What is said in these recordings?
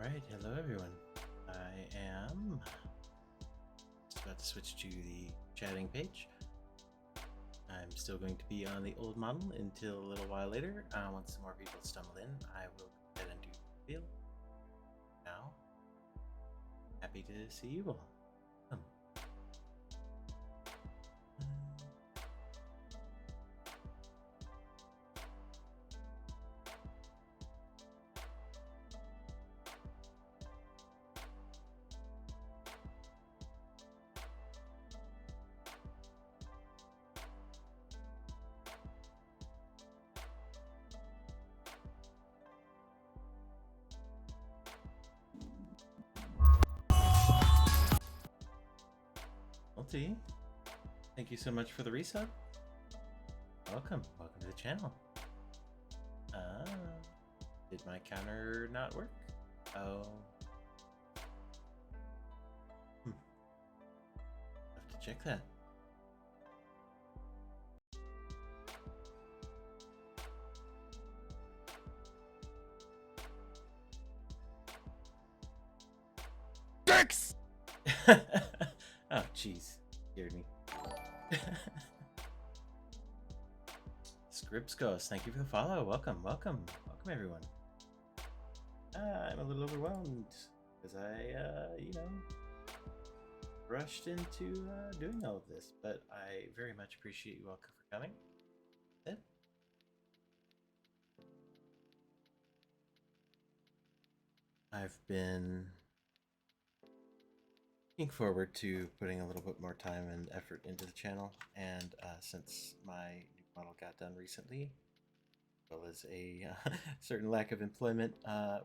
Alright, hello everyone. I am just about to switch to the chatting page. I'm still going to be on the old model until a little while later. Once some more people stumble in, I will go ahead and do the reveal. Now, happy to see you all. Multi, thank you so much for the resub. Welcome to the channel. Did my counter not work? Oh. Have to check that. Dicks! Oh, jeez. Scared me. Scripps Ghost, thank you for the follow. Welcome everyone. I'm a little overwhelmed because I, rushed into doing all of this, but I very much appreciate you all for coming. I've been looking forward to putting a little bit more time and effort into the channel, and since my new model got done recently, as well as a certain lack of employment,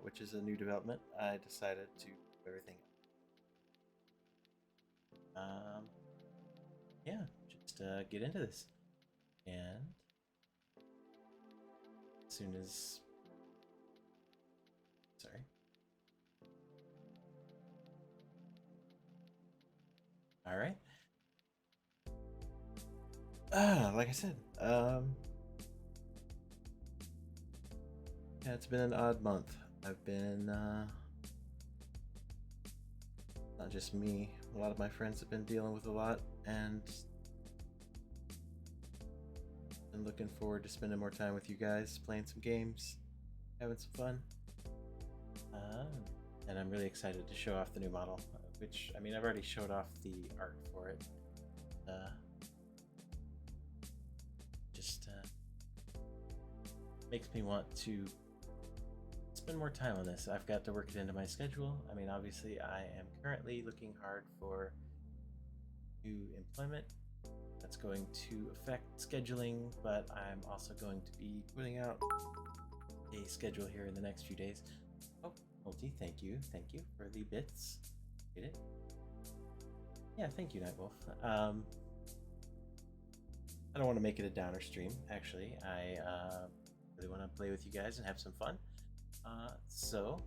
which is a new development, I decided to do everything. Yeah, just get into this, and as soon as all right. Like I said, yeah, it's been an odd month. I've been, not just me, a lot of my friends have been dealing with a lot, and been looking forward to spending more time with you guys, playing some games, having some fun. And I'm really excited to show off the new model, which, I mean, I've already showed off the art for it. Just makes me want to spend more time on this. I've got to work it into my schedule. I mean, obviously, I am currently looking hard for new employment. That's going to affect scheduling, but I'm also going to be putting out a schedule here in the next few days. Oh, Multi, thank you for the bits. Get it? Yeah, thank you, Nightwolf. I don't want to make it a downer stream, actually. I really want to play with you guys and have some fun. So,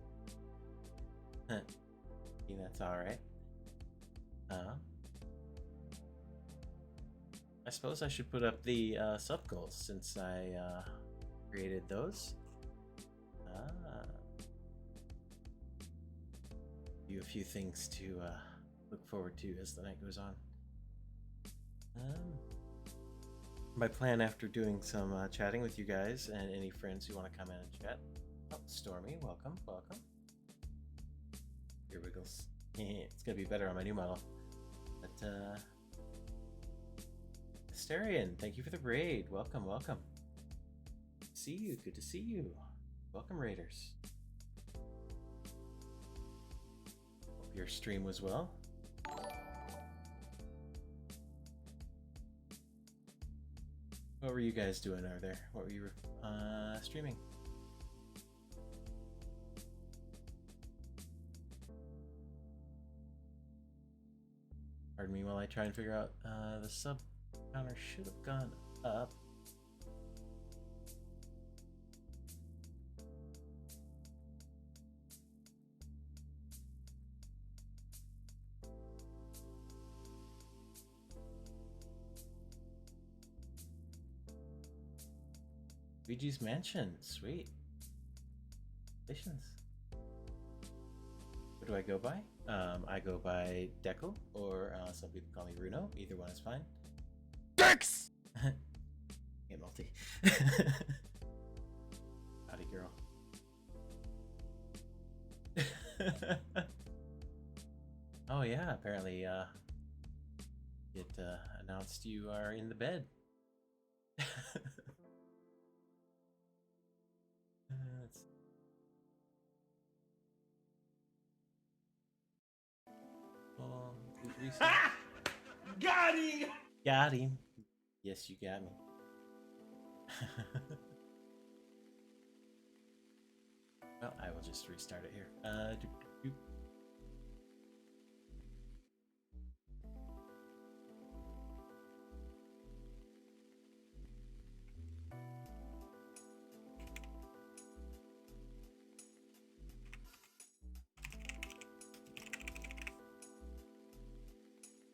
that's alright. I suppose I should put up the sub goals since I created those. A few things to look forward to as the night goes on. My plan after doing some chatting with you guys and any friends who want to come in and chat. Oh, Stormy, welcome. Here, Wiggles. It's gonna be better on my new model. But Asterion, thank you for the raid. Welcome. See you. Good to see you. Welcome, Raiders. Hope your stream was well. What were you guys doing over there? What were you streaming? Pardon me while I try and figure out the sub counter should have gone up. Luigi's Mansion, sweet. Congratulations. What do I go by? I go by Deco, or some people call me Runo. Either one is fine. Dex! Get multi. Howdy, girl. Oh yeah, apparently it announced you are in the bed. Let's- Oh, reset. Got him! Got him. Yes, you got me. Well, I will just restart it here.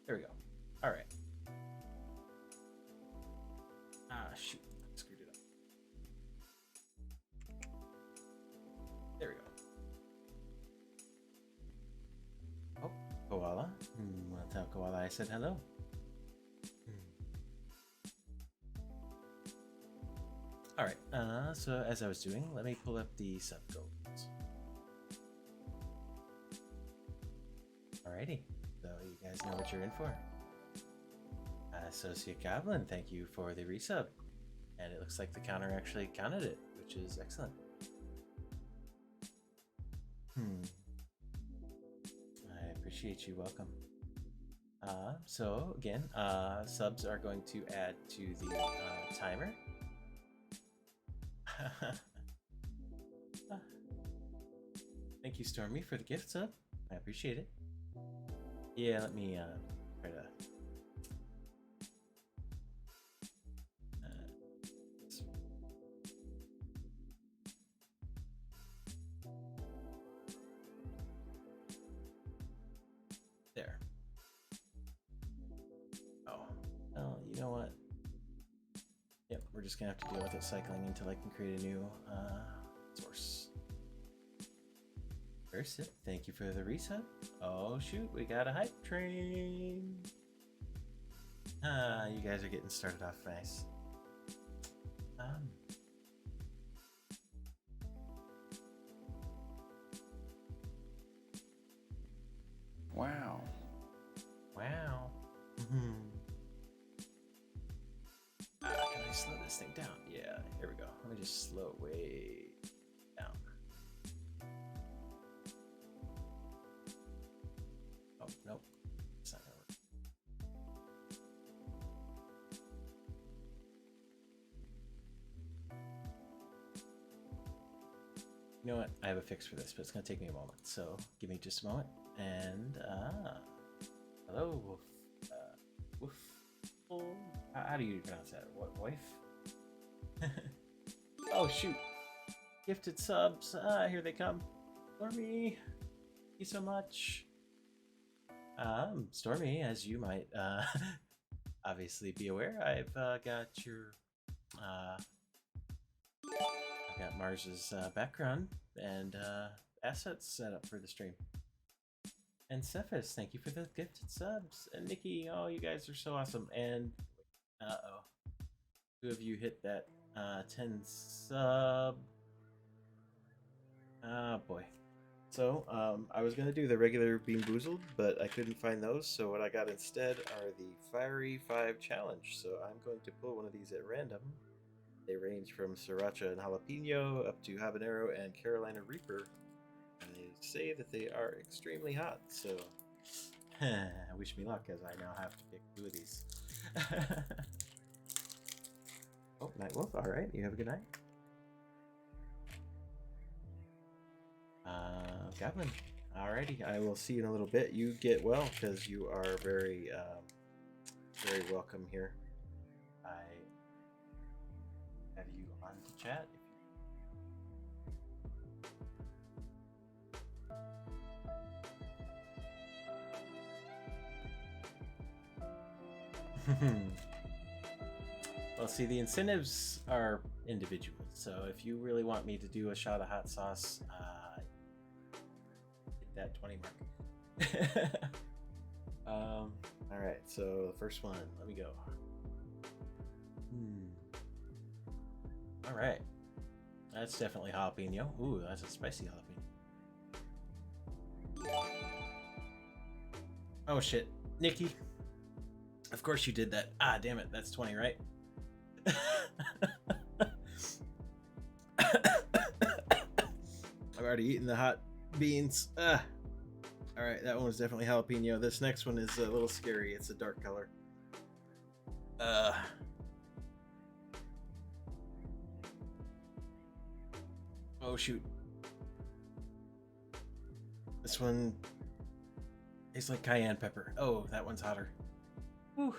There we go. All right. Ah, shoot. I screwed it up. There we go. Oh, Koala. Well, tell Koala I said hello. All right. So as I was doing, let me pull up the sub goals. Alrighty. So you guys know what you're in for. Associate Goblin, thank you for the resub. And it looks like the counter actually counted it, which is excellent. I appreciate you. Welcome. So again, subs are going to add to the timer. Thank you, Stormy, for the gift sub. I appreciate it. Yeah, let me try to. There. Oh, well, you know what? Yep, we're just gonna have to deal with it cycling until I can create a new source. First, thank you for the reset. Oh shoot, we got a hype train. You guys are getting started off nice. Wow. Wow. Can I slow this thing down? Yeah, here we go. Let me just slow way down. Oh, nope. It's not gonna work. You know what? I have a fix for this, but it's gonna take me a moment. So give me just a moment. And hello, Wolf. Wolf. Oh, how do you pronounce that? What, wife? Oh shoot! Gifted subs. Here they come. Stormy, thank you so much. Stormy, as you might obviously be aware, I've got your I've got Mars's background and assets set up for the stream. And Cephas, thank you for the gifted subs. And Nikki, oh, you guys are so awesome. And two of you hit that 10 sub. Ah, boy. So, I was going to do the regular Bean Boozled, but I couldn't find those, so what I got instead are the Fiery 5 Challenge. So I'm going to pull one of these at random. They range from Sriracha and Jalapeno up to Habanero and Carolina Reaper. And they say that they are extremely hot, so wish me luck, as I now have to pick two of these. Oh, Night Wolf, alright, you have a good night. Goblin, alrighty, I will see you in a little bit. You get well, because you are very, very welcome here. I have you on to chat. Well, see, the incentives are individual. So if you really want me to do a shot of hot sauce, it that 20 mark. All right, so the first one, let me go. All right, that's definitely jalapeno. Ooh, that's a spicy jalapeno. Oh shit, Nikki. Of course you did that. Ah, damn it, that's 20, right? I've already eaten the hot beans. All right, that one was definitely jalapeno. This next one is a little scary. It's a dark color. Oh shoot. This one tastes like cayenne pepper. Oh, that one's hotter. Whew.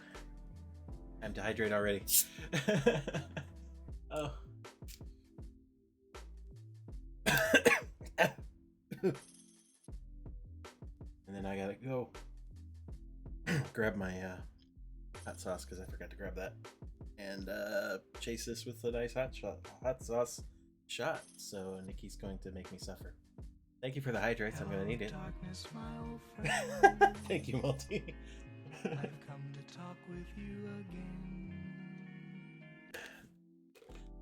I'm dehydrated already. Oh. And then I gotta go grab my hot sauce because I forgot to grab that, and chase this with a nice hot sauce shot. So Nikki's going to make me suffer. Thank you for the hydrates. I'm gonna need it. Thank you, Multi. I've come to talk with you again.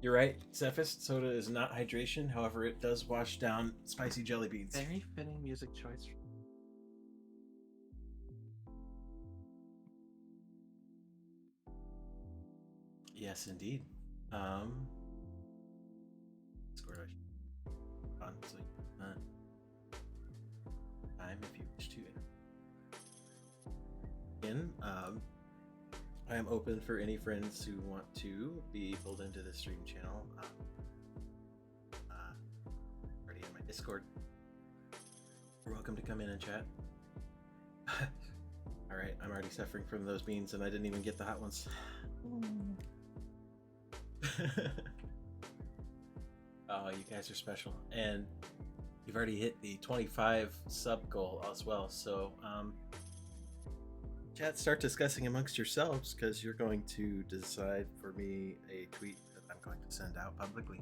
You're right, Cephas. Soda is not hydration. However, it does wash down spicy jelly beans. Very fitting music choice. Yes, indeed. Discord, honestly, time if you wish to. Again, I am open for any friends who want to be pulled into the stream channel. Already in my Discord. You're welcome to come in and chat. All right, I'm already suffering from those beans, and I didn't even get the hot ones. Oh, you guys are special, and you've already hit the 25 sub goal as well. So, chat, start discussing amongst yourselves because you're going to decide for me a tweet that I'm going to send out publicly,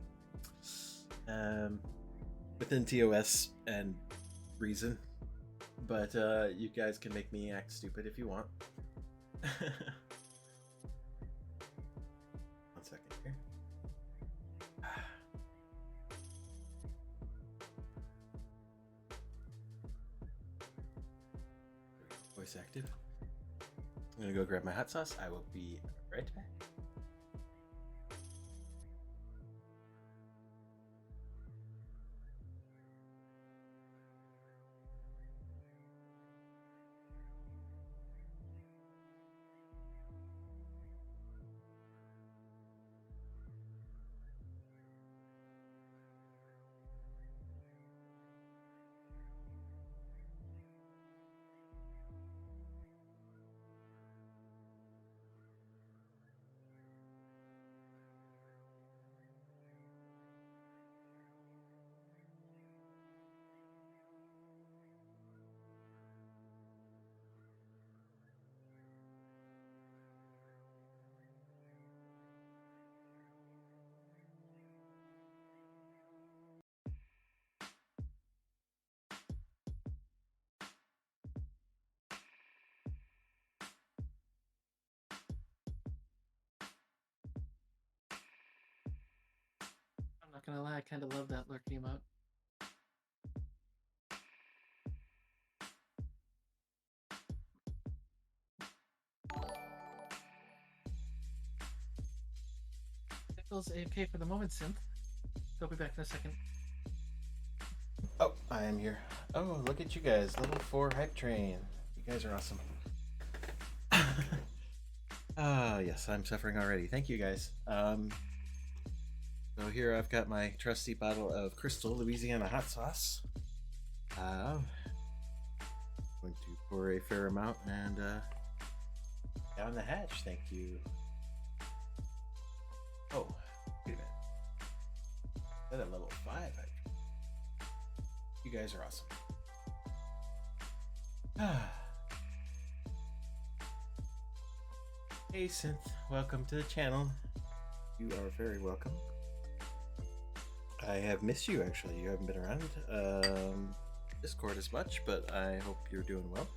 within TOS and reason. But you guys can make me act stupid if you want. 1 second here. Voice active. I'm gonna go grab my hot sauce. I will be right back. I'm not gonna lie, I kind of love that lurking emote. Nichols AFK for the moment, Synth. He'll be back in a second. Oh, I am here. Oh, look at you guys. Level 4 hype train. You guys are awesome. Yes, I'm suffering already. Thank you guys. So here I've got my trusty bottle of Crystal Louisiana hot sauce. Going to pour a fair amount and down the hatch. Thank you. Oh, wait a minute. Is that a level 5 hype train? You guys are awesome. Hey Synth, welcome to the channel. You are very welcome. I have missed you actually. You haven't been around. Discord as much, but I hope you're doing well.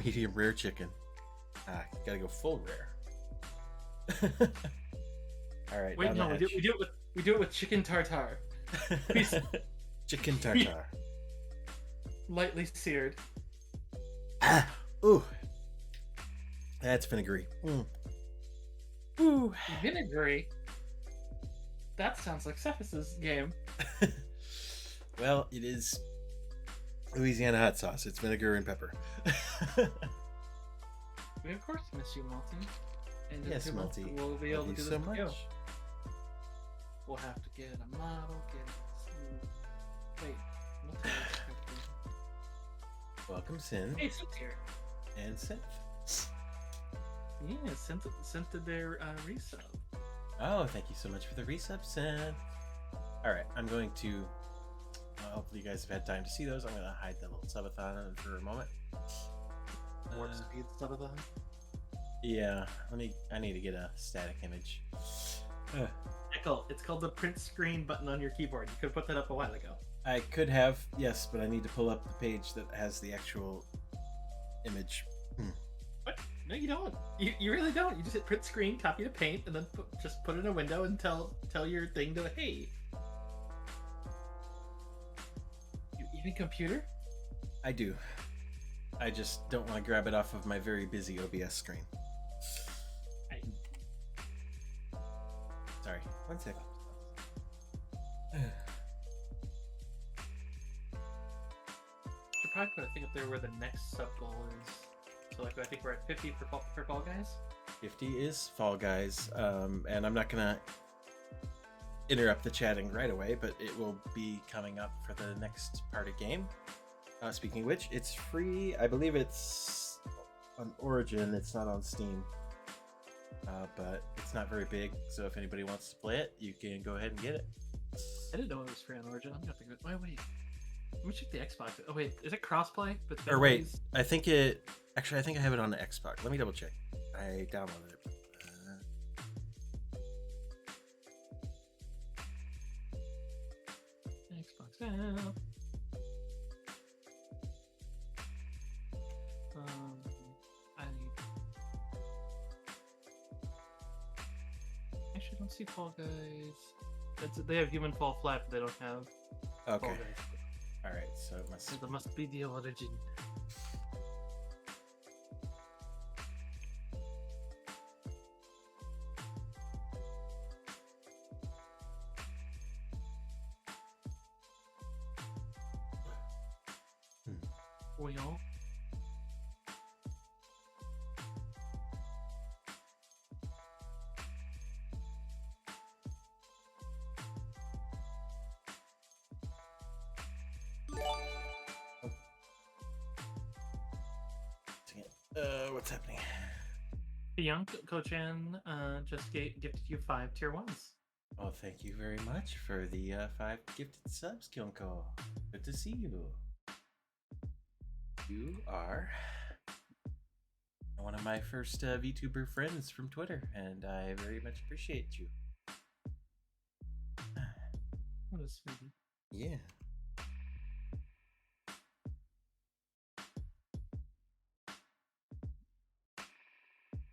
Medium rare chicken. Gotta go full rare. All right. Wait, no, we do it with chicken tartare, Chicken tartare. lightly seared. Ooh, that's vinegary. Ooh. Vinegary. That sounds like Cephas's game. Well, it is Louisiana hot sauce. It's vinegar and pepper. We of course miss you, Malty. And in Yes, 2 months, Malty. we'll be able to Thank do you this so for you. much. We'll have to get a model, Wait, what's the Welcome, Sin Hey, Synth here. and Synth. Yeah, Synth did their resub. Oh, thank you so much for the resub, Synth. All right, I'm going to. Hopefully, you guys have had time to see those. I'm going to hide the little subathon for a moment. Warp speed Subathon. Yeah, I need to get a static image. Michael, it's called the print screen button on your keyboard. You could have put that up a while ago. I could have, yes, but I need to pull up the page that has the actual image. What? No, you don't. You really don't. You just hit print screen, copy to paint, and then just put it in a window and tell your thing to hey. You even computer? I do. I just don't want to grab it off of my very busy OBS screen. Sorry, 1 second. Should probably put a thing up there where the next sub goal is. So like I think we're at 50 for Fall Guys. 50 is Fall Guys, and I'm not gonna interrupt the chatting right away, but it will be coming up for the next party game. Speaking of which, it's free. I believe it's on Origin. It's not on Steam, but it's not very big. So if anybody wants to play it, you can go ahead and get it. I didn't know it was free on Origin. I'm gonna think of it. Wait. Let me check the Xbox. Oh wait, is it crossplay? But Or wait, I think it. Actually, I think I have it on the Xbox. Let me double check. I downloaded it. Xbox app. I actually don't see Fall Guys. They have Human Fall Flat, but they don't have Okay. Fall Guys. All right. So it must. So there must be the origin. Well, What's happening? Young Kochan just gifted you 5 tier 1s. Well, thank you very much for the 5 gifted subs, Kyonko. Good to see you. You are one of my first VTuber friends from Twitter, and I very much appreciate you. What a sweetie. Yeah.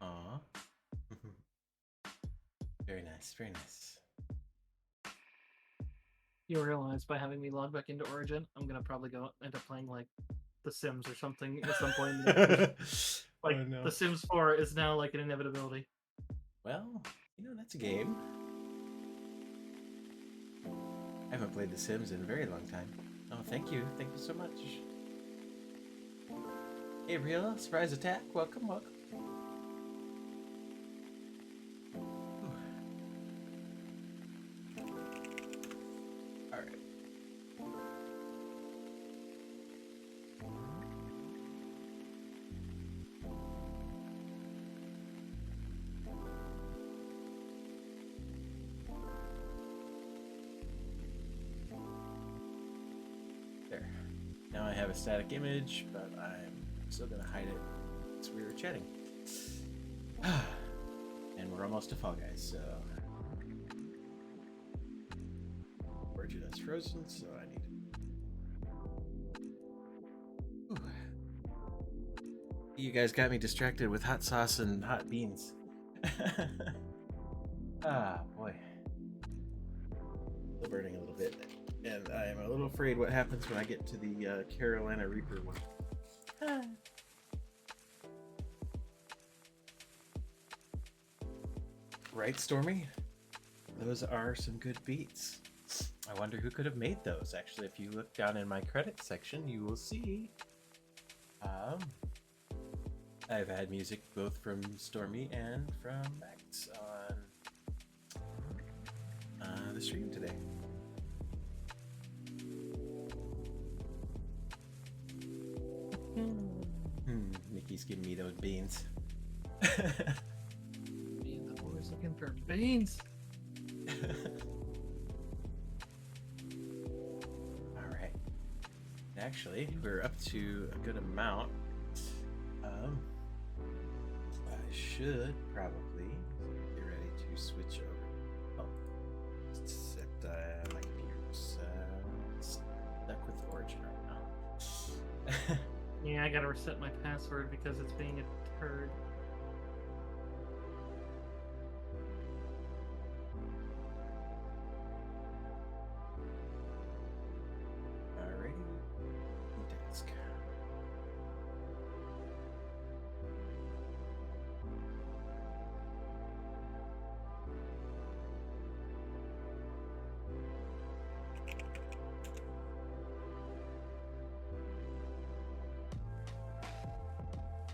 Aw. Very nice, very nice. You realize by having me log back into Origin, I'm gonna probably end up playing like The Sims or something at some point. Like Oh, no. The Sims 4 is now like an inevitability. Well, that's a game. I haven't played The Sims in a very long time. Oh, thank you so much. Hey, Real, surprise attack. Welcome. All right. There. Now I have a static image, but I'm still gonna hide it since we were chatting. And we're almost to Fall Guys, so Orchard is frozen, so I need to. You guys got me distracted with hot sauce and hot beans. Ah, boy. Still burning a little bit. And I am a little afraid what happens when I get to the Carolina Reaper one. Right, Stormy? Those are some good beats. I wonder who could have made those. Actually, if you look down in my credits section, you will see I've had music both from Stormy and from Max on the stream today. Nikki's giving me those beans. Me and the boys looking for beans. All right. Actually, we're up to a good amount. I should probably get ready to switch over. Oh, except my computer's stuck with Origin right now. Yeah, I gotta reset my password because it's being a turd. Alrighty. Desk.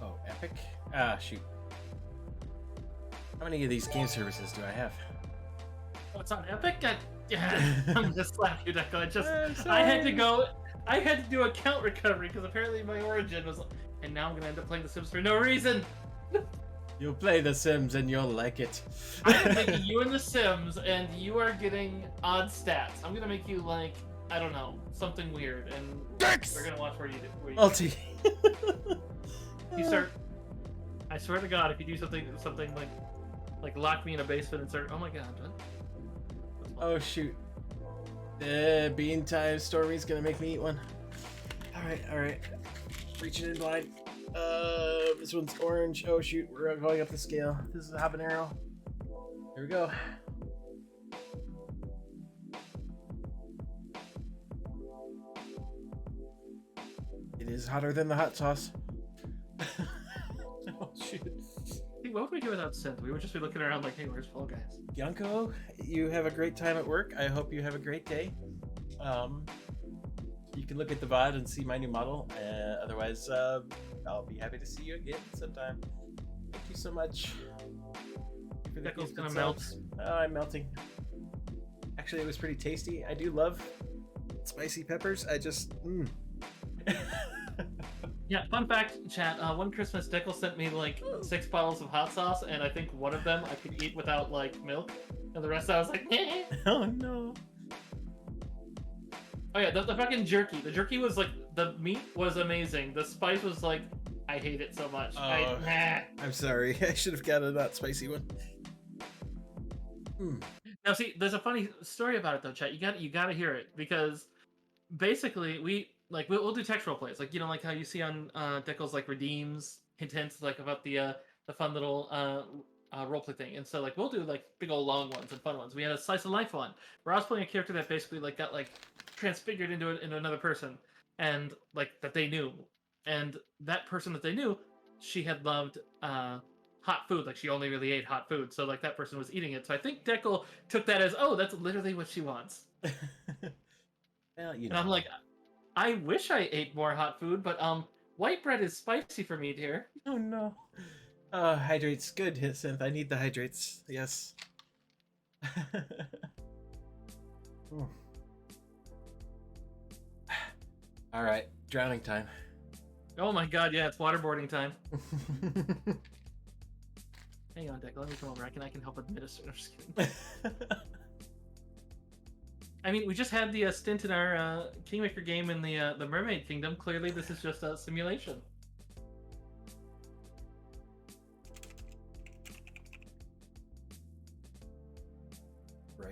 Oh, Epic? Ah, shoot. How many of these game services do I have? Oh, it's on Epic? Yeah, I'm just slapping you, Deco. I'm I had to sorry. go. I had to do account recovery because apparently my origin was. And now I'm gonna end up playing The Sims for no reason. You'll play The Sims and you'll like it. I'm making you in The Sims, and you are getting odd stats. I'm gonna make you like I don't know something weird, and Dex! we're gonna watch where you do. Ulti. You start. I swear to God, if you do something like lock me in a basement and start. Oh my God, what? Oh shoot. Bean time. Stormy's gonna make me eat one. Alright. Reaching in blind. This one's orange. Oh shoot, we're going up the scale. This is a habanero. Here we go. It is hotter than the hot sauce. Oh shoot. Hey, what would we do without Synth? We would just be looking around like, hey, where's Fall Guys? Yanko, you have a great time at work. I hope you have a great day. You can look at the VOD and see my new model. Otherwise, I'll be happy to see you again sometime. Thank you so much. For the Deco's gift gonna itself. melt. Oh, I'm melting. Actually, it was pretty tasty. I do love spicy peppers. I just. Yeah, fun fact, chat. One Christmas, Deckle sent me like 6 bottles of hot sauce, and I think one of them I could eat without like milk, and the rest I was like, eh. Oh no. Oh yeah, the fucking jerky. The jerky was like, the meat was amazing. The spice was like, I hate it so much. Oh. I'm sorry. I should have got a not spicy one. Now see, there's a funny story about it though, chat. You gotta hear it because basically we'll do text role plays, like like how you see on Deckle's like redeems hints like about the fun little roleplay thing, and so like we'll do like big old long ones and fun ones. We had a slice of life one where I was playing a character that basically like got like transfigured into another person, and like that they knew, and that person that they knew, she had loved hot food, like she only really ate hot food, so like that person was eating it. So I think Deckle took that as, oh, that's literally what she wants. Well, And I'm like, I wish I ate more hot food, but white bread is spicy for me, dear. Oh no. Hydrates. Good, Synth. I need the hydrates. Yes. Alright, drowning time. Oh my God, yeah, it's waterboarding time. Hang on, Deck. Let me come over. I can help administer. I'm just kidding. I mean, we just had the stint in our Kingmaker game in the Mermaid Kingdom. Clearly, this is just a simulation.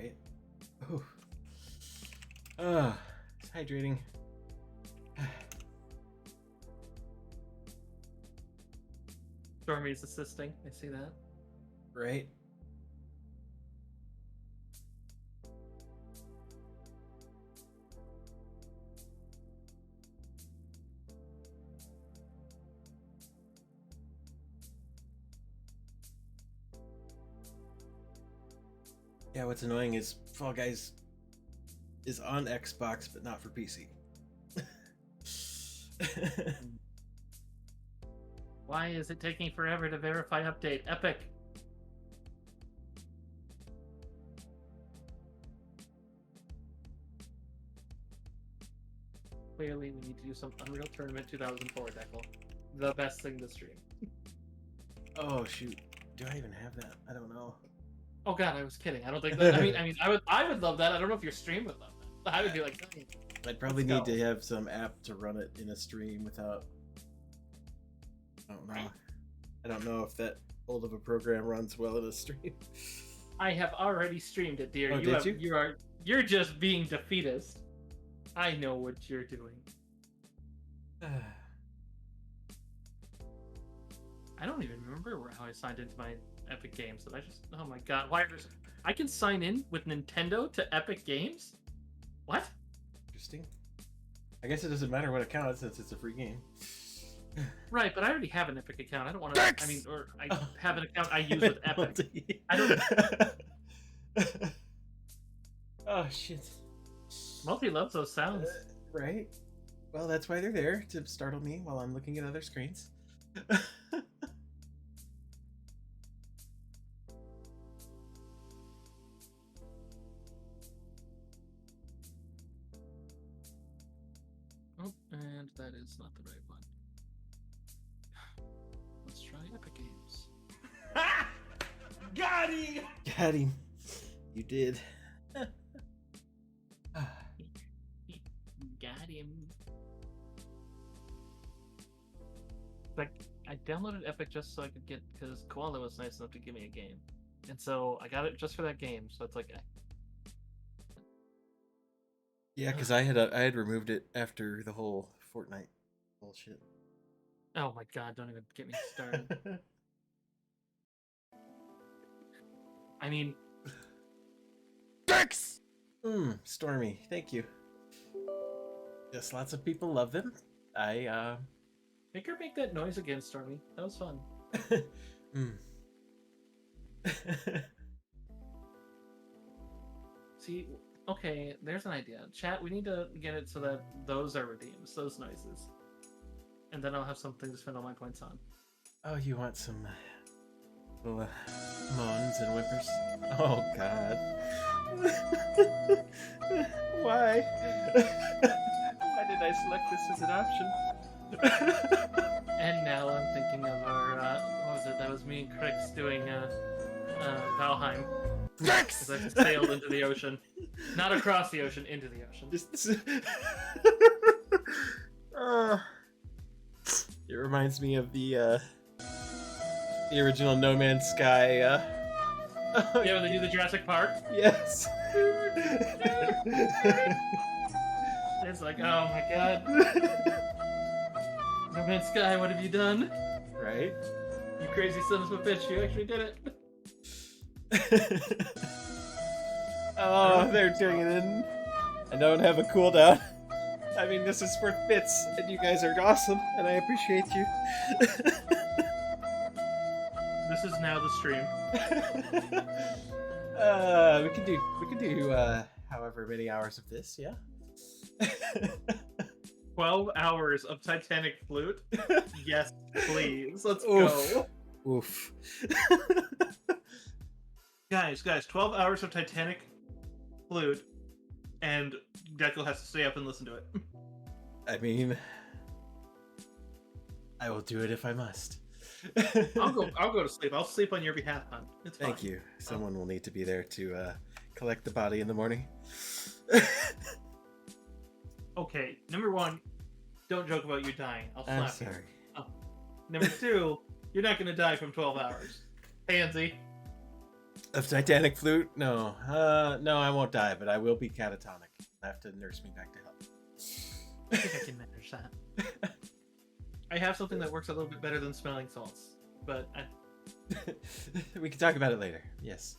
Right? Ooh. It's hydrating. Stormy's assisting. I see that. Right? Yeah, what's annoying is Fall Guys is on Xbox, but not for PC. Why is it taking forever to verify update? Epic. Clearly, we need to do some Unreal Tournament 2004, Deckle. The best thing to stream. Oh shoot! Do I even have that? I don't know. Oh god, I was kidding. I don't think that. I would love that. I don't know if your stream would love that. I would be like, "Hey, I'd probably let's need go." to have some app to run it in a stream without. I don't know. I don't know if that old of a program runs well in a stream. I have already streamed it, dear. Oh, did you? You're just being defeatist. I know what you're doing. I don't even remember how I signed into my Epic Games. Did I just? Oh my god! Why? I can sign in with Nintendo to Epic Games? What? Interesting. I guess it doesn't matter what account since it's a free game. Right, but I already have an Epic account. I don't want to. I mean, or I have an account I use with Epic. I don't. Oh shit. Multi loves those sounds. Right. Well, that's why they're there, to startle me while I'm looking at other screens. Oh, and that is not the right one. Let's try Epic Games. Got him! Got him. You did. Got him. Like, I downloaded Epic just so I could get, because Koala was nice enough to give me a game. And so I got it just for that game, so it's like... Yeah, because I had removed it after the whole Fortnite bullshit. Oh my god, don't even get me started. I mean... Dicks! Stormy, thank you. Yes, lots of people love them. Make her make that noise again, Stormy. That was fun. See, okay, there's an idea. Chat, we need to get it so that those are redeemed, those noises. And then I'll have something to spend all my points on. Oh, you want some little moans and whimpers? Oh, God. Why? Why did I select this as an option? And now I'm thinking of our, what was it? That was me and Crix doing, Valheim. Dicks! Because I sailed into the ocean. Not across the ocean, into the ocean. It reminds me of the original No Man's Sky. Yeah, when they do the Jurassic Park. Yes. It's like, oh my god. No Man's Sky, what have you done? Right? You crazy son of a bitch, you actually did it. Oh, they're doing it in. I don't have a cooldown. I mean, this is worth bits, and you guys are awesome, and I appreciate you. This is now the stream. We can do however many hours of this, yeah. 12 hours of Titanic flute? Yes, please. Let's Oof. go. Oof. Guys, 12 hours of Titanic flute, and Deckle has to stay up and listen to it. I mean, I will do it if I must. I'll go to sleep. I'll sleep on your behalf, hon. It's fine. Thank you. Someone will need to be there to collect the body in the morning. Okay, number one, don't joke about you dying. I'll slap I'm you. sorry. Number two, you're not gonna die from 12 hours. Pansy. Of Titanic flute? No. No, I won't die, but I will be catatonic. I have to nurse me back to health. I think I can manage that. I have something that works a little bit better than smelling salts, but We can talk about it later. Yes.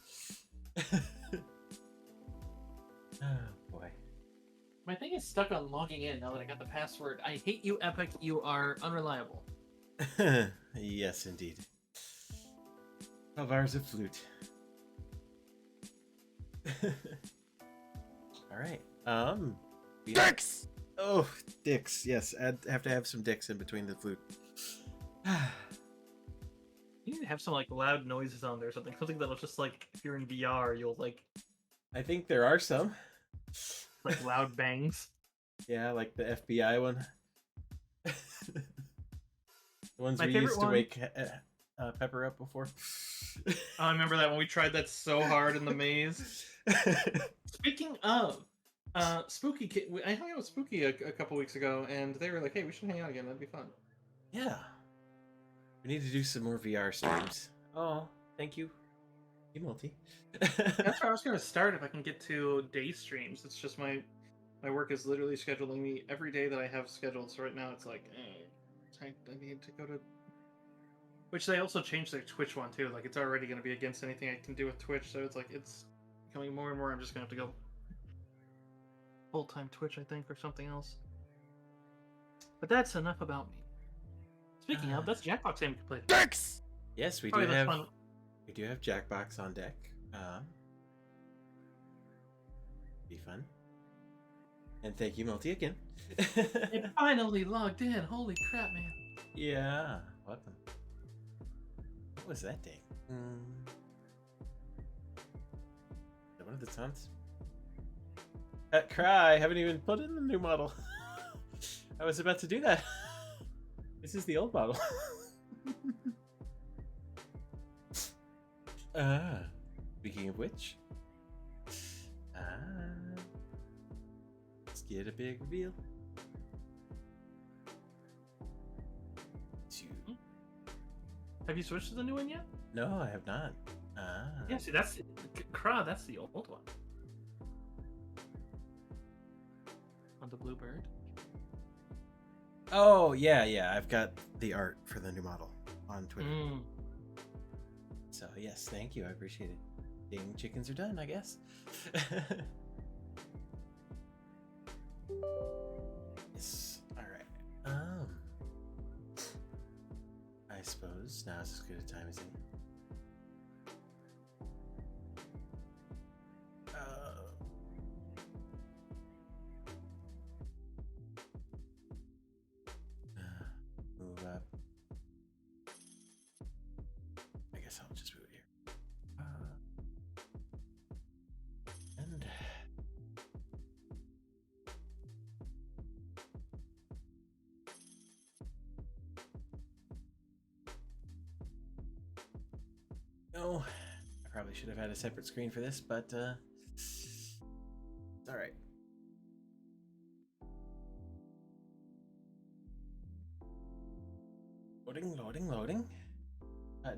Oh boy. my thing is stuck on logging in now that I got the password. I hate you, Epic. You are unreliable. Yes, indeed. 12 hours of flute. All right. Dicks! Oh, dicks. Yes, I have to have some dicks in between the flute. You need to have some like loud noises on there or something. Something that'll just like if you're in VR, you'll like I think there are some. loud bangs. Yeah, like the FBI one. The ones My we favorite used to one- wake Pepper up before. I remember that when we tried that so hard in the maze. Speaking of Spooky, I hung out with Spooky a couple weeks ago, and they were like, "Hey, we should hang out again. That'd be fun." Yeah. We need to do some more VR streams. Oh, thank you. You multi. That's where I was gonna start if I can get to day streams. It's just my work is literally scheduling me every day that I have scheduled. So right now it's like, I need to go to. Which they also changed their Twitch one too. Like it's already gonna be against anything I can do with Twitch. So it's like it's becoming more and more. I'm just gonna have to go full-time Twitch, I think, or something else. But that's enough about me. Speaking of, that's Jackbox game completed. Dicks! Yes, we do Probably that's have. fun. We do have Jackbox on deck. Be fun. And thank you, Multi, again. It finally logged in. Holy crap, man. Yeah, welcome. What was that thing? Is that one of the taunts? That cry, I haven't even put in the new model. I was about to do that. This is the old model. Speaking of which, let's get a big reveal. Have you switched to the new one yet? No, I have not. Yeah, see, that's that's the old one. On the Bluebird. Oh, yeah, I've got the art for the new model on Twitter. So, yes, thank you. I appreciate it. Ding, chickens are done, I guess. Yes, alright. I suppose now's as good a time as any. Move up. I guess I'll just move here. And no, I probably should have had a separate screen for this, but it's all right. Loading.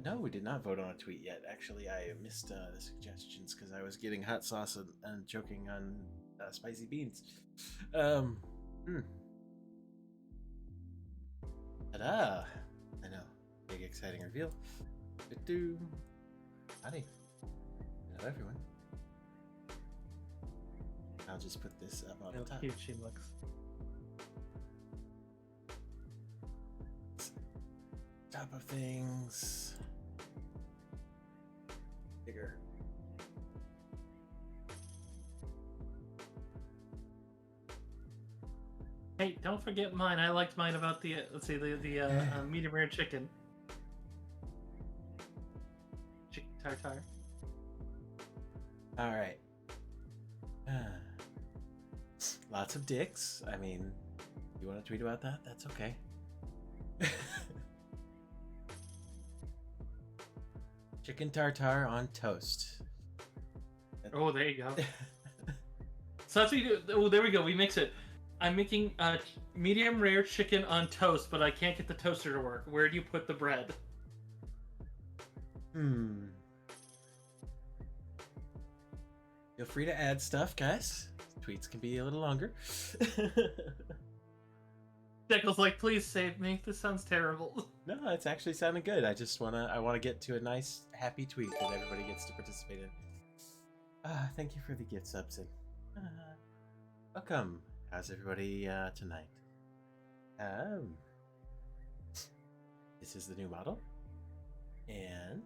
No, we did not vote on a tweet yet. Actually, I missed the suggestions because I was getting hot sauce and choking on spicy beans. Ta-da! I know. Big exciting reveal. Howdy. Hello, everyone. I'll just put this up on the top. How cute she looks. Top of things. Bigger. Hey, don't forget mine. I liked mine about the let's see the medium rare chicken. Chicken tartare. All right. Lots of dicks. I mean, you want to tweet about that? That's okay. Chicken tartare on toast. Oh, there you go. So that's what you do. Oh, there we go. We mix it. I'm making medium rare chicken on toast, but I can't get the toaster to work. Where do you put the bread? Feel free to add stuff, guys. Tweets can be a little longer. Deckle's like, please save me. This sounds terrible. No, it's actually sounding good. I wanna get to a nice, happy tweet that everybody gets to participate in. Thank you for the gift subs and welcome. How's everybody tonight? This is the new model, and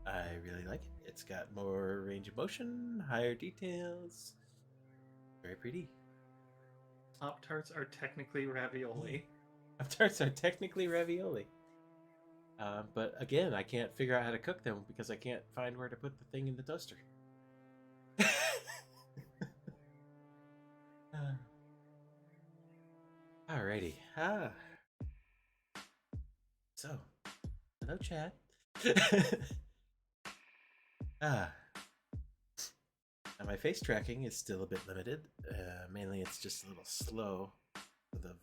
I really like it. It's got more range of motion, higher details. Very pretty. Pop-Tarts are technically ravioli. Pop-Tarts are technically ravioli. But again, I can't figure out how to cook them because I can't find where to put the thing in the toaster. Alrighty. So, hello chat. Now my face tracking is still a bit limited. Mainly it's just a little slow. The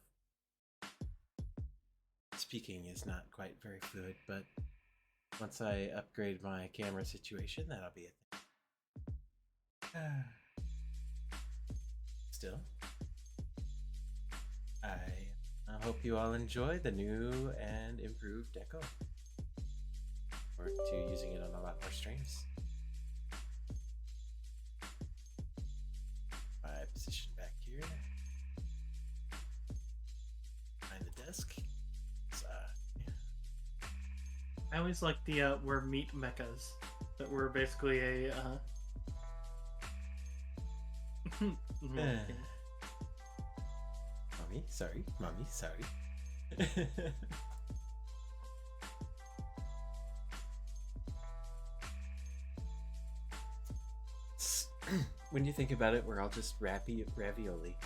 speaking is not quite very fluid, but once I upgrade my camera situation, that'll be it. Still, I hope you all enjoy the new and improved deco. Forward to using it on a lot more streams. My position back here behind the desk. I always like the we're meat mechas, that we're basically a Mommy, sorry. When you think about it, we're all just ravioli.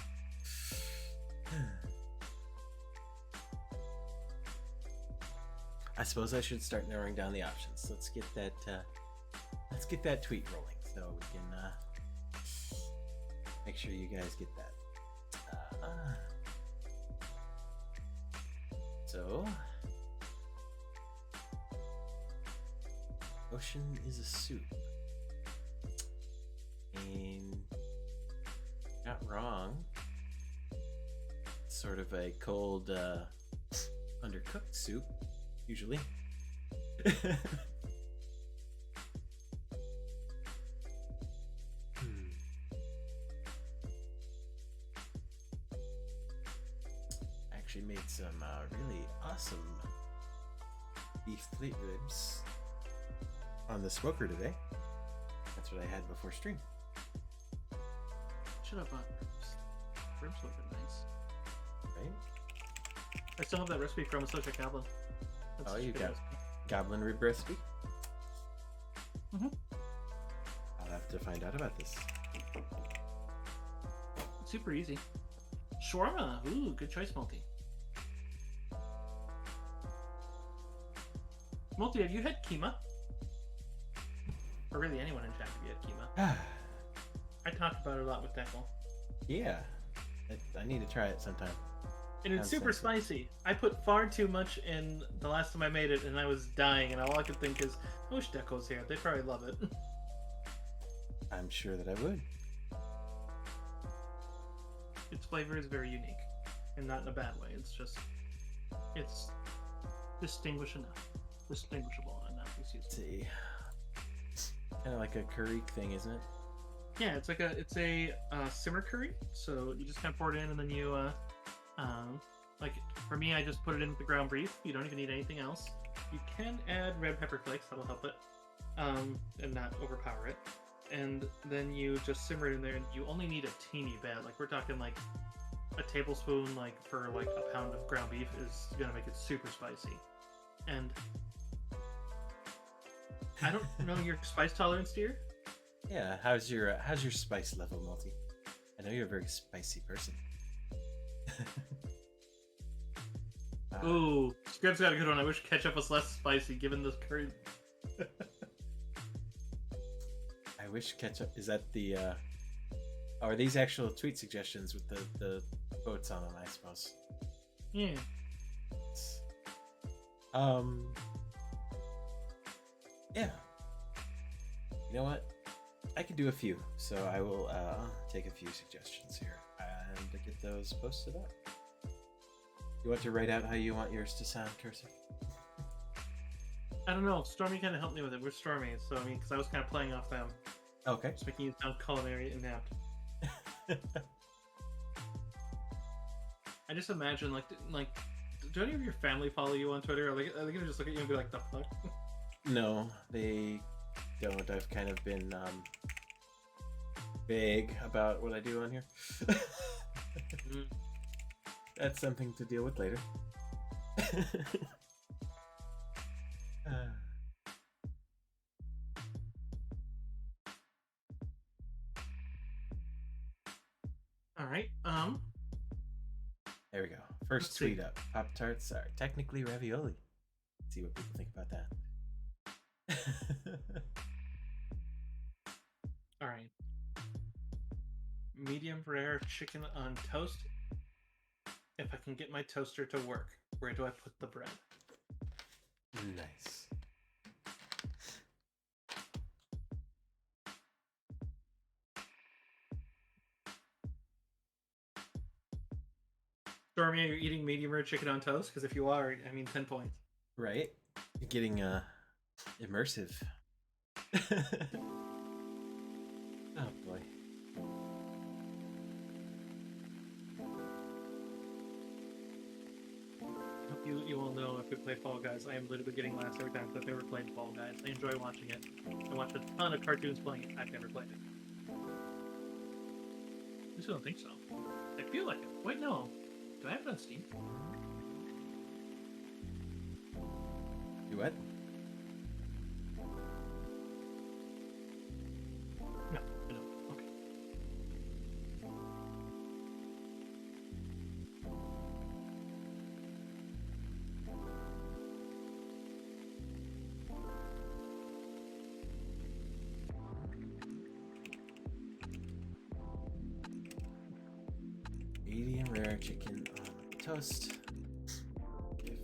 I suppose I should start narrowing down the options. Let's get that tweet rolling so we can make sure you guys get that. So, ocean is a soup. And not wrong. It's sort of a cold, undercooked soup, usually. Actually made some really awesome beef plate ribs on the smoker today. That's what I had before stream. Should have bought ribs. Ribs would have been nice. Right? I still have that recipe from Associate Goblin. That's Oh, such a you good got recipe. goblin rib recipe? Mhm. I'll have to find out about this. It's super easy. Shawarma. Ooh, good choice, Multi. Multi, have you had keema? Or really anyone in chat, have you had keema? I talked about it a lot with Deckle. Yeah. I need to try it sometime. And it's super spicy. I put far too much in the last time I made it, and I was dying, and all I could think is, I wish Deckle's here. They'd probably love it. I'm sure that I would. Its flavor is very unique, and not in a bad way. It's just, it's distinguishable enough. Excuse Let's me. see. Kind of like a curry thing, isn't it? Yeah, it's a simmer curry. So you just kind of pour it in, and then you like for me, I just put it in with the ground beef. You don't even need anything else. You can add red pepper flakes. That'll help it, and not overpower it. And then you just simmer it in there, and you only need a teeny bit. Like we're talking like a tablespoon, like for like a pound of ground beef is gonna make it super spicy. And I don't know your spice tolerance, dear. Yeah. How's your spice level, Multi? I know you're a very spicy person. Ooh, Scrib's got a good one. I wish ketchup was less spicy, given this curry. I wish ketchup. Is that the? Are these actual tweet suggestions with the quotes on them? I suppose. Yeah. Yeah. You know what? I can do a few, so I will take a few suggestions here and get those posted up. You want to write out how you want yours to sound, Cursor? I don't know. Stormy kind of helped me with it. We're Stormy, so I mean, because I was kind of playing off them. Okay. Just making you sound culinary inept. I just imagine like, do any of your family follow you on Twitter? Are they gonna just look at you and be like, "The fuck"? No, they don't. I've kind of been vague about what I do on here. That's something to deal with later. All right. There we go. First Let's tweet see. up. Pop-Tarts are technically ravioli. Let's see what people think about that. All right. Medium rare chicken on toast. If I can get my toaster to work, where do I put the bread? Nice. Stormy, are you eating medium rare chicken on toast? Because if you are, I mean, 10 points. Right? You're getting immersive. Oh boy. I hope you all know if we play Fall Guys, I am literally getting laughs every time because I've never played Fall Guys. I enjoy watching it. I watch a ton of cartoons playing it. I've never played it. I just don't think so. I feel like it. Wait, no. Do I have it on Steam? You what? No, I don't. Okay. Medium rare chicken on toast. If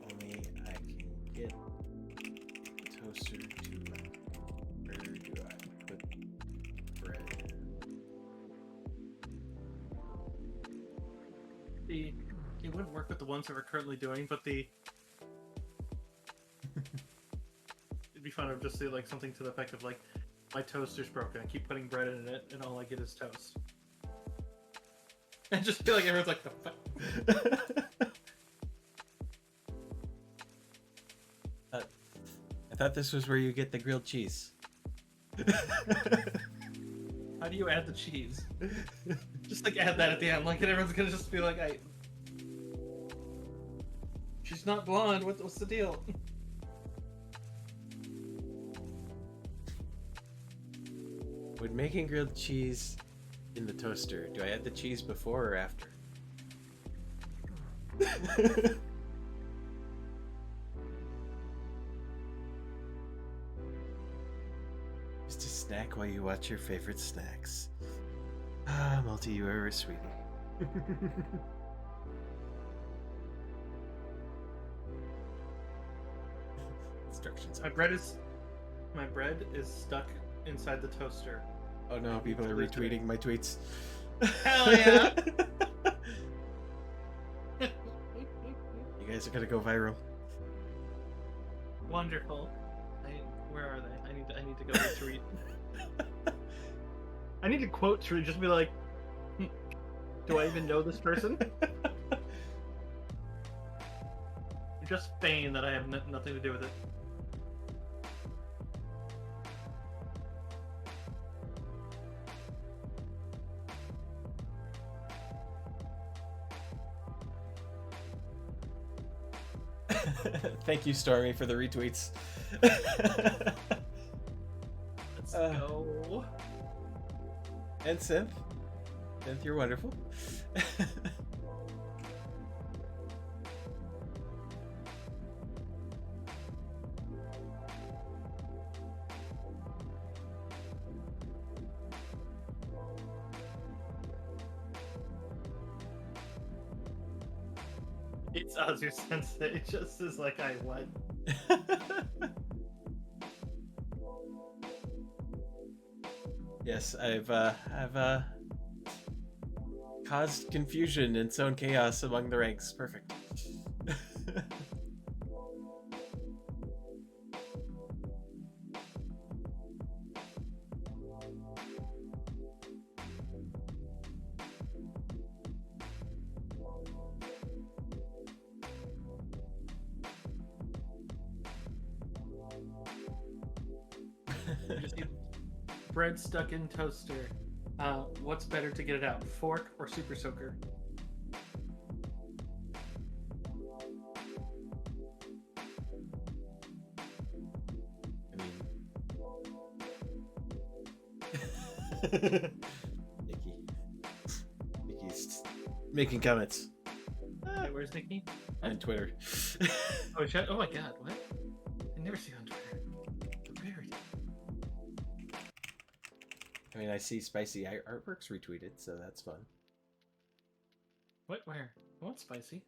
only I can get toaster to work. Where do I put bread? It wouldn't work with the ones that we're currently doing, but it'd be fun to just say like something to the effect of like, my toaster's broken. I keep putting bread in it, and all I get is toast. And just feel like everyone's like, the fuck. I thought this was where you get the grilled cheese. How do you add the cheese? Just like add that at the end, like, and everyone's gonna just be like, she's not blonde. What's the deal? When making grilled cheese in the toaster, do I add the cheese before or after? Just a snack while you watch your favorite snacks. Ah, Multi, you are a sweetie. Instructions. My bread is stuck inside the toaster. Oh no, people are retweeting my tweets. Hell yeah! You guys are gonna go viral. Wonderful. Where are they? I need to go retweet. I need to quote tweet. Just be like, do I even know this person? Just feign that I have nothing to do with it. Thank you, Stormy, for the retweets. Let's go. And Synth. Synth, you're wonderful. It's Azu Sensei. It just is like, what? Yes, I've caused confusion and sown chaos among the ranks. Perfect. Just need bread stuck in toaster. What's better to get it out, fork or super soaker? I mean, Nikki's making comments Wait, where's Nikki? on Twitter. Oh, shit. Oh my god, what? I never see her on Twitter. Buried. I mean, I see Spicy Artworks retweeted, so that's fun. What? Where? I want spicy.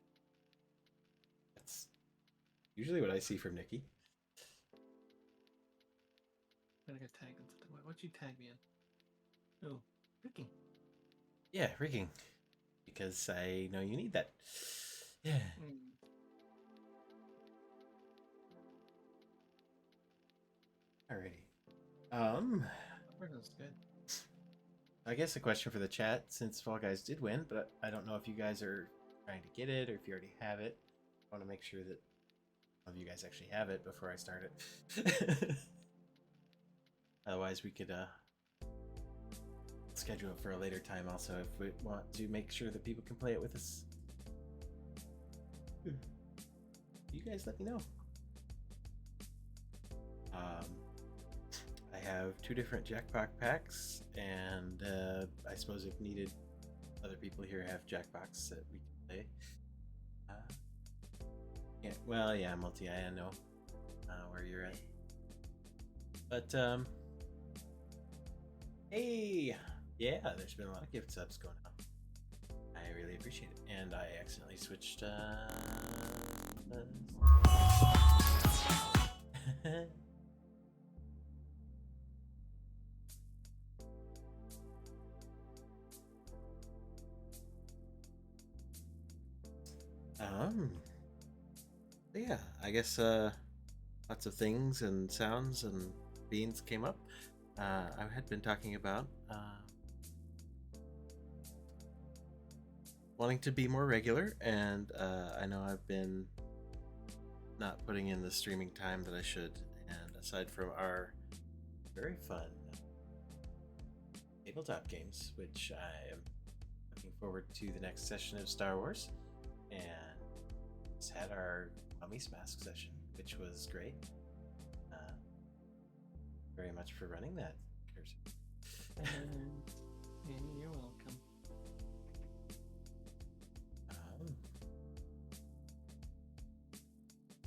That's usually what I see from Nikki. I'm gonna get tagged in something. What'd you tag me in? Oh, freaking. Yeah, rigging. Because I know you need that. Yeah. Alrighty. That's good. I guess a question for the chat, since Fall Guys did win, but I don't know if you guys are trying to get it or if you already have it. I want to make sure that all of you guys actually have it before I start it. Otherwise, we could schedule it for a later time also if we want to make sure that people can play it with us. You guys let me know. I have 2 different Jackbox packs, and I suppose if needed, other people here have Jackbox that we can play. Yeah, well, yeah, multi. I know where you're at, but hey, yeah, there's been a lot of gift subs going on. I really appreciate it, and I accidentally switched. Yeah, I guess lots of things and sounds and beans came up. I had been talking about wanting to be more regular, and I know I've been not putting in the streaming time that I should. And aside from our very fun tabletop games, which I am looking forward to the next session of Star Wars, and just had our Mummy's Mask session, which was great. Very much for running that. You're welcome.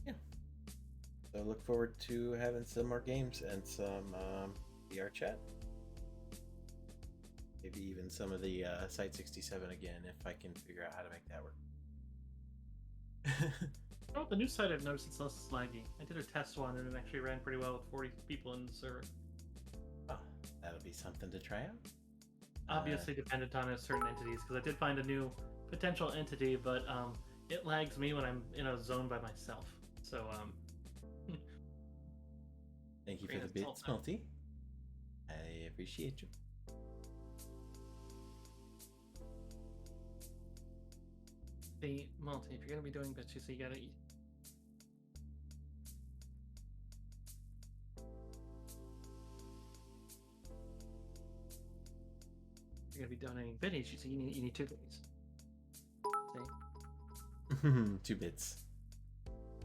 Yeah. So look forward to having some more games and some VR chat. Maybe even some of the Site 67 again if I can figure out how to make that work. Oh, the new site I've noticed it's less laggy. I did a test one and it actually ran pretty well with 40 people in the server. Oh, that'll be something to try out. Obviously dependent on certain entities, because I did find a new potential entity, but it lags me when I'm in a zone by myself. So thank you for the bits, Multi. I appreciate you. The multi, if you're gonna be doing bits, you gotta eat. If you're gonna be donating biddies, you need 2 biddies. See? 2 bits.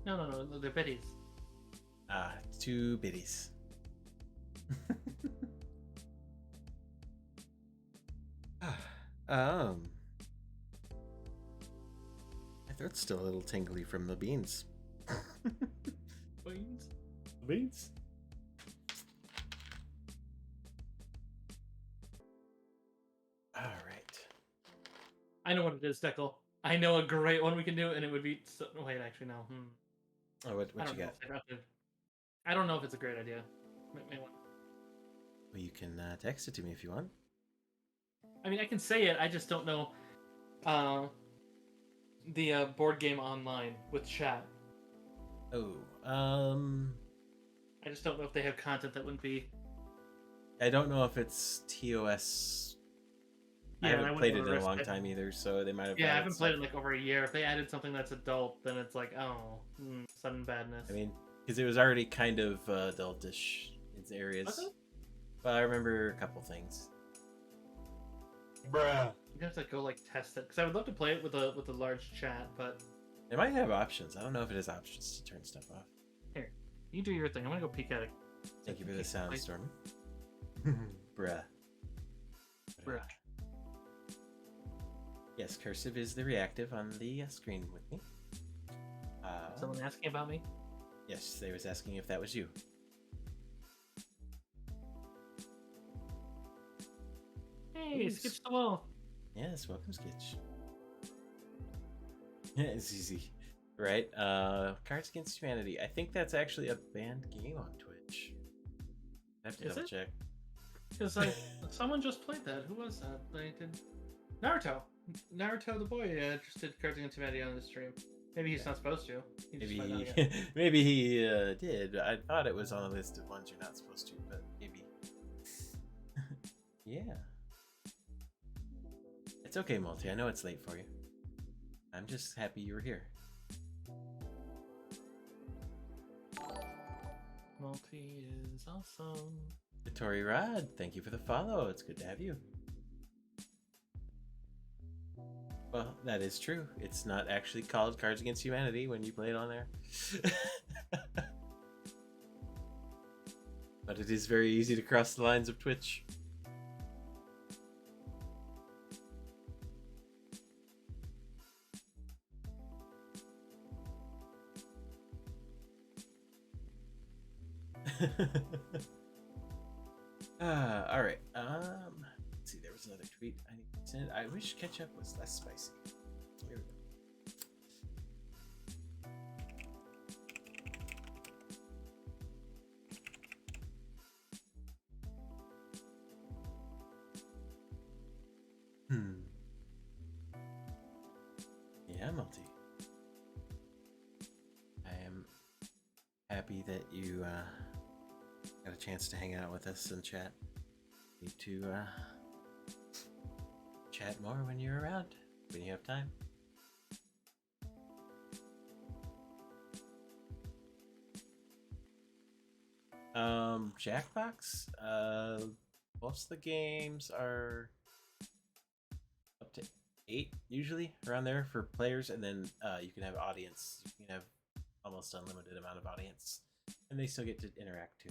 No, they're biddies. 2 biddies. My throat's still a little tingly from the beans. Beans? Beans? Alright. I know what it is, Deckle. I know a great one we can do, and it would be... Wait, actually, no. Oh, what you got? I don't know if it's a great idea. Well, you can text it to me if you want. I mean, I can say it. I just don't know the board game online with chat. Oh, I just don't know if they have content that wouldn't be. I don't know if it's TOS. I Yeah, haven't played it in a long time either, so they might have. Yeah, I added haven't played it in stuff. like over a year. If they added something that's adult, then it's like, oh, sudden badness. I mean, because it was already kind of adultish in areas. Was it? But I remember a couple things. Bruh. You have to go like test it because I would love to play it with a large chat, but It might have options. I don't know if it has options to turn stuff off. here, you do your thing. I'm gonna go peek at it. Thank you for the sound, Wait. Stormy. Bruh. Bruh. Yes, cursive is the reactive on the screen with me. Someone asking about me? Yes, they was asking if that was you. Hey, Ooh, skips the wall. Yes, welcome, Skitch. Yeah, it's easy. Right? Cards Against Humanity. I think that's actually a banned game on Twitch. I have to Is double it? check. Because someone just played that. Who was that? They did Naruto. Naruto the boy just did Cards Against Humanity on the stream. Maybe he's not supposed to. He just might not Maybe yet. maybe he did. I thought it was on a list of ones you're not supposed to, but maybe. Yeah. It's okay, Multi. I know it's late for you. I'm just happy you were here. Multi is awesome. Tori Rod, thank you for the follow. It's good to have you. Well, that is true. It's not actually called Cards Against Humanity when you play it on there. But it is very easy to cross the lines of Twitch. All right. Let's see. There was another tweet I need to send. I wish ketchup was less spicy. Here we go. Yeah, Multi. I am happy that you got a chance to hang out with us and chat. Need to chat more when you're around, when you have time. Jackbox. Most of the games are up to 8 usually, around there for players, and then you can have audience. You can have almost unlimited amount of audience, and they still get to interact too.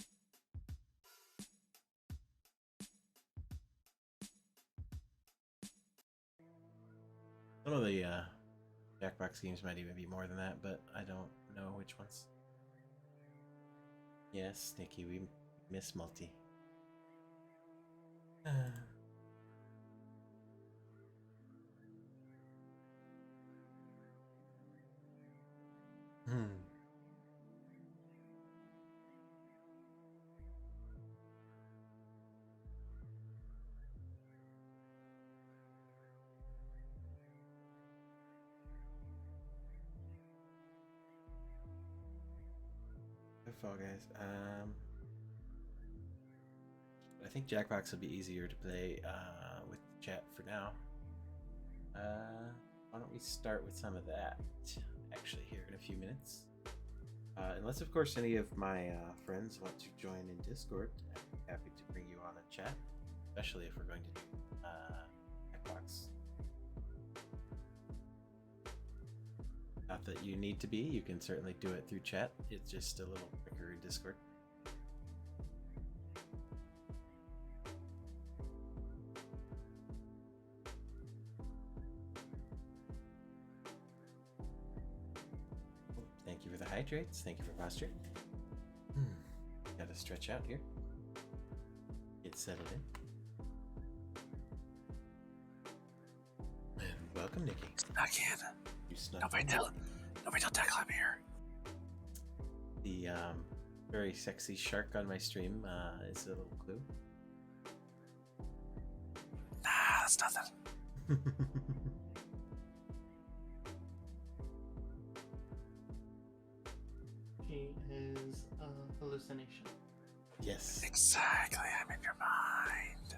Some of the Jackbox games might even be more than that, but I don't know which ones. Yes, Nikki, we miss Multi. Fall Guys. I think Jackbox will be easier to play with chat for now. Why don't we start with some of that actually here in a few minutes? Unless, of course, any of my friends want to join in Discord, I'm happy to bring you on a chat, especially if we're going to do Jackbox. Not that you need to be, you can certainly do it through chat. It's just a little quicker in Discord. Thank you for the hydrates. Thank you for posture. Gotta stretch out here. Get settled in. And welcome, Nikki. I can't. You snuck Nobody in. tell Declan I'm here. The very sexy shark on my stream is a little clue. that's nothing. She is a hallucination. Yes, Exactly, I'm in your mind.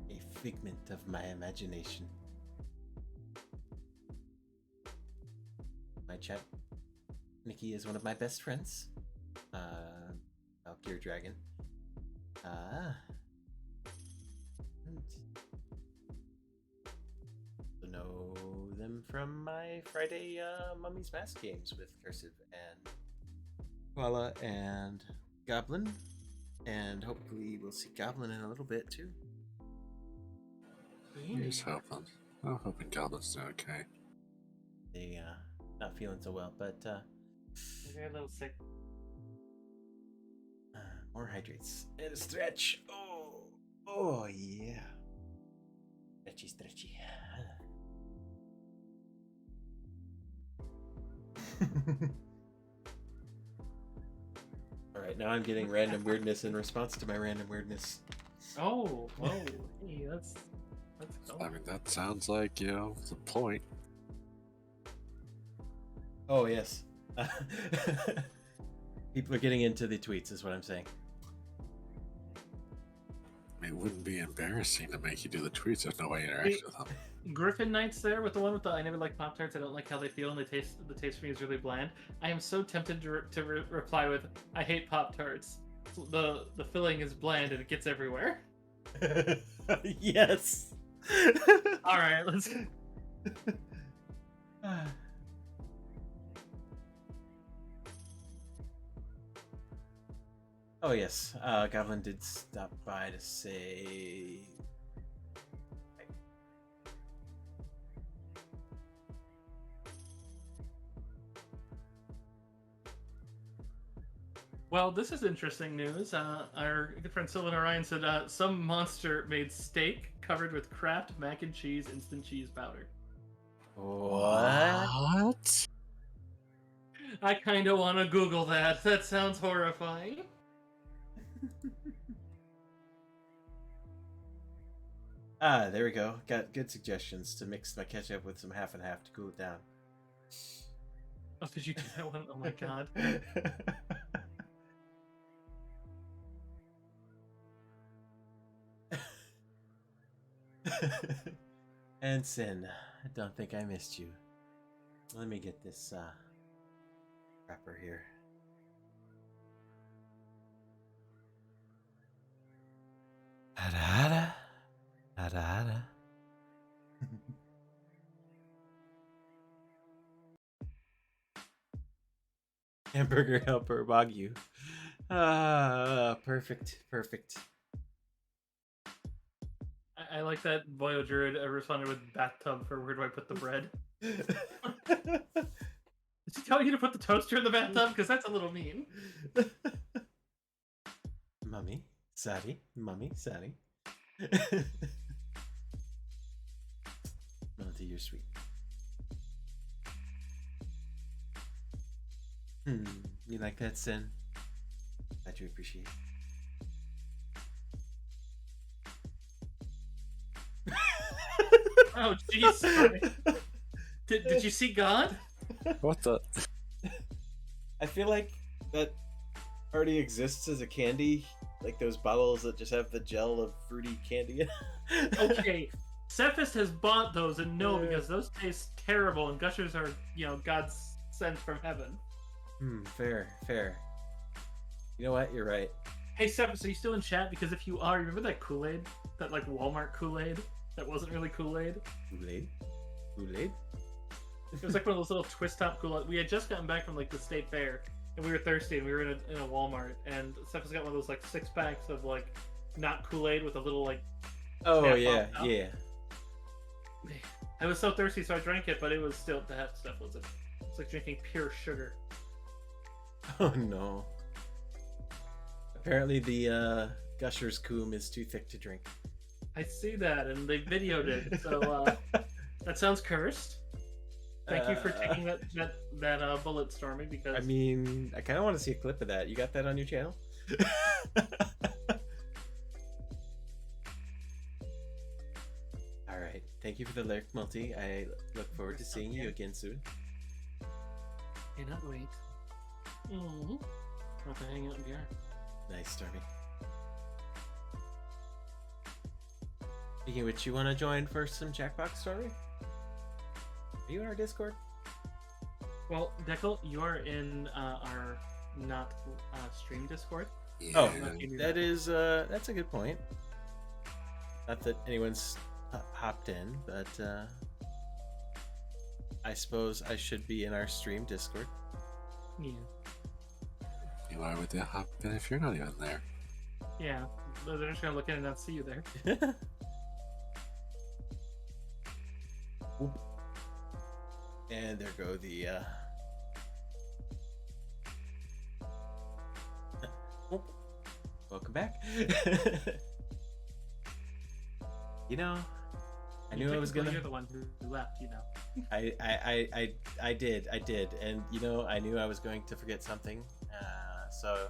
a figment of my imagination. My chat, Nikki is one of my best friends. Valkyrie Dragon. And to know them from my Friday Mummy's Mask games with Cursive and Koala and Goblin. And hopefully we'll see Goblin in a little bit too. Here's hoping. I'm hoping Goblin's doing okay. They not feeling so well, but They're a little sick. more hydrates and a stretch. Oh yeah. Stretchy. All right, now I'm getting random weirdness in response to my random weirdness. Oh, whoa, hey, that's cool. I mean, that sounds like, the point. Oh yes. People are getting into the tweets, is what I'm saying. I mean, it wouldn't be embarrassing to make you do the tweets. There's no way you interact with them. Griffin Knights there with the one with the I never like Pop Tarts. I don't like how they feel and the taste for me is really bland. I am so tempted to reply with I hate Pop Tarts. The filling is bland and it gets everywhere. Yes. All right, let's. Oh yes, Goblin did stop by to say. Well, this is interesting news. Our good friend Sylvan Orion said some monster made steak covered with Kraft mac and cheese instant cheese powder. What? I kind of want to Google that. That sounds horrifying. There we go. Got good suggestions to mix my ketchup with some half and half to cool it down. Oh, did you do that one? Oh my god. And Sin, I don't think I missed you. Let me get this wrapper here. Hada hada. Hada. Hamburger helper Wagyu. Perfect. I like that Boyo Druid responded with bathtub for where do I put the bread? Did he tell you to put the toaster in the bathtub? Because that's a little mean. Mummy, Sadie. Melody, you're sweet. You like that, Sin? Glad you appreciate it. Oh, jeez. Sorry. Did you see God? What the? I feel like that already exists as a candy, like those bottles that just have the gel of fruity candy in it. Okay, Cephas has bought those and no, because those taste terrible and Gushers are, God's sent from heaven. Fair. You know what? You're right. Hey, Cephas, are you still in chat? Because if you are, remember that Kool-Aid? That, Walmart Kool-Aid? That wasn't really Kool-Aid? Kool-Aid? It was like one of those little twist top Kool-Aid. We had just gotten back from, the state fair, and we were thirsty, and we were in a Walmart, and Cephas got one of those, 6-packs of, not Kool-Aid with a little, Oh, yeah. I was so thirsty, so I drank it, but it was still, that stuff wasn't. It's like drinking pure sugar. Oh, no. Apparently the Gushers Coom is too thick to drink. I see that, and they videoed it, so that sounds cursed. Thank you for taking that bullet, Stormy, because... I mean, I kind of want to see a clip of that. You got that on your channel? thank you for the lyric multi. I look forward to seeing you again soon. Cannot wait. Mm-hmm. About to hang out in VR. Nice, Stormy. Speaking of which, you want to join for some Jackbox story? Are you in our Discord? Well, Deckle, you are in our not stream Discord. Yeah. Oh, do that is that's a good point. Not that anyone's hopped in, but I suppose I should be in our stream Discord. Yeah. Why would they hop in if you're not even there? Yeah. They're just gonna look in and not see you there. And there go the welcome back. You know, I knew I was gonna. You're the one who left, you know. I did, and you know, I knew I was going to forget something. So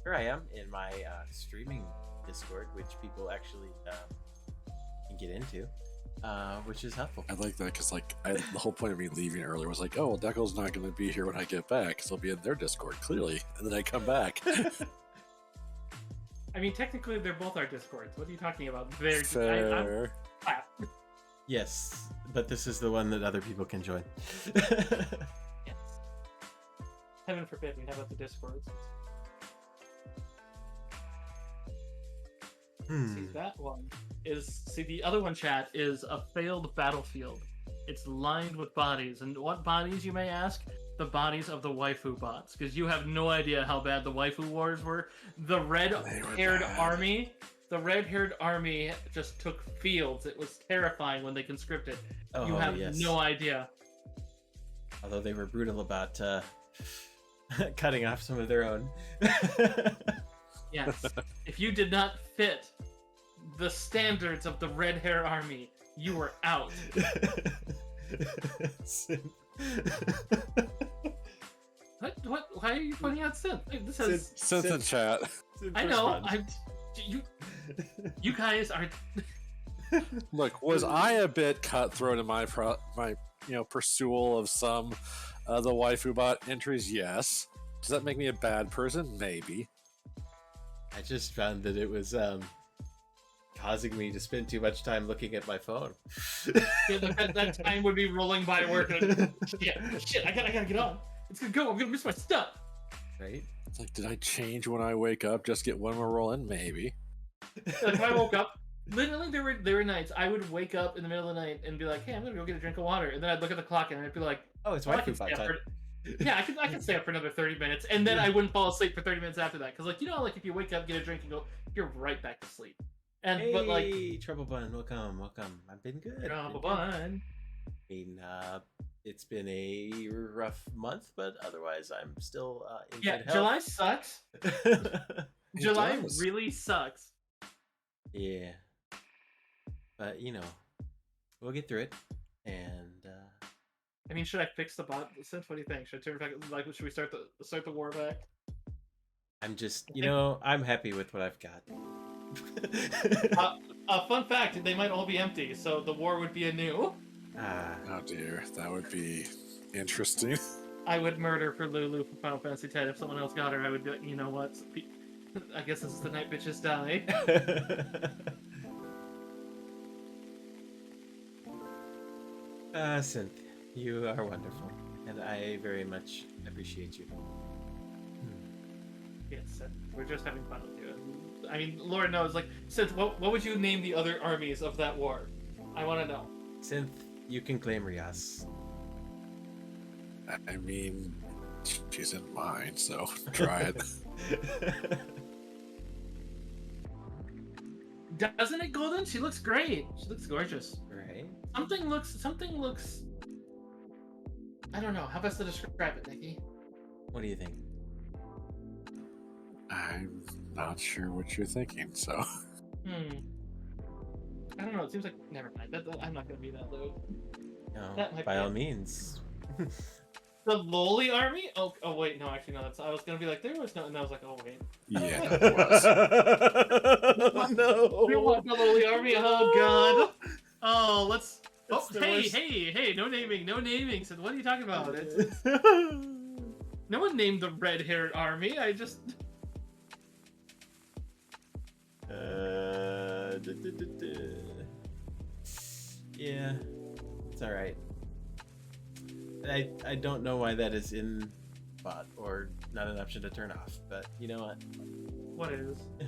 here I am in my streaming Discord, which people actually can get into, which is helpful. I like that because the whole point of me leaving earlier was like, oh, well, Deckel's not going to be here when I get back because he'll be in their Discord clearly, and then I come back. I mean, technically, they're both our Discords. What are you talking about? Fair. Yes, but this is the one that other people can join. Yes. Heaven forbid we have other Discords. See, that one is... See, the other one, chat, is a failed battlefield. It's lined with bodies. And what bodies, you may ask? The bodies of the waifu bots. Because you have no idea how bad the waifu wars were. The red-haired army... The red-haired army just took fields. It was terrifying when they conscripted. Oh, you have yes. no idea. Although they were brutal about cutting off some of their own. Yes. If you did not fit the standards of the red hair army, you were out. What? Why are you pointing out synth? This is Synth in chat. I know. You guys are. Look, was I a bit cutthroat in my pursual of some the waifu bot entries? Yes. Does that make me a bad person? Maybe. I just found that it was causing me to spend too much time looking at my phone. Yeah, that time would be rolling by work. And, shit! I gotta get on. It's gonna go. I'm gonna miss my stuff. Right? It's like, did I change when I wake up? Just get one more roll in? Maybe. Like if I woke up, literally there were nights I would wake up in the middle of the night and be like, hey, I'm gonna go get a drink of water, and then I'd look at the clock and I'd be like, oh, it's I waifu can stay bot up time. Yeah, I can stay up for another 30 minutes, and then I wouldn't fall asleep for 30 minutes after that, because if you wake up, get a drink, and go, you're right back to sleep. And Hey, but like, Trouble Bun, welcome. I've been good. Trouble been good. Bun. I mean, it's been a rough month, but otherwise I'm still in good health. July sucks. July does. really sucks. Yeah, but you know, we'll get through it, and I mean, should I fix the bot? Since what do you think? Should I turn back? Like, should we start the war back? I'm just, I'm happy with what I've got. Fun fact: they might all be empty, so the war would be anew. Oh dear, that would be interesting. I would murder for Lulu from Final Fantasy X. If someone else got her, I would be like, you know what? I guess this is the night bitches die. Synth, you are wonderful, and I very much appreciate you. Yes, we're just having fun with you. I mean, Lord knows, like, Synth, what would you name the other armies of that war? I want to know. Synth, you can claim Rias. I mean, she's in mine, so try it. Doesn't it, Golden? She looks great. She looks gorgeous. Right? Something looks. I don't know. How best to describe it, Nikki? What do you think? I'm not sure what you're thinking, so. I don't know. It seems like never mind. I'm not gonna be that low. No, That might by be all it. means. The lowly army? Oh wait, no, actually no. I was gonna be like, there was no, and I was like, oh wait. Yeah, it was. We No. want the lowly army. Oh god. Oh, let's Oh, the hey, worst. hey! No naming, no naming. So what are you talking about? No one named the red-haired army. I just. Yeah, it's all right. I don't know why that is in bot or not an option to turn off, but you know what?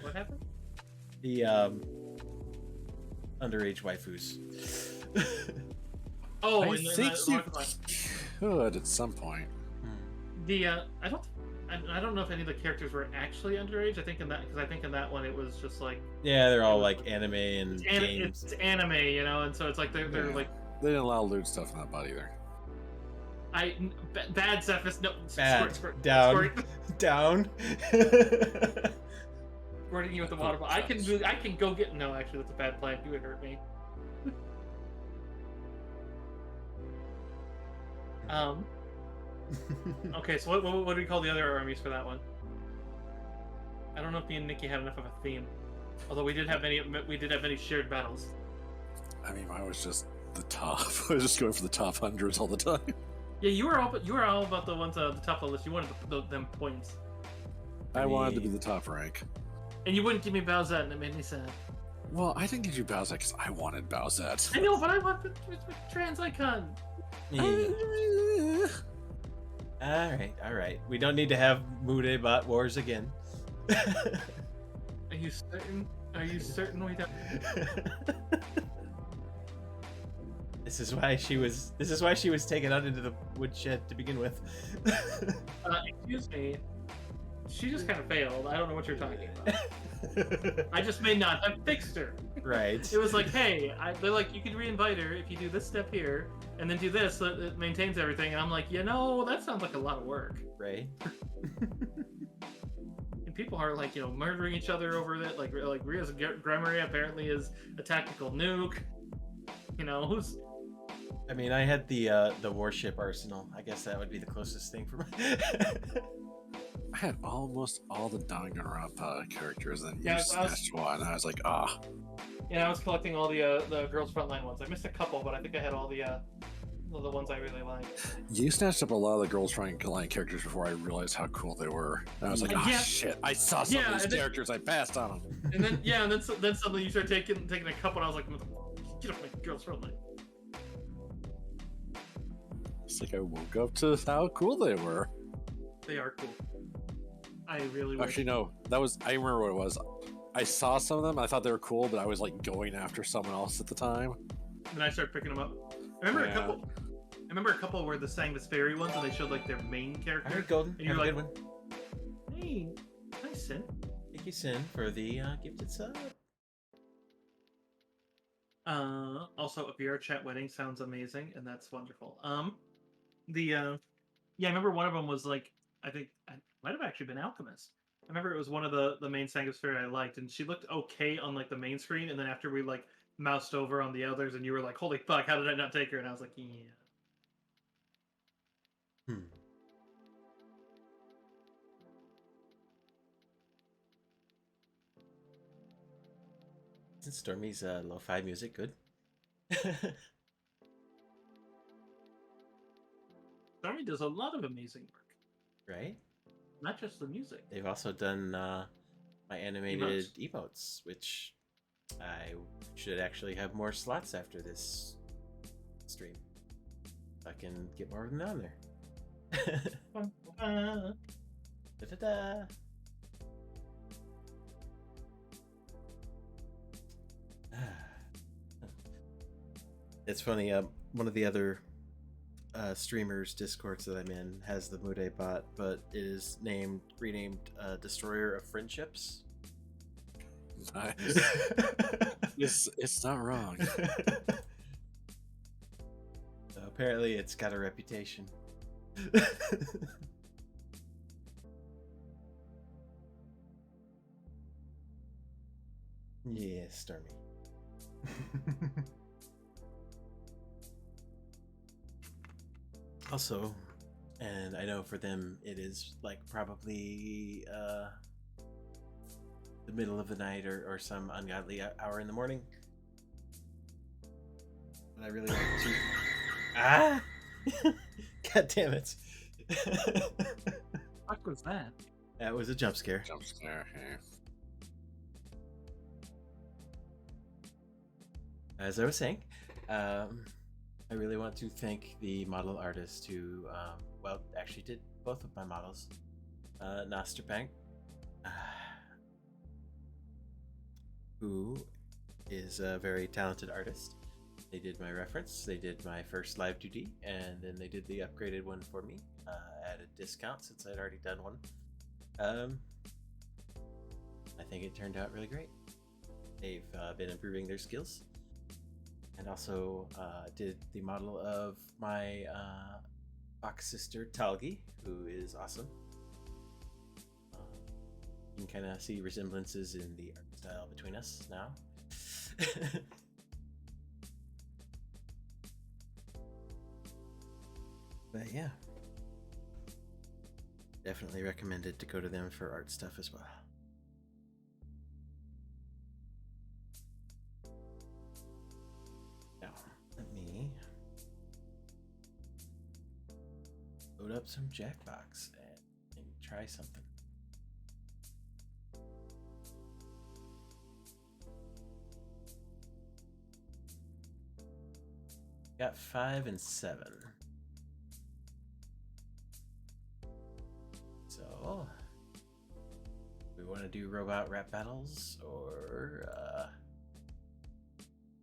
What happened? The underage waifus. Oh, I and then think you Markiplier. could at some point. The I don't know if any of the characters were actually underage. I think in that one it was just like Yeah, they're all was like anime and games. it's anime, you know, and so it's like they're Yeah. like They didn't allow lewd stuff in that bot either. bad Zephyrus. No, Bad. squirt, Down. squirt. Down. Squirting you with the water bottle. I can go get. No, actually, that's a bad plan. You would hurt me. Okay, so what do we call the other armies for that one? I don't know if me and Nikki had enough of a theme. Although we did have many shared battles. I mean, mine was just the top. I was just going for the top hundreds all the time. Yeah, you were all about the ones at the top of the list. You wanted them points, I wanted to be the top rank. and you wouldn't give me Bowsette, and it made me sad. Well, I didn't give you Bowsette because I wanted Bowsette. I know, but I want the trans icon. Yeah. All right. We don't need to have Mude bot wars again. Are you certain? Are you certain we don't? This is why she was taken out into the woodshed to begin with. Excuse me. She just kind of failed. I don't know what you're talking about. I just may not have fixed her. Right. It was like, hey, they're like, you can re-invite her if you do this step here, and then do this so it maintains everything. And I'm like, that sounds like a lot of work. Right. And people are like, murdering each other over it. Like Ria's Gremory apparently is a tactical nuke. Who's? I mean, I had the warship arsenal. I guess that would be the closest thing for me. I had almost all the Danganronpa characters, and Yeah, you snatched one. I was like, ah. Yeah, I was collecting all the girls' frontline ones. I missed a couple, but I think I had all the ones I really liked. You snatched up a lot of the girls trying line characters before I realized how cool they were. And I was like, Yeah. Shit, I saw some of these characters, I passed on them. And then then suddenly you start taking a couple, and I was like, get off my girls' frontline. It's like I woke up to how cool they were. They are cool. I really wish. Actually, no, I remember what it was. I saw some of them, I thought they were cool, but I was like going after someone else at the time. And then I started picking them up. I remember a couple where they sang the fairy ones, and they showed like their main character. All right, Golden. And you're Have a like, good one. hey, nice, Sin. Thank you, Sin, for the gifted sub. Also, a VR chat wedding sounds amazing, and that's wonderful. I remember one of them was like, I think it might have actually been Alchemist. I remember it was one of the main Sangus Fairy I liked, and she looked okay on like the main screen, and then after we like moused over on the others, and you were like, holy fuck, how did I not take her? And I was like, yeah. Isn't Stormy's lo-fi music good? Stormy does a lot of amazing work. Right? Not just the music. They've also done my animated emotes, which I should actually have more slots after this stream. I can get more of them on there. Da-da-da. It's funny, one of the other streamers Discords that I'm in has the Mude bot, but it is renamed Destroyer of Friendships. Nice. It's not wrong. So apparently it's got a reputation. Yeah, Stormy. Also, and I know for them it is like probably the middle of the night or some ungodly hour in the morning. I really want to. Ah! God damn it! What was that? That was a jump scare. Jump scare. Hey. As I was saying, I really want to thank the model artist who, well, actually did both of my models, Nosterbank, who is a very talented artist. They did my reference, they did my first live 2D, and then they did the upgraded one for me at a discount since I'd already done one. I think it turned out really great. They've been improving their skills, and also did the model of my fox sister Talgi, who is awesome. You can kind of see resemblances in the art style between us now. But yeah, definitely recommended to go to them for art stuff as well. Now, let me load up some Jackbox and try something. Got 5 and 7. So, we want to do robot rap battles, or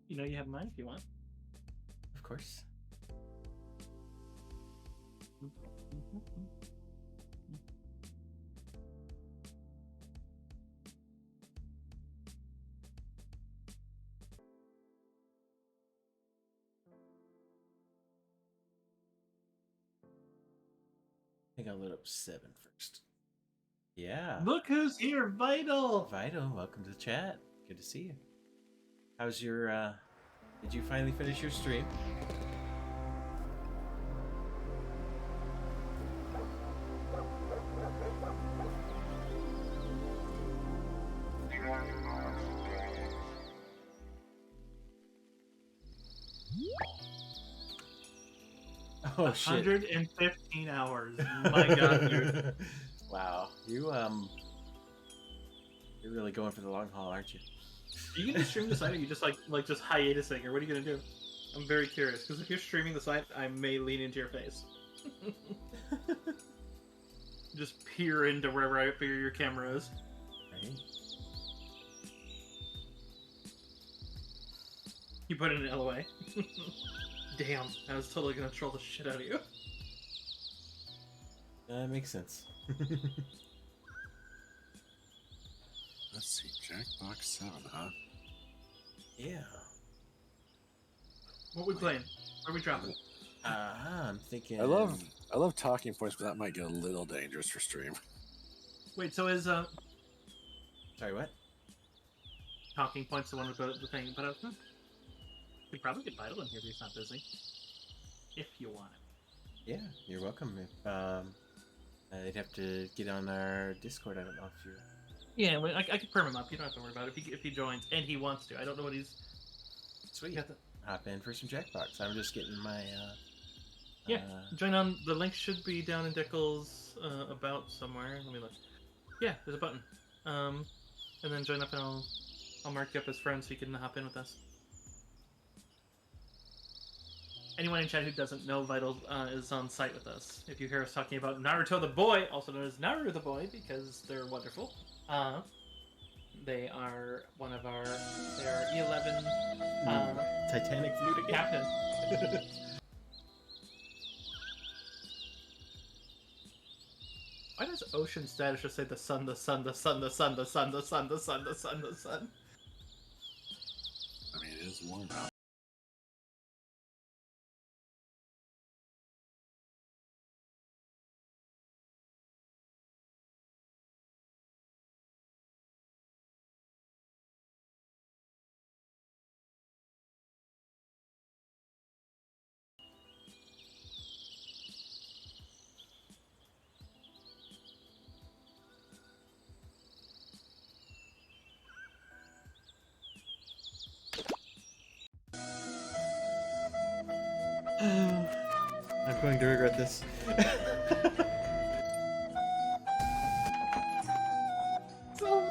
You know, you have mine if you want. of course. I think I'll load up 7 first. Yeah. Look who's here, Vital. Vital, welcome to the chat. Good to see you. How's your did you finally finish your stream? Oh shit. 115 hours. My god, dude. Wow. You're really going for the long haul, aren't you? Are you gonna stream the site, or are you just like just hiatusing, or what are you gonna do? I'm very curious, because if you're streaming the site, I may lean into your face. Just peer into wherever I figure your camera is. Right? You put in an LOA. Damn, I was totally gonna troll the shit out of you. That makes sense. Let's see, Jackbox 7, huh? Yeah. What we playing? Where we dropping? I'm thinking. I love talking points, but that might get a little dangerous for stream. Wait, so is Sorry, what? talking points the one with the thing? But we probably get Vital in here if he's not busy. If you want it. Yeah, you're welcome. If they'd have to get on our Discord. I don't know if you're. Yeah, well, I could perm him up. You don't have to worry about it if he joins and he wants to. I don't know what he's. Sweet. Got the... Hop in for some Jackbox. I'm just getting my. Yeah, join on. The link should be down in Dickle's about somewhere. Let me look. Yeah, there's a button. And then join up, and I'll mark you up as friends so you can hop in with us. Anyone in chat who doesn't know, Vital is on site with us. If you hear us talking about Naruto the Boy, also known as Naru the Boy, because they're wonderful. They are one of our. They are E11 Titanic flute again. captain. Why does ocean status just say the sun, the sun, the sun, the sun, the sun, the sun, the sun, the sun, the sun? I mean, it is warm out. I'm going to regret this. So...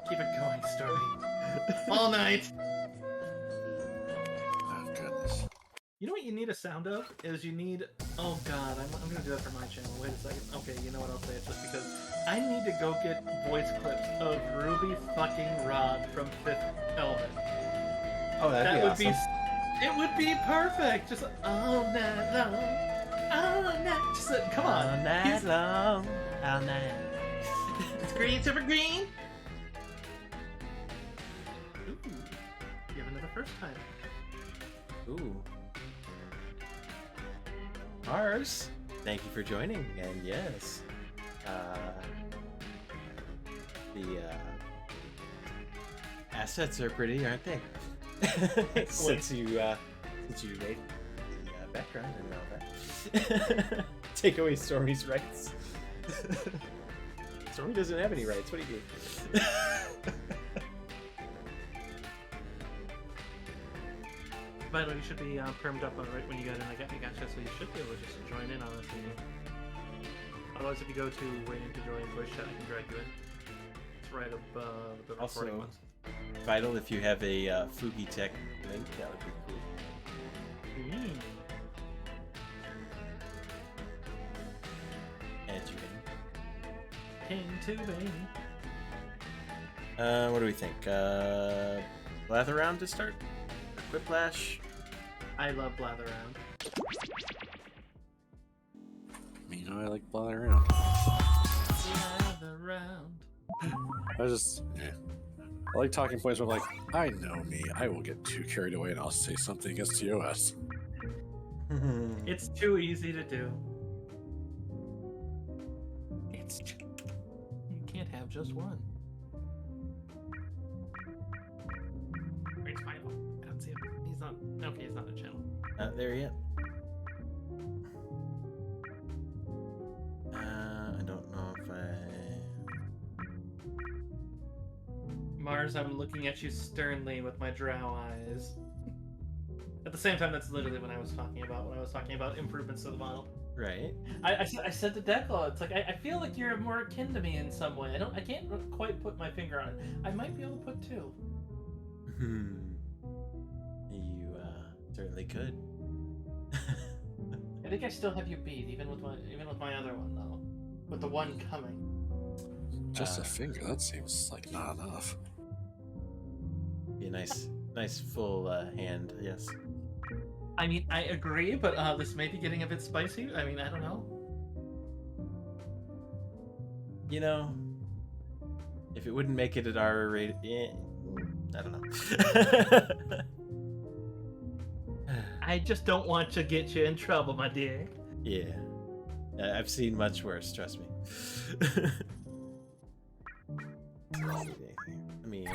Keep it going, Stormy. All night. Oh, goodness. You know what you need a sound of? Is you need... Oh god, I'm gonna do that for my channel. Wait a second. Okay, you know what, I'll say it just because I need to go get voice clips of Ruby fucking Rod from Fifth Element. Oh, that'd be awesome. It would be perfect! Just all night long. All night. Just come on. All night long. All night. It's green, super green! Ooh. You have another first time. Ooh. Mars, thank you for joining, and yes, the assets are pretty, aren't they? since you made the background and all that. Take away Stormy's rights. Stormy doesn't have any rights. What do you do? By the way, you should be permed up on right when you got in. I gotcha, so you should be able to just join in on this. Otherwise, if you go to waiting to join voice chat, I can drag you in. It's right above the recording Also, ones. Vital, if you have a Fugi Tech link, that would be cool. Add you in. King to baby. What do we think? Blather round to start? Quiplash? I love Blather Round. You know, I like flying around. Blather Round. I like talking points where I'm like, I know me. I will get too carried away and I'll say something against TOS. It's too easy to do. You can't have just one. Where's Final? I don't see him. He's not. Okay, he's not in the channel. Not there yet. I don't know if Mars, I'm looking at you sternly with my drow eyes. At the same time, that's literally what I was talking about when I was talking about improvements to the model. Right. I said to Decla, it's like I feel like you're more akin to me in some way. I can't quite put my finger on it. I might be able to put two. You certainly could. I think I still have you beat, even with my other one though. With the one coming. Just a finger, that seems like not enough. Be a nice full hand, yes. I mean, I agree, but this may be getting a bit spicy. I mean, I don't know. You know, if it wouldn't make it at R rated, I don't know. I just don't want to get you in trouble, my dear. Yeah, I've seen much worse. Trust me. Let me.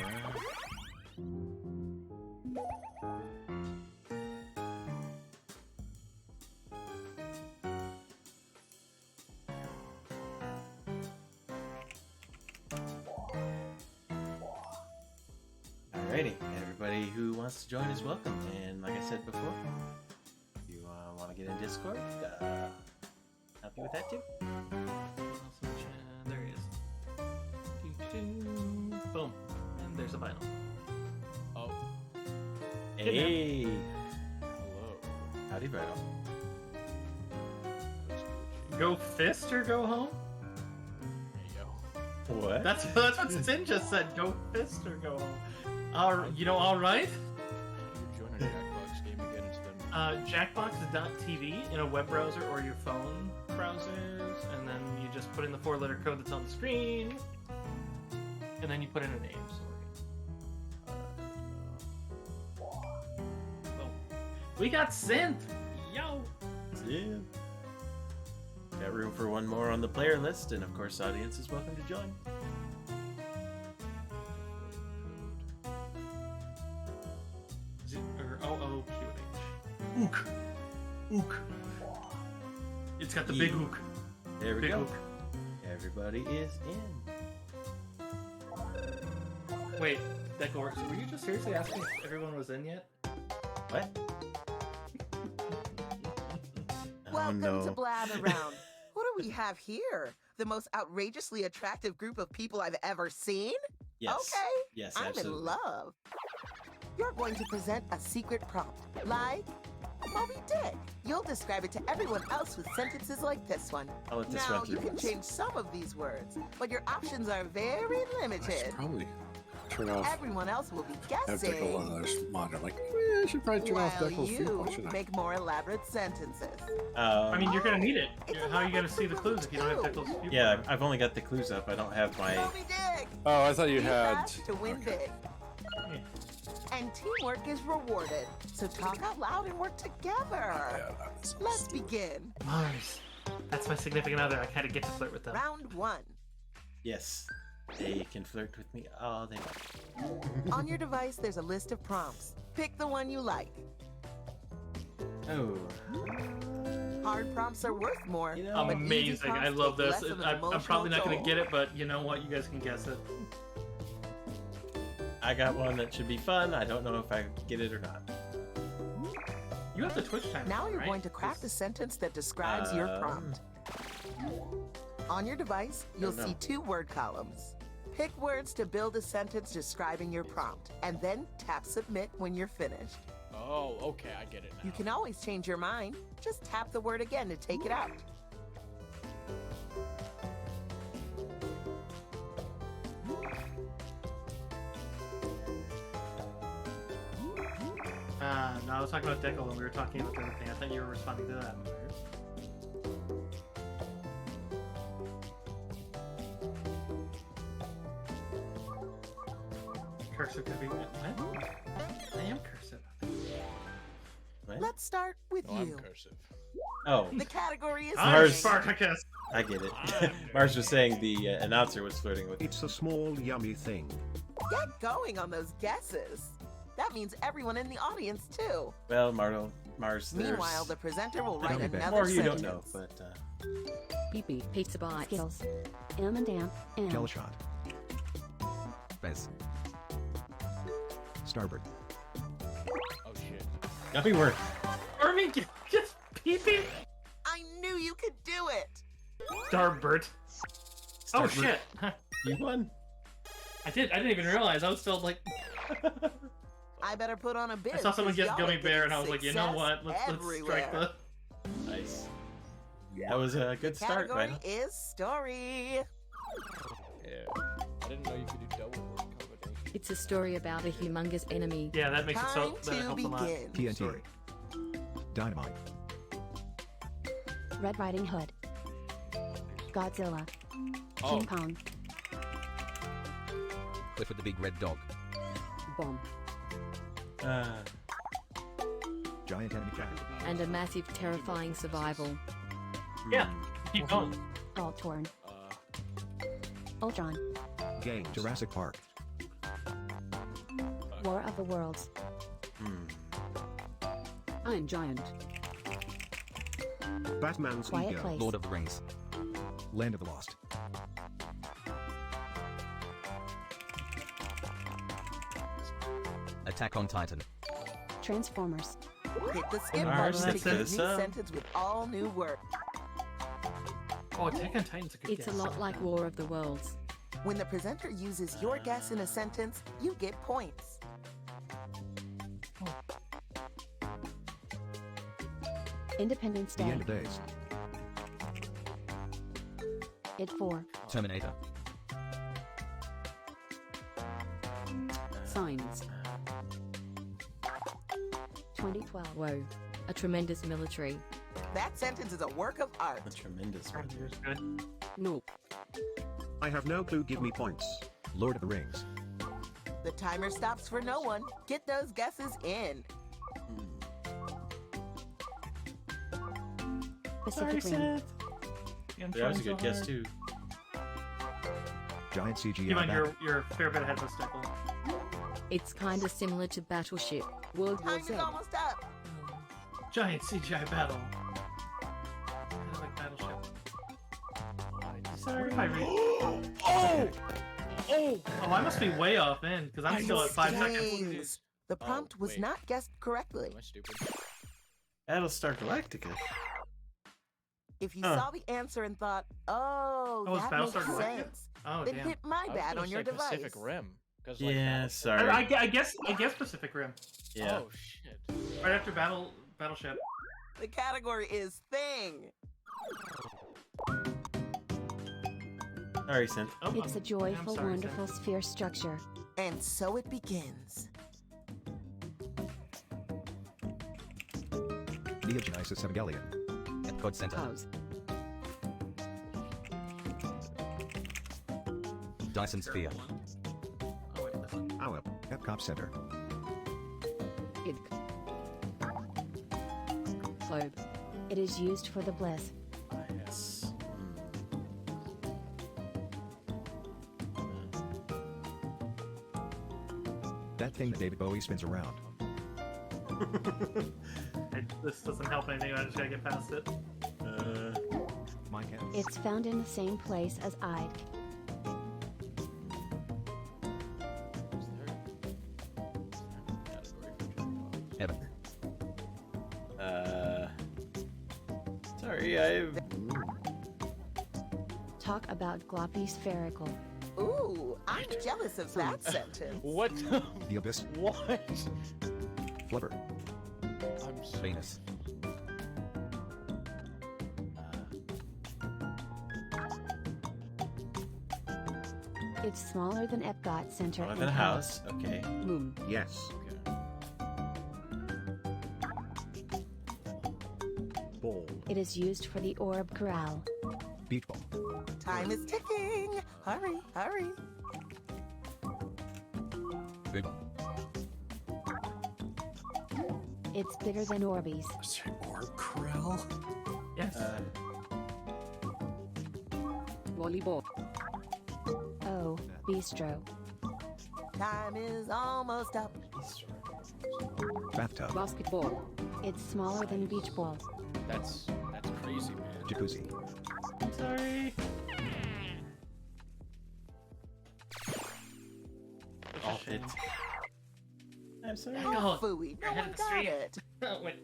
Alrighty, everybody who wants to join is welcome. And like I said before, if you want to get in Discord, help you with that too. There he is. Boom. And there's a vinyl. Oh, Hey, hello. howdy, Vital. Go fist or go home? There you go. What? That's what Sin just said. Go fist or go home. All right. You join a Jackbox game again instead of... Jackbox.tv in a web browser or your phone browsers, and then you just put in the 4-letter code that's on the screen, and then you put in a name. Boom. We got synth. Yo. Yeah. Got room for one more on the player list, and of course, audience is welcome to join. Or OOQH. Ook. Ook. It's got the big ook. There we Big go. ook. Everybody is in. Wait, Decor, were you just seriously asking if everyone was in yet? What? Welcome no. to Blab Around. What do we have here? The most outrageously attractive group of people I've ever seen? Yes. Okay. Yes, I'm absolutely. in love. You're going to present a secret prompt, like Moby Dick. You'll describe it to everyone else with sentences like this one. I'll let this Now, run through you can once. change some of these words, but your options are very I should limited. probably turn off. Everyone else will be Have Deckle on guessing. another monitor. Like, I should probably turn off While Deckle's you viewpoint, shouldn't I? make more elaborate sentences. I mean, you're gonna need it. It's How are you gonna see the elaborate clues if you don't have too. Deckle's viewpoint? Yeah, I've only got the clues up. I don't have my. Moby Dick! Oh, I thought you Be had. fast to win okay. big. And teamwork is rewarded. So talk out loud and work together. Yeah, that was- Let's begin. Mars. That's my significant other. I kind of get to flirt with them. Round 1. Yes. They can flirt with me all day long. On your device, there's a list of prompts. Pick the one you like. Oh. Hard prompts are worth more. You know, but easy Amazing. I prompts love take this. less of an I'm probably not emotional gonna get it, but you know what? You guys can guess it. I got one that should be fun. I don't know if I get it or not. You have the Twitch time. Now you're right? going to craft a sentence that describes your prompt. On your device, you'll no. see 2 word columns. Pick words to build a sentence describing your prompt, and then tap submit when you're finished. Oh, okay, I get it now. You can always change your mind. Just tap the word again to take it out. No, I was talking about Deckle when we were talking about the other thing. I thought you were responding to that. Cursive could be what? I am cursive. What? Let's start with No, I'm you. cursive. Oh, The category is I'm Mars. Spartacus. I get it. I'm Mars was saying the announcer was flirting with. It's a small, yummy thing. Get going on those guesses. That means everyone in the audience too. Well, Mars. There's Meanwhile, the presenter will write Gummy bear. another more you sentence. don't know, but Beep beep, pizza bites, Skittles, M&M, Gel shot. Bez. Starboard. Oh shit. gummy work. Army, just pee-pee. I knew you could do it. Starbird. Oh Starboard. shit. You won. I didn't even realize. I was still like, I better put on a bid. I saw someone 'cause get y'all gummy are bear, and getting I was like, you know success what? Let's strike the. Nice. That was a good start, Category man. is story. Yeah. I didn't know you could do double word combination. It's a story about a humongous enemy. Yeah, that makes it so. Time That to helps a lot. begin. TNT. Sorry. Dynamite. Red Riding Hood, Godzilla, Oh, King Kong, Cliff with the big red dog. Bomb, Giant enemy cat. and a massive, terrifying survival. Yeah. Keep going. Ultorn, uh, Ultron, Game. Jurassic Park. War of the Worlds. I'm Giant. Batman's Quiet ego. Place. Lord of the Rings. Land of the Lost. Attack on Titan. Transformers. Hit the skip Alright, button to that's get a this new up. sentence with all new words. Oh, Attack on Titan's a good It's a guess. lot like War of the Worlds. When the presenter uses your guess in a sentence, you get points. Independence The Day. End of Days. It 4. Terminator. Signs. 2012. Whoa. A tremendous military. That sentence is a work of art. A tremendous one. Here's good. Nope. I have no clue. Give me points. Lord of the Rings. The timer stops for no one. Get those guesses in. Pacific Rim. That was a good guess too. Giant CGI Keep on battle. your fair bit ahead of us, Deckle. It's kinda similar to Battleship. World War Time Z. is almost up. Giant CGI battle. Kind of like Battleship. Sorry if I read. Oh, I must be way off, man, because I'm still at 5 seconds. Dings. The prompt was wait. not guessed correctly. am I stupid? Battlestar Galactica. If you Huh. saw the answer and thought, oh, Oh, is that makes Battlestar Galactica? sense, Oh, then damn. hit my I was bad gonna on your say device. Pacific Rim. 'Cause, like, Yeah, Battlestar- sorry. I guess Pacific Rim. Yeah. Oh shit. Right after Battleship. The category is thing. Sorry, Synth. Oh, It's a I'm joyful, sorry, wonderful sphere structure. And so it begins. Neogenesis Evangelion. Epcot Center. Pose. Dyson Sphere. Oh, wait, this one. Our Epcot Center. Id. Globe. It is used for the bliss. Yes. That thing David Bowie spins around. This doesn't help anything. I just gotta get past it. My cat. It's found in the same place as Id. Evan. Sorry, I've. Talk about gloppy spherical. Ooh, I'm jealous of that sentence. What? The Abyss. What? Flubber. I'm so... Venus. It's smaller than Epcot Center. Smaller and than a house. Okay. Moon. Yes. Ball. It is used for the orb corral. Beach ball. Time is ticking. Hurry, hurry. Big. It's bigger than Orbeez. Is there orb corral? Yes. Volleyball. Oh, bistro. Time is almost up. Bathtub. Basketball. It's smaller than beach ball. That's crazy, man. Jacuzzi. Sorry. Oh, It. I'm sorry. Oh, Oh, phooey. No you're one headed got straight. it. Oh, wait.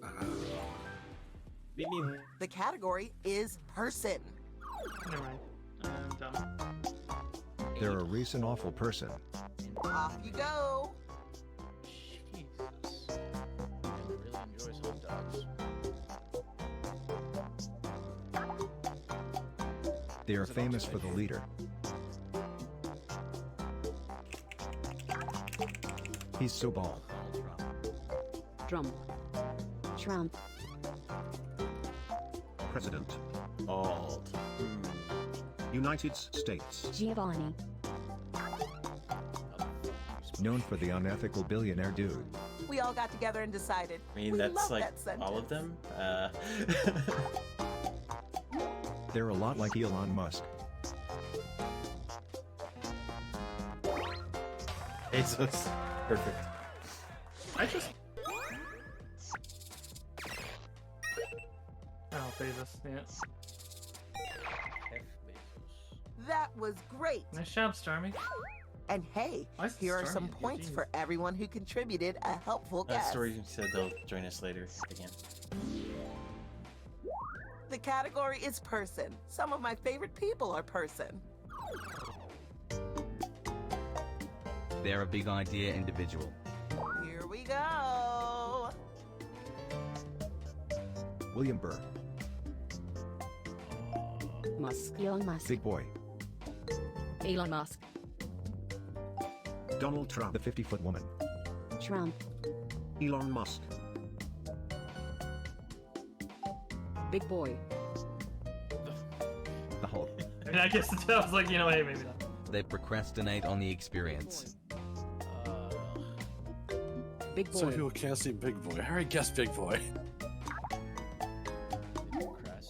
Beat me. The category is person. Never mind. I'm dumb. They're a recent awful person. Off you go. Jesus. Man really enjoys hot dogs. They are famous for the leader. He's so bald. Drum. Trump. President. Bald. United States. Giovanni. Known for the unethical billionaire dude. We all got together and decided. I mean, we that's love like that sentence. all of them. They're a lot like Elon Musk. Jesus. Perfect. I just. Oh, Bezos. Yeah. F Bezos. That was great. Nice job, Starmy. And hey, Why is it here are Stormy some in here? points Jeez. for everyone who contributed a helpful That guess. story said they'll join us later again. The category is person. Some of my favorite people are person. They're a big idea individual. Here we go. William Burr. Musk. Elon Musk. Big boy. Elon Musk. Donald Trump. The 50-foot woman. Trump. Elon Musk. Big boy. The Hulk. I mean, I guess I was like, you know, hey, maybe not. They procrastinate on the experience. Big Some boy. people can't see Big Boy. I already guessed Big Boy.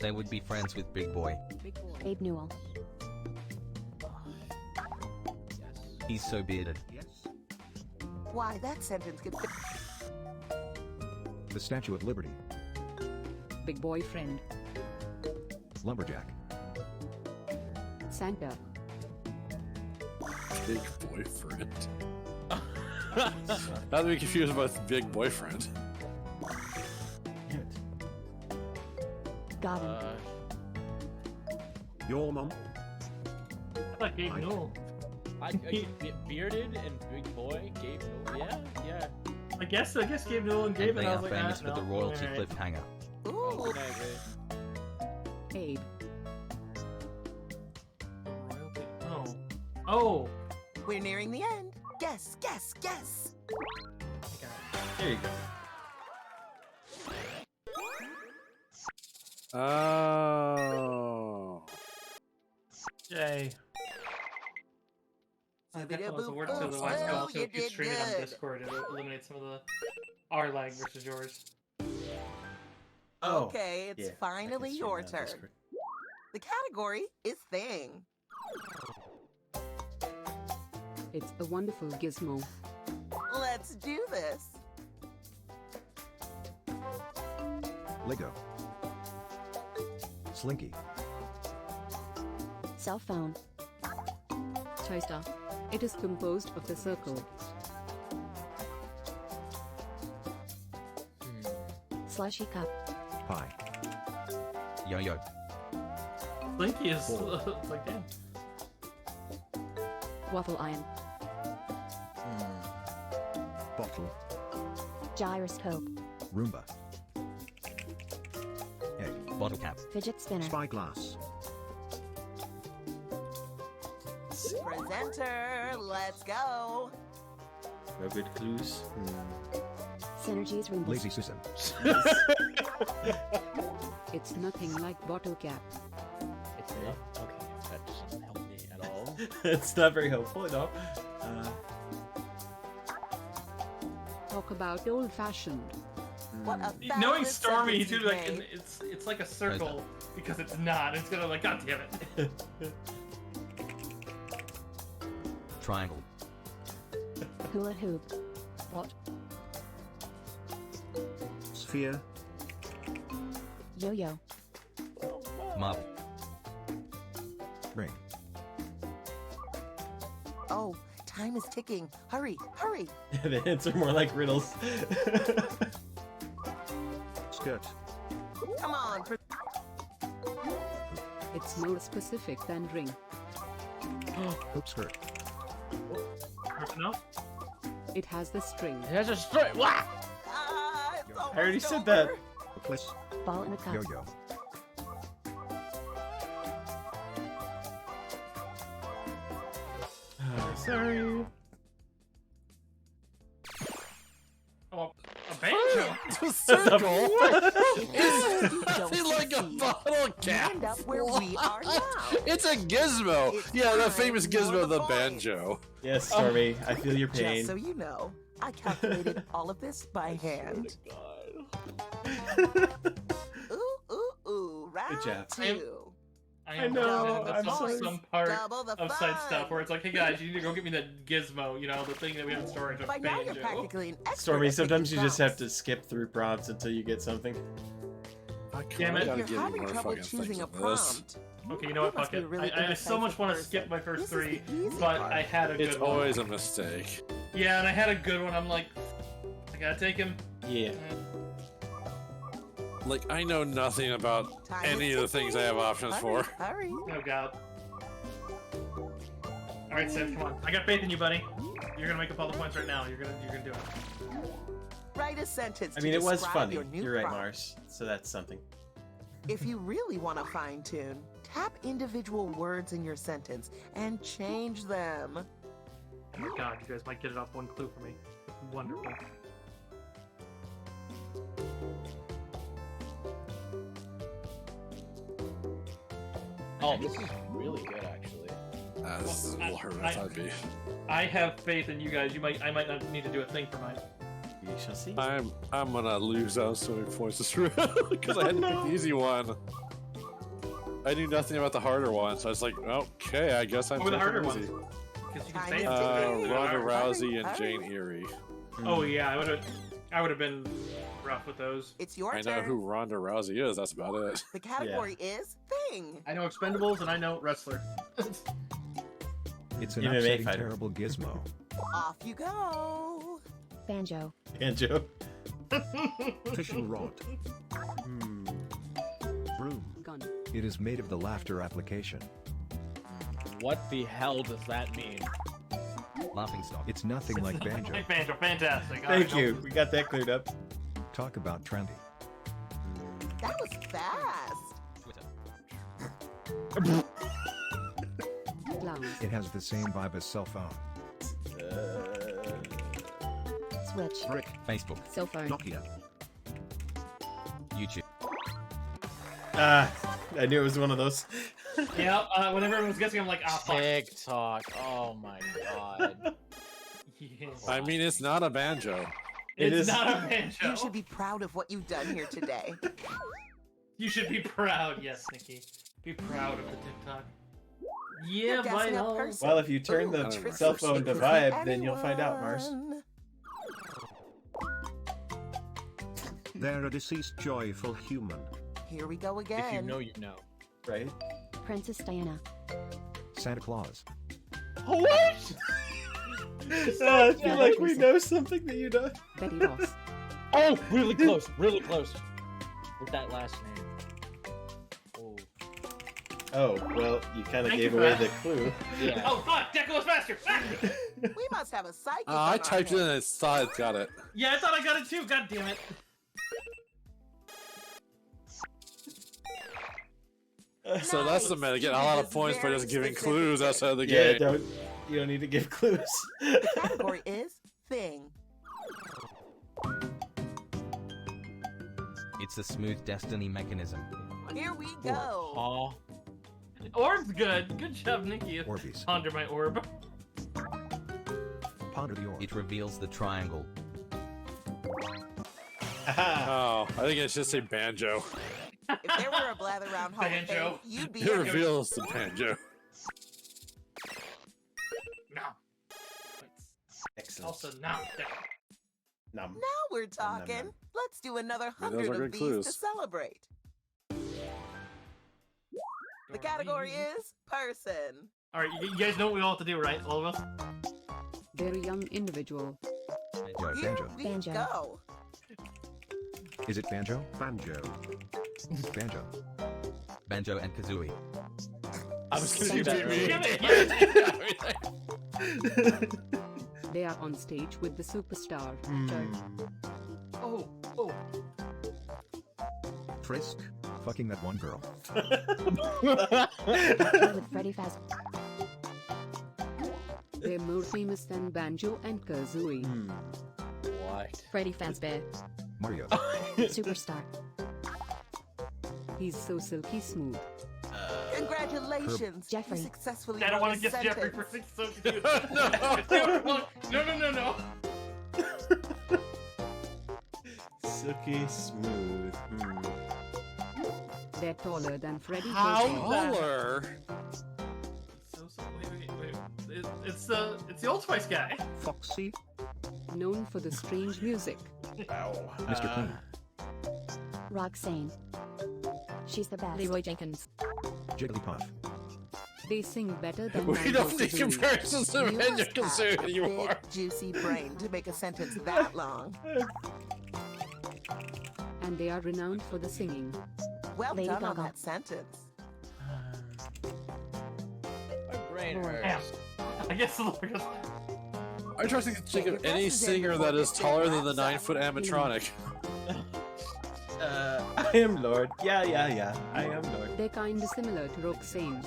They would be friends with Big Boy. Big boy. Abe Newell. He's so bearded. Yes. Why, that sentence could fit. The Statue of Liberty. Big boyfriend. Lumberjack. Santa. Big boyfriend. Not to be confused with Big Boyfriend. Got him. Your mom? I thought Gabe Newell. Bearded and big boy, Gabe Newell. Yeah. I guess Gabe Newell and Gabe, And and they I are was like, famous for no, the royalty alright. cliffhanger. Ooh. Okay, good. Abe. Oh. We're nearing the end. Guess, guess, guess. There you go. Oh. Yay. That was a word to the wise Oh, also you if you did stream it on good. Discord, it'll eliminate some of the R lag versus yours. Oh. Okay, it's Yeah, I can finally stream your it on turn. Discord. The category is thing. It's a wonderful gizmo. Let's do this. Lego. Slinky. Cell phone. Toaster. It is composed of the circle. Slushy cup. Pie. Yo-yo. Blinky is like, damn. Waffle iron. Bottle. Gyroscope. Roomba. Egg. Bottle cap. Fidget spinner. Spyglass. Presenter, let's go. No good clues. Synergies ring. Lazy Susan. It's nothing like bottle cap. It's not. Okay, that doesn't help me at all. It's not very helpful at all. Talk about old fashioned. What a Knowing fabulous Stormy, sentence too, you like made. it's like a circle because it's not. It's gonna like, god damn it. Triangle. Hula hoop. What? Sphere. Yo-yo. Marble. Ring. Oh, time is ticking. Hurry, hurry. The hints are more like riddles. Skirt. Come on. It's more specific than ring. Hoop skirt. No? It has the string. It has a straight. Wow. Ah, it's I already almost said that. over. Hopeless. Ball in a cup. Yo-yo. Sorry. Oh, a banjo. The circle You is don't nothing like a succeed. bottle cap. End up where we are now. It's a gizmo. It's Yeah, the time famous for gizmo, the the points. banjo. Yes, Stormy, I feel your pain. Just so you know, I calculated all of this by hand. Ooh, ooh, ooh. Round job. 2. I know, That's I'm also sorry. some part Double the of side fun. stuff where it's like, hey guys, you need to go get me that gizmo, you know, the thing that we have in storage of By now you're banjo. practically an expert Stormy, at picking sometimes you just have to prompts. skip through prompts until you get something. Damn it. gotta If give you're you having more trouble fucking choosing things a than this. prompt, Okay, you know what? You must Fuck be a it. really I so much indecisive want to person. skip my first This is three, the easy but part. I had a good It's one. always a mistake. Yeah, and I had a good one. I'm like, I gotta take him. Yeah. Like, I know nothing about Time any is of the things I have options hurry, for. Hurry. Oh god. All right, Sid, come on. I got faith in you, buddy. You're gonna make up all the points right now. You're gonna do it. Write a sentence I to mean, it was describe funny. your new You're right, prompt. Mars. So that's something. If you really want to fine tune, tap individual words in your sentence and change them. Oh my god, you guys might get it off one clue for me. Wonderful. Oh, this is really good, actually. This is a little harder than I thought it'd be. I have faith in you guys. I might not need to do a thing for mine. We shall see. I'm gonna lose out so many points this round because I had to pick the easy one. I knew nothing about the harder one, so I was like, okay, I guess I'm What were the taking harder easy. ones? Because you Time can say is it. ticking. Ronda Hurry, Rousey and hurry. Jane Eerie. Oh yeah, I would have been rough with those. It's your I turn. know who Ronda Rousey is. That's about it. The category is thing. I know Expendables and I know Wrestler. It's an MMA upsetting, fighter. terrible gizmo. Off you go. Banjo. Banjo. Fishing rod. Broom. Gun. It is made of the laughter application. What the hell does that mean? Laughing stock. It's nothing like banjo. Like banjo, fantastic. All Thank right, you. We got that cleared up. Talk about trendy. That was fast. Twitter. Clowns. It has the same vibe as cell phone. Switch. Brick. Facebook. Cell phone. Nokia. YouTube. Ah, I knew it was one of those. Yeah, whenever everyone was guessing, I'm like, ah, fuck. TikTok. Oh my god. Yes. I mean, it's not a banjo. It It's is- not a banjo. You should be proud of what you've done here today. You should be proud. Yes, Nikki. Be proud of the TikTok. Yeah, You're guessing a vital. person. Well, if you turn Ooh, the tricks cell or phone to secrets vibe, with then you'll find out, Mars. anyone. They're a deceased joyful human. Here we go If you again. know, you know. Right? Princess Diana. Santa Claus. What? I feel like we know something that you don't. Betty Ross. Oh, really close. Really close. With that last name. Oh. Oh, well, you kind of Thank gave you, away Brad. the clue. Yeah. Oh, fuck! Deck goes faster! Ah! We must have a psychic. I on our typed it hands. and it thought it got it. Yeah, I thought I got it too. God damn it. So that's the Nice. meta. Get a You lot did of this points for very just giving specific clues thing. outside the Yeah, game. you don't need to give clues. The category is thing. It's a smooth destiny mechanism. Here we go. Aw. Orb's good. Good job, Nikki. Orbeez. Ponder my orb. Ponder the orb. It reveals the triangle. Aha. Oh, I think it should say banjo. If there were a Blather Round Hall of Fame, Banjo. you'd be It in it. reveals the banjo. No. Excellent. Also, no. Nom. Now we're nom, talking. nom. Let's do another Yeah, those 100 are of good these clues. to celebrate. The category is person. Alright, you guys know what we all have to do, right? All of us? Very young individual. Banjo. Here Banjo. we Banjo. go. Is it banjo? Banjo. Banjo. Banjo and Kazooie. I was gonna do that Give earlier. it! They are on stage with the superstar. Joe. Oh, oh. Frisk. Fucking that one girl. With Freddy Fazbear. They're more famous than Banjo and Kazooie. What? Freddy Fazbear. Mario. Superstar. He's so silky smooth. Congratulations. Jeffrey. You successfully I don't wrote want a to guess Jeffrey sentence. for 6 seconds. No. Silky smooth. They're taller than Freddy How? Fazbear. Taller. Wait. It's the Old Spice guy. Foxy. Known for the strange music. Wow. Mr. Clean. Roxanne. She's the best. Leroy Jenkins. Jigglypuff. They sing better than We Banjo don't need Kazooie. comparisons to You Banjo must have Kazooie a anymore. big, juicy brain to make a sentence that long. And they are renowned for the singing. Well Lady done on Gaga. that sentence. My brain Lord. hurts. I guess Lucas. I'm trying to think Your of guess any is in singer before that is this taller thing than the wraps up. 9-foot animatronic. I am Lord. Yeah. I am Lord. They're kinda similar to Roxanne.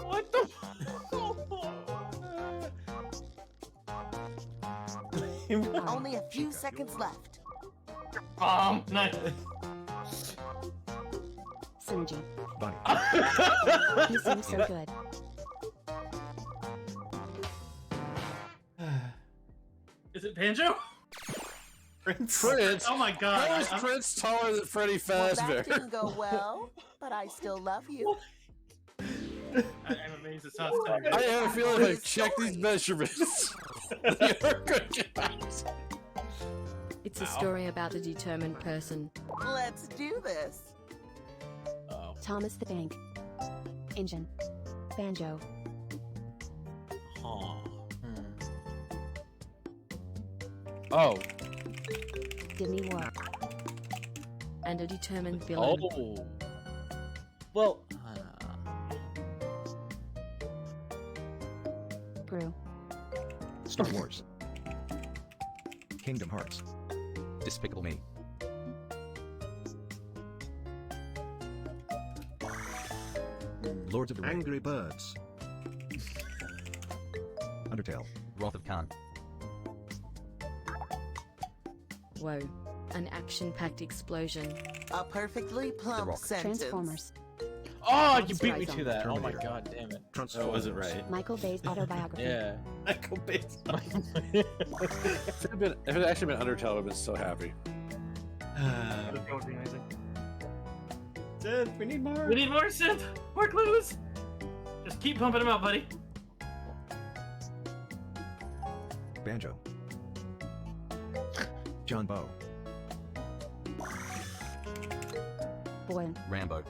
What the? Only a few seconds left. Nice. Sinji. Bunny. He sings so good. Is it Banjo? Prince. Prince? Oh my god. How is Prince taller than Freddy Well, that Fazbear? didn't go well, but I still love you. I'm amazed it's not Tiger. I have a feeling if I check these measurements, you're good guys. It's a story about a determined person. Let's do this. Oh. Thomas the Tank. Engine. Banjo. Huh. Oh. Didn't work. And a determined villain. Oh. Well, Brew. Star Wars. Kingdom Hearts. Despicable Me. Lords of the Ring. Angry Birds. Undertale. Wrath of Khan. Whoa. An action-packed explosion. A perfectly plump Rock. sentence. Transformers. oh, you Monster beat me Eyes to on. that. Oh my Terminator. god, damn it. That Transformers. wasn't right. Michael Bay's autobiography. Yeah. Michael Bates. If it had actually been Undertale, I would have been so happy. That would be amazing. Sid, we need more. We need more synth. More clues. Just keep pumping them out, buddy. Banjo. John Bow. Boy. Rambo.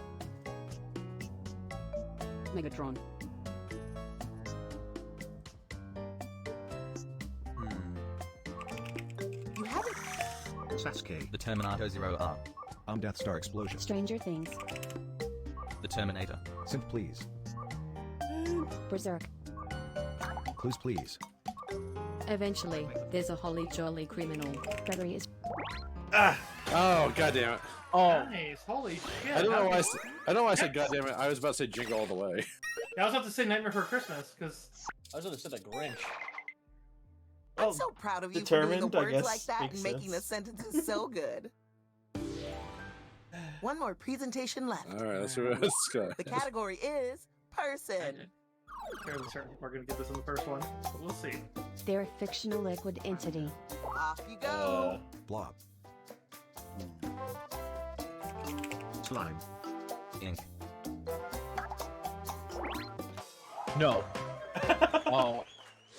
Megatron. You haven't. Sasuke. The Terminator Zero R. Death Star Explosion. Stranger Things. The Terminator. Synth please. Berserk. Clues please. Eventually, there's a holly jolly criminal. Gregory is Ah! Oh, god damn it. Oh, Nice. Holy shit. I don't know How why I, did- I don't know why I said god damn it. I was about to say Jingle All the Way. I was about to say Nightmare for Christmas because I was gonna say the Grinch. I'm Oh, so proud of you for doing the determined, I words guess, like that makes and making the sense. sentences so good. One more presentation left. Alright, let's go. The category is person. fairly certain people are going to get this in the first one, but we'll see. they're a fictional liquid entity. Off you go. Blob. Slime. Ink. No. Oh,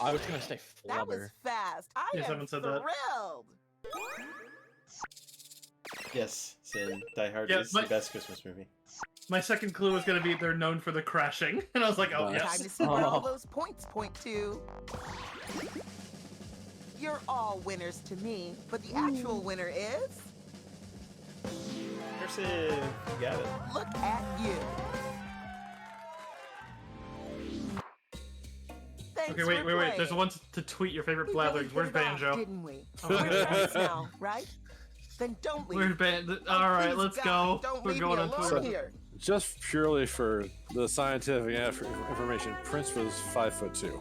I was gonna say That was flubber. fast. I Yes, I am haven't said that. thrilled. Yes, Sin. Die Hard Yeah, is but- the best Christmas movie. My second clue was going to be they're known for the crashing, and I was like, oh, Nice. Time to yes. see where all those points point to. You're all winners to me, but the actual winner is. Cursive. You got it. Look at you. Thanks Okay, wait. for There's playing. one to tweet your favorite We really blatherings. hit Where's it off, Banjo? didn't we? We're friends now, right? Then don't leave. Where's Banjo? Oh, All right, please, let's God, go. Don't We're leave going me on alone Twitter. here. Just purely for the scientific information, Prince was 5'2".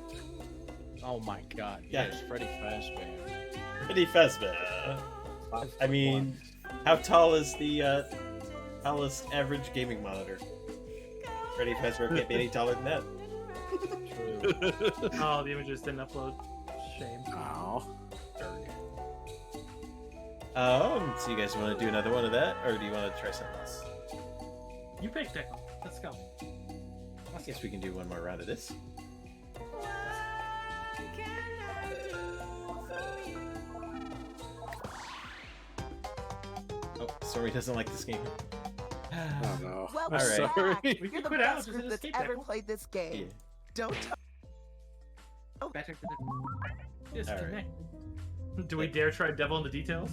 Oh my god. Yeah. Yes, Freddy Fazbear. Pretty Fazbear. I mean, how tall is the tallest average gaming monitor? Freddy Fazbear can't be any taller than that. True. Oh, the images didn't upload. Shame. Ow. So you guys want to do another one of that, or do you want to try something else? You picked it. Let's go. I guess we can do one more round of this. Oh, Stormy doesn't like this game. Oh no. Welcome All right. back. We can You're the quit out, best just group that's escape ever that. played this game. Yeah. Don't Better than All right. Do we dare try Devil in the Details?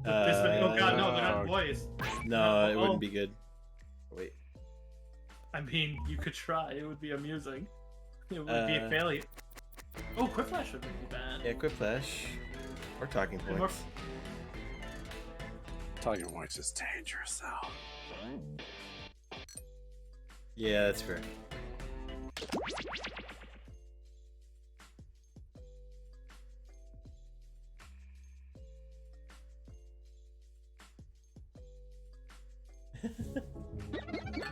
Oh god, no, they're not boys. No, it Oh. wouldn't be good. Wait. I mean, you could try. It would be amusing. It would be a Uh, failure. Oh, Quick Flash wouldn't be bad. Yeah, quick flash. Or talking And more- points. Talking points is dangerous though. Yeah, that's fair.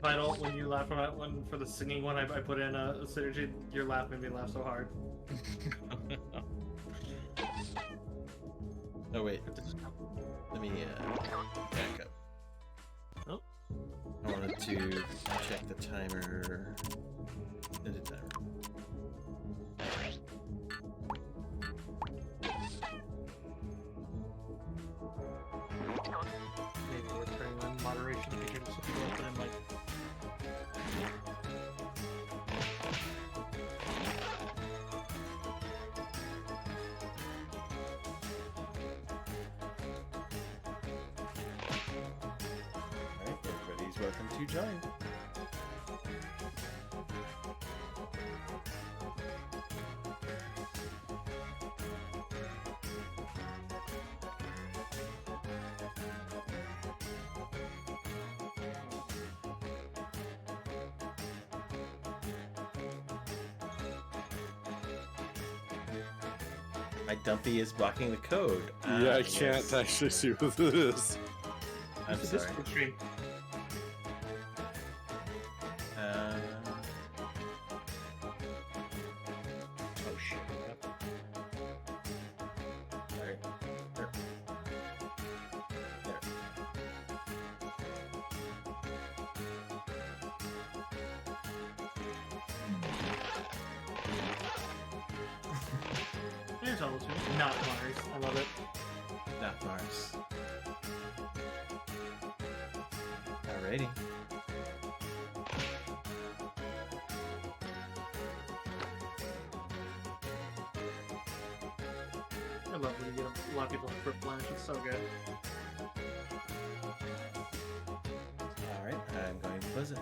Vital, when you laugh about one for the singing one, I put in a synergy. Your laugh made me laugh so hard. Oh wait. Let me back up. Oh. I wanted to check the timer. End the timer. Maybe we're turning on moderation features so people put in like. Alright, everybody's welcome to join. My Dumpy is blocking the code. Yeah, I Yes. can't actually see what it is. I'm It's a sorry. Discord stream. Oh shit. Yep. Sorry. There. There. There's all those people. Not Mars. I love it. Not Mars. Alrighty. I love when you get a lot of people for flash. It's so good. Alright, I'm going to close it.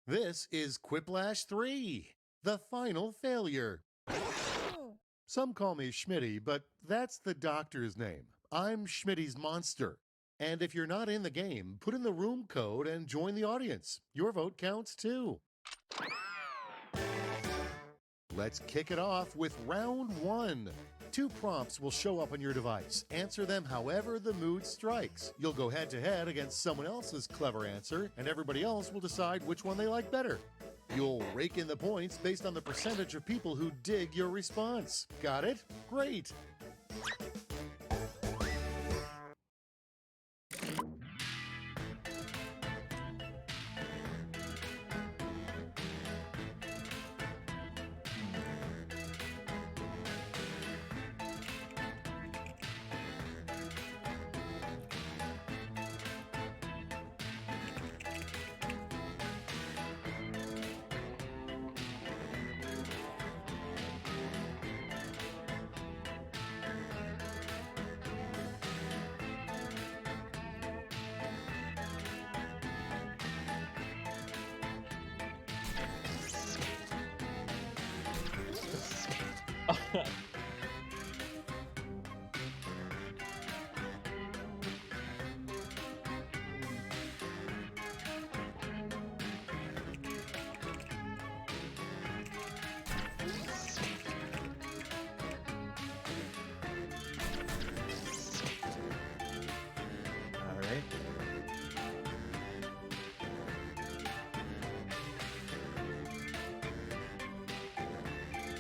This is Quiplash 3, the final failure. Some call me Schmitty, but that's the doctor's name. I'm Schmitty's monster. And if you're not in the game, put in the room code and join the audience. Your vote counts too. Let's kick it off with round 1. 2 prompts will show up on your device. Answer them however the mood strikes. You'll go head to head against someone else's clever answer, and everybody else will decide which one they like better. You'll rake in the points based on the percentage of people who dig your response. Got it? Great! Alright.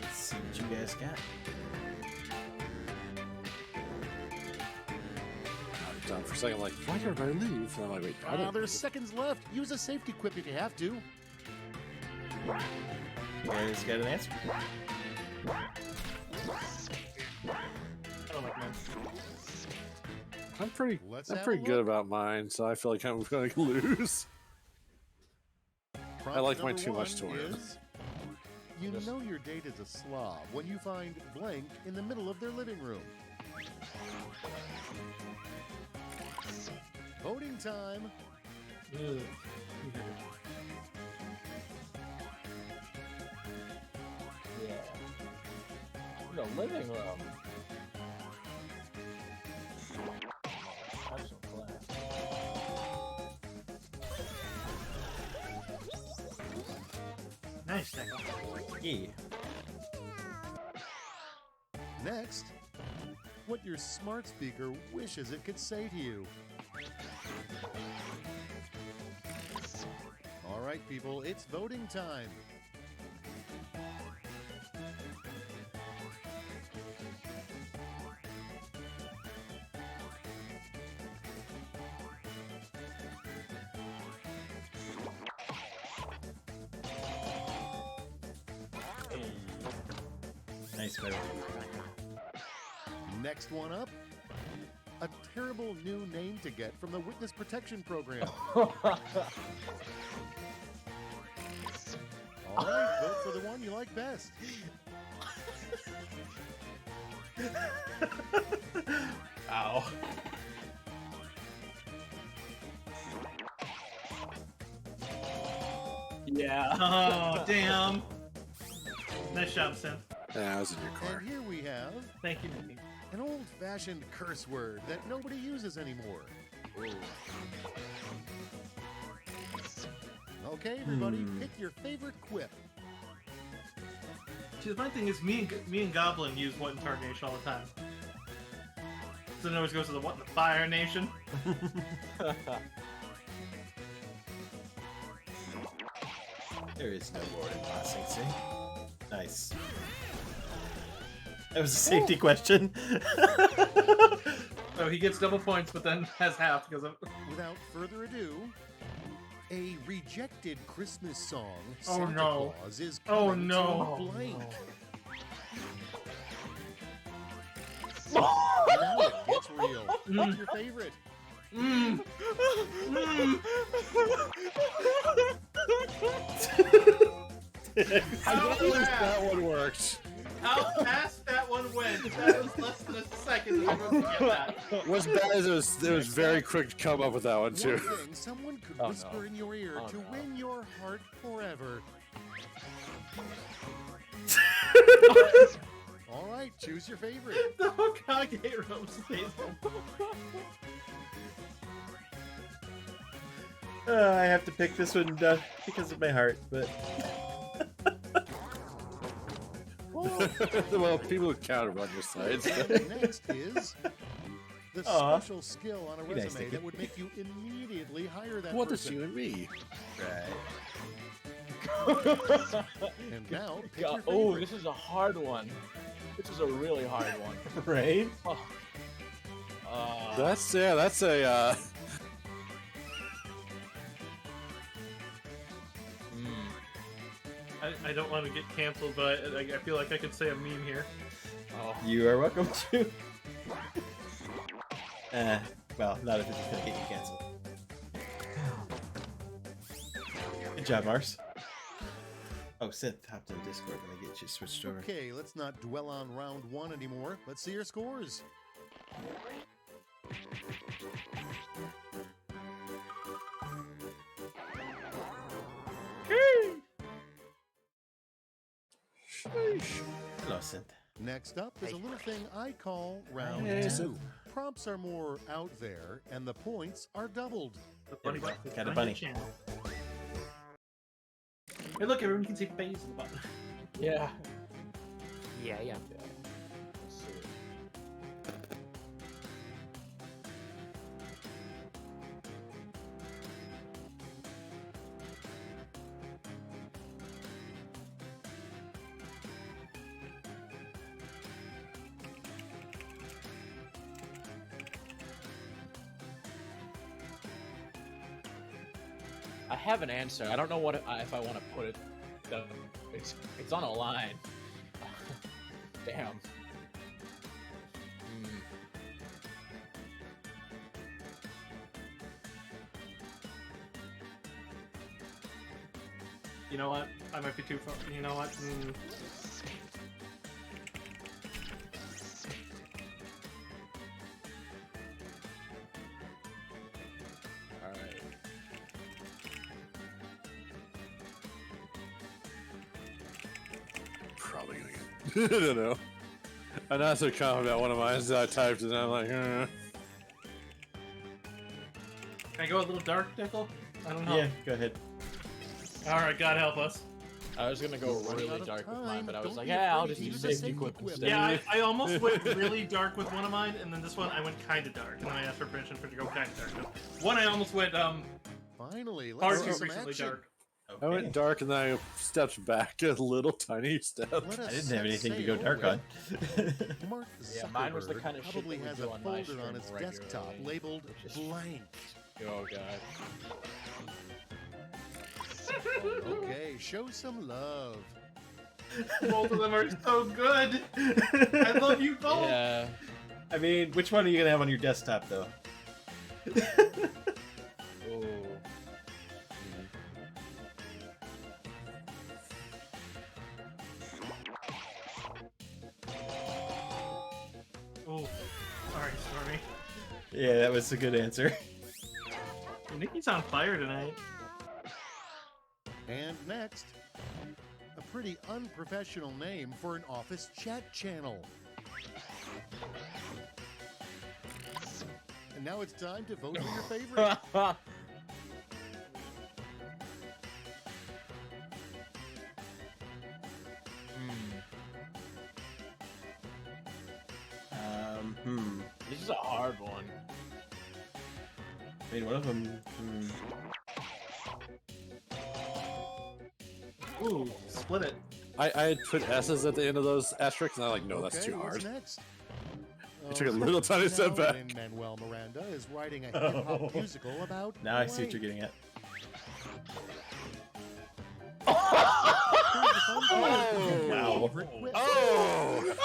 Let's see what you guys got. I was down for a second, like, why did everybody leave? And I'm like, wait, I didn't There's leave. seconds left. Use a safety quip if you have to. You guys got an answer? I don't like mine. I'm pretty Let's I'm have pretty a good look. about mine, so I feel like I'm going to lose. Prompt like mine number too much to 1 win. is, you know your date is a slob when you find blank in the middle of their living room. Voting time. Ugh. Yeah. The living room. Have some class. Nice, Nick. Yeah. Next, what your smart speaker wishes it could say to you. All right, people, it's voting time. Nice vote. Next one up, a terrible new name to get from the Witness Protection Program. All right, vote for the one you like best. Ow. Yeah. Oh, damn. Nice job, Sim. Yeah, I was in your corner. And here we have Thank you, Mickey. an old-fashioned curse word that nobody uses anymore. Okay, everybody, pick your favorite quip. See, the funny thing is, me and Goblin use what in Tarnation all the time. So it always goes to the what in the Fire Nation. There is no ward in passing, see? Nice. That was a safety question. So he gets double points, but then has half because of. Without further ado, a rejected Christmas song, Oh, Santa no. Claus, is Oh, coming no. to blank. Now it gets real. What's your favorite? At least that one worked. How fast that one went? That was less than a second. I was get that. What's bad is it was very quick to come up with that one too. One thing someone could Oh, whisper no. in your ear Oh, to no. win your heart forever. All right, choose your favorite. The Hokage rope stays. I have to pick this one because of my heart, but Well, people who counter on your sides. And next is the Aw. special skill on a Be nice, resume Nicky. that would make you immediately hire that What is person. you and me? And now, pick your Oh, favorite. this is a hard one. This is a really hard one. right? Oh. That's a I don't want to get canceled, but I feel like I could say a meme here. Oh. You are welcome to. Well, not if it's just gonna get you canceled. Good job, Mars. Oh, Synth hopped in Discord when I get you switched over. Okay, let's not dwell on round one anymore. Let's see your scores. Hello, Synth. Next up is a little thing I call round Hey, two. so- Prompts are more out there, and the points are doubled. The There we bunny go. button. Got a On bunny. your channel. Hey, look, everyone can see phase in the button. Yeah. Yeah. Let's see. I have an answer. I don't know what if I want to put it. Though. It's on a line. Damn. You know what? I might be too far. You know what? All right. probably gonna get. I don't know. I'm not so confident about one of mine, so I typed it and I'm like, Can I go a little dark, Nickel? I don't know. Yeah, go ahead. Alright, God help us. I was gonna go Running really out of dark with mine, time. but I Don't was like, be yeah, I'll afraid just to use use a safety safety quip quip. instead. Yeah, I almost went really dark with one of mine, and then this one I went kind of dark, and then I asked for permission for it to go kind of dark. No. One I almost went Finally, far let's too see some recently action. dark. I went dark and then I stepped back a little tiny step. Let I us didn't have set anything to go sail dark with- on. Mark Yeah, mine was the Zuckerberg kind of shit probably that we has do a on my folder on stream its desktop regularly. labeled Just- blank. Oh god. Okay, show some love. Both of them are so good. I love you both. Yeah. I mean, which one are you gonna have on your desktop, though? Oh. Yeah, that was a good answer. Nikki's on fire tonight. And next, a pretty unprofessional name for an office chat channel. And now it's time to vote for your favorite. This is a hard one. I mean, one of them. Ooh, split it. I had put S's at the end of those asterisks, and I'm like, no, that's Okay, too what's hard. next? You took a little tiny step back. Manuel Miranda is writing a hip-hop musical about Now I see what blank. you're getting at. Wow. Oh!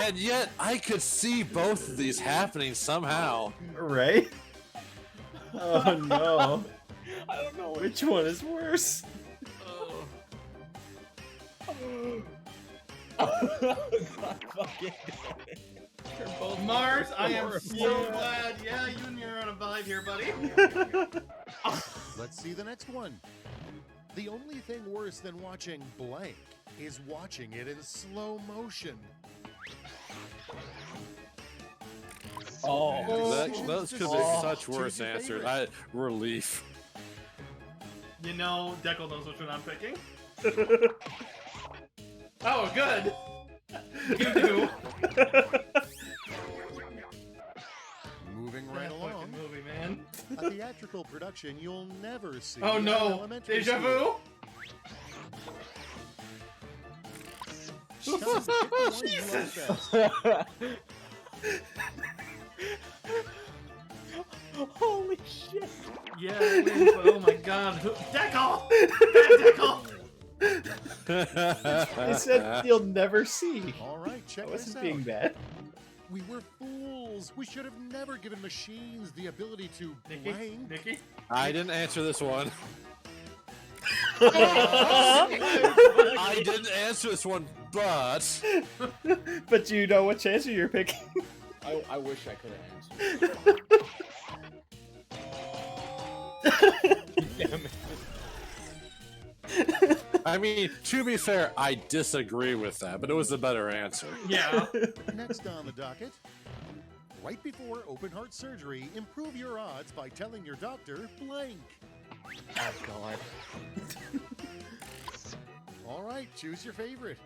And yet, I could see both of these happening somehow. Right? Oh no. I don't know Which one is worse? God fucking You're both Mars, I am horrible. so glad. Yeah, you and me are on a vibe here, buddy. Let's see the next one. The only thing worse than watching blank is watching it in slow motion. Oh, Those could be such worse Choose your answers. favorite. Relief. You know, Deckle knows which one I'm picking. Oh, good. You do. Moving right That along. fucking movie, man. A theatrical production you'll never see. Oh in no! elementary Deja school. vu? Time to pick the one you like best. holy shit! Yeah, it is, but oh my god. Deckle! Bad Deckle! I said you'll never see. All right, check I this wasn't out. being bad. We were fools. We should have never given machines the ability to Nikki? blank. Nikki? I didn't answer this one. I didn't answer this one, but But you know which answer you're picking. I wish I could have answered. Damn it. I mean, to be fair, I disagree with that, but it was the better answer. Yeah. Next on the docket. Right before open heart surgery, improve your odds by telling your doctor blank. Oh god. All right, choose your favorite.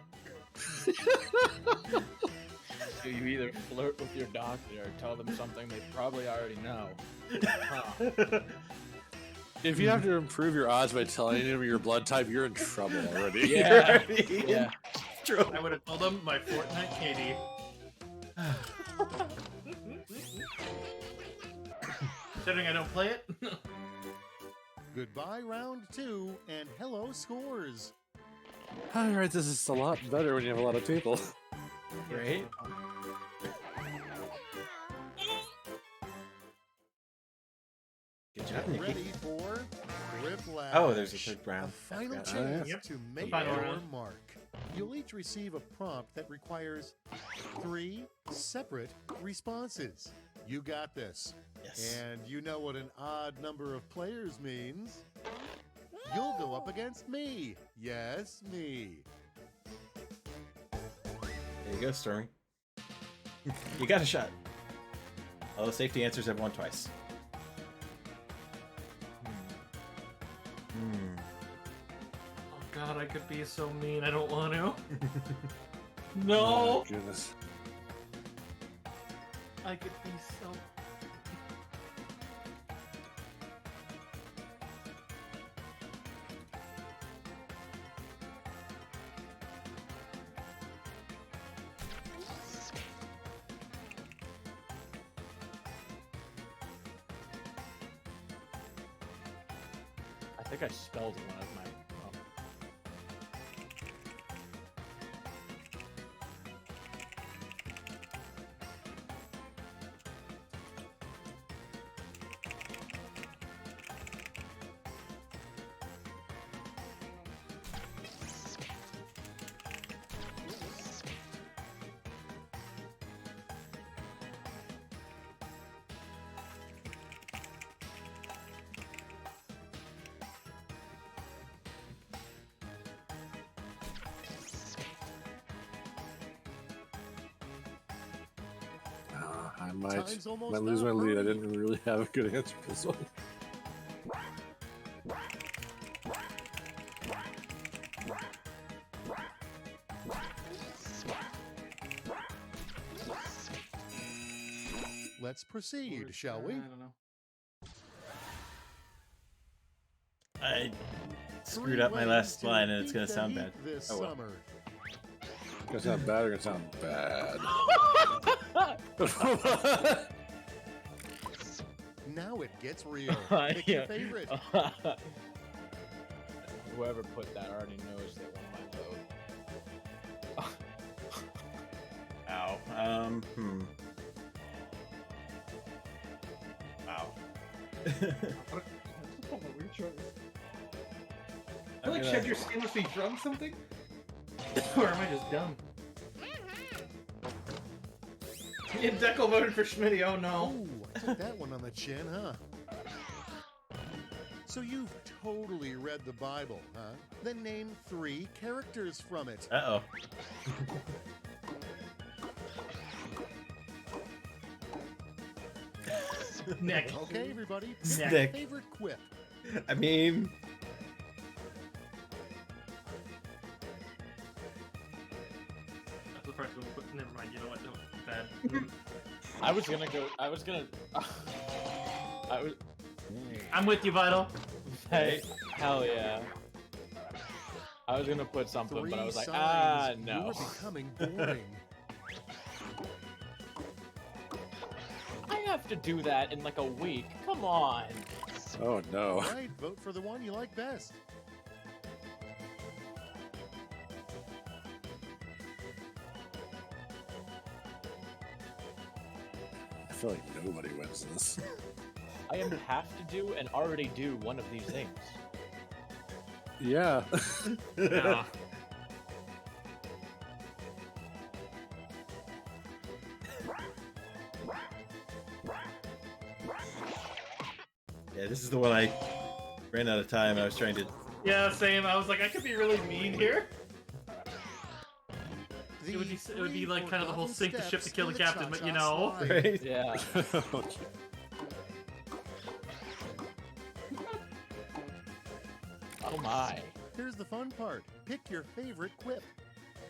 So you either flirt with your doctor or tell them something they probably already know. Huh. If you have to improve your odds by telling them your blood type, you're in trouble already. Yeah. Right. Yeah. True. I would have told him my Fortnite Katie. Considering I don't play it. Goodbye, round 2, and hello, scores. All right, this is a lot better when you have a lot of people. Right? Good job, Nikki. Ready for Whiplash. Oh, there's a third round. A final I forgot. chance Yep. to make Final your round. mark. You'll each receive a prompt that requires 3 separate responses. You got this. Yes. And you know what an odd number of players means. You'll go up against me. Yes, me. There you go, Stormy. You got a shot. Although safety answers have won twice. Hmm. Oh god, I could be so mean. I don't want to. Oh, No! goodness. I could be so. I think I spelled one of my. might Time's almost lose my up. lead. I Hurry. didn't really have a good answer for this one. Let's proceed, shall we? I don't know. I screwed Three up my ways last to line and it's beat gonna the sound heat bad. This Oh well. summer. Gonna sound bad or gonna sound bad? Now it gets real. Pick your favorite. Whoever put that already knows they won my vote. Ow. Wow. I feel like Shed Your Skin must be drunk something? Or am I just dumb? Me and Deckle voted for Schmitty, oh no. Ooh, I took that one on the chin, huh? So you've totally read the Bible, huh? Then name 3 characters from it. Uh-oh. Nick. Okay, everybody, pick Nick. your favorite quip. I mean... That's the first one, but never mind, you know what? No, bad. I'm with you, Vital. Hey, hell yeah. I was gonna put something, 3 but I was like, signs. no. You're becoming boring. I have to do that in like a week. Come on. Oh no. All right, vote for the one you like best. I feel like nobody wins this. I have to do and already do one of these things. Yeah. Yeah. Yeah, this is the one I ran out of time. I was trying to... Yeah, same. I was like, I could be really mean here. It would be like kind of the whole sink the ship to kill the captain, but you know. Right? Yeah. Oh my. Here's the fun part. Pick your favorite quip.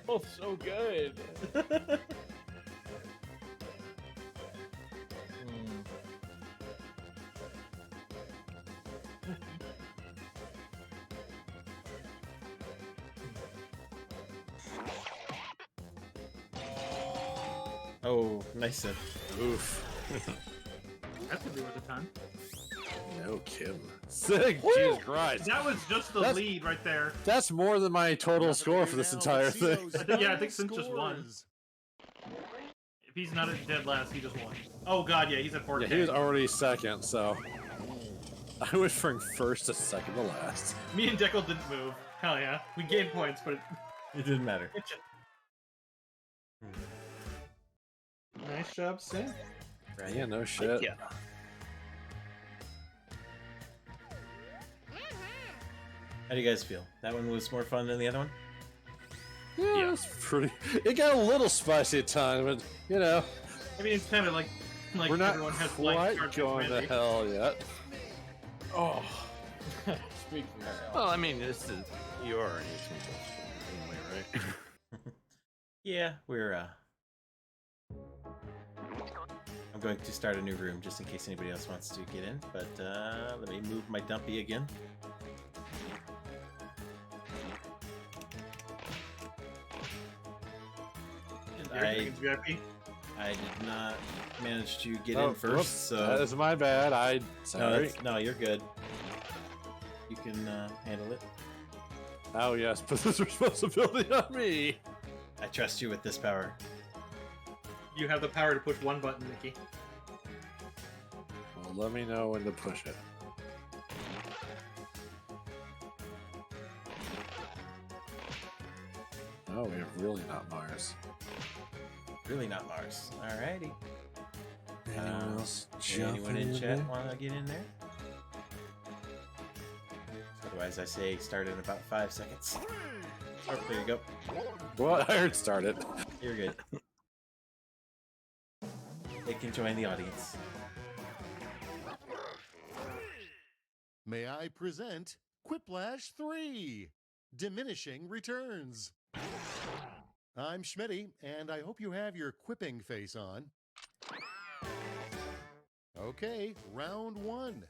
Both so good. Oh, nice sip. Oof. That could be worth a ton. No Kim. Sick. Jesus Christ. That was just the lead right there. That's more than my total score for this entire thing. I think Sim just won. If he's not at dead last, he just won. Oh god, yeah, he's at 4K. Yeah, he was already second, so I went from first to second to last. Me and Deckle didn't move. Hell yeah. We gained points, but It didn't matter. Nice job, Sim. Right. Yeah, no shit. Yeah. How do you guys feel? That one was more fun than the other one? Yeah, it's pretty. It got a little spicy at times, but you know, I mean, it's kind of like we're not everyone has quite cards going to ready. hell yet. Oh. Speak for yourself. Well, I mean, this is you already anyway, right? Yeah, we're I'm going to start a new room just in case anybody else wants to get in, but let me move my dumpy again. I did not manage to get in first, whoops. so That is my bad. Sorry. no, you're good. You can handle it. Oh yes, put this responsibility on me. I trust you with this power. You have the power to push one button, Mickey. Well, let me know when to push it. Oh, we have really not Mars. Really not Mars. Alrighty. Anyone else Anyone in jumping chat in? want to get in there? Otherwise, I say start in about 5 seconds. Oh, there you go. What? I heard started. You're good. Hey, can join the audience. May I present Quiplash 3, Diminishing Returns. I'm Schmitty, and I hope you have your quipping face on. Okay, round 1.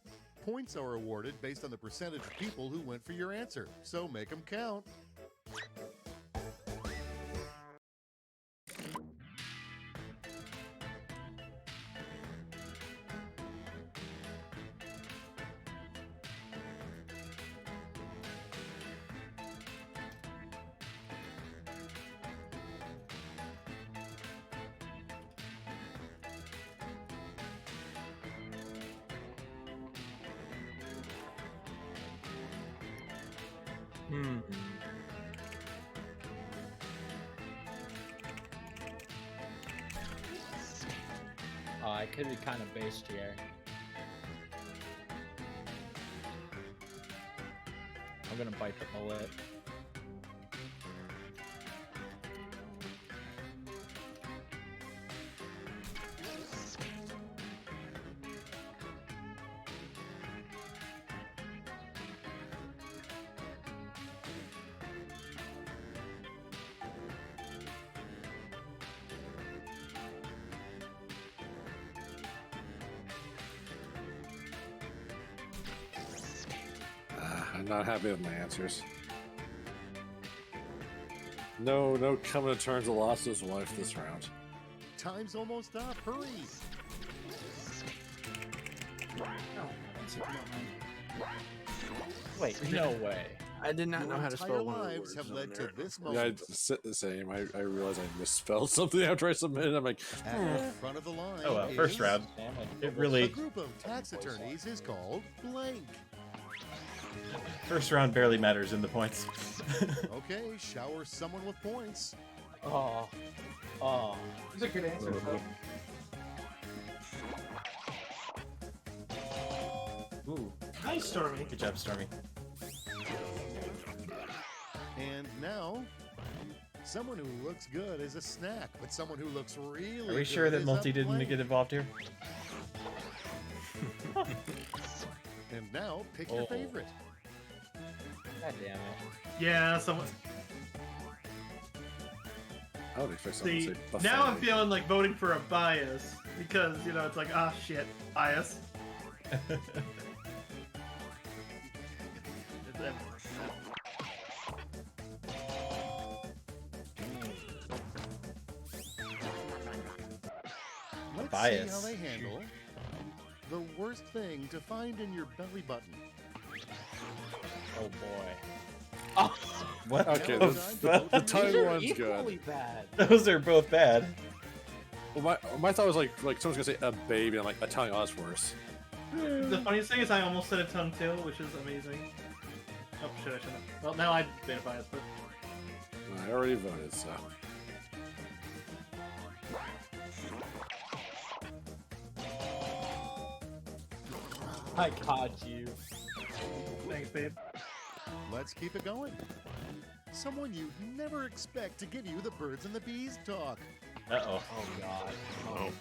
Points are awarded based on the percentage of people who went for your answer, so make them count. I could be kind of based here. I'm gonna bite the bullet. I'm not happy with my answers. No coming to terms with lost his wife this round. Time's almost up. Hurry. Wait, no way. I did not know how to spell one of the lives have words led on to there. this Yeah, I moment. said the same. I realized I misspelled something after I submitted. I'm like, At the front of the line. Oh well, first is- round. It A really group of tax attorneys is called blank. first round barely matters in the points. Okay, shower someone with points. Oh. These are good answers, though. Ooh, Nice, Stormy. good job, Stormy. And now, someone who looks good is a snack, but someone who looks really Are we sure good that is multi a didn't blank. get involved here? And now, pick your Oh. favorite. God damn it. Yeah, someone. I would expect someone See, to say buffet. now I'm feeling like voting for a bias because it's like, ah, shit, bias. Let's bias. see how they handle the worst thing to find in your belly button. Oh boy. What? Okay, Now the it's time to fuck? vote The for tongue you. one's Equally good. bad. Those are both bad. Well, my thought was like someone's gonna say a baby. I'm like, a tongue. Oh, that's worse. The funniest thing is I almost said a tongue too, which is amazing. Oh shit, I shouldn't. Well, now I made a bias, but I already voted, so. I caught you. thanks, babe. Let's keep it going. Someone you'd never expect to give you the birds and the bees talk. Uh-oh. Oh god. Oh.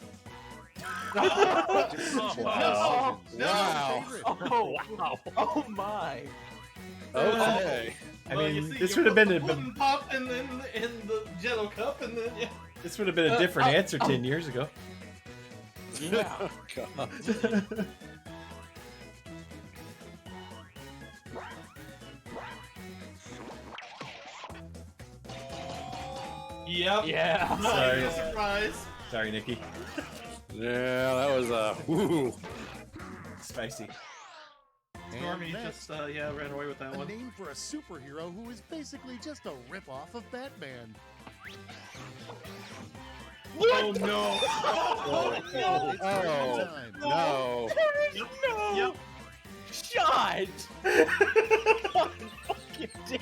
Wow. Wow. Oh wow. Oh my. Okay. I Well, you mean, see, this you would have put been the a pudding pop in the Jello cup, and then yeah. this would have been a different answer 10 years ago. Yeah. Oh, God. Yep. Yeah. Sorry. No surprise. Sorry, Nikki. Yeah, that was woo. Spicy. Stormy And just ran away with that a one. name for a superhero who is basically just a ripoff of Batman. Oh no! It's Oh, time. no. No. Yep. Shot. Fucking damn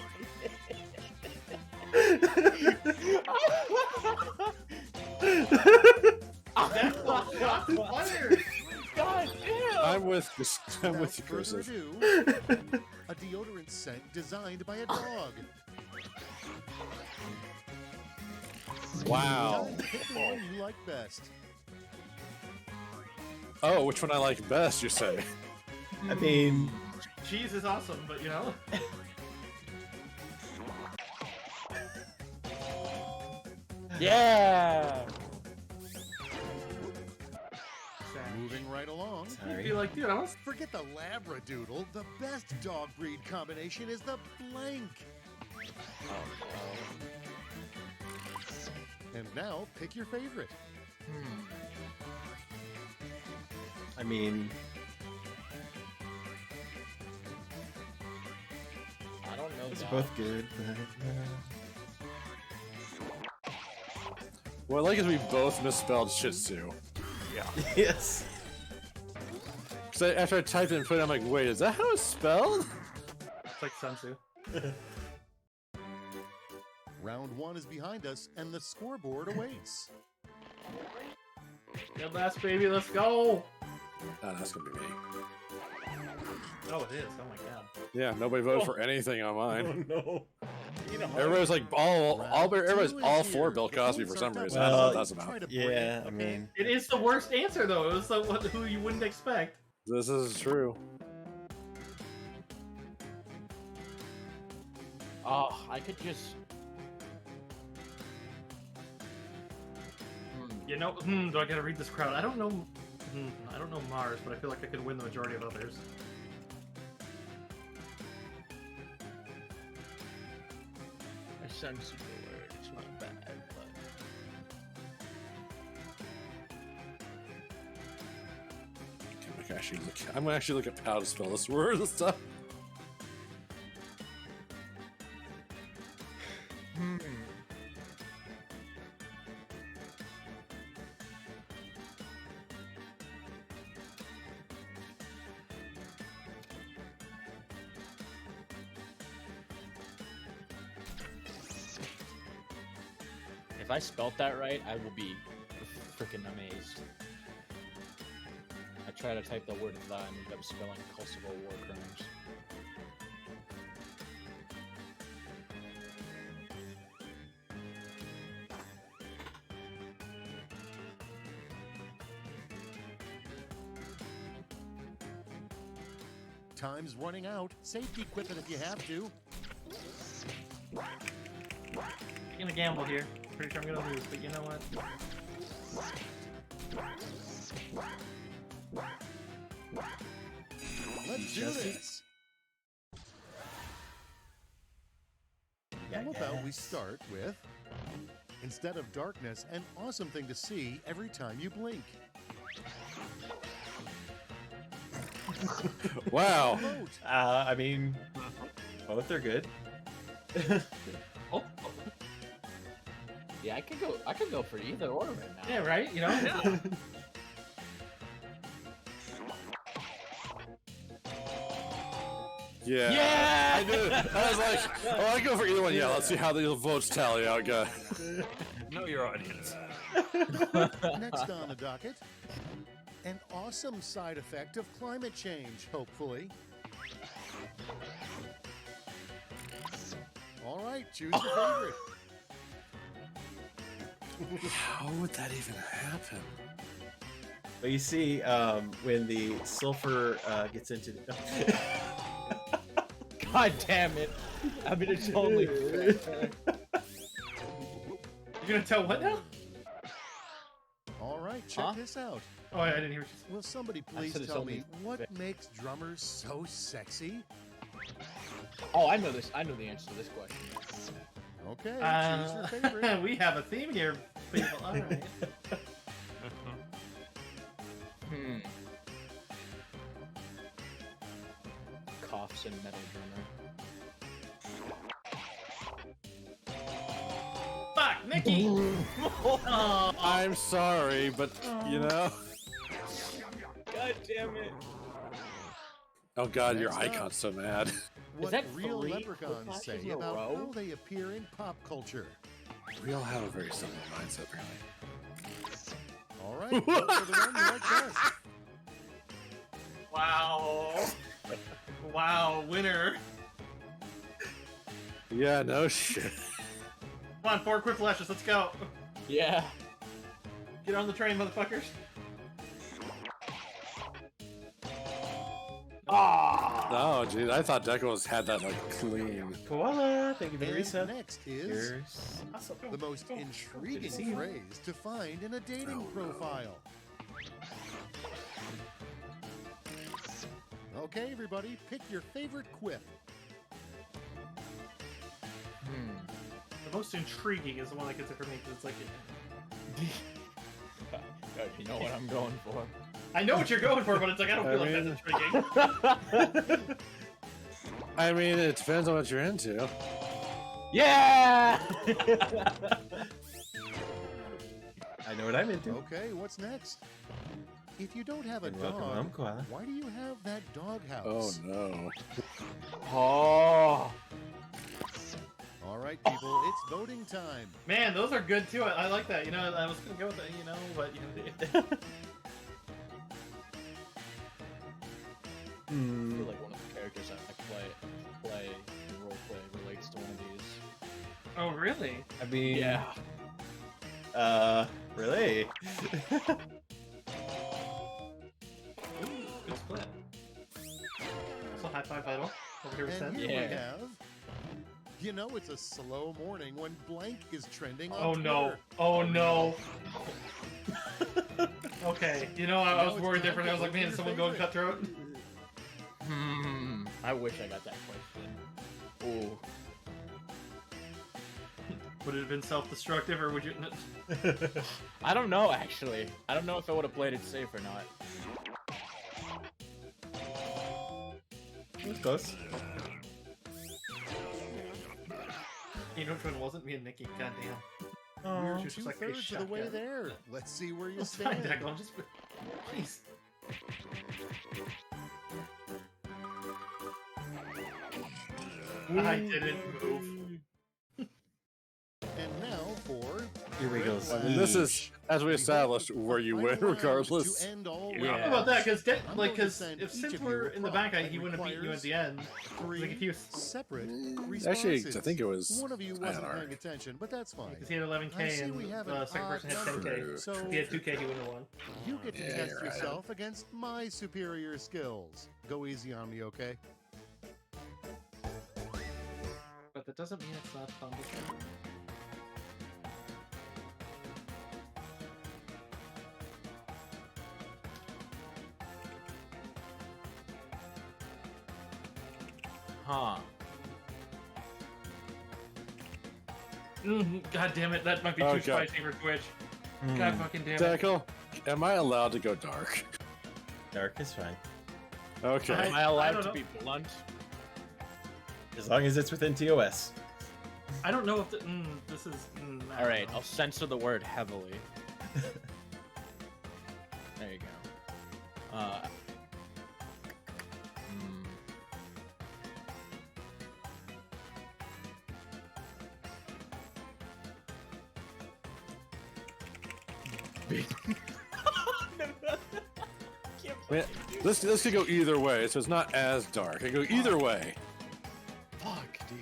That's a shot fired. God damn. I'm with you, Without further Cursive. ado, a deodorant scent designed by a dog. Wow. Pick the one you like best. Oh, which one I like best, you say? I mean, Cheese is awesome, but you know. Yeah. Moving right along. You'd be like, dude, I want to Forget the Labradoodle. The best dog breed combination is the blank. And now, pick your favorite. I mean, I don't know. those are both good, but What I like is we both misspelled Shih Tzu. Yeah. yes. Because after I typed it and put it, I'm like, wait, is that how it's spelled? It's like Sensu. Round 1 is behind us, and the scoreboard awaits. Good last baby, let's go. Oh, that's gonna be me. Oh, it is. Oh my god. Yeah, nobody voted for anything on mine. no. You know, Everybody's like everybody's all for Bill Cosby for some reason. I don't know what that's about. Yeah, I mean, it is the worst answer though. It was the one who you wouldn't expect. This is true. Oh, I could just. You know, do I gotta read this crowd? I don't know. I don't know Mars, but I feel like I could win the majority of others. A sensible word. It's not bad, but. I'm gonna actually look at how to spell this word and stuff. If I spelt that right, I will be freaking amazed. I try to type the word "the" and ended up spelling Kosovo war crimes. Time's running out. Safety equip it if you have to. I'm gonna gamble here. Pretty sure I'm gonna lose, but you know what? Let's do this. How about we start with, instead of darkness, an awesome thing to see every time you blink. Wow. I mean, both are good. Oh. Yeah, I could go for either or right now. Yeah, right? You know? Yeah. Yeah. Yeah! I did. I was like, oh, I go for either one. Yeah, let's see how the votes tally out, guys. Know your audience. Next on the docket, an awesome side effect of climate change, hopefully. All right, choose your favorite. How would that even happen? But you see, when the sulfur gets into God damn it! I mean, it's only. You're gonna tell what now? All right, check this out. Oh, I didn't hear what you said. Will somebody please tell me what makes drummers so sexy? Oh, I know this. I know the answer to this question. Okay, choose your favorite. We have a theme here, people. All right. Coughs and metal drummer. Fuck, Mickey! Oh. I'm sorry, but you know. God damn it! Oh God, your icon's so mad. What real leprechauns say about how they appear in pop culture. We all have a very similar mindset, apparently. All right, vote for the one you like best. Wow. Wow, winner. Yeah, no shit. Come on, 4 quick flashes, let's go. Yeah. Get on the train, motherfuckers. Oh, geez, I thought Deco's had that like clean. Koala, thank you for the And reset. next is Here's the most intriguing see you. phrase to find in a dating profile. Okay, everybody, pick your favorite quip. The most intriguing is the one that gets it for me because it's like. God, you know what I'm going for. I know what you're going for, but it's like I don't feel like that's intriguing. I mean, it depends on what you're into. Yeah! I know what I'm into. Okay, what's next? If you don't have a You're welcome dog, home, Koala. why do you have that Oh doghouse? no. Oh. All right, people, it's voting time. Man, those are good too. I like that. You know, I was gonna go with it, you know, but you know. I feel like one of the characters I play in roleplay relates to one of these. Oh, really? I mean, Yeah. Really? Ooh, good split. So high five idol. Over here with And Seth. here we Yeah. have... You know it's a slow morning when blank is trending on Oh no. Twitter. Oh no. Okay. You know, I was it's worried time different. to I was like, vote for man, your did someone go and favorite. cutthroat? I wish I got that question. Ooh. Would it have been self-destructive, or would you? I don't know, actually. I don't know if I would have played it safe or not. It was close. You know which one wasn't? Me and Nikki. Goddamn. We're She was just like, "Hey, two-thirds of the way shotgun." there. Let's see where you It's fine, stand. Declan. Just please. I didn't move. And now for... Here we go. I mean, this is, as we established, where you win regardless. To end all I don't know rounds. about that, because I'm going to send if each since of you we're a in the prop back, that he wouldn't have beaten you at requires the end. three Like if he was, separate Actually, responses. I think it was One of you wasn't Anarch. paying attention, but that's fine. because he had 11k I see and we have the an second person had odd 10k. number, so If he had 2k, he wouldn't have won. you get to Yeah, test you're right. yourself against my superior skills. Go easy on me, okay? But that doesn't mean it's not fun to play. Huh. God damn it, that might be too Okay. spicy for Twitch. God fucking damn it. Deco, am I allowed to go dark? Dark is fine. Okay. Am I I allowed don't to know. be blunt? As long as it's within TOS. I don't know if this is. I don't Alright, know. I'll censor the word heavily. There you go. Yeah, this could go either way, so it's not as dark. It could go either way. Fuck, dude.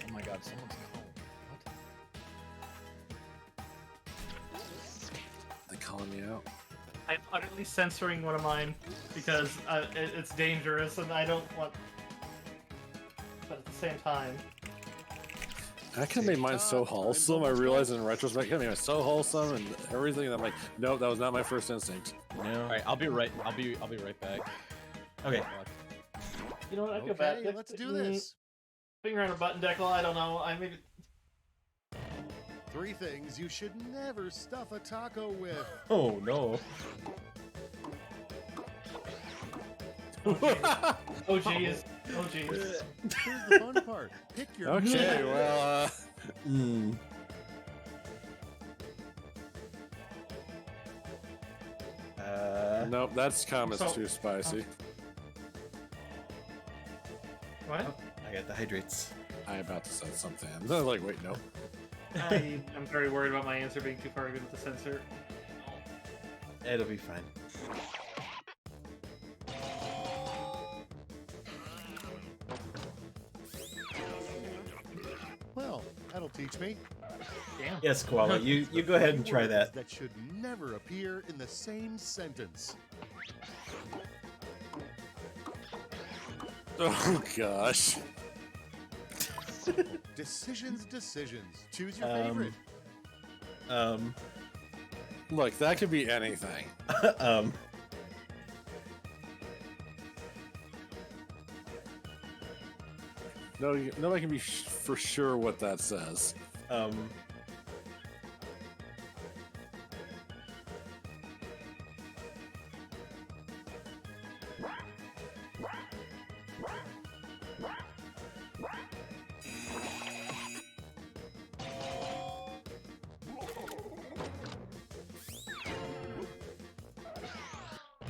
Oh my god, someone's calling. What? They're calling me out. I'm utterly censoring one of mine because it's dangerous and I don't want. But at the same time, I could have made mine so wholesome. I realized in retrospect, I could have made mine so wholesome and everything. And I'm like, nope, that was not my first instinct. No. Alright, I'll be right back. Okay. you know what? I feel bad. Okay, let's do this. Finger on a button, Deckle. I don't know. I maybe. 3 things you should never stuff a taco with. Oh no. Oh jeez. Oh jeez. Here's the fun part. Pick your Okay, well, nope, that's comments So- too spicy. What? I got the hydrates. I'm about to say something. I was like, wait, no. I'm very worried about my answer being too far good with the censor. It'll be fine. Well, that'll teach me. Damn. Yes, Koala, you go ahead and try Words that. that should never appear in the same sentence. Oh gosh. Decisions. Choose your favorite. Look, that could be anything. No, nobody can be for sure what that says. I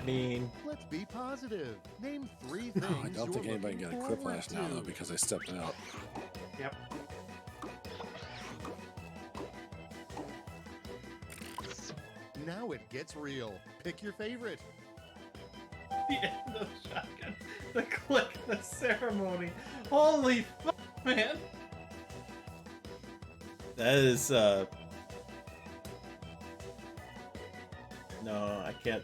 mean, let's be positive. Name 3 things. I don't think anybody can get a quiplash now though because I stepped out. Yep. Now it gets real. Pick your favorite. The end of the shotgun. The click, the ceremony. Holy fuck, man. that is no, I can't.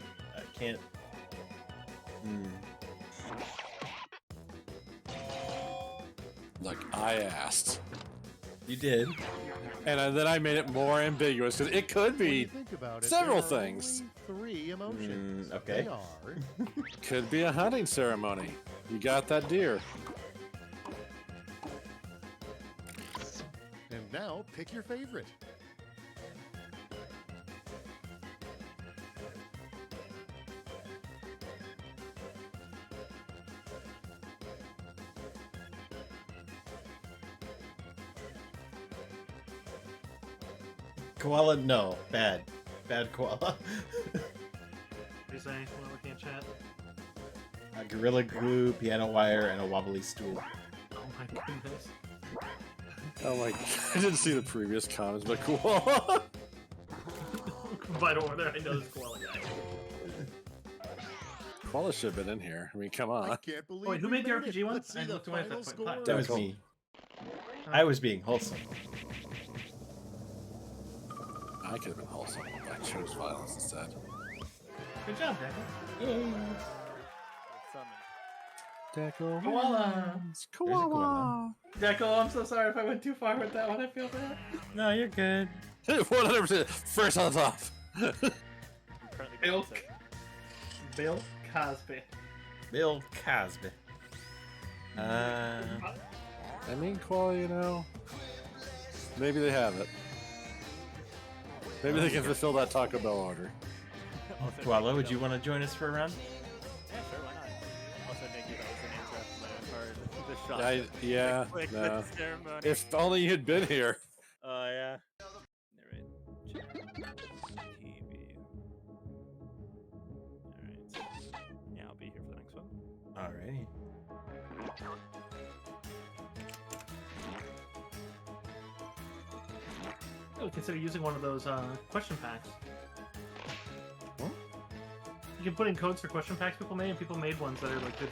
Like I asked. You did. And then I made it more ambiguous because it could be Think about it. several there are things. only 3 emotions. Okay. They are. Could be a hunting ceremony. You got that deer. And now pick your favorite. Koala, no. Bad koala. What do you say? We're looking at chat. A gorilla glue, piano wire, and a wobbly stool. Oh my goodness. Oh my! I didn't see the previous comments, but cool. Right over there, I know this koala guy. Koala should have been in here. I mean, come on. I can't believe Wait, who we made the made it. RPG one? Let's see I the looked away at final that point. score. That was me. I was being wholesome. I could have been wholesome. I chose violence instead. Good job, Deco. Deco. Koala. Koala. Deco, I'm so sorry if I went too far with that one. I feel bad. No, you're good. 100%. First on the top. Bill Cosby. Bill Cosby. I mean, Koala, you know, maybe they have it. Maybe they can fulfill that Taco Bell order. Koala, would you want to join us for a round? Yeah, sure, why not? Also, Nikki, that was an answer after my own card. The shot. Yeah, Quick, no. the ceremony. If only you'd been here. Oh, yeah. Alright. TV. Alright. Yeah, I'll be here for the next one. Alrighty. I would consider using one of those question packs. What? You can put in codes for question packs people made, and people made ones that are like good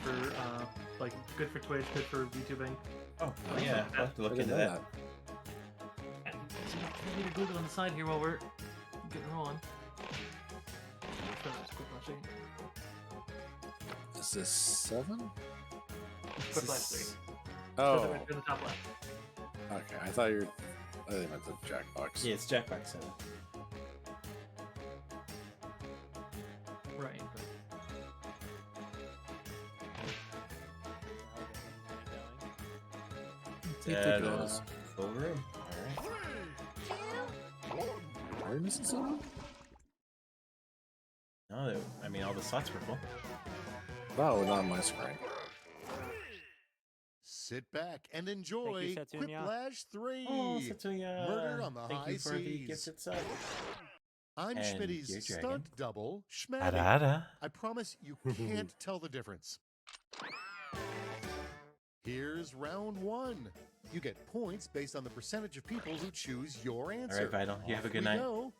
for Twitch, good for YouTubing. Oh, yeah. I'll have to look I didn't into know that. I need to Google on the side here while we're getting rolling. Is this 7? Quick flash 3. Oh. To the top left. Okay, I thought you were. I think meant the Jackbox. Yeah, it's Jackbox 7. Right. That is full room. Alright. Are we missing someone? No, I mean, all the slots were full. No, not on my screen. Sit back and enjoy Thank you, Setsunya. Quiplash 3. Oh, Setsunya. Murder on the Thank high you for the seas. gifted sub. I'm And Schmitty's Gear Dragon. stunt double, Schmatty. Ada. I promise you can't tell the difference. Here's round 1. You get points based on the percentage of people who choose your answer. All right, Vital. You have a Off good we night. go.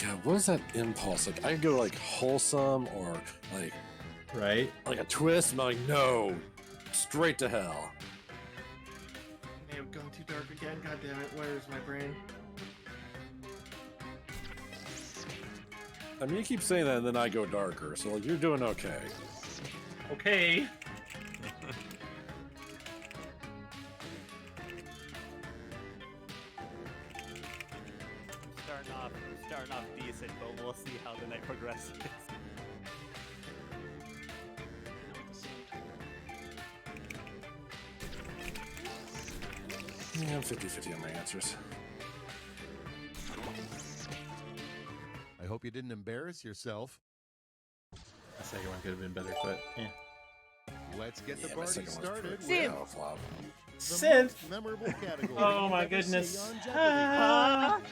God, what is that impulse? Like, I could go like wholesome or like a twist. And I'm like, no, straight to hell. Hey, I'm going too dark again. God damn it! Where's my brain? I mean, you keep saying that, and then I go darker. So like, you're doing okay. Okay. Starting off decent, but we'll see how the night progresses. Yeah, I'm 50-50 on my answers. I hope you didn't embarrass yourself. The second one could have been better, but yeah. Let's get the party started with Synth. most memorable category. Oh my you've ever seen goodness. on Jeopardy.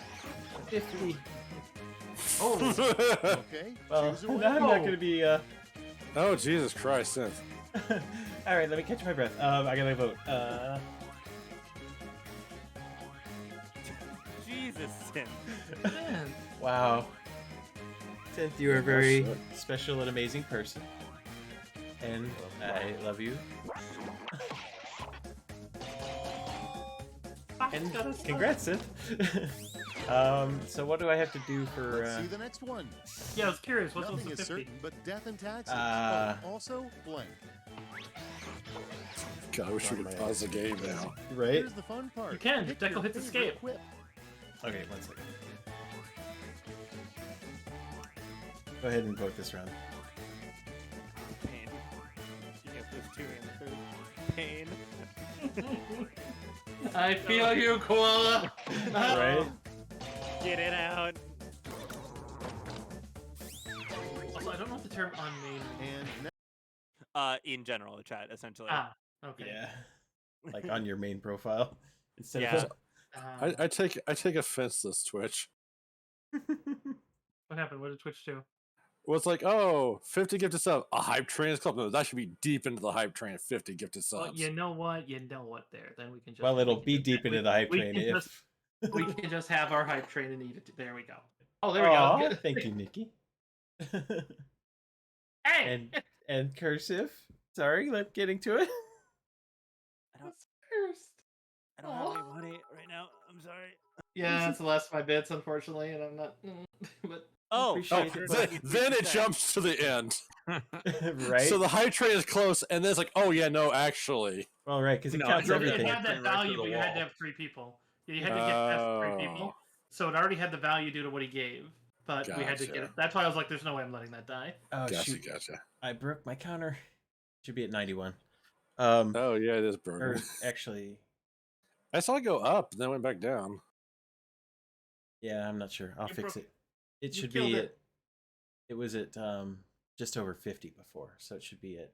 50. Oh. Okay. Well, choose a I'm winner. not going to be. Oh Jesus Christ, Synth. All right, let me catch my breath. I gotta vote. Jesus, Sin. Wow. Synth, you are a very special and amazing person, and I love you. And congrats, Synth. So what do I have to do for? Let's see the next one. Yeah, I was curious. What's Nothing the is 50? certain, but death and taxes. Oh, also blank. God, I wish we could pause the game now. Right? Here's the fun part. You can. Pick Deco your hits favorite escape. quip. Okay, 1 second. Go ahead and vote this round. Pain. You get this 2 and 3. Pain. I feel you, Koala. Right? Get it out. Also, I don't know what the term on main. And In general, chat essentially. Ah, okay. Yeah. Like on your main profile instead Yeah. of. I take offense to this Twitch. What happened? What did Twitch do? Well, it's like, oh, 50 gifted subs. A hype train is club. No, that should be deep into the hype train. 50 gifted subs. Well, you know what? You know what? Then we can just. Well, it'll be deep into the hype we train can if. just- we can just have our hype train and eat it. There we go. Oh, there we Aw, go. Thank you, Nikki. Hey. and cursive. Sorry, getting to it. I don't have any money right now. I'm sorry. Yeah, that's the last of my bits, unfortunately, and I'm not. But appreciate it. Then it jumps to the end. Right? So the hype train is close, and then it's like, oh, yeah, no, actually. Well, right, because it No, counts everything. It had that value, but you had to have 3 people. You had to get past 3 people. So it already had the value due to what he gave, but we had to get it. That's why I was like, there's no way I'm letting that die. Oh, Gotcha, shoot. gotcha. I broke my counter. Should be at 91. Oh, yeah, it is broken. Or actually, I saw it go up, and then went back down. yeah, I'm not sure. I'll fix it. It you should killed be it. it was at just over 50 before, so it should be at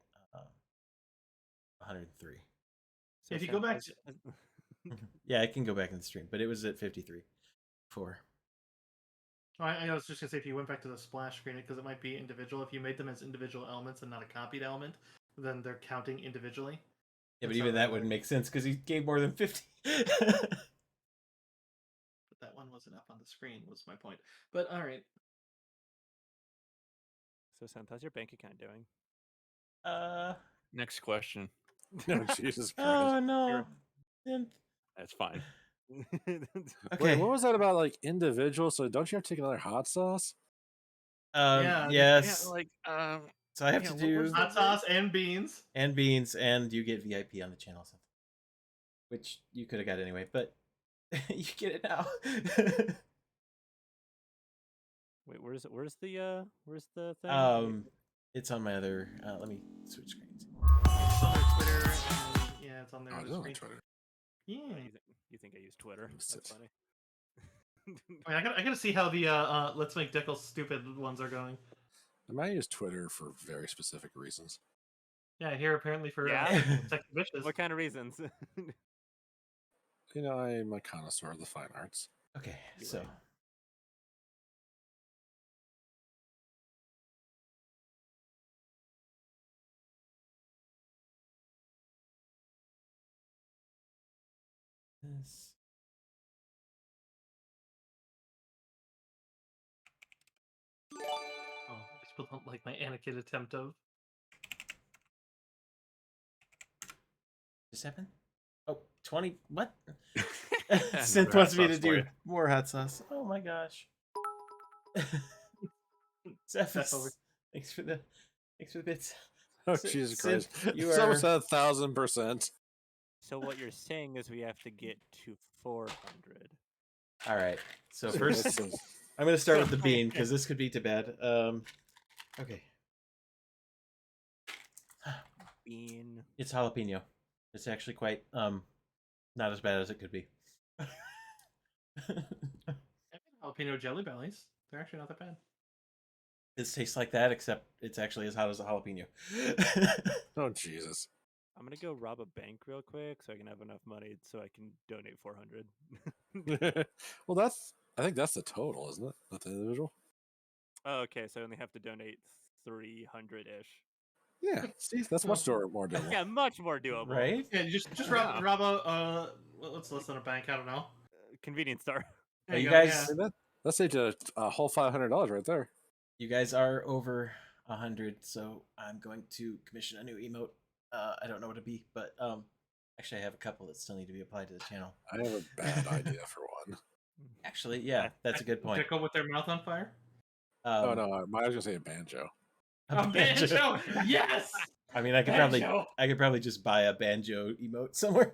103. If you go back to, Yeah, I can go back in the stream, but it was at 53 before. I was just gonna say if you went back to the splash screen, because it might be individual. If you made them as individual elements and not a copied element, then they're counting individually. Yeah, but even that wouldn't make sense because he gave more than 50. But that one wasn't up on the screen. Was my point. But all right. So, Seth, how's your bank account doing? Next question. No, Jesus Christ. Oh no. That's fine. Okay. Wait, what was that about, like, individual? So don't you have to take another hot sauce? Yeah, Yes. Yeah, like, So I have to do Hot sauce and beans. and you get VIP on the channel, which you could have got anyway, but you get it now. Wait, where's the thing? It's on my other. Let me switch screens. It's on their Twitter. And, yeah, it's on their Oh, other it's on screen. Twitter. Yeah. You think I use Twitter? That's funny. I mean, I gotta see how the Let's Make Dickle Stupid ones are going. I might use Twitter for very specific reasons. Yeah, here apparently for sexy bitches. What kind of reasons? You know, I'm a connoisseur of the fine arts. Okay, so. This. Still don't like my Anakin attempt of. 7? Oh, 20. What? Another Synth hot wants me sauce to for do you. more hot sauce. Oh my gosh. Zephys, over. thanks for the bits. Oh, Jesus Synth, Christ. you It's almost are. at 1,000%. So what you're saying is we have to get to 400. All right. So That's first, a- I'm going to start with the bean because this could be too bad. Okay. Bean. It's jalapeno. It's actually quite not as bad as it could be. Jalapeno jelly bellies. They're actually not that bad. It tastes like that, except it's actually as hot as a jalapeno. Oh, Jesus. I'm gonna go rob a bank real quick so I can have enough money so I can donate 400. Well, I think that's the total, isn't it? Not the individual? Oh, okay, so I only have to donate 300-ish. Yeah, see, that's much more doable. Yeah, much more doable. Right? Yeah, just rob a what's less than a bank? I don't know. Convenience store. There You go, guys, yeah. That's a whole $500 right there. you guys are over 100, so I'm going to commission a new emote. I don't know what to be, but actually I have a couple that still need to be applied to the channel. I have a bad idea for one. Actually, yeah, that's a good point. Tickle with their mouth on fire. Oh no, I was gonna say a banjo. A banjo. Yes. I mean, I could probably just buy a banjo emote somewhere.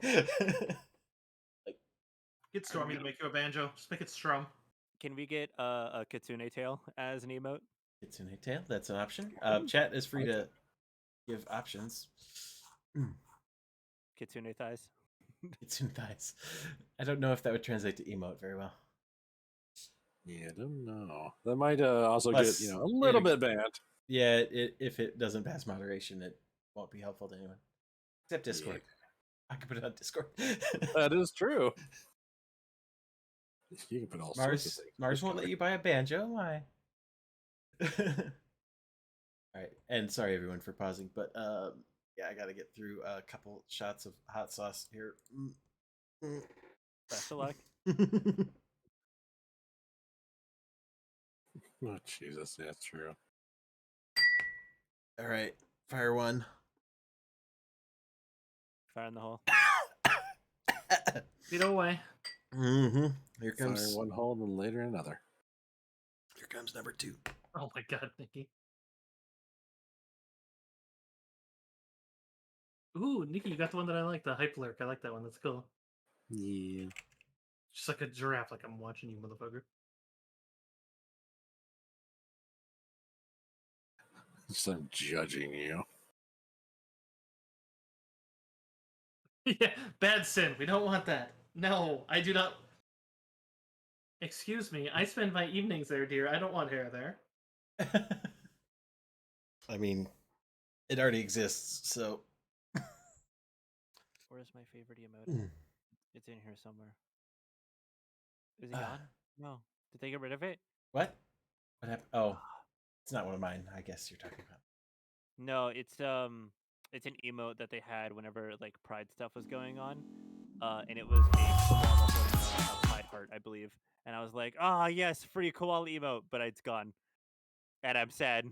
Get Stormy to make you a banjo. Just make it strum. Can we get a Kitsune tail as an emote? Kitsune tail, that's an option. Chat is free to give options. Kitsune thighs. Kitsune thighs. I don't know if that would translate to emote very well. Yeah, I don't know. That might also Plus, get a little bit banned. Yeah, if it doesn't pass moderation, it won't be helpful to anyone. Except Discord. I can put it on Discord. That is true. You can put all sorts of things. Mars won't let you buy a banjo. Why? All right, and sorry everyone for pausing, but yeah, I gotta get through a couple shots of hot sauce here. Best of luck. Oh Jesus, yeah, it's true. All right, fire one. Fire in the hole. Feet away. Mm-hmm. Here comes Fire one hole, and then later another. Here comes number 2. Oh my God, Nikki. Ooh, Nikki, you got the one that I like, the hype lurk. I like that one. That's cool. Yeah. Just like a giraffe, like I'm watching you, motherfucker. Just I'm judging you. Yeah, bad sin. We don't want that. No, I do not. Excuse me. I spend my evenings there, dear. I don't want hair there. I mean, it already exists, so. Where's my favorite emote? It's in here somewhere. Is it gone? No. Did they get rid of it? What? What happened? Oh, it's not one of mine. I guess you're talking about. No, it's an emote that they had whenever like Pride stuff was going on, and it was a koala holding a Pride heart, I believe. And I was like, ah, yes, free koala emote, but it's gone, and I'm sad.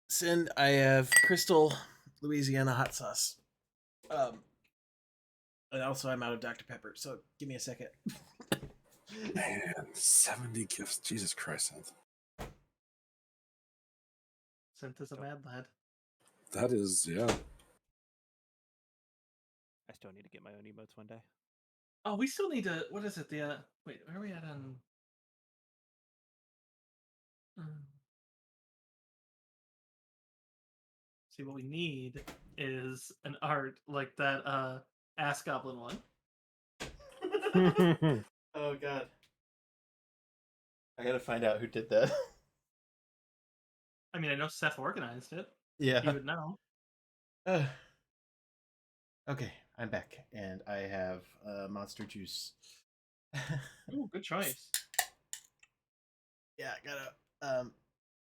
Sin, I have Crystal Louisiana hot sauce. And also I'm out of Dr. Pepper, so give me a second. Man, 70 gifts. Jesus Christ. Synth is a mad lad. That is, yeah. I still need to get my own emotes one day. Oh, we still need to. What is it? The wait, where are we at on? See, what we need is an art like that Ass Goblin one. Oh God. I gotta find out who did that. I mean, I know Seth organized it. Yeah. He would know. Okay, I'm back, and I have Monster Juice. Ooh, good choice. Yeah, I gotta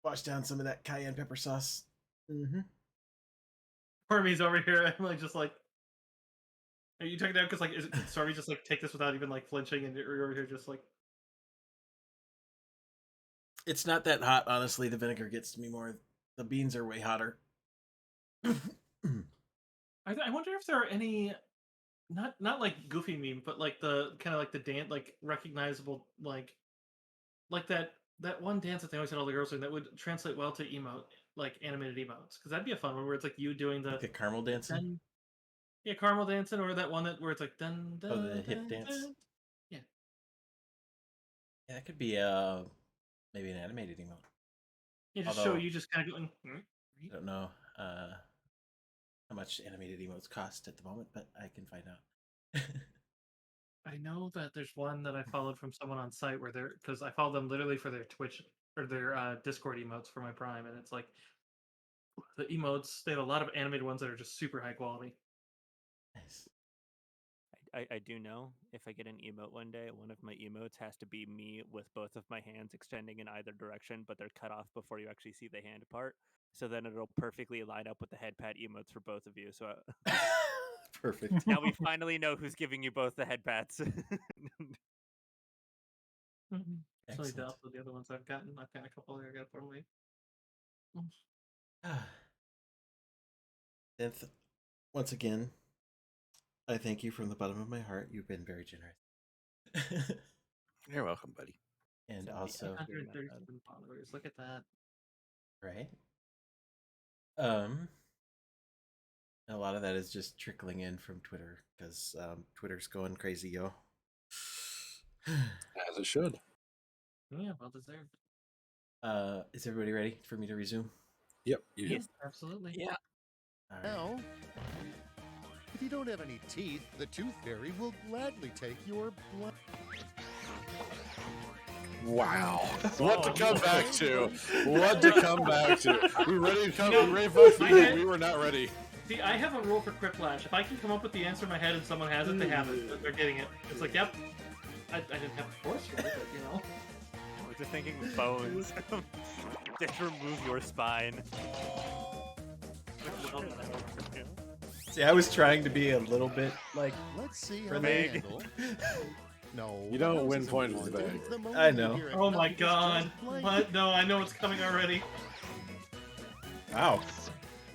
wash down some of that cayenne pepper sauce. Mm-hmm. Hermes over here. I'm like, just like, are you taking it out? Because like, is it Stormy just like take this without even like flinching, and you're over here just like. It's not that hot, honestly. The vinegar gets to me more The beans are way hotter. I wonder if there are any, not like Goofy meme, but like the kind of like the dance, like recognizable, like that one dance that they always had all the girls doing that would translate well to emote, like animated emotes, because that'd be a fun one where it's like you doing the Like a caramel dancing. dun, yeah, caramel dancing, or that one that where it's like dun dun. Oh, the hip dun, dance. dun. Yeah, that could be maybe an animated emote. Yeah, just show you just kind of going. I don't know how much animated emotes cost at the moment, but I can find out. I know that there's one that I followed from someone on site where they're, because I follow them literally for their Twitch or their Discord emotes for my Prime, and it's like the emotes. They have a lot of animated ones that are just super high quality. Nice. I do know if I get an emote one day, one of my emotes has to be me with both of my hands extending in either direction, but they're cut off before you actually see the hand part. So then it'll perfectly line up with the head pat emotes for both of you. So Perfect. now we finally know who's giving you both the head pats. So the other ones I've got a couple there I got for me. Synth, once again, I thank you from the bottom of my heart. You've been very generous. You're welcome, buddy. And also, 137 followers. Look at that. Right. A lot of that is just trickling in from Twitter because Twitter's going crazy, yo. As it should. Yeah, well deserved. Is everybody ready for me to resume? Yep. Yes, absolutely. Yeah. All right. Now, if you don't have any teeth, the Tooth Fairy will gladly take your blood. Wow. What to come back to? What to come back to? We ready to come? We ready, folks? We were not ready. See, I have a rule for Quiplash. If I can come up with the answer in my head and someone has it, they have it. They're getting it. It's like, yep. I didn't have the force for it, but you know. I was just thinking bones. Just remove your spine. See, I was trying to be a little bit like. Let's see for how the they handle. No, you don't win points with the bag. I know. Oh my god! What? No, I know it's coming already. Wow.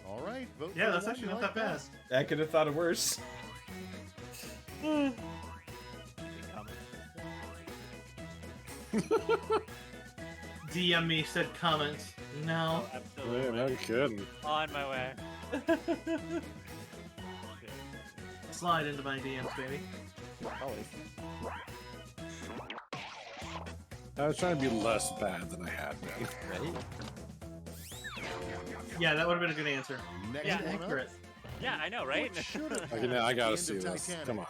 All right. Vote Yeah, for that's the one actually you not like that bad. best. I could have thought of worse. DM me, said comments. No. Yeah, no kidding. On my way. Slide into my DMs, baby. I was trying to be less bad than I had been. Ready? Yeah, that would have been a good answer. Next Yeah, one up. accurate. Yeah, I know, right? What should have Okay, now I happened at gotta the see end of this. Titanic? Come on.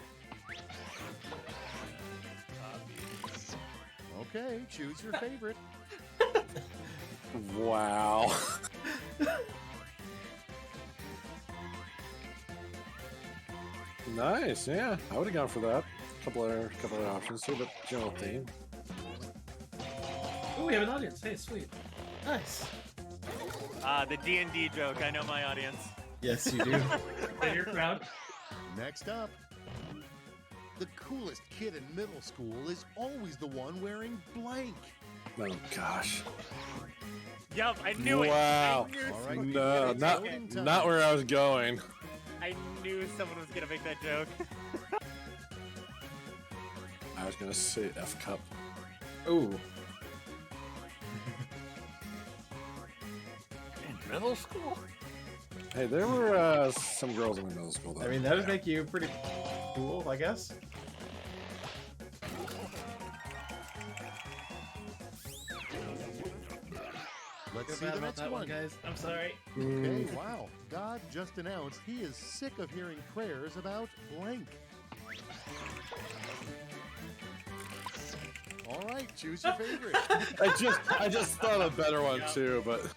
Okay, choose your favorite. Wow. Nice, yeah. I would have gone for that. Couple of options too, but general theme. Oh, we have an audience. Hey, sweet. Nice. The D&D joke. I know my audience. Yes, you do. And you're proud. Next up. The coolest kid in middle school is always the one wearing blank. Oh gosh. Yup, I knew it. Wow. I knew, All right, No, not where I was going. I knew someone was gonna make that joke. I was gonna say F cup. Ooh. In middle school? Hey, there were some girls in the middle school though. I mean, that would make you pretty cool, I guess. Let's see Feel bad the about next that one. one, guys. I'm sorry. Okay, wow. God just announced he is sick of hearing prayers about blank. All right, choose your favorite. I just thought of a better one too, but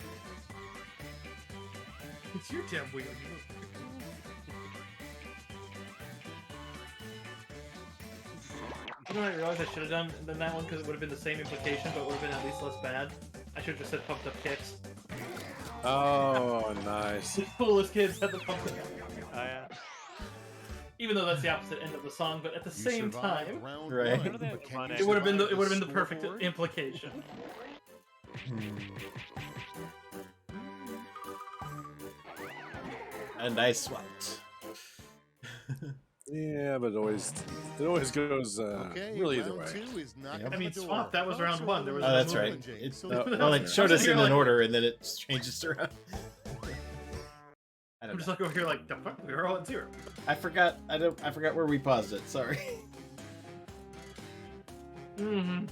It's your damn wheel. You know what I realized I should have done than that one because it would have been the same implication, but would have been at least less bad. I should have just said pumped up kicks. oh, nice. The coolest kids had the pumped up. Oh yeah. Even though that's the opposite end of the song, but at the You same survived time, round Right. one, What are they but can running? you it would have been the survive perfect scoreboard? implication. And I swapped. Yeah, but it always goes really either way. I mean, swap. That was round one. There was Oh, that's right. Well, it showed us in an order, and then it changes around. I'm just like over here, like the fuck. We were all at 0. I forgot. I forgot where we paused it. Sorry. Mm-hmm.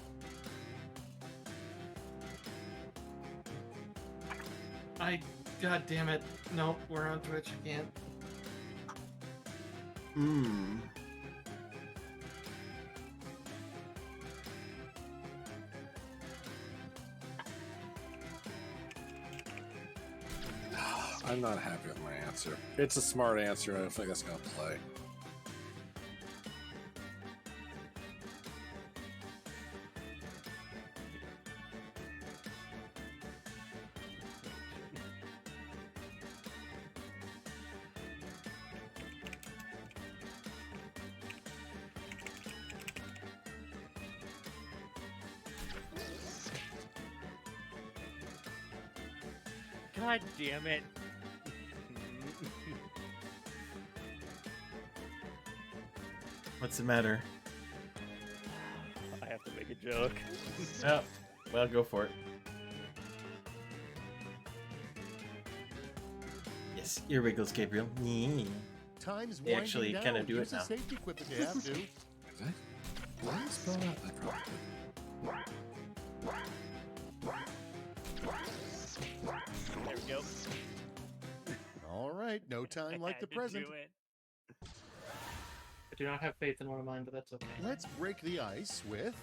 God damn it. Nope, we're on Twitch. I can't. I'm not happy with my answer. It's a smart answer. I don't think that's going to play. God damn it. What's the matter? I have to make a joke. Oh, well, go for it. Yes, ear wiggles, Gabriel. Time's They actually winding kind down. of do Use it the now. safety equip if you have to. Why did I spell that? I probably did. There we go. All right, no time like the present. I do not have faith in one of mine, but that's okay. Let's break the ice with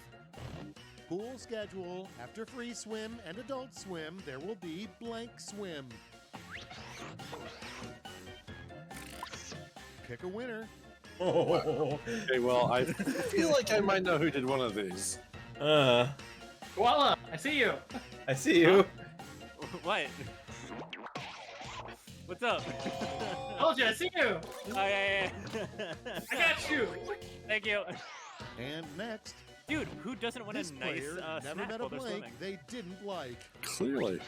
pool schedule. After free swim and adult swim, there will be blank swim. Pick a winner. Okay, well, I feel like I might know who did one of these. Koala, I see you. I see you. What? What's up? Told you, I see you. Oh, yeah. I got you. Thank you. And next, dude, who doesn't want this a nice player never snack met a while they're blank swimming? they didn't like. Clearly.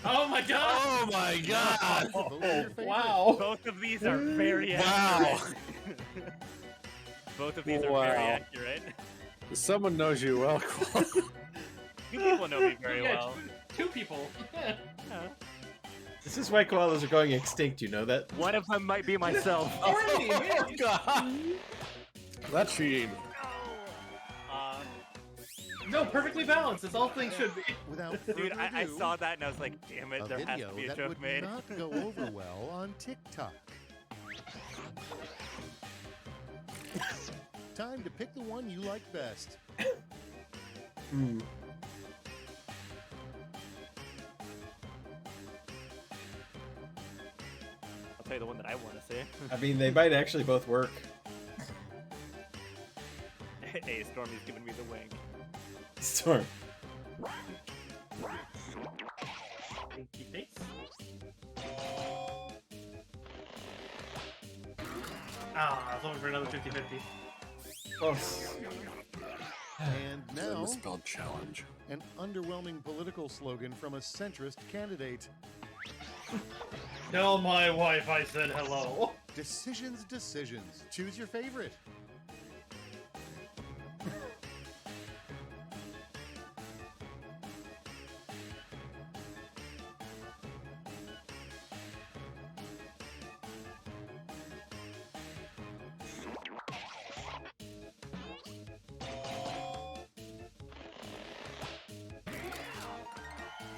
Oh my god! Oh my god! Wow! Both of these are very Wow! Both of these are Wow. very accurate. Someone knows you well, Qual. Two people know me very Yeah, well. Two people. This is why koalas are going extinct, you know that? One of them might be myself. Oh god! That's cheating. No, perfectly balanced. As all things should be. Without Dude, further I ado, saw that and I was like, damn it, a there has video to be a that joke would made. not go over well on TikTok. Time to pick the one you like best. I'll tell you the one that I want to see. I mean, they might actually both work. Hey, Stormy's giving me the wink. Storm. Winky face. Ah, I was looking for another 50-50. Close. And now, Misspelled challenge. an underwhelming political slogan from a centrist candidate. Tell my wife I said hello. Decisions, decisions. Choose your favorite.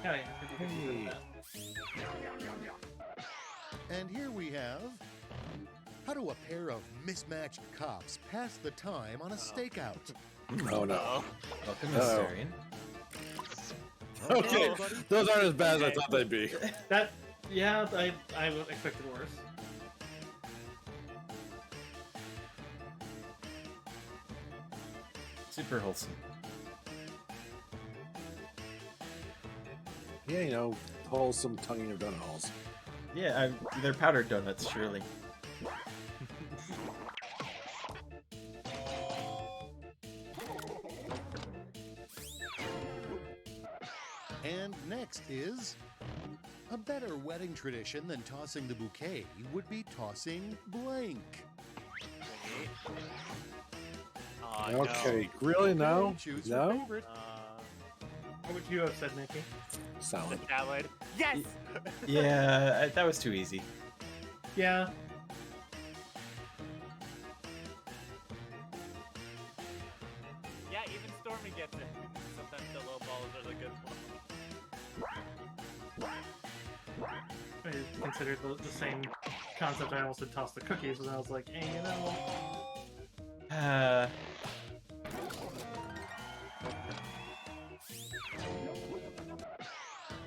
Oh, yeah, 50-50 with that. And here we have how do a pair of mismatched cops pass the time on a stakeout? Oh no. Welcome, Mysterian. Okay, everybody. those aren't as bad as I thought they'd be. That, yeah, I expected worse. Super wholesome. Yeah, you know, wholesome tonguing of donut holes. Yeah, they're powdered donuts, surely. And next is A better wedding tradition than tossing the bouquet would be tossing blank. Okay, really? No? Choose your No? favorite. What would you have said, Nikki? Salad. Salad. Yes! Yeah, that was too easy. Yeah. Yeah, even Stormy gets it. Sometimes the low balls are the good ones. I considered the same concept. I almost did toss the cookies, but I was like, hey, you know.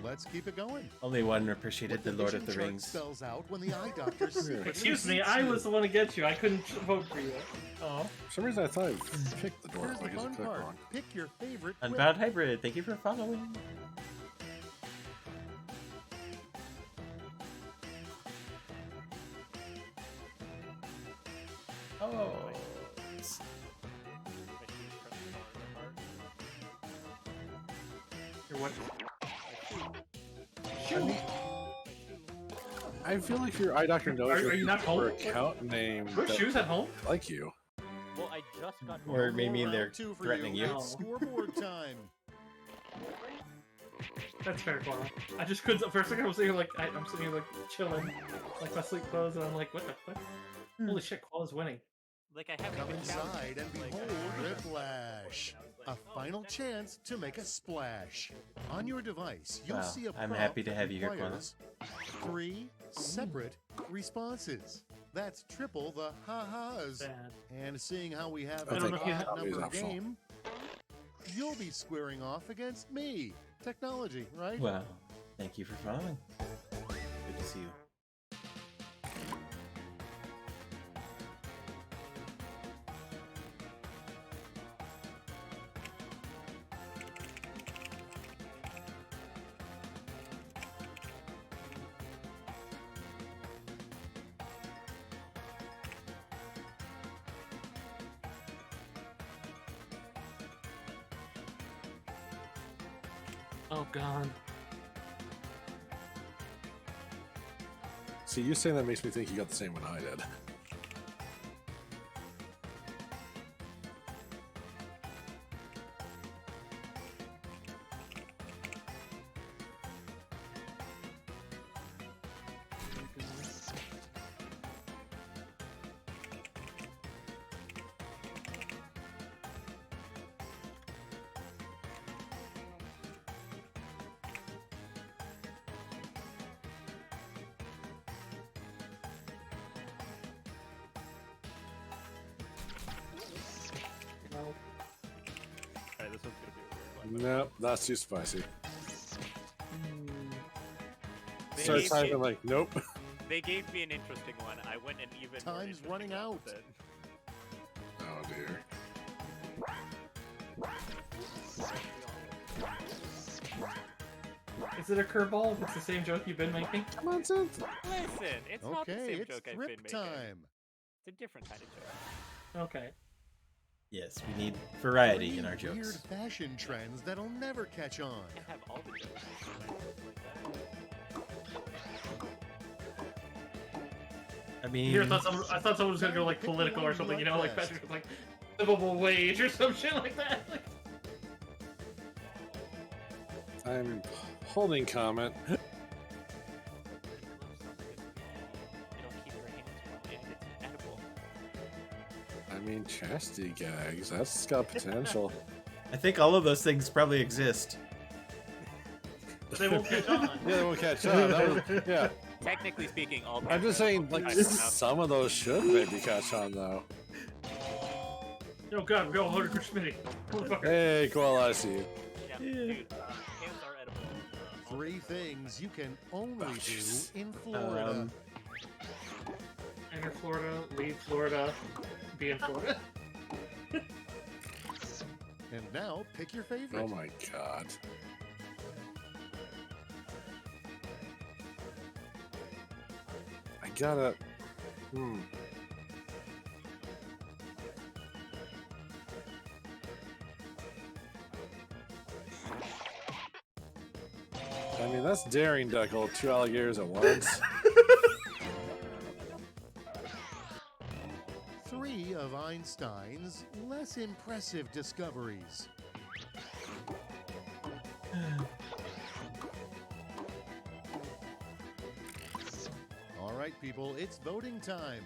Let's keep it going. Only one appreciated the Lord of the Vision chart Rings. spells out when the eye doctor Excuse me, I was the one to get you. I couldn't vote for you. Oh. For some reason I thought I picked the door. Here's I the guess I fun clicked part. wrong. Pick your favorite whip. Unbound Hybrid, thank you for following. Oh. What? I feel like your eye doctor knows Are you not your home? account name. Your that- shoes at home? Like you. Well, I just got home. Or maybe Round they're two for threatening you. It's scoreboard time. That's fair, Cora. I just couldn't. For a second, I was thinking like I'm sitting here like chilling, like my sleep clothes, and I'm like, what the fuck? Holy shit, Koala's winning. Like I haven't Come even inside and challenged. behold Whiplash. A final chance to make a splash. On your device, you'll Wow, see a I'm prompt happy to that have you here, Koala. requires 3 separate responses. That's triple the ha-has. Bad. And seeing how we have I a don't know if you odd have- number optional. game, you'll be squaring off against me. Technology, right? Well, thank you for following. Good to see you. Oh god. See, you saying that makes me think you got the same one I did. Alright, this one's gonna be a weird one. Nope, that's too spicy. They Start gave typing me- like, nope. They gave me an interesting one. I went an even more Time's interesting running one out. with it. Oh dear. Is it a curveball? It's the same joke you've been making? Come on, Synth. Listen, it's not the Okay, same it's joke I've been thrip making. time. It's a different kind of joke. Okay. Yes, we need variety in our Weird jokes. fashion trends that'll never catch on. I can't have all the jokes. I mean, Here, I thought someone was gonna go like political or something, you know, like Patrick was like livable wage or some shit like that. Like, I'm holding comment. It'll keep your hands warm and it's edible. I mean, chastity gags. That's got potential. I think all of those things probably exist. they won't catch on. Yeah, they won't catch on. That was, yeah. Technically speaking, all I'm just saying, like, I don't know. some of those should maybe catch on, though. Oh god, we got 100 for Smitty. Hey, Koala, I see you. Yeah, dude, hands are edible. 3 things you can only do jeez. in Florida. Enter Florida, leave Florida, be in Florida. And now, pick your favorite. Oh my god. I gotta. I mean, that's daring, Deckle. 2 alligators at once. 3 of Einstein's less impressive discoveries. All right, people, it's voting time.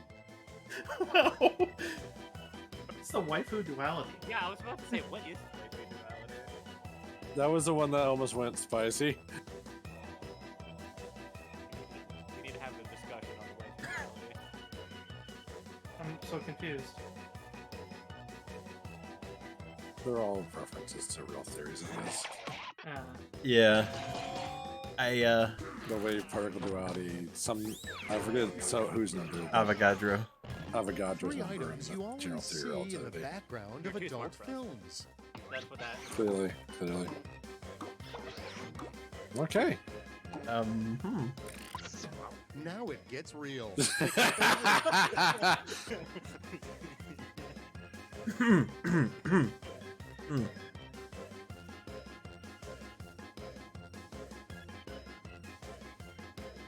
It's the waifu duality. Yeah, I was about to say, what is waifu duality? That was the one that almost went spicy. We need to have a discussion on the waifu duality. I'm so confused. They're all references to real theories of this. Yeah. The wave particle duality, I forget whose number. Avogadro. Avogadro's 3 number items in you the always general see theory in the relativity. background of You're too adult smart for us. films. That's what that. Clearly. Okay. Now it gets real.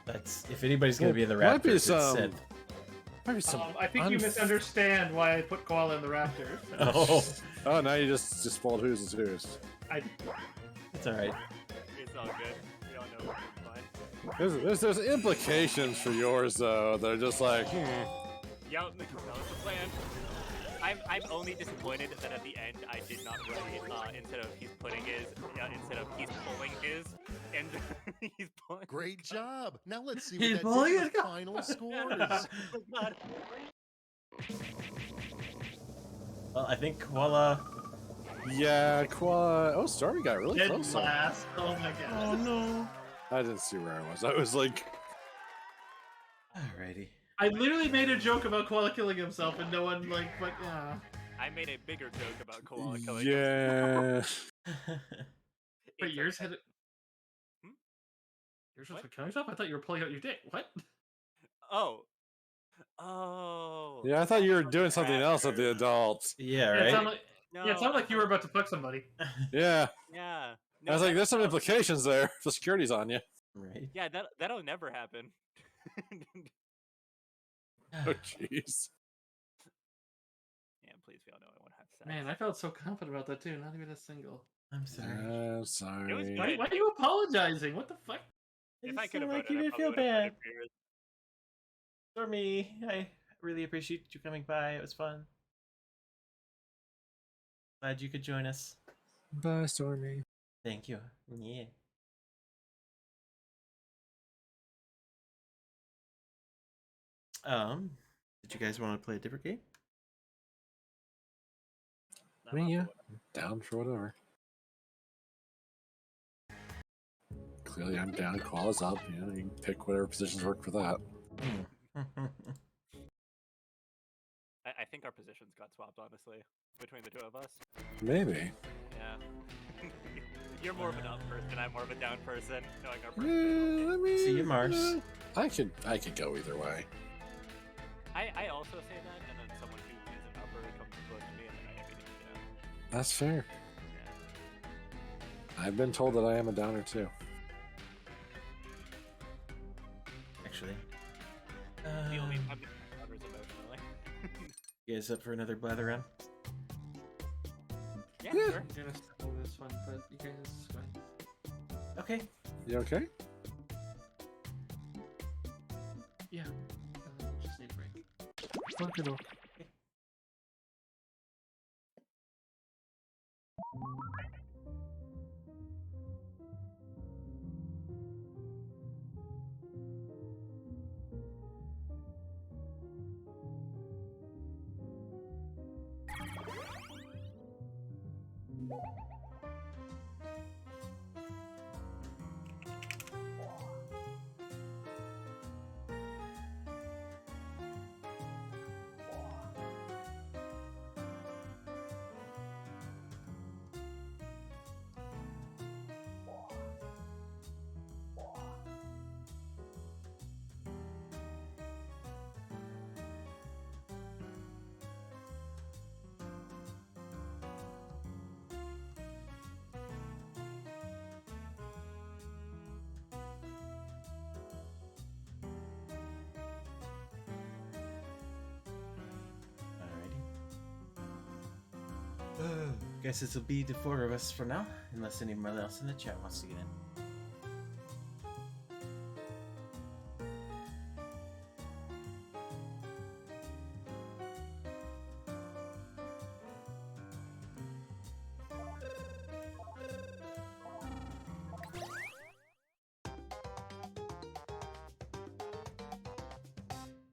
That's if anybody's gonna be in the Might be Raptors, it's some- Sid. Might be some I think you misunderstand why I put koala in the Raptors. Oh, now you just spoiled who's is who's. It's all right. It's all good. We all know we're fine. There's implications for yours though. They're just like, Yep, that was the plan. I'm only disappointed that at the end I did not write instead of he's putting his, instead of he's pulling his, and he's pulling. Great job. Now let's see He's what that pulling did to his the final scores. Well, I think Koala. yeah, Koala. Oh, Stormy got really Dead close. on it. last. Oh my god. Oh no. I didn't see where I was. I was like, Alrighty. I literally made a joke about koala killing himself, and no one but yeah. I made a bigger joke about koala killing. yeah. Wait, yours had. Yours was What? for killing yourself? I thought you were pulling out your dick. What? Oh. Yeah, I thought you were doing something else with the adults. Yeah, It right. sounded like, it sounded like you were about to fuck somebody. Yeah. Yeah. I was like, there's some implications there. The security's on you. Right. Yeah, that'll never happen. Oh, jeez. Yeah, please, we all know I want to have sex. Man, I felt so confident about that too. Not even a single. I'm sorry. I'm sorry. It was Why are you apologizing? What the fuck? If I just could have feel like voted, you I didn't feel probably would've bad. voted for yours. Stormy, I really appreciate you coming by. It was fun. Glad you could join us. Bye, Stormy. Thank you. Yeah. Did you guys want to play a different game? I mean, yeah, down for whatever. Clearly, I'm down. Koala's up. You know, you can pick whatever positions work for that. I think our positions got swapped, honestly, between the two of us. Maybe. Yeah. You're more of an up person. I'm more of a down person. Knowing our I mean, See you, Mars. I could go either way. I also say that, and then someone who is an upper comes close to me, and then I immediately get out. That's fair. Yeah. I've been told that I am a downer too. Actually. Feel me, I'm the others emotionally. You guys up for another blather round? Yeah, sure. I'm gonna stop with this one, but you guys is fine. Okay. You okay? Yeah. Just need a break. Okay, no. guess this will be the 4 of us for now, unless anyone else in the chat wants to get in.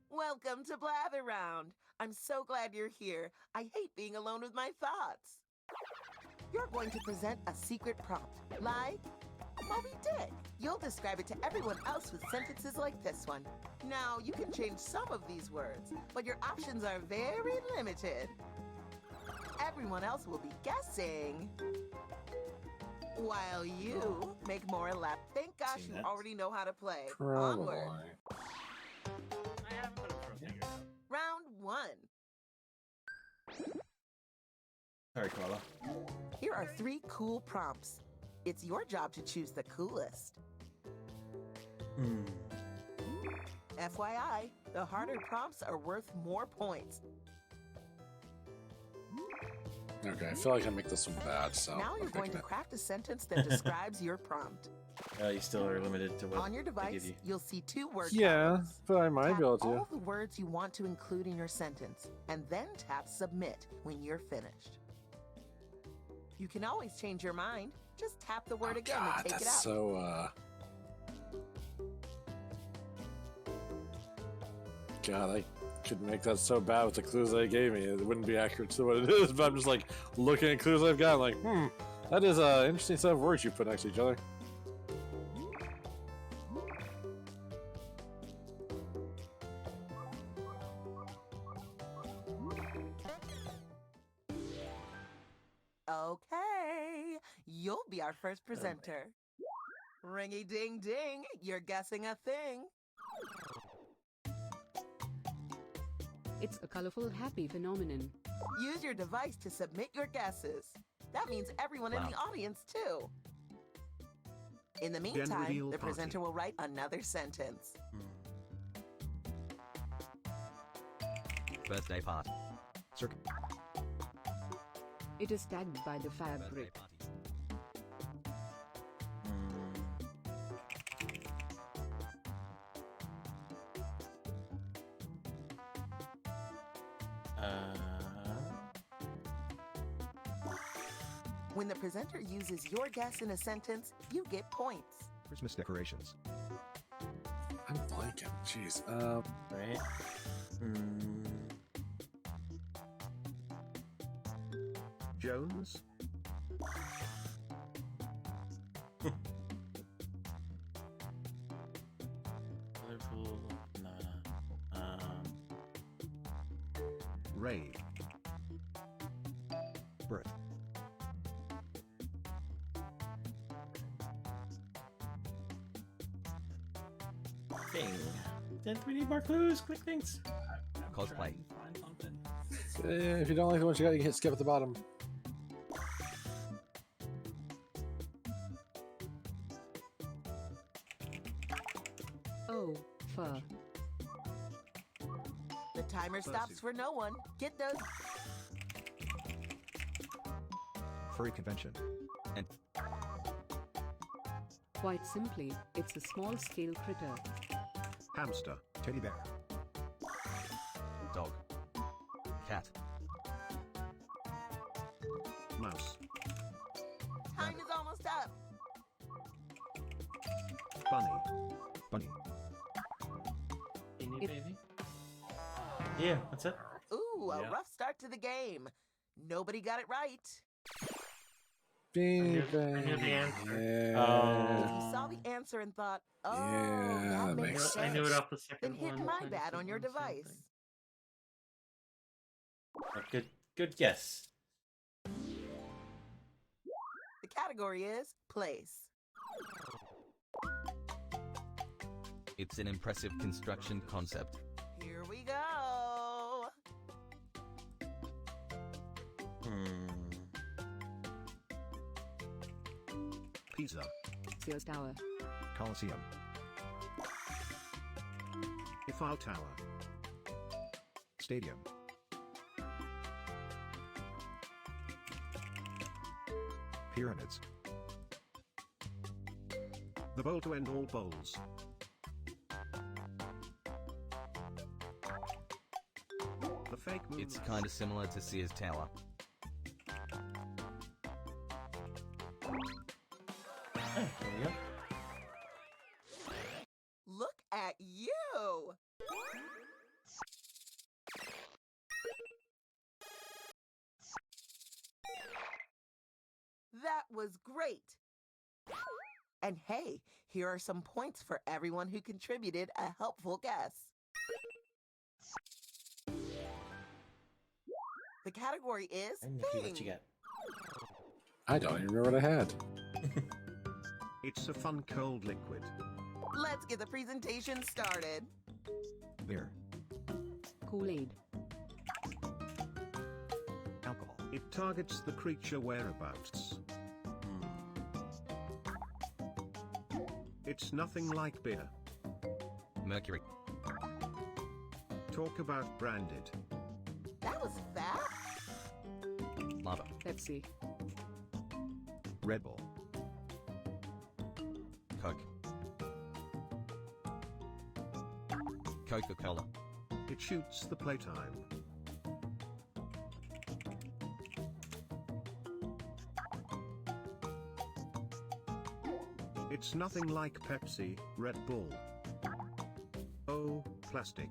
Welcome to Blather Round. I'm so glad you're here. I hate being alone with my thoughts. You're going to present a secret prompt, like Moby Dick. You'll describe it to everyone else with sentences like this one. Now, you can change some of these words, but your options are very limited. Everyone else will be guessing, while you make more and laugh. Thank gosh you already know how to play. Onward. Round 1. Sorry, Koala. Here are 3 cool prompts. It's your job to choose the coolest. FYI, the harder prompts are worth more points. Okay, I feel like I make this one bad, so. Now you're going to craft a sentence that describes your prompt. You still are limited to what On your they give device, you. you'll see 2 word Yeah, columns. but I might Tap be able to. all the words you want to include in your sentence, and then tap submit when you're finished. You can always change your mind. Just tap the word again God, to take it that's out. so, God, I could make that so bad with the clues they gave me. It wouldn't be accurate to what it is, but I'm just like looking at clues I've got, like, that is an interesting set of words you put next to each other. Okay, you'll be our first presenter. Ringy ding ding, you're guessing a thing. It's a colorful, happy phenomenon. Use your device to submit your guesses. That means everyone in the audience, too. In the meantime, reveal the party. presenter will write another sentence. Birthday party. It is tagged by the fabric. When the presenter uses your guess in a sentence, you get points. Christmas decorations. I'm blanking. Jeez. Right? Jones? Colorful. Ray. Birth. Thing. Then we need more clues. Quick things. Cosplay. Find something. If you don't like the ones you got, you can hit skip at the bottom. Oh, fur. The timer stops for no one. Get those. Furry convention. Quite simply, it's a small-scale critter. Hamster. Teddy bear. Dog. Cat. Mouse. Time is almost up. Bunny. Bunny. Beanie baby. Yeah, what's up? Ooh, a rough start to the game. Nobody got it right. Beanie I knew the answer. If you saw the answer and thought, oh, Yeah, that that makes makes sense, I knew it off the then second hit one. my I bad just on your did the same device. thing. Good guess. The category is place. It's an impressive construction concept. Here we go. Pizza. Sears Tower. Coliseum. Eiffel Tower. Stadium. Pyramids. The bowl to end all bowls. The fake moon. It's kind of similar to Sears Tower. There we go. Look at you! That was great! And hey, here are some points for everyone who contributed a helpful guess. The category is And Nikki, what you thing. got? I don't even remember what I had. It's a fun cold liquid. Let's get the presentation started. Beer. Kool-Aid. Alcohol. It targets the creature whereabouts. It's nothing like beer. Mercury. Talk about branded. That was fast. Lava. Pepsi. Red Bull. Coke. Coca-Cola. It shoots the playtime. It's nothing like Pepsi, Red Bull. Oh, plastic.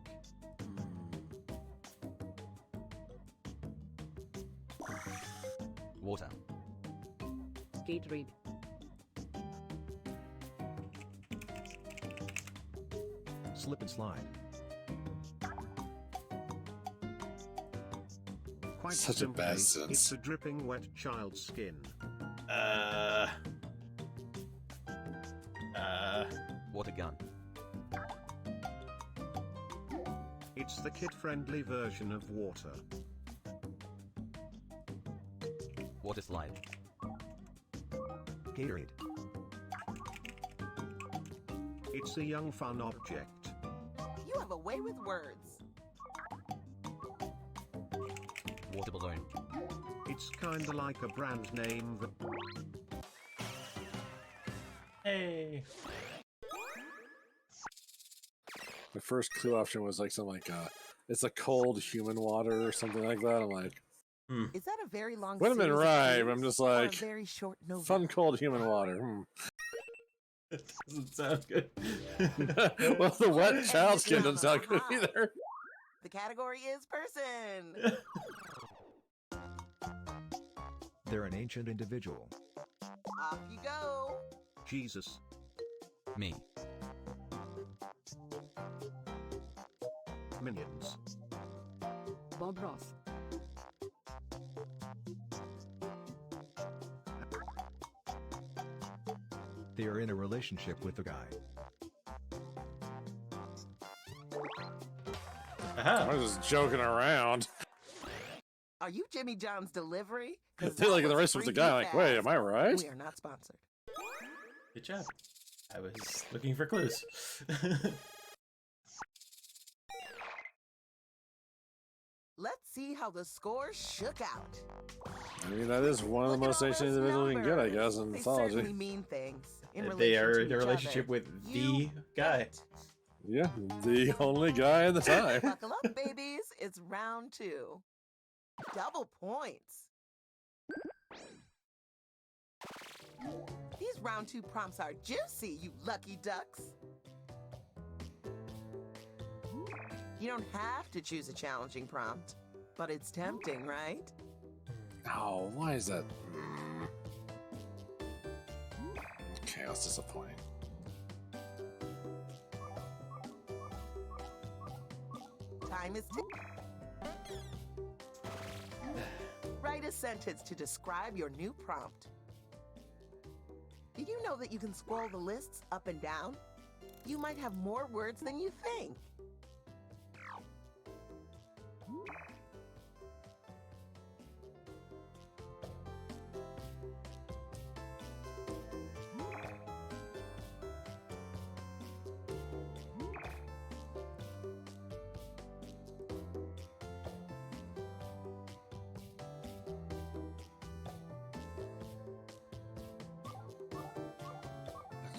Water. Gatorade. Slip and slide. Quite Such a simply, bad sense. it's a dripping wet child's skin. Water gun. It's the kid-friendly version of water. Water slide. Gatorade. It's a young fun object. You have a way with words. Water balloon. It's kinda like a brand name that... Hey. The first clue option was like something like, it's a cold human water or something like that. I'm like, Is that a very long would have been series of right. clues I'm just or a like, very short novella? fun cold human water. That doesn't sound good. Well, the wet child skin doesn't sound good either. The category is person. They're an ancient individual. Off you go. Jesus. Me. Minions. Bob Ross. They are in a relationship with the guy. I was just joking around. Are you Jimmy John's delivery? They're like in the race with the guy. Like, wait, am I right? We are not sponsored. Good job. I was looking for clues. Let's see how the scores shook out. I mean, that is one of the most ancient individuals we can get, I guess, in They certainly mythology. mean things. In They relation are to in a each relationship other. with the You guy. bet. Yeah, the only guy in the time. Buckle up, babies. It's round 2. Double points. These round 2 prompts are juicy, you lucky ducks. You don't have to choose a challenging prompt, but it's tempting, right? Oh, why is that? Okay, that's disappointing. Time is ticking. Write a sentence to describe your new prompt. Did you know that you can scroll the lists up and down? You might have more words than you think.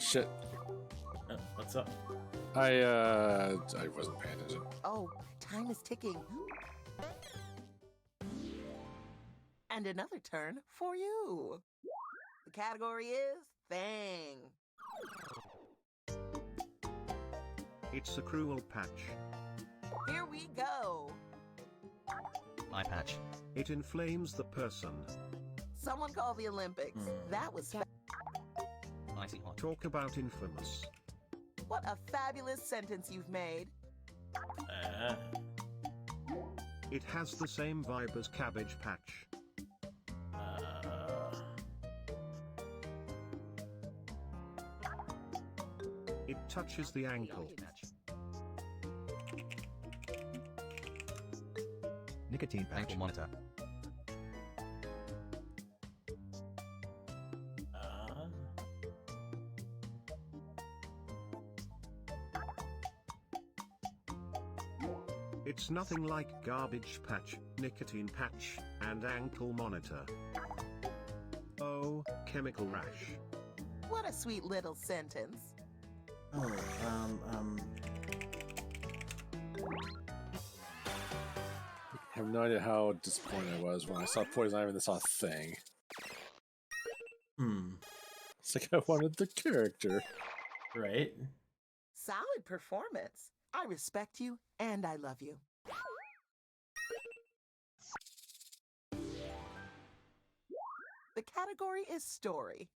shit. What's up? I wasn't paying attention. Oh, time is ticking. And another turn for you. The category is Thing. It's a cruel patch. Here we go. Eye patch. It inflames the person. Someone call the Olympics. That was Icy hot. Talk about infamous. what a fabulous sentence you've made. It has the same vibe as Cabbage Patch. It touches the ankle. Nicotine patch. Ankle monitor. It's nothing like Garbage Patch, Nicotine Patch, and Ankle Monitor. Oh, Chemical Rash. What a sweet little sentence. Oh, I have no idea how disappointed I was when I saw Poison Ivy and then saw Thing. It's like I wanted the character. Right? Solid performance. I respect you and I love you. The category is story.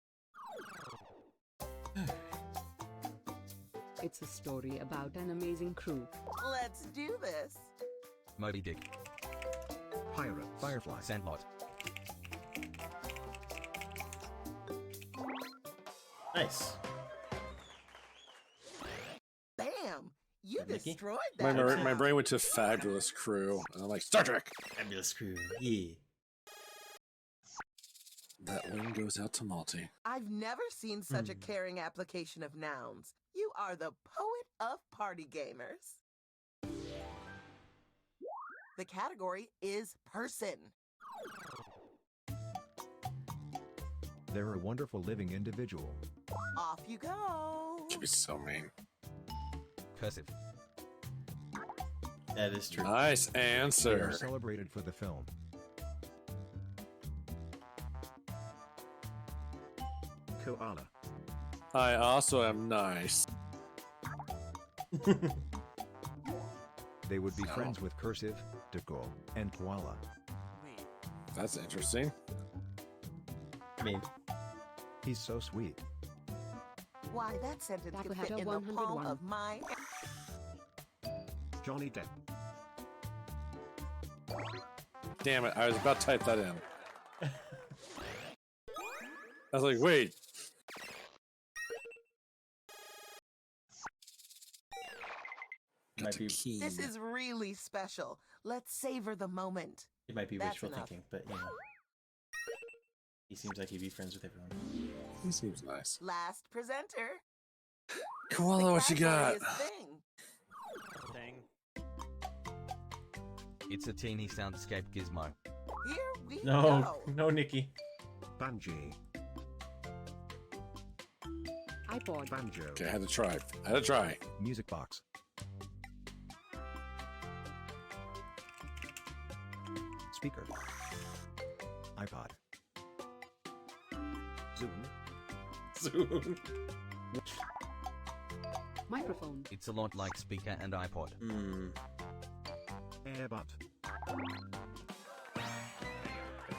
It's a story about an amazing crew. Let's do this. Moby Dick. Pirate. Firefly. Sandlot. Nice. Bam! You Mickey? destroyed My, that. my brain went to Fabulous Crew, and I'm like, Star Trek! Fabulous Crew. Yeah. That win goes out to Malty. I've never seen such a caring application of nouns. You are the poet of party gamers. The category is person. They're a wonderful living individual. Off you go. Could be so mean. Cursive. That is true. Nice They are answer. celebrated for the film. Koala. I also am nice. They would be friends with Cursive, Deco, and Koala. That's interesting. I mean, He's so sweet. Why, that sentence That could will fit have in a the palm 101. of my... Johnny Depp. Damn it, I was about to type that in. I was like, wait. might be, This is really special. Let's savor the moment. it might be That's wishful enough. thinking, but you know. He seems like he'd be friends with everyone. He seems nice. Last presenter. Koala, what you Category got? is Thing. Thing. It's a teeny soundscape gizmo. Here we No, go. no, Nikki. Banji. iPod. Banjo. Okay, I had to try. I had to try. Music box. Speaker. iPod. Zoom. Soon. Microphone. It's a lot like speaker and iPod. Airbud.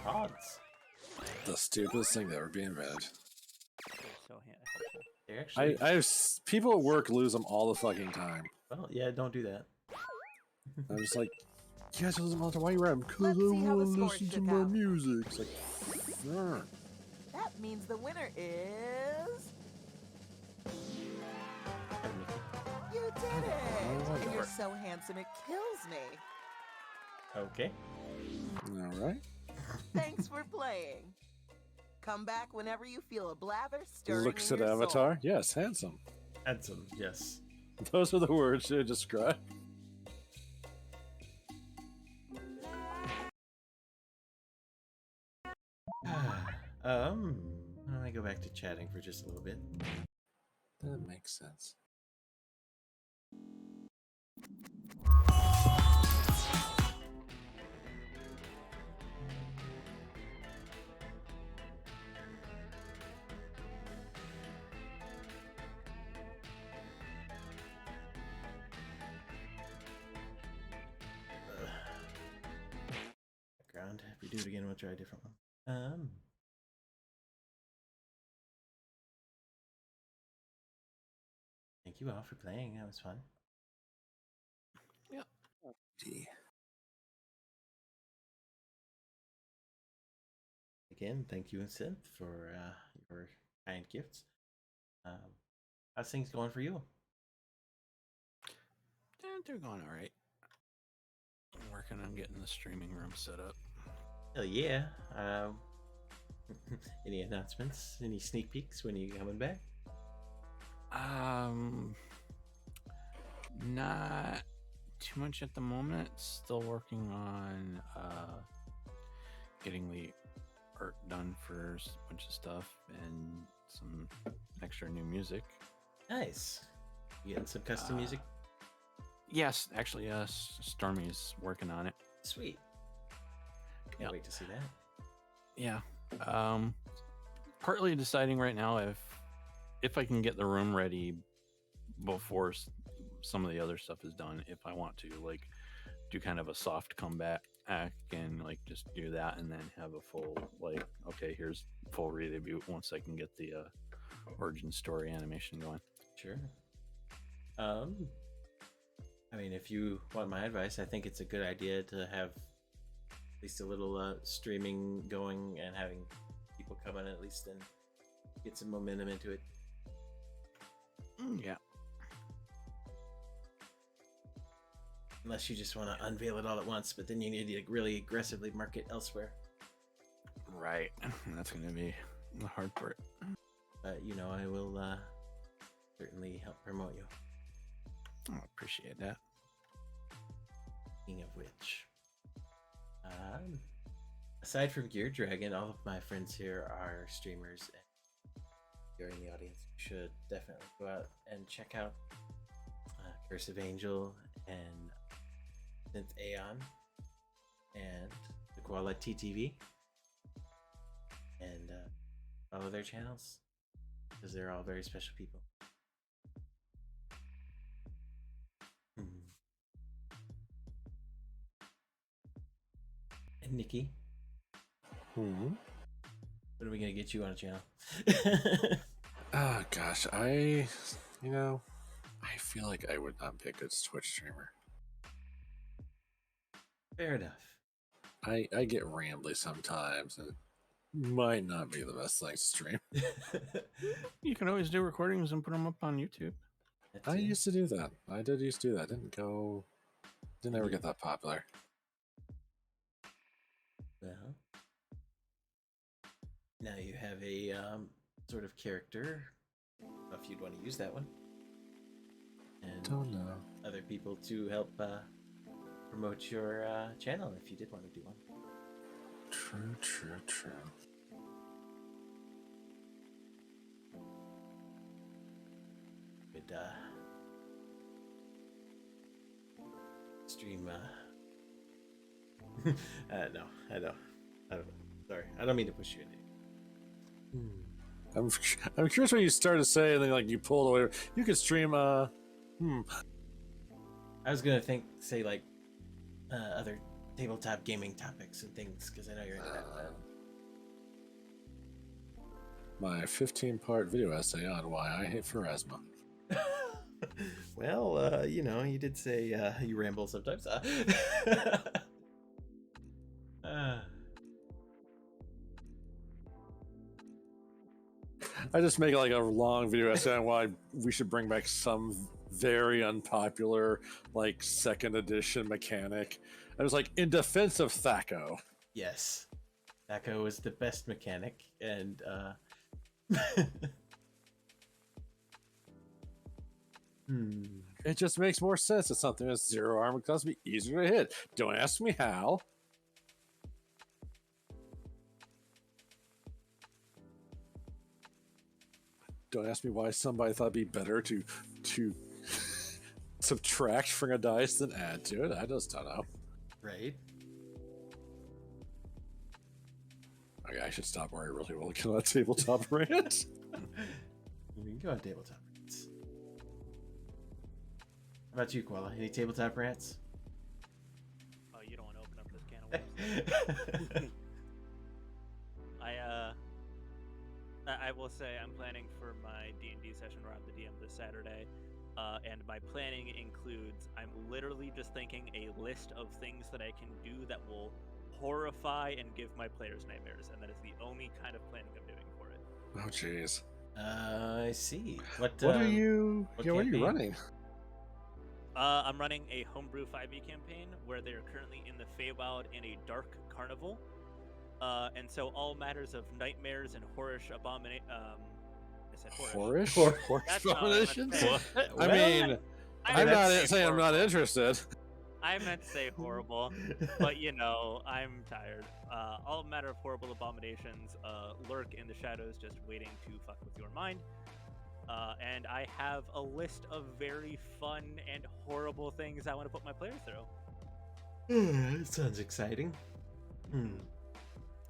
Odds. The stupidest thing that ever be invented. They're so helpful. They're actually. People at work lose them all the fucking time. Well, yeah, don't do that. I'm just like, you guys lose them all the time. Why you wear them? Because I Let's see how the want to scores listen to shook my out. music. It's like, "Sure." That means the winner is... You did it! And you're so handsome it kills me. Okay. All right. Thanks for playing. Come back whenever you feel a blather stirring Looks in at your soul. Avatar. Yes, handsome. Handsome, yes. Those are the words to describe. Let me go back to chatting for just a little bit. That makes sense. Background. If we do it again, we'll try a different one. Thank you all for playing. That was fun. Yeah. Again, thank you, Synth, for your kind gifts. How's things going for you? They're going all right. I'm working on getting the streaming room set up. Hell yeah. Any announcements? Any sneak peeks? When are you coming back? Not too much at the moment. Still working on getting the art done for a bunch of stuff and some extra new music. Nice. You getting some custom music? Yes, actually, yes. Stormy's working on it. Sweet. Can't wait to see that. Yeah. Partly deciding right now if I can get the room ready before some of the other stuff is done. If I want to like do kind of a soft comeback and like just do that and then have a full like okay, here's full Redebut once I can get the origin story animation going. Sure. I mean, if you want my advice, I think it's a good idea to have at least a little streaming going and having people come in at least and get some momentum into it. Yeah. Unless you just want to unveil it all at once, but then you need to really aggressively market elsewhere. Right. That's going to be the hard part. But, you know, I will certainly help promote you. I appreciate that. Speaking of which, aside from Gear Dragon, all of my friends here are streamers. And if you're in the audience, you should definitely go out and check out Curse of Angel and Synth Aeon and the Koala TTV and follow their channels because they're all very special people. And Nikki, what are we gonna get you on a channel? Oh gosh, I feel like I would not be a good Twitch streamer. Fair enough. I get rambly sometimes, and it might not be the best thing to stream. You can always do recordings and put them up on YouTube. I used to do that. I did used to do that. Didn't ever get that popular. Well, now you have a sort of character. If you'd want to use that one, and don't know other people to help promote your channel if you did want to do one. True. Could stream. No, I don't. Sorry, I don't mean to push you in. I'm curious what you started to say, and then like you pulled away. You could stream. I was gonna say like other tabletop gaming topics and things because I know you're into that. My 15-part video essay on why I hate Pharasma. Well, you did say you ramble sometimes. I just make like a long video essay on why we should bring back some very unpopular, like 2nd edition mechanic. I was like, in defense of Thaco. Yes, Thaco is the best mechanic, and it just makes more sense that something that's 0 armor because it'll be easier to hit. Don't ask me how. Don't ask me why somebody thought it'd be better to subtract from a dice than add to it. I just don't know. Right? Okay, I should stop where I really will kill that tabletop rant. We can go on tabletop rants. How about you, Koala? Any tabletop rants? Oh, you don't want to open up this can of worms. I will say I'm planning for my D&D session where I'm the DM this Saturday, and my planning includes I'm literally just thinking a list of things that I can do that will horrify and give my players nightmares, and that is the only kind of planning I'm doing for it. Oh, jeez. I see. What are you? what What are you campaign? running? I'm running a homebrew 5e campaign where they are currently in the Feywild in a dark carnival. And so all matters of nightmares and horish abomination. I said horish. Horish That's not what I meant to abominations? say. I mean, I'm not saying I'm not interested. I meant to say horrible, but you know, I'm tired. All matter of horrible abominations lurk in the shadows, just waiting to fuck with your mind. And I have a list of very fun and horrible things I want to put my players through. That sounds exciting.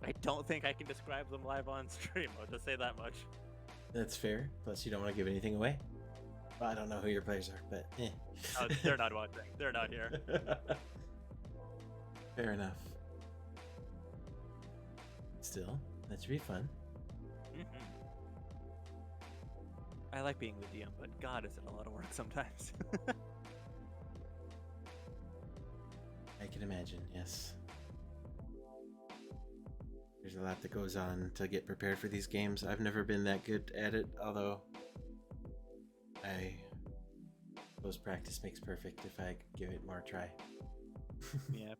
I don't think I can describe them live on stream. I'll just say that much. That's fair. Plus, you don't want to give anything away. Well, I don't know who your players are, but eh. Oh, they're not watching. They're not here. Fair enough. Still, that should be fun. I like being the DM, but God, is it a lot of work sometimes. I can imagine, yes. There's a lot that goes on to get prepared for these games. I've never been that good at it, although I suppose practice makes perfect if I give it more try. Yeah.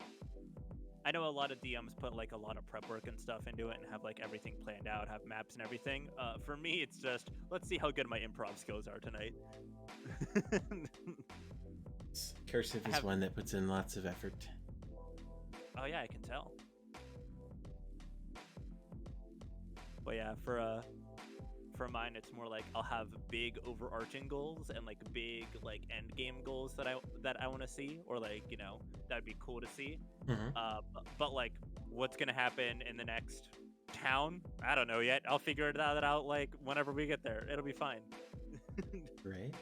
I know a lot of DMs put like a lot of prep work and stuff into it and have like everything planned out, have maps and everything. For me, it's just, let's see how good my improv skills are tonight. Cursive is one that puts in lots of effort. Oh yeah, I can tell. But yeah, for mine, it's more like I'll have big overarching goals and like big like end game goals that I want to see, or like, you know, that'd be cool to see. But like what's gonna happen in the next town, I don't know yet. I'll figure it out like whenever we get there. It'll be fine. Right.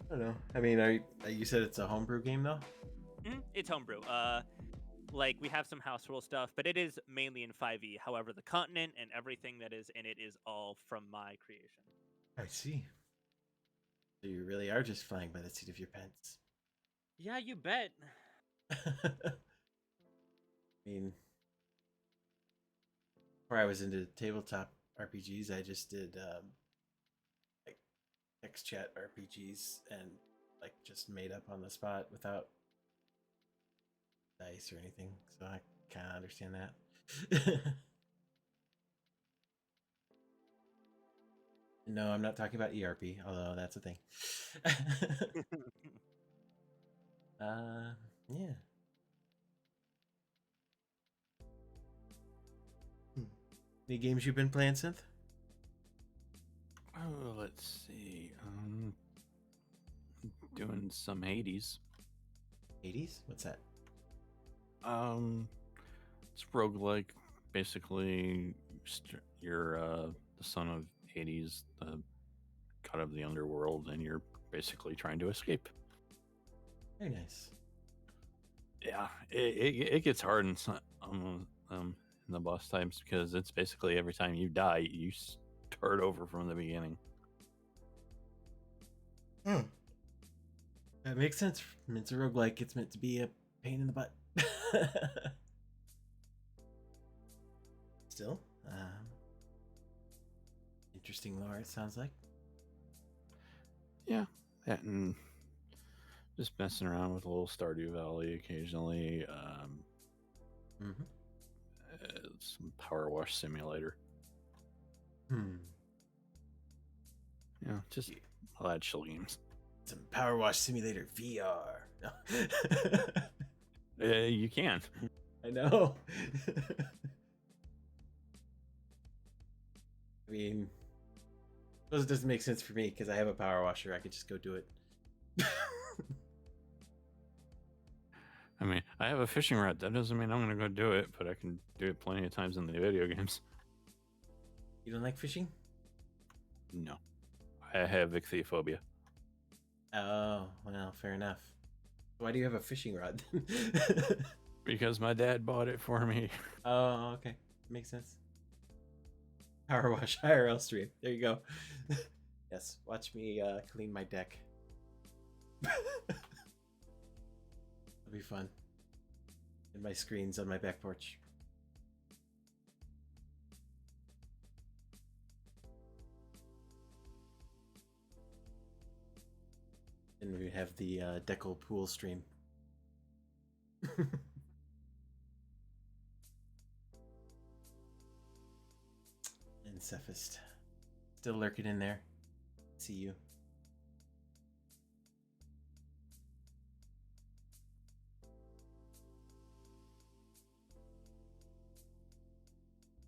I don't know. I mean, you said it's a homebrew game though? It's homebrew. Like we have some house rule stuff, but it is mainly in 5e. However, the continent and everything that is in it is all from my creation. I see. So you really are just flying by the seat of your pants. Yeah, you bet. I mean, before I was into tabletop RPGs, I just did like text chat RPGs and like just made up on the spot without dice or anything. So I kind of understand that. No, I'm not talking about ERP, although that's a thing. Yeah. Any games you've been playing, Synth? Oh, let's see. Doing some Hades. Hades? What's that? It's roguelike. Basically, you're the son of Hades, the god of the underworld, and you're basically trying to escape. Very nice. Yeah, it gets hard in the boss types because it's basically every time you die, you start over from the beginning. That makes sense. It's a roguelike. It's meant to be a pain in the butt. Still, interesting lore, it sounds like. Yeah, and just messing around with a little Stardew Valley occasionally. Some Power Wash Simulator. Yeah, just a lot of chill games. Some Power Wash Simulator VR. No. You can. I know. I mean, suppose it doesn't make sense for me because I have a power washer. I could just go do it. I mean, I have a fishing rod. That doesn't mean I'm going to go do it, but I can do it plenty of times in the video games. You don't like fishing? No. I have ichthyophobia. Oh, well, fair enough. Why do you have a fishing rod? Because my dad bought it for me. Oh, okay. Makes sense. Power wash IRL stream. There you go. Yes, watch me clean my deck. It'll be fun. And my screens on my back porch. And we have the Deckle pool stream. And Cephist. Still lurking in there. See you.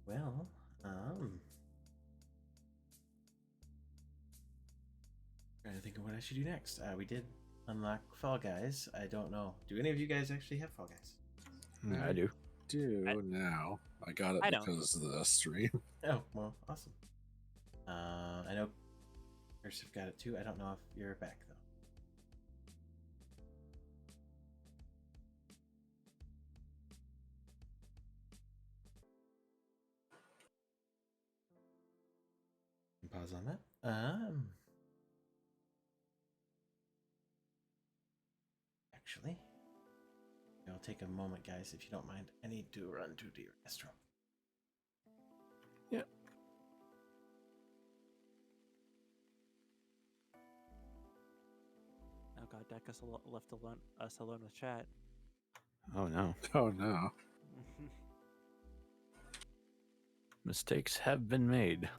Well, trying to think of what I should do next. We did unlock Fall Guys. I don't know. Do any of you guys actually have Fall Guys? I do. Now. I got it because of the stream. Oh, well, awesome. I know Cursive got it too. I don't know if you're back though. Pause on that. Actually, I'll take a moment, guys, if you don't mind. I need to run to the restroom. Yeah. Oh god, Deck us left us alone with chat. Oh no. Oh no. Mistakes have been made.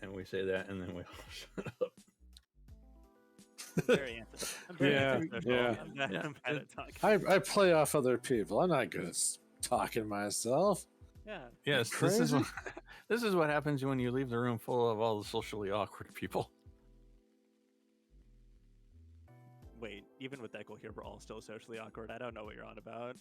And we say that, and then we all shut up. I'm very antisocial. I'm bad at talking. I play off other people. I'm not good at talking myself. Yeah. Yes, this is what happens when you leave the room full of all the socially awkward people. Wait, even with Deckle here, we're all still socially awkward. I don't know what you're on about.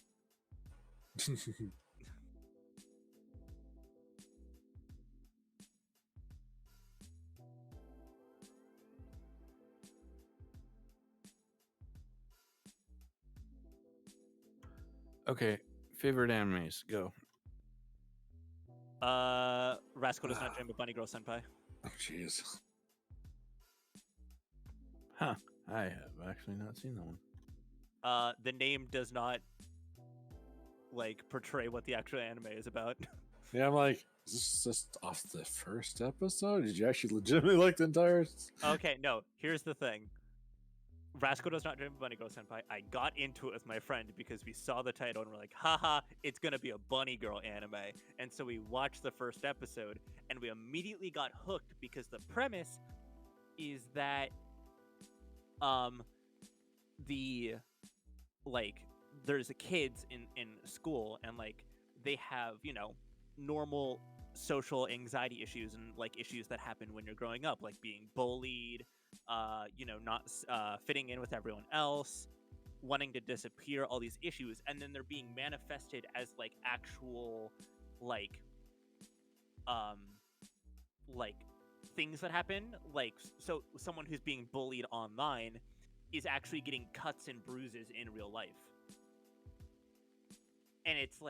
Okay, favorite animes, go. Rascal Does Not Dream of Bunny Girl Senpai. Oh, jeez. Huh, I have actually not seen that one. The name does not, portray what the actual anime is about. Yeah, I'm like, is this just off the first episode? Did you actually legitimately like the entire... Okay, no, here's the thing. Rascal Does Not Dream of Bunny Girl Senpai. I got into it with my friend because we saw the title and we're like, haha, it's gonna be a bunny girl anime. And so we watched the first episode and we immediately got hooked because the premise is that there's kids in school and they have, normal social anxiety issues and issues that happen when you're growing up, like being bullied, not fitting in with everyone else, wanting to disappear, all these issues, and then they're being manifested as actual things that happen. So someone who's being bullied online is actually getting cuts and bruises in real life. And it's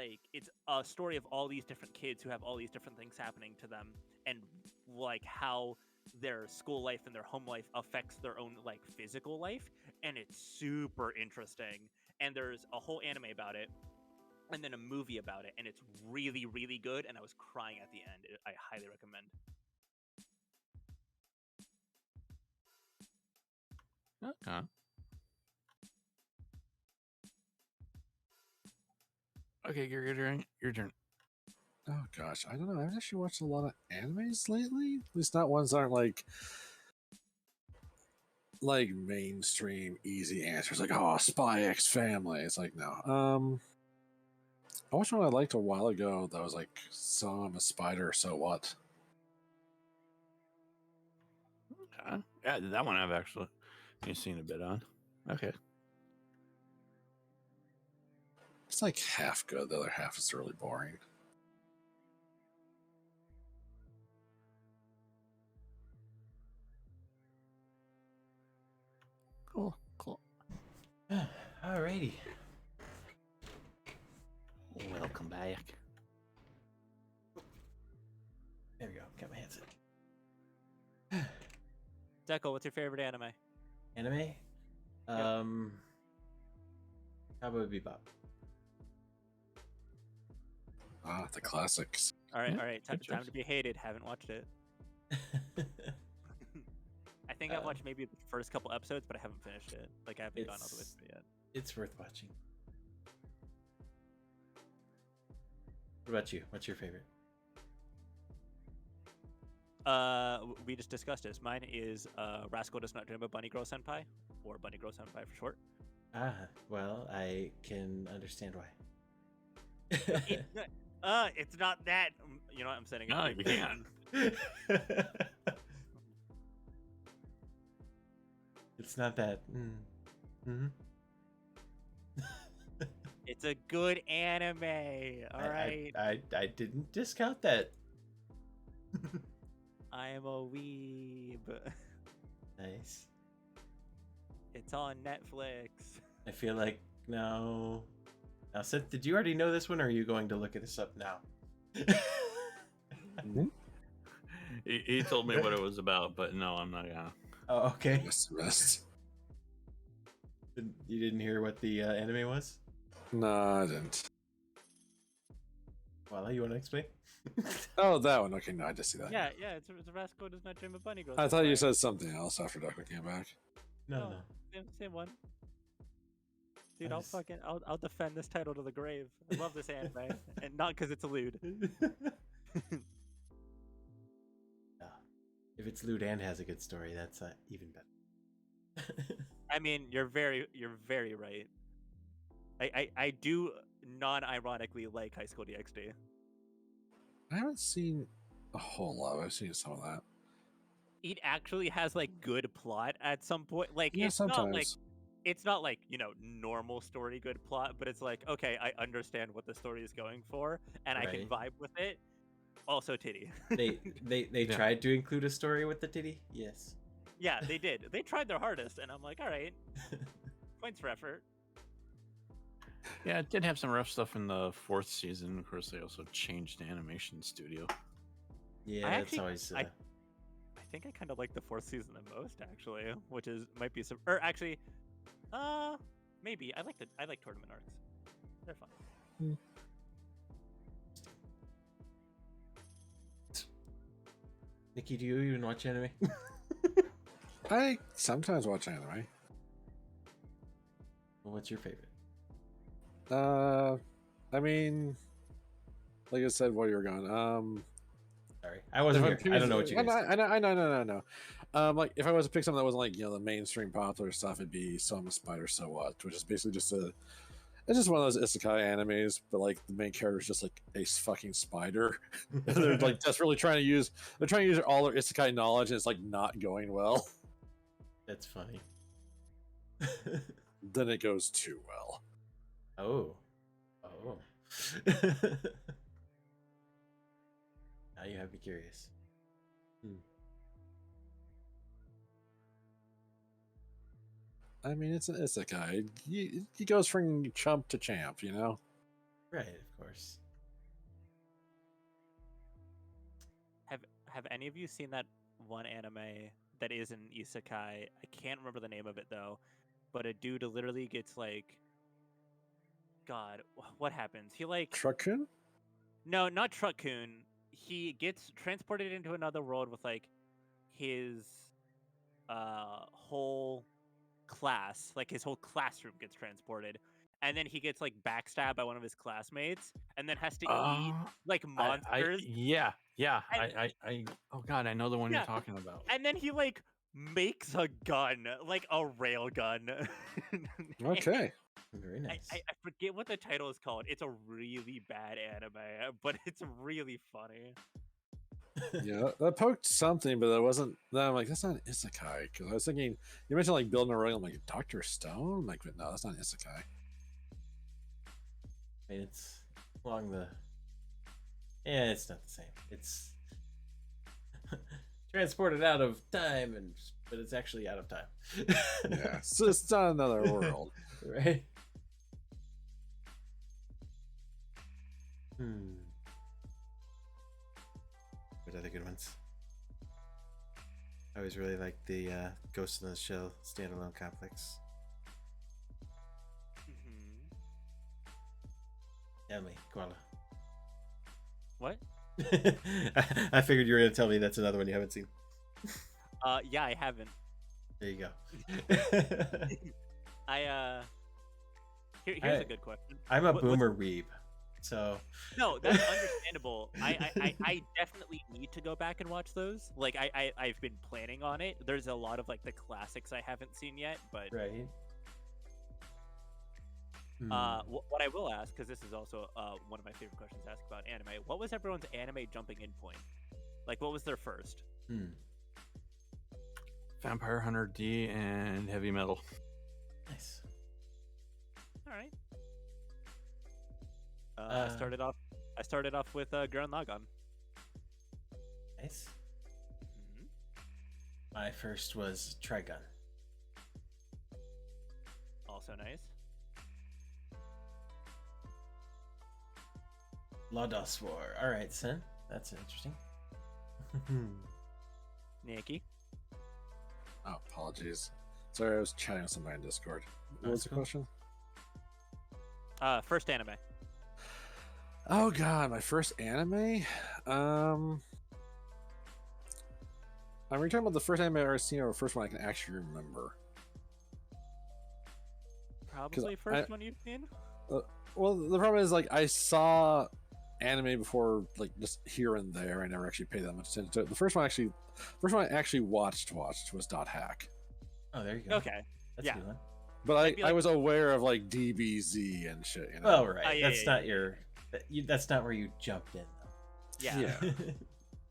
a story of all these different kids who have all these different things happening to them, and how their school life and their home life affects their own physical life, and it's super interesting. And there's a whole anime about it. and then a movie about it, and it's really, really good. And I was crying at the end. I highly recommend. Okay. Okay, your turn. Your turn. Oh gosh, I don't know. I've actually watched a lot of animes lately. At least not ones that aren't like mainstream easy answers, like Spy X Family. It's like no. I watched one I liked a while ago that was like, so I'm a spider, so what? Okay. Yeah, that one I've actually seen a bit on. Okay. It's like half good. The other half is really boring. Cool. Cool. Alrighty. Welcome back. There we go. Got my headset. Deco, what's your favorite anime? Anime? Cowboy Bebop. Ah, the classics. All right, Yeah, all right. good Time choice. to be hated. Haven't watched it. I think I've watched maybe the first couple episodes, but I haven't finished it. Like I haven't gone all the way through it yet. It's worth watching. What about you? What's your favorite? We just discussed this. Mine is Rascal Does Not Dream of Bunny Girl Senpai, or Bunny Girl Senpai for short. Ah, well, I can understand why. It's not that. You know what? I'm setting it. No, you can't. It's not that. Mm-hmm. It's a good anime. All right. I didn't discount that. I am a weeb. Nice. It's on Netflix. I feel like no. Now, Seth, did you already know this one, or are you going to look this up now? He told me what it was about, but no, I'm not gonna. Oh, okay. Missed the rest. You didn't hear what the anime was? No, I didn't. Well, you want to explain? Oh, that one. Okay, no, I just see that. Yeah, it's a Rascal Does Not Dream of Bunny Girl. I thought you Senpai. said something else after Doctor came back. No. Same one. Dude, I'll defend this title to the grave. I love this anime, and not because it's a lewd. If it's lewd and has a good story, that's even better. I mean, you're very right. I do non-ironically like High School DxD. I haven't seen a whole lot. I've seen some of that. It actually has like good plot at some point. Like Yeah, it's not like sometimes. it's not like, normal story good plot, but it's like, okay, I understand what the story is going for and I can vibe with it. Also titty. They tried to include a story with the titty? Yes. Yeah, they did. They tried their hardest and I'm like, all right. Points for effort. Yeah, it did have some rough stuff in the 4th season. Of course, they also changed the animation studio. Yeah, that's always. I think I kind of like the 4th season the most, actually, which might be some. Or actually, maybe I like tournament arcs. They're fun. Nikki, do you even watch anime? I sometimes watch anime. Well, what's your favorite? I mean, like I said while you were gone, sorry, I wasn't here. I don't know what you guys. I know. Like if I was to pick something that wasn't like the mainstream popular stuff, it'd be So I'm a Spider, So What, which is basically just it's just one of those isekai animes, but like the main character is just like a fucking spider. And they're like desperately trying to use all their isekai knowledge, and it's like not going well. That's funny. Then it goes too well. Oh. Now you have me curious. I mean, it's an isekai. He goes from chump to champ, Right, of course. Have any of you seen that one anime that is an isekai? I can't remember the name of it though, but a dude literally gets like God, what happens? He like Truckun? no, not Truckun. He gets transported into another world with like his whole class, like his whole classroom gets transported, and then he gets like backstabbed by one of his classmates, and then has to eat like monsters. Oh god, I know the one Yeah. you're talking about. And then he like makes a gun, like a rail gun. Okay. Very nice. I forget what the title is called. It's a really bad anime, but it's really funny. Yeah, that poked something, but that wasn't. Then I'm like, that's not an isekai. Because I was thinking, you mentioned like building a ring. I'm like, Dr. Stone? I'm like, but no, that's not an isekai. I mean, it's along the. Yeah, it's not the same. It's transported out of time, but it's actually out of time. Yeah, so it's not another world, right? Hmm. What other good ones? I always really like the Ghost in the Shell standalone complex. Tell me, Koala. What? I figured you were going to tell me that's another one you haven't seen. Yeah, I haven't. There you go. Here's a good question. I'm a boomer weeb, so no, that's understandable. I definitely need to go back and watch those. Like I've been planning on it. There's a lot of like the classics I haven't seen yet, but right. What I will ask, because this is also one of my favorite questions to ask about anime, what was everyone's anime jumping in point? Like, what was their first? Vampire Hunter D and Heavy Metal. Nice. All right. I started off with Gurren Lagann. Nice. My first was Trigun. Also nice. Lodos War. All right, son. That's interesting. Nikki. Oh, apologies. Sorry, I was chatting with somebody in Discord. What was the question? First anime. Oh god, my first anime? Are we talking about the first anime I've ever seen or the first one I can actually remember? Probably first one you've seen? Well, the problem is, like, I saw anime before, like, just here and there. I never actually paid that much attention to it. The first one I actually watched was Dot Hack. Oh, there you go. Okay. That's a good one. But I was aware of, like, DBZ and shit, you know? Oh, right. That's not where you jumped in, though. Yeah.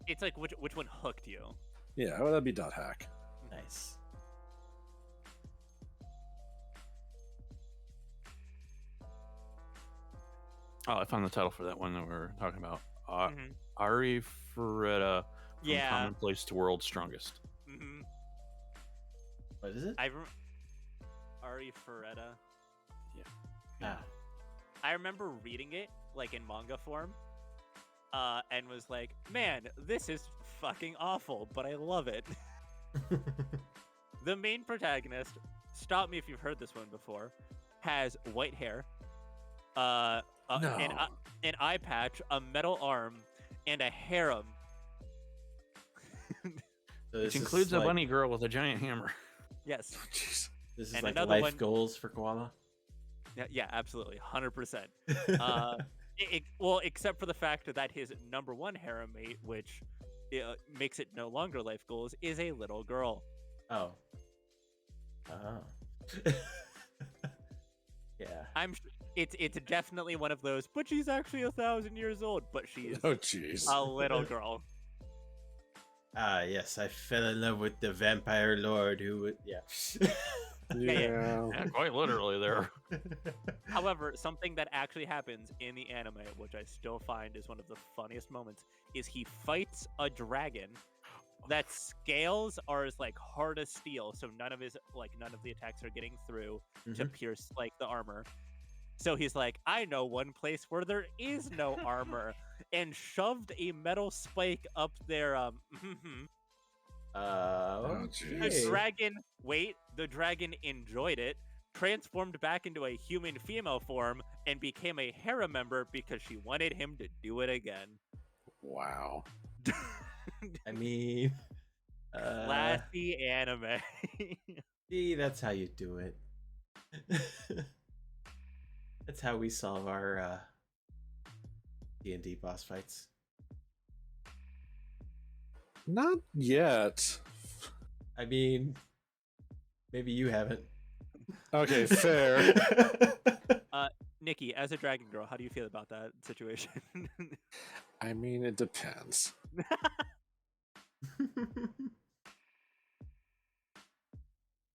It's like, which one hooked you? Yeah, well, that'd be Dot Hack. Nice. Oh, I found the title for that one that we were talking about. Ari Ferretta from Commonplace to World's Strongest. What is it? Ari Ferretta. Yeah. I remember reading it like in manga form, and was like, "Man, this is fucking awful," but I love it. The main protagonist, stop me if you've heard this one before, has white hair, an eye patch, a metal arm, and a harem. Which includes a bunny girl with a giant hammer. Yes. Jeez. This is like life goals for Koala. Yeah, absolutely, 100%. Well, except for the fact that his number one harem mate, which makes it no longer life goals, is a little girl. Oh. Yeah. It's definitely one of those, but she's actually 1,000 years old, but she's a little girl. Ah, yes, I fell in love with the vampire lord who would, Yeah, quite literally there. However, something that actually happens in the anime, which I still find is one of the funniest moments, is he fights a dragon that scales are as like hard as steel, so none of the attacks are getting through to pierce like the armor. So he's like, I know one place where there is no armor, and shoved a metal spike up there. The dragon enjoyed it, transformed back into a human female form and became a harem member because she wanted him to do it again. Wow. I mean, Classy anime. see, that's how you do it. That's how we solve our D&D boss fights. Not yet. I mean, maybe you haven't. Okay, fair. Nikki, as a dragon girl, how do you feel about that situation? I mean, it depends.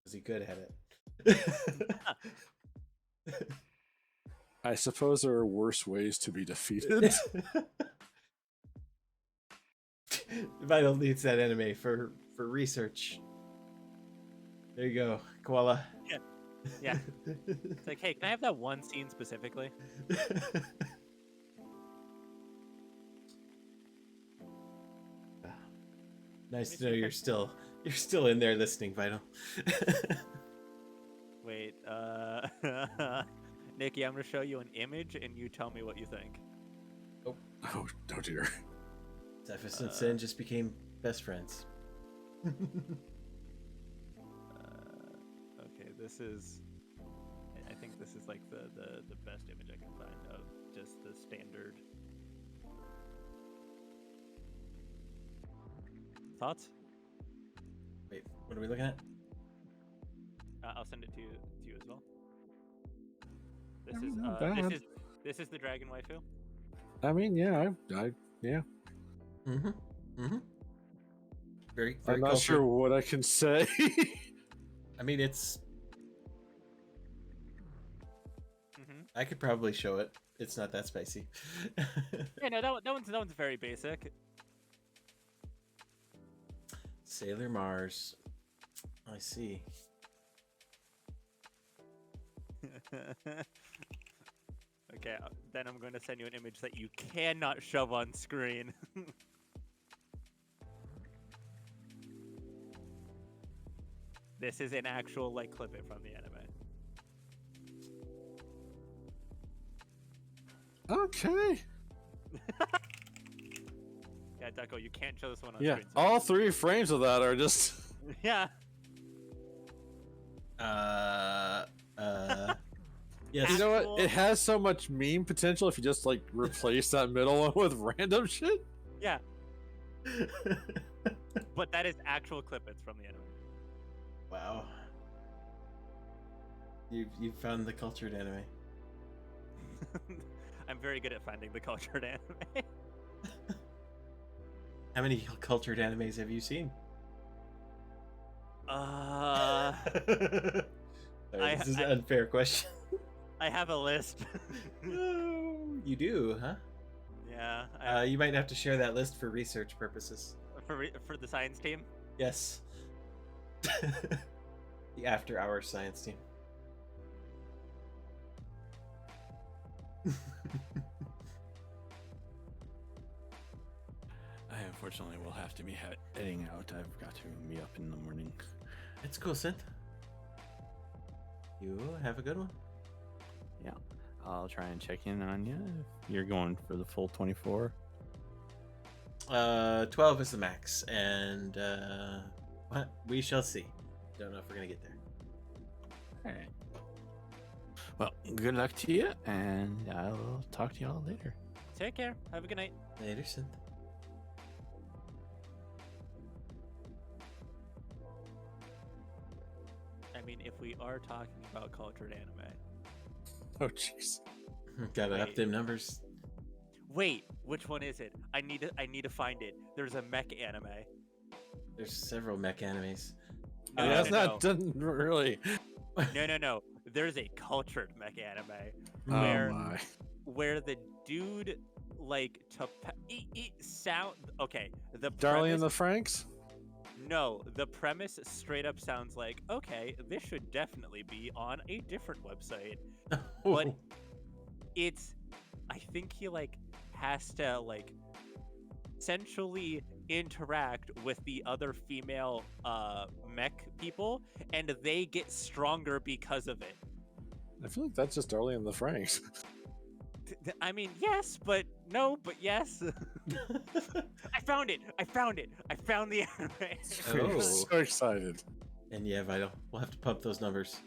Was he good at it? I suppose there are worse ways to be defeated. Vital needs that anime for research. There you go, Koala. Yeah. It's like, hey, can I have that one scene specifically? Nice to know you're still in there listening, Vital. Wait, Nikki, I'm gonna show you an image and you tell me what you think. Oh dear. Zephyrus and Sin just became best friends. Okay, this is. I think this is like the best image I can find of just the standard. Thoughts? Wait, what are we looking at? I'll send it to you as well. Not bad. This is the dragon waifu. I mean, yeah, yeah. Very I'm not sure what I can say. I mean, it's. I could probably show it. It's not that spicy. Yeah, no, that one's very basic. Sailor Mars. I see. Okay, then I'm going to send you an image that you cannot shove on screen. This is an actual, like, clip it from the anime. Okay. Yeah, Ducko, you can't show this one on Yeah, screen. all 3 frames of that are just. Yeah. Yes. You know what? It has so much meme potential if you just like replace that middle one with random shit. Yeah. But that is actual clip-its from the anime. Wow. You've found the cultured anime. I'm very good at finding the cultured anime. How many cultured animes have you seen? Sorry, this is an unfair question. I have a list. You do, huh? Yeah. You might have to share that list for research purposes. For the science team? Yes. The after-hours science team. I unfortunately will have to be heading out. I've got to be up in the morning. It's cool, Synth. You have a good one. Yeah, I'll try and check in on you. You're going for the full 24. 12 is the max, and we shall see. Don't know if we're gonna get there. All right. Well, good luck to you, and I'll talk to y'all later. Take care. Have a good night. Later, Synth. I mean, if we are talking about cultured anime. Oh, jeez. Gotta up them numbers. Wait, which one is it? I need to find it. There's a mech anime. There's several mech animes. No, that's not done really. No. There's a cultured mech anime Oh where the dude like sound. Okay, the Darling and premise- the Franks. No, the premise straight up sounds like, okay, this should definitely be on a different website. But I think he like has to like essentially interact with the other female mech people, and they get stronger because of it. I feel like that's just Darlene in the Franks. I mean, yes, but no, but yes. I found it. I found it. I found the anime. I'm so excited. And yeah, Vital, we'll have to pump those numbers.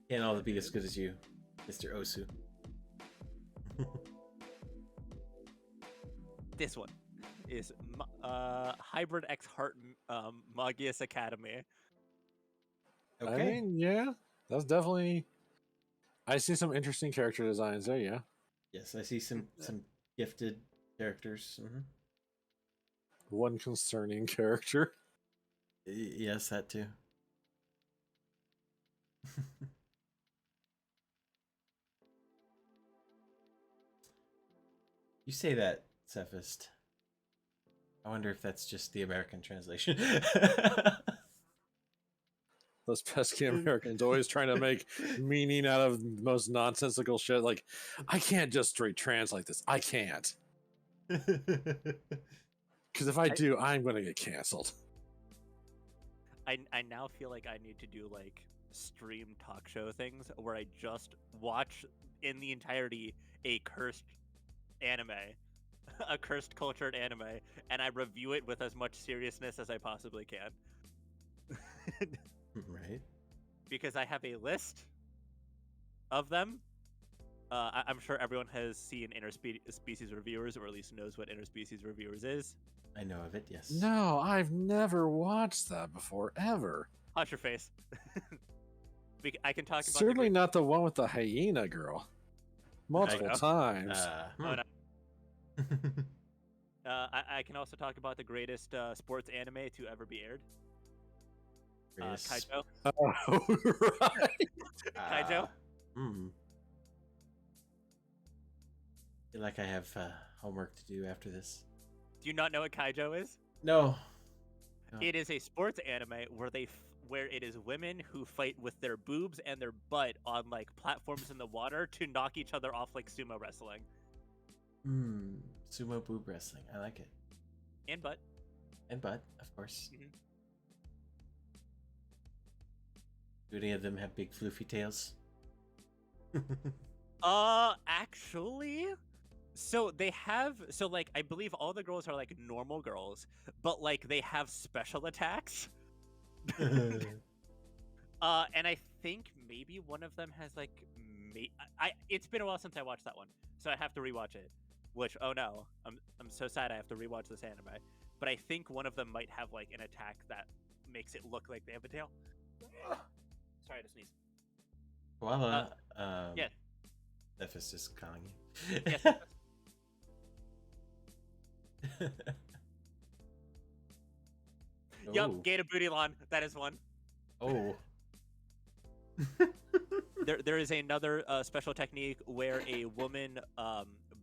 Can't all be as good as you, Mr. Osu. This one is Hybrid X Heart Magius Academy. I mean, yeah, that's definitely. I see some interesting character designs there. Yeah. Yes, I see some gifted characters. One concerning character. Yes, that too. You say that, Cephist. I wonder if that's just the American translation. Those pesky Americans always trying to make meaning out of the most nonsensical shit. Like, I can't just straight translate this. I can't. Because if I do, I'm going to get canceled. I now feel like I need to do like stream talk show things where I just watch in the entirety a cursed anime, a cursed cultured anime, and I review it with as much seriousness as I possibly can. Right. Because I have a list of them. I'm sure everyone has seen Interspecies Reviewers, or at least knows what Interspecies Reviewers is. I know of it, yes. No, I've never watched that before, ever. Hush your face. I can talk about Certainly not the one with the hyena girl. Multiple times. Oh, no. I can also talk about the greatest sports anime to ever be aired. Kaijo. Oh, right. Kaijo. Feel like I have homework to do after this. Do you not know what Kaijo is? No. It is a sports anime where where it is women who fight with their boobs and their butt on like platforms in the water to knock each other off like sumo wrestling. Sumo boob wrestling. I like it. And butt. And butt, of course. Do any of them have big floofy tails? Actually, so they have, so like I believe all the girls are like normal girls, but like they have special attacks. And I think maybe one of them has like it's been a while since I watched that one, so I have to rewatch it. Which, oh no, I'm so sad I have to rewatch this anime. But I think one of them might have like an attack that makes it look like they have a tail. Sorry to sneeze. Koala, yeah. Cephist is calling you. Yes. Yup, Gator Booty Lawn. That is one. Oh. There is another special technique where a woman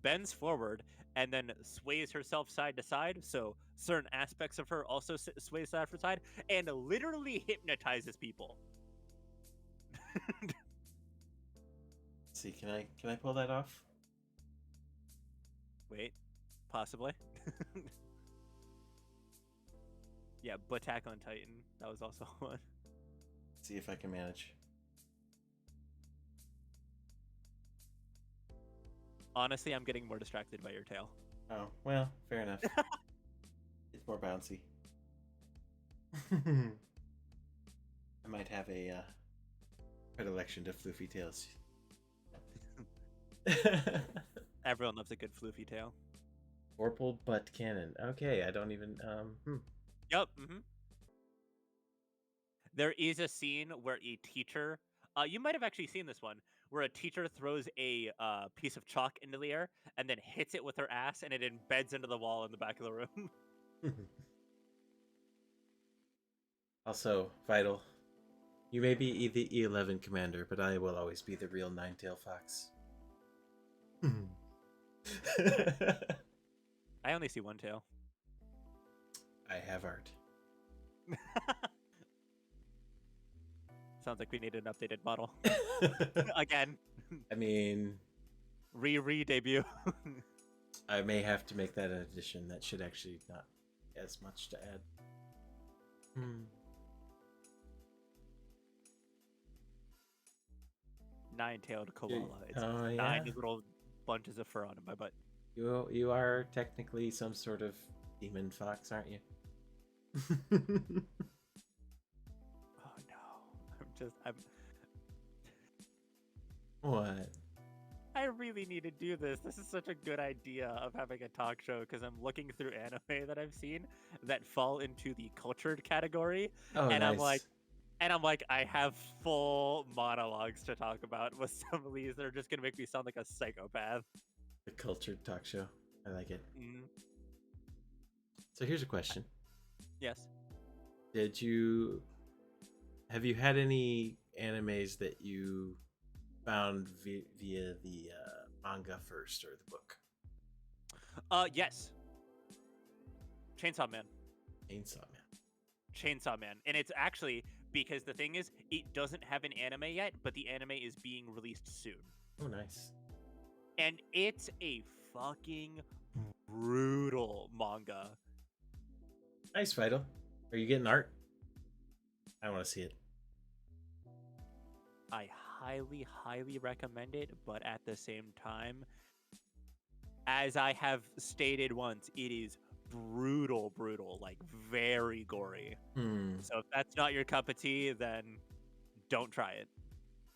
bends forward and then sways herself side to side, so certain aspects of her also sway side for side, and literally hypnotizes people. Let's see, can I pull that off? Wait, possibly. Yeah, Attack on Titan. That was also one. Let's see if I can manage. Honestly, I'm getting more distracted by your tail. Oh, well, fair enough. It's more bouncy. I might have a predilection to floofy tails. Everyone loves a good floofy tail. Vorpal butt cannon. Okay, I don't even Yup. There is a scene where a teacher, you might have actually seen this one, where a teacher throws a piece of chalk into the air and then hits it with her ass, and it embeds into the wall in the back of the room. Also, Vital, you may be the E11 commander, but I will always be the real Nine-Tail Fox. I only see one tail. I have art. Sounds like we need an updated model. Again. I mean... Re-debut. I may have to make that an addition. That should actually not be as much to add. nine-tailed koala. It's Oh, nine yeah? little bunches of fur on my butt. You are technically some sort of demon fox, aren't you? Oh no, I'm What? I really need to do this. This is such a good idea of having a talk show because I'm looking through anime that I've seen that fall into the cultured category, Oh, and nice. I'm like, I have full monologues to talk about with some of these that are just gonna make me sound like a psychopath. The cultured talk show. I like it. Mm, So here's a question. yes. Have you had any animes that you found via the manga first or the book? Yes. Chainsaw Man. Chainsaw Man. And it's actually because the thing is, it doesn't have an anime yet, but the anime is being released soon. Oh, nice. And it's a fucking brutal manga. Nice, Vital. Are you getting art? I want to see it. I highly, highly recommend it, but at the same time, as I have stated once, it is brutal, like very gory. So if that's not your cup of tea, then don't try it.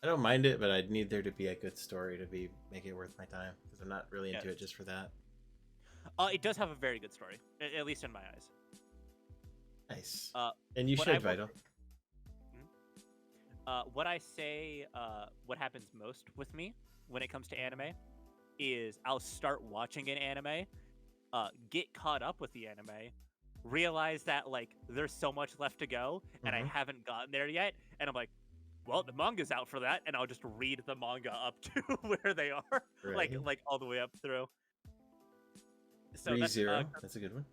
I don't mind it, but I'd need there to be a good story to make it worth my time because I'm not really into Yes. it just for that. It does have a very good story, at least in my eyes. Nice. And you what should, I will- Vital. What I say, what happens most with me when it comes to anime is I'll start watching an anime, get caught up with the anime, realize that like there's so much left to go and I haven't gotten there yet, and I'm like, well, the manga's out for that, and I'll just read the manga up to where they are, Right. like all the way up through. So ReZero. That's a good one.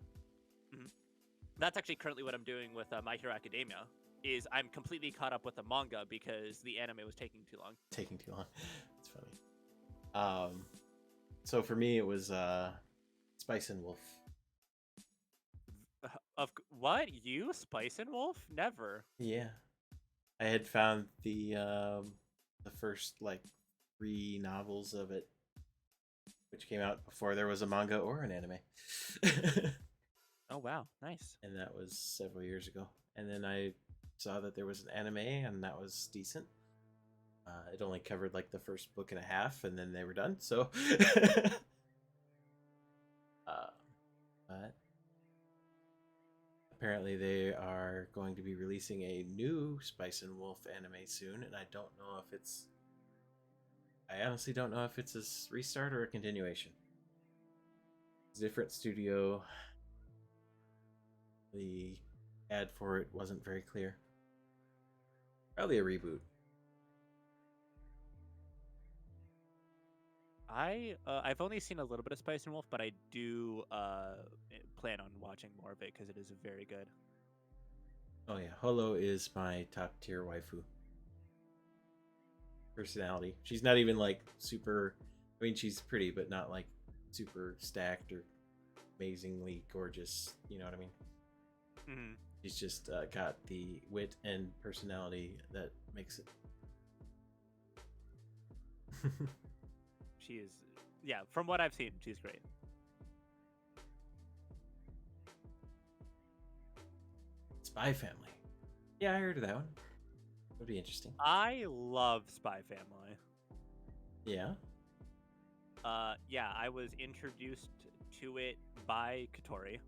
That's actually currently what I'm doing with My Hero Academia. Is I'm completely caught up with the manga because the anime was taking too long. It's funny. So for me, it was Spice and Wolf. What? You Spice and Wolf? Never. Yeah, I had found the first like 3 novels of it, which came out before there was a manga or an anime. Oh wow, nice. And that was several years ago. And then I saw that there was an anime, and that was decent. It only covered like the first book and a half, and then they were done. So, but apparently they are going to be releasing a new Spice and Wolf anime soon, and I honestly don't know if it's a restart or a continuation. It's a different studio. The ad for it wasn't very clear. Probably a reboot. I've only seen a little bit of Spice and Wolf, but I do plan on watching more of it because it is very good. Oh yeah, Holo is my top tier waifu. Personality. She's not even like super. I mean, she's pretty, but not like super stacked or amazingly gorgeous. You know what I mean? Mm-hmm. She's just got the wit and personality that makes it. She is, yeah. From what I've seen, she's great. Spy Family. Yeah, I heard of that one. Would be interesting. I love Spy Family. Yeah. Yeah, I was introduced to it by Katori.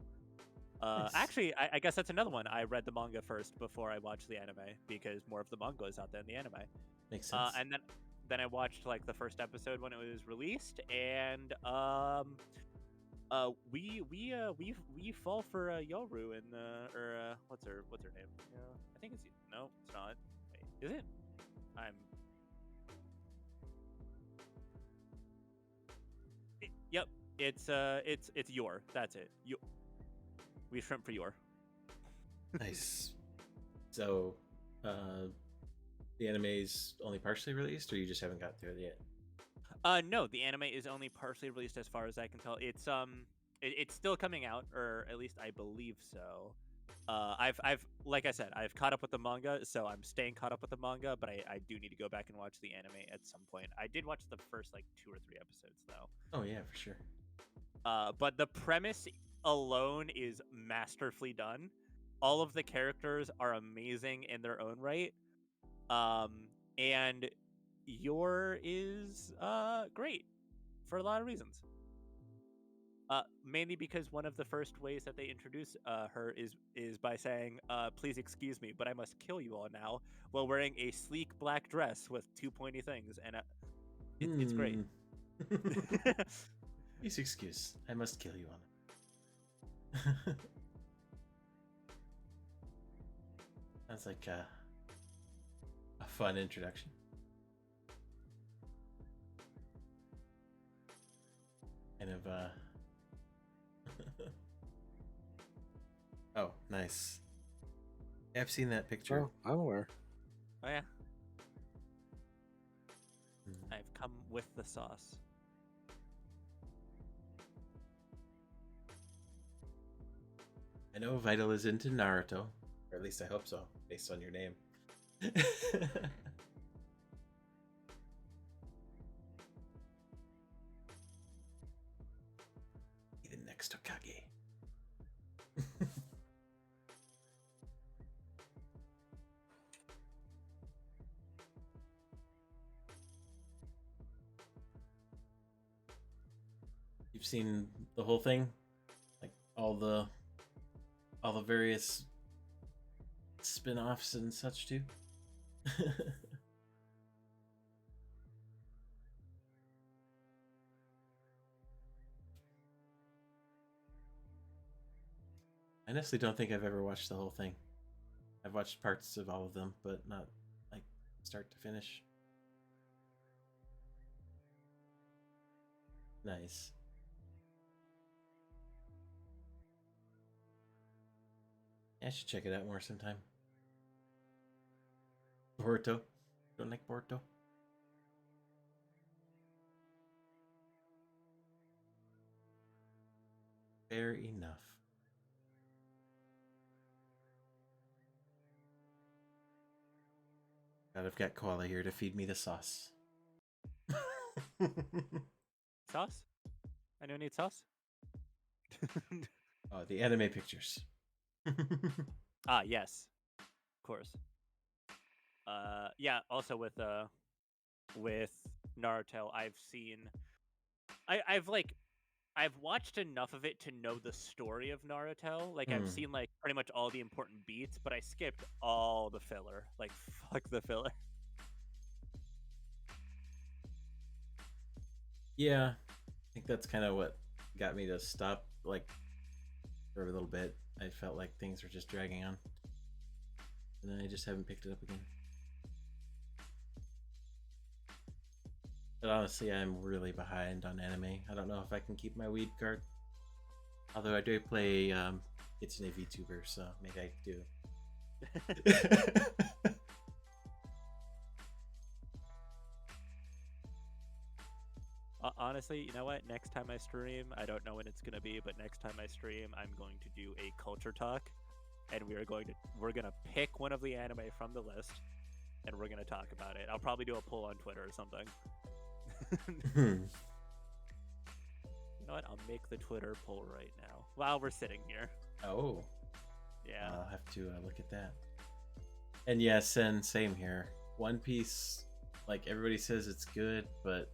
Nice. Actually, I guess that's another one. I read the manga first before I watched the anime because more of the manga is out there than the anime. Makes sense. And then I watched like the first episode when it was released, and we fall for Yoru and what's her name? Yeah, I think it's no, it's not. Wait, is it? Yep, it's Yor. That's it. We shrimp for Yor. Nice. So, the anime's only partially released, or you just haven't got through it yet? No, the anime is only partially released as far as I can tell. It's still coming out, or at least I believe so. I've like I said, I've caught up with the manga, so I'm staying caught up with the manga. But I do need to go back and watch the anime at some point. I did watch the first like 2 or 3 episodes though. Oh yeah, for sure. But the premise alone is masterfully done. All of the characters are amazing in their own right. And Yor is great for a lot of reasons. Mainly because one of the first ways that they introduce her is by saying, "Please excuse me, but I must kill you all now," while wearing a sleek black dress with 2 pointy things, and it's great. Please excuse, I must kill you on it. Sounds like a fun introduction. Kind of Oh, nice. Yeah, I've seen that picture. Oh, I'm aware. Oh yeah. I've come with the sauce. I know Vital is into Naruto, or at least I hope so, based on your name. Be the next Hokage. You've seen the whole thing? Like all the various spin-offs and such too? I honestly don't think I've ever watched the whole thing. I've watched parts of all of them, but not like start to finish. Nice. Yeah, I should check it out more sometime. Boruto. Don't like Boruto? Fair enough. God, I've got Koala here to feed me the sauce. Sauce? Anyone need sauce? Oh, the anime pictures. Yes. Of course. Yeah, also with Naruto, I've watched enough of it to know the story of Naruto. Like I've seen like pretty much all the important beats, but I skipped all the filler. Like fuck the filler. Yeah, I think that's kind of what got me to stop, like, for a little bit. I felt like things were just dragging on. And then I just haven't picked it up again. But honestly, I'm really behind on anime. I don't know if I can keep my weed card. Although I do play Kitsune VTuber, so maybe I do. Honestly, you know what? Next time I stream, I don't know when it's gonna be, but next time I stream, I'm going to do a culture talk, and we're gonna pick one of the anime from the list, and we're gonna talk about it. I'll probably do a poll on Twitter or something. You know what? I'll make the Twitter poll right now while we're sitting here. Oh. Yeah. I'll have to look at that. And yes, and same here. One Piece, like everybody says it's good, but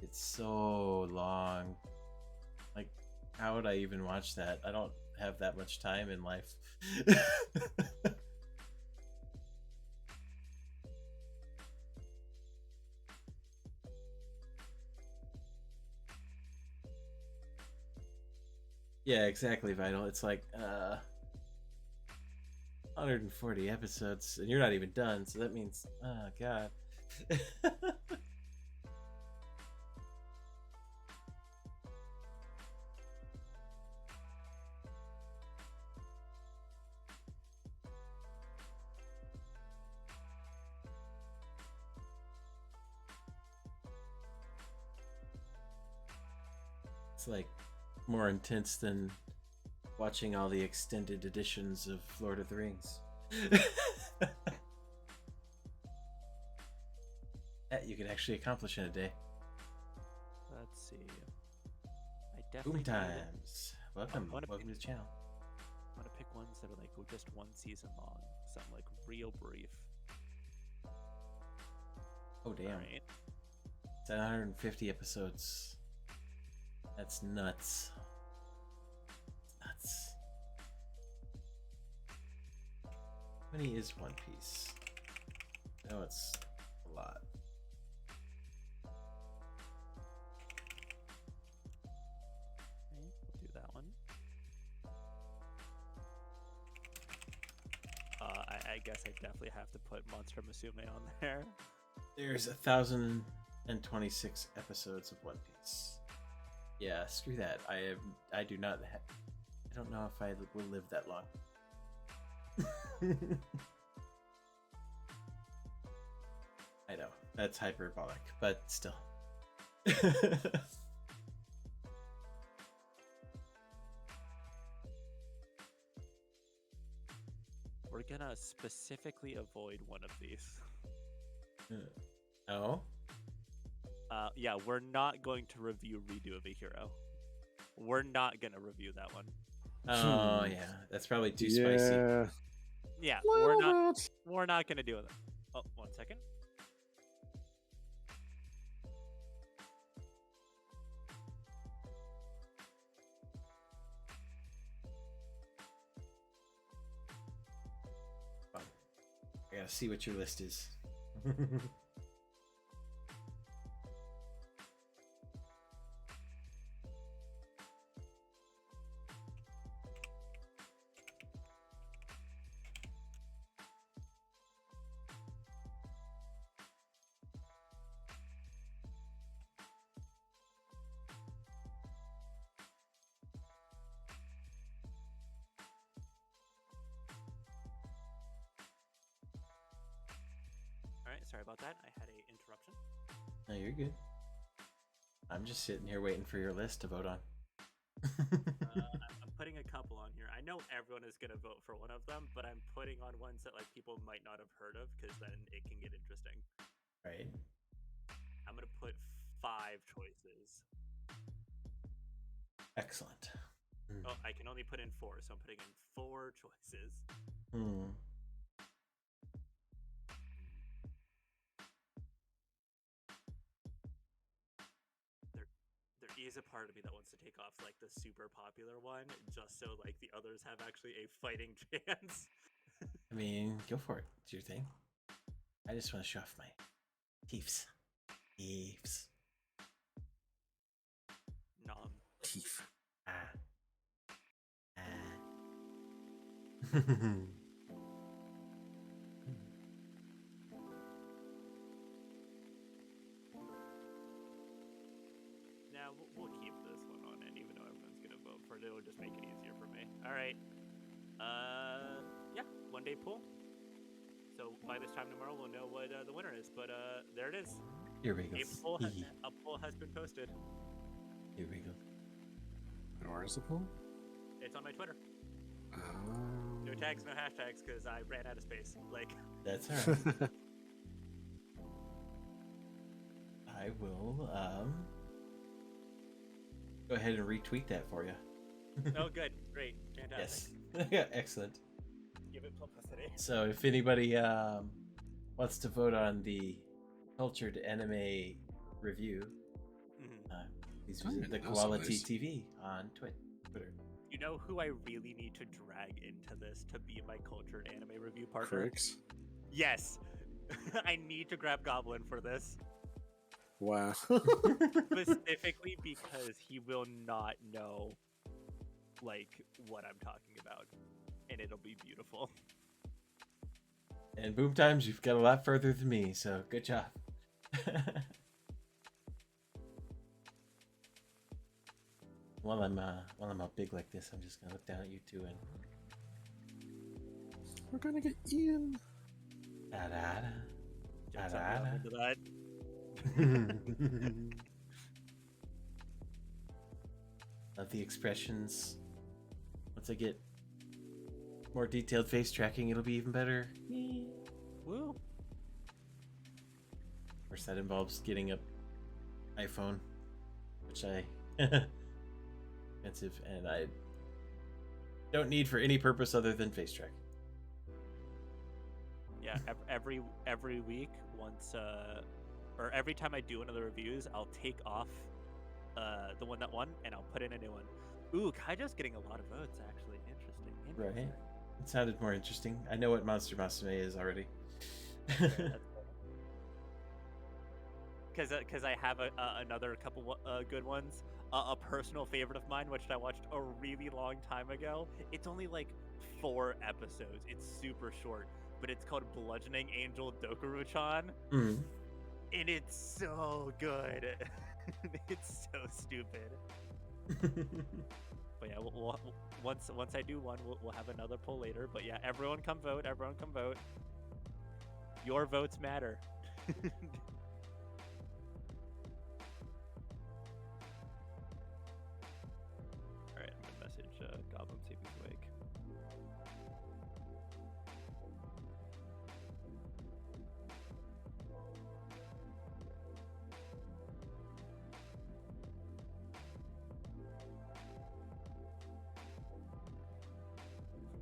it's so long. Like, how would I even watch that? I don't have that much time in life. Yeah, exactly, Vital. It's like 140 episodes, and you're not even done, so that means, oh god. It's like more intense than watching all the extended editions of Lord of the Rings. That you can actually accomplish in a day. Let's see. I definitely Boom need- times. Welcome to the channel. I want to pick ones that are like just one season long, something like real brief. Oh damn! Alright. 750 episodes. That's nuts. Nuts. How many is One Piece? I know it's a lot. Okay, we'll do that one. I guess I definitely have to put Monster Musume on there. There's 1,026 episodes of One Piece. Yeah, screw that. I do not. I don't know if I will live that long. I know that's hyperbolic, but still. We're gonna specifically avoid one of these. Oh? Yeah, we're not going to review Redo of a Hero. We're not gonna review that one. Oh yeah, that's probably too spicy. Yeah, we're not gonna do it. Oh, 1 second. I gotta see what your list is. Alright, sorry about that. I had a interruption. No, you're good. I'm just sitting here waiting for your list to vote on. I'm putting a couple on here. I know everyone is gonna vote for one of them, but I'm putting on ones that like people might not have heard of, because then it can get interesting. Right. I'm gonna put 5 choices. Excellent. Oh, I can only put in 4, so I'm putting in 4 choices. There is a part of me that wants to take off like the super popular one, just so like the others have actually a fighting chance. I mean, go for it. It's your thing. I just want to show off my teeths. Teeths. Nom. Teeth. Ah. Now we'll keep this one on it, even though everyone's gonna vote for it. It'll just make it easier for me. All right. Yeah, 1 day pool. So by this time tomorrow, we'll know what the winner is. But there it is. Here we go. A poll has been posted. Here we go. And where is the poll? It's on my Twitter. No tags, no hashtags, because I ran out of space. Like. That's alright. I will go ahead and retweet that for you. Oh, good, great, fantastic. Yes. Yeah, excellent. Give it publicity. So if anybody wants to vote on the Cultured Anime review, please visit the Quality TV on Twitter. You know who I really need to drag into this to be my Cultured Anime review partner? Cricks? Yes. I need to grab Goblin for this. Wow. Specifically because he will not know like what I'm talking about, and it'll be beautiful. And Boom Times, you've got a lot further than me, so good job. While I'm up big like this, I'm just gonna look down at you two and we're gonna get Ian. Into that. Love the expressions. once I get more detailed face tracking, it'll be even better. Woo. Of course, that involves getting an iPhone, which I expensive, and I don't need for any purpose other than face tracking. Yeah, every week, once or every time I do one of the reviews, I'll take off the one that won and I'll put in a new one. Ooh, Kaijo's getting a lot of votes, actually. Interesting. Right. It sounded more interesting. I know what Monster Musume is already. Because I have another couple good ones. A personal favorite of mine, which I watched a really long time ago. It's only like 4 episodes. It's super short, but it's called Bludgeoning Angel Dokuruchan. Mm. And it's so good. It's so stupid. But yeah, we'll once I do one, we'll have another poll later. But yeah, everyone come vote. Everyone come vote. Your votes matter. Alright, I'm gonna message Goblin, see if he's awake.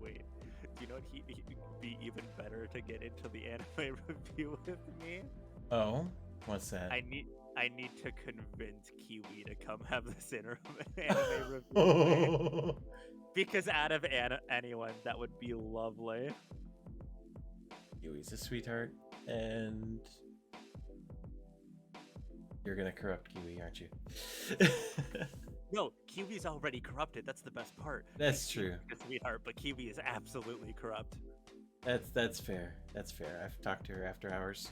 Wait, do you know what he'd be even better to get into the anime review with me? Oh, what's that? I need to convince Kiwi to come have this anime review with me. Because out of anyone, that would be lovely. Kiwi's a sweetheart, and you're gonna corrupt Kiwi, aren't you? No, Kiwi's already corrupted. That's the best part. That's true. He's a sweetheart, but Kiwi is absolutely corrupt. That's fair. That's fair. I've talked to her after hours.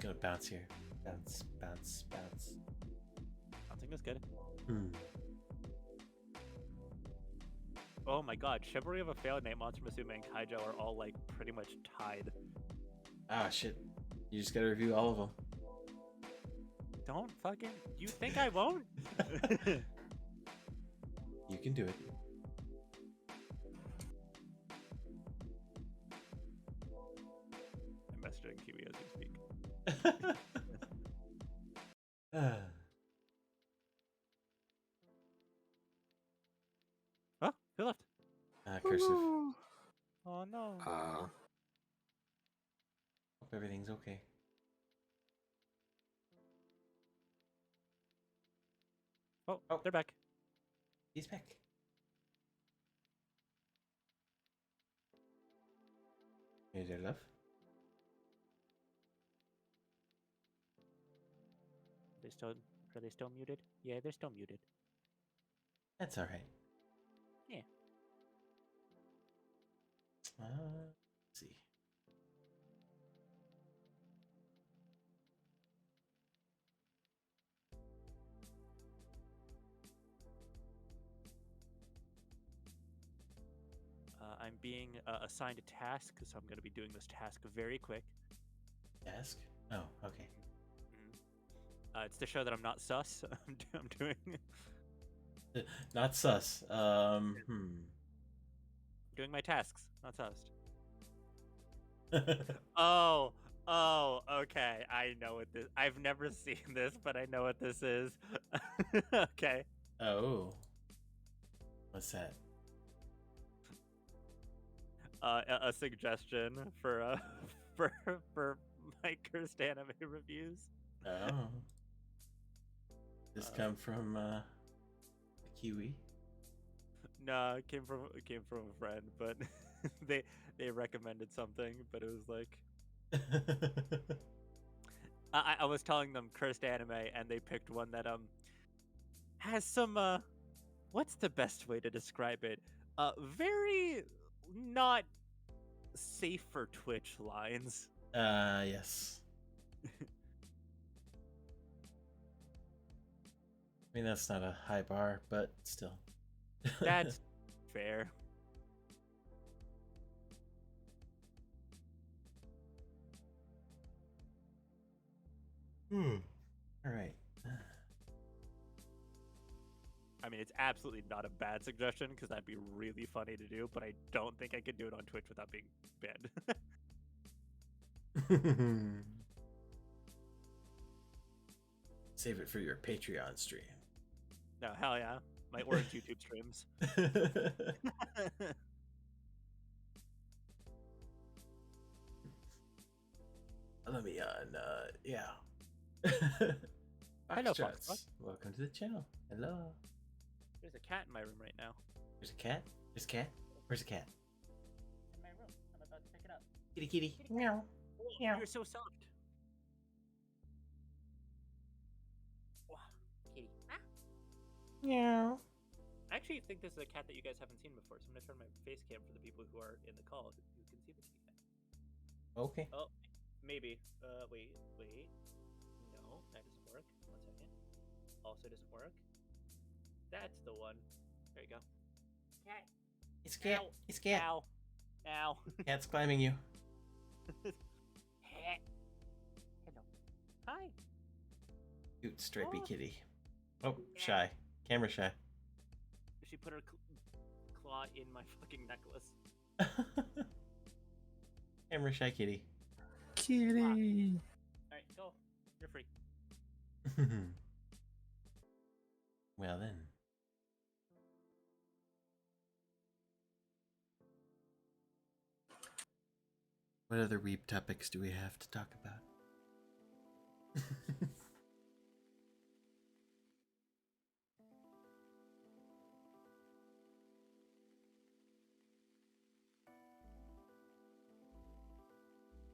Gonna bounce here. Bounce, bounce, bounce. Bouncing is good. Hmm. Oh my god, Chivalry of a Failed Knight, Monster Musume, and Kaijo are all like pretty much tied. Ah, shit. You just gotta review all of them. Don't fucking... You think I won't? You can do it. I'm messaging Kiwi as we speak. Oh, who left? Cursive. Oh no. Hope everything's okay. Oh, they're back. He's back. Hey there, love. Are they still muted? Yeah, they're still muted. That's all right. Yeah. Let's see. I'm being assigned a task, so I'm going to be doing this task very quick. Task? Oh, okay. It's to show that I'm not sus. I'm doing... Not sus. Doing my tasks, not sus. Oh, okay. I know what this... I've never seen this, but I know what this is. Okay. Oh. What's that? A suggestion for for my cursed anime reviews. Oh. This come from Kiwi? No, it came from a friend, but they recommended something, but it was like I was telling them cursed anime, and they picked one that has some what's the best way to describe it? Very not safe for Twitch lines. Yes. I mean, that's not a high bar, but still. That's fair. All right. I mean, it's absolutely not a bad suggestion because that'd be really funny to do, but I don't think I could do it on Twitch without being banned. Save it for your Patreon stream. No, hell yeah. My orange YouTube streams. Let me on, yeah. Hello, Foxtrots, Foxtrot. welcome to the channel. Hello. There's a cat in my room right now. There's a cat? There's a cat? Where's the cat? In my room. I'm about to pick it up. Kitty, kitty. Meow. Oh, Meow. you're so soft. Wow. Kitty. Meow. I actually think this is a cat that you guys haven't seen before, so I'm gonna turn my face cam for the people who are in the call who can see the kitty cat. Okay. Oh, maybe. Wait. No, that doesn't work. 1 second. Also doesn't work. That's the one. There you go. Cat. It's cat. Ow. It's cat. Ow. Ow. Cat's climbing you. Hello. Hi. Cute stripy Oh. kitty. Oh, shy. Camera shy. She put her claw in my fucking necklace. Camera shy kitty. Kitty. Alright, go. You're free. Well then. What other weeb topics do we have to talk about?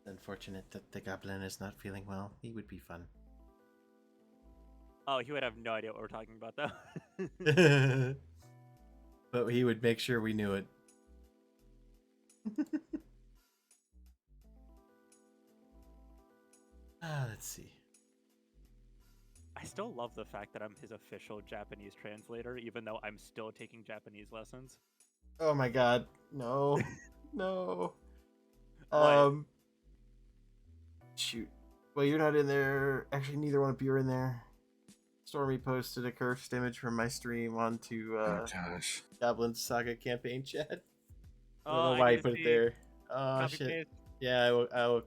Unfortunate that the goblin is not feeling well. He would be fun. Oh, he would have no idea what we're talking about, though. But he would make sure we knew it. Let's see. I still love the fact that I'm his official Japanese translator, even though I'm still taking Japanese lessons. Oh my god. No. No. What? Shoot. Well, you're not in there. Actually, neither one of you are in there. Stormy posted a cursed image from my stream onto Gosh. Goblin Saga campaign chat. I Oh, don't know I why need he to put it see. there. Oh Copy shit. paste. Yeah, I will.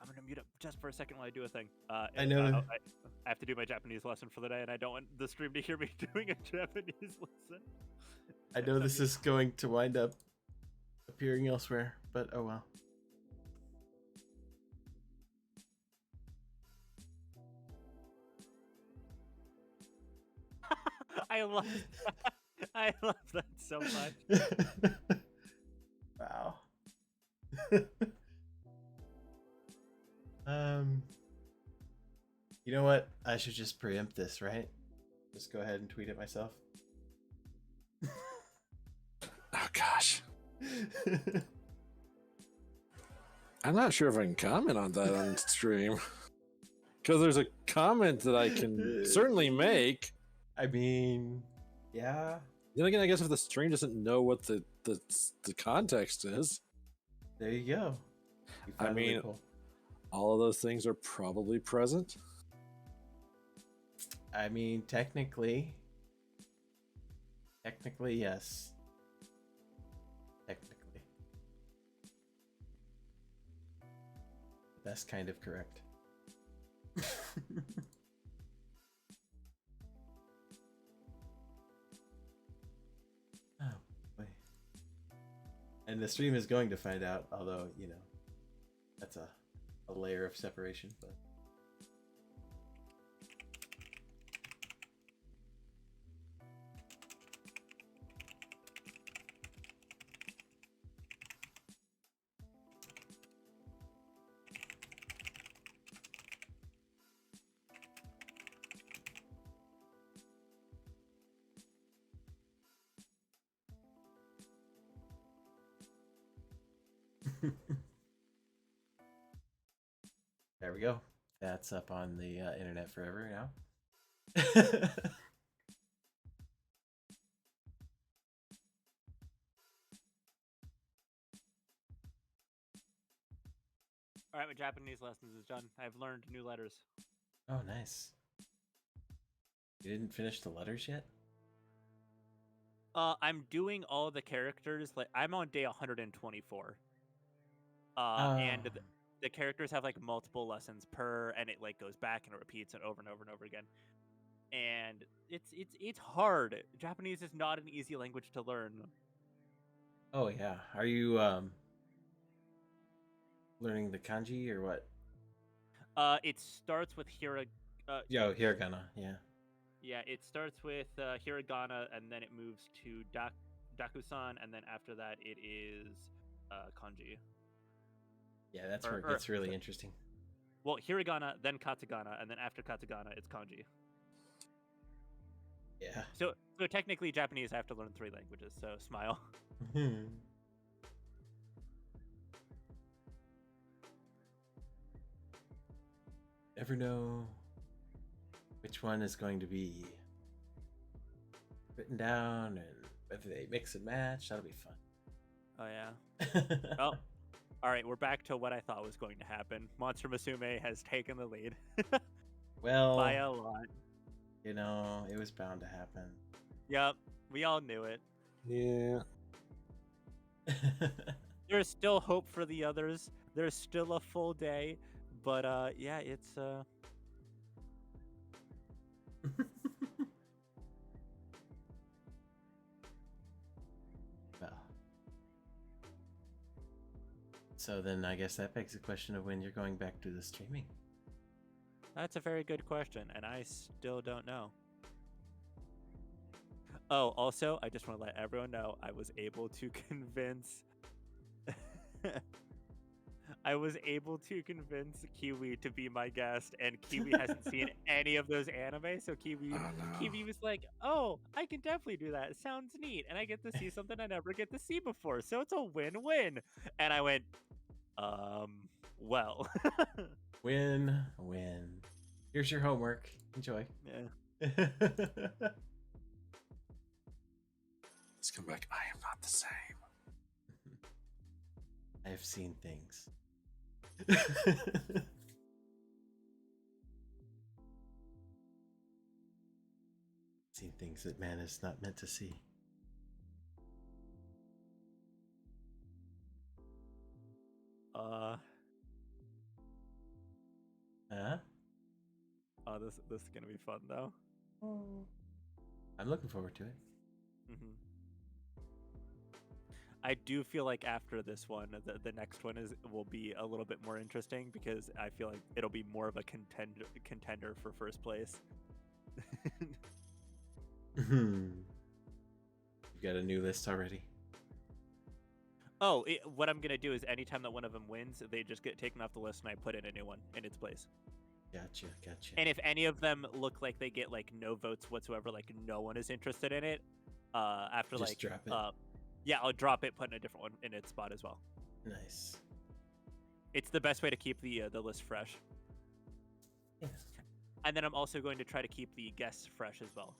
I'm gonna mute up just for a second while I do a thing. I know. I have to do my Japanese lesson for the day, and I don't want the stream to hear me doing a Japanese lesson. I know this is going to wind up appearing elsewhere, but oh well. I love that. I love that so much. Wow. You know what? I should just preempt this, right? Just go ahead and tweet it myself. Oh gosh. I'm not sure if I can comment on that on stream. Because there's a comment that I can certainly make. I mean, yeah. Then again, I guess if the stream doesn't know what the context is. There you go. You I found a mean, loophole. all of those things are probably present. I mean, technically, yes. Technically. That's kind of correct. Oh, boy. And the stream is going to find out, although, you know, that's a layer of separation, but... There we go. That's up on the internet forever now. All right, my Japanese lessons is done. I've learned new letters. Oh, nice. You didn't finish the letters yet? I'm doing all the characters. Like I'm on day 124. And the characters have like multiple lessons per, and it like goes back and it repeats it over and over and over again. And it's hard. Japanese is not an easy language to learn. Oh yeah. Are you learning the kanji or what? It starts with Hiragana, yeah. Yeah, it starts with hiragana, and then it moves to dakusan, and then after that it is kanji. Yeah, that's where it gets really interesting. Well, hiragana, then katakana, and then after katakana, it's kanji. Yeah. So technically, Japanese, I have to learn 3 languages. So smile. Never know which one is going to be written down and whether they mix and match. That'll be fun. Oh yeah. Oh, all right. We're back to what I thought was going to happen. Monster Musume has taken the lead. Well, by a lot. You know, it was bound to happen. Yep, we all knew it. Yeah. There's still hope for the others. There's still a full day, but yeah, it's Well. So then I guess that begs the question of when you're going back to the streaming. That's a very good question, and I still don't know. Oh, also, I just want to let everyone know I was able to convince Kiwi to be my guest, and Kiwi hasn't seen any of those anime, so Kiwi was like, "Oh, I can definitely do that. It sounds neat, and I get to see something I never get to see before, so it's a win-win." And I went, well. Win. Here's your homework. Enjoy. Yeah. Let's come back. I am not the same. I have seen things. Seen things that man is not meant to see. Oh, this is gonna be fun though. I'm looking forward to it. Mm-hmm. I do feel like after this one, the next one will be a little bit more interesting because I feel like it'll be more of a contender for first place. You've got a new list already? Oh, what I'm gonna do is anytime that one of them wins, they just get taken off the list, and I put in a new one in its place. Gotcha. And if any of them look like they get like no votes whatsoever, like no one is interested in it, after just like drop it. Yeah, I'll drop it, put in a different one in its spot as well. Nice. It's the best way to keep the list fresh. Yeah. And then I'm also going to try to keep the guests fresh as well.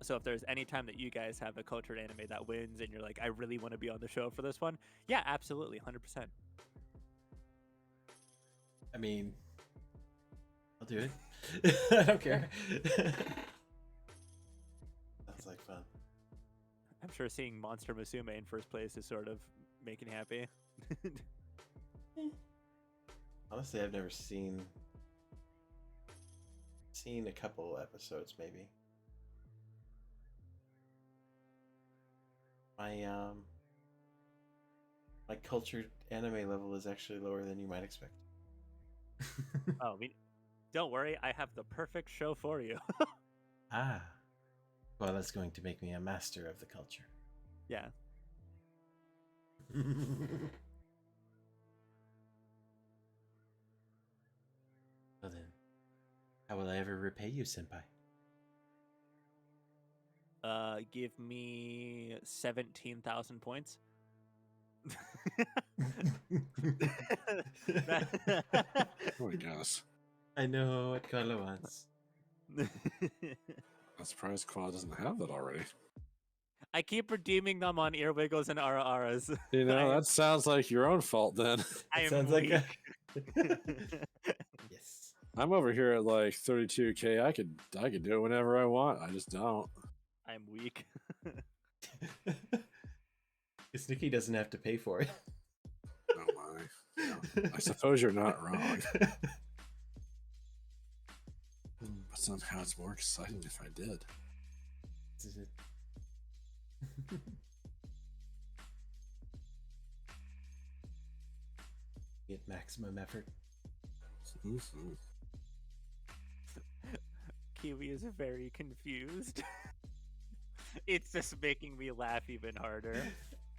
So if there's any time that you guys have a cultured anime that wins and you're like, I really want to be on the show for this one, yeah, absolutely, 100%. I mean, I'll do it. I don't care. Sounds like fun. I'm sure seeing Monster Musume in first place is sort of making happy. Honestly, I've never seen a couple episodes, maybe. My cultured anime level is actually lower than you might expect. Oh, don't worry, I have the perfect show for you. Well, that's going to make me a master of the culture. Yeah. Well then, how will I ever repay you, senpai? Give me 17,000 points. Oh my gosh. I know what Carlo wants. I'm surprised Claw doesn't have that already. I keep redeeming them on earwiggles and ara-aras. You know, that sounds like your own fault then. I am Sounds weak. like a... Yes. I'm over here at like 32K. I could do it whenever I want. I just don't. I'm weak. Because Nikki doesn't have to pay for it. Oh my. No, I suppose you're not wrong. But somehow it's more exciting if I did. This is it. Get maximum effort. Kiwi is very confused. It's just making me laugh even harder.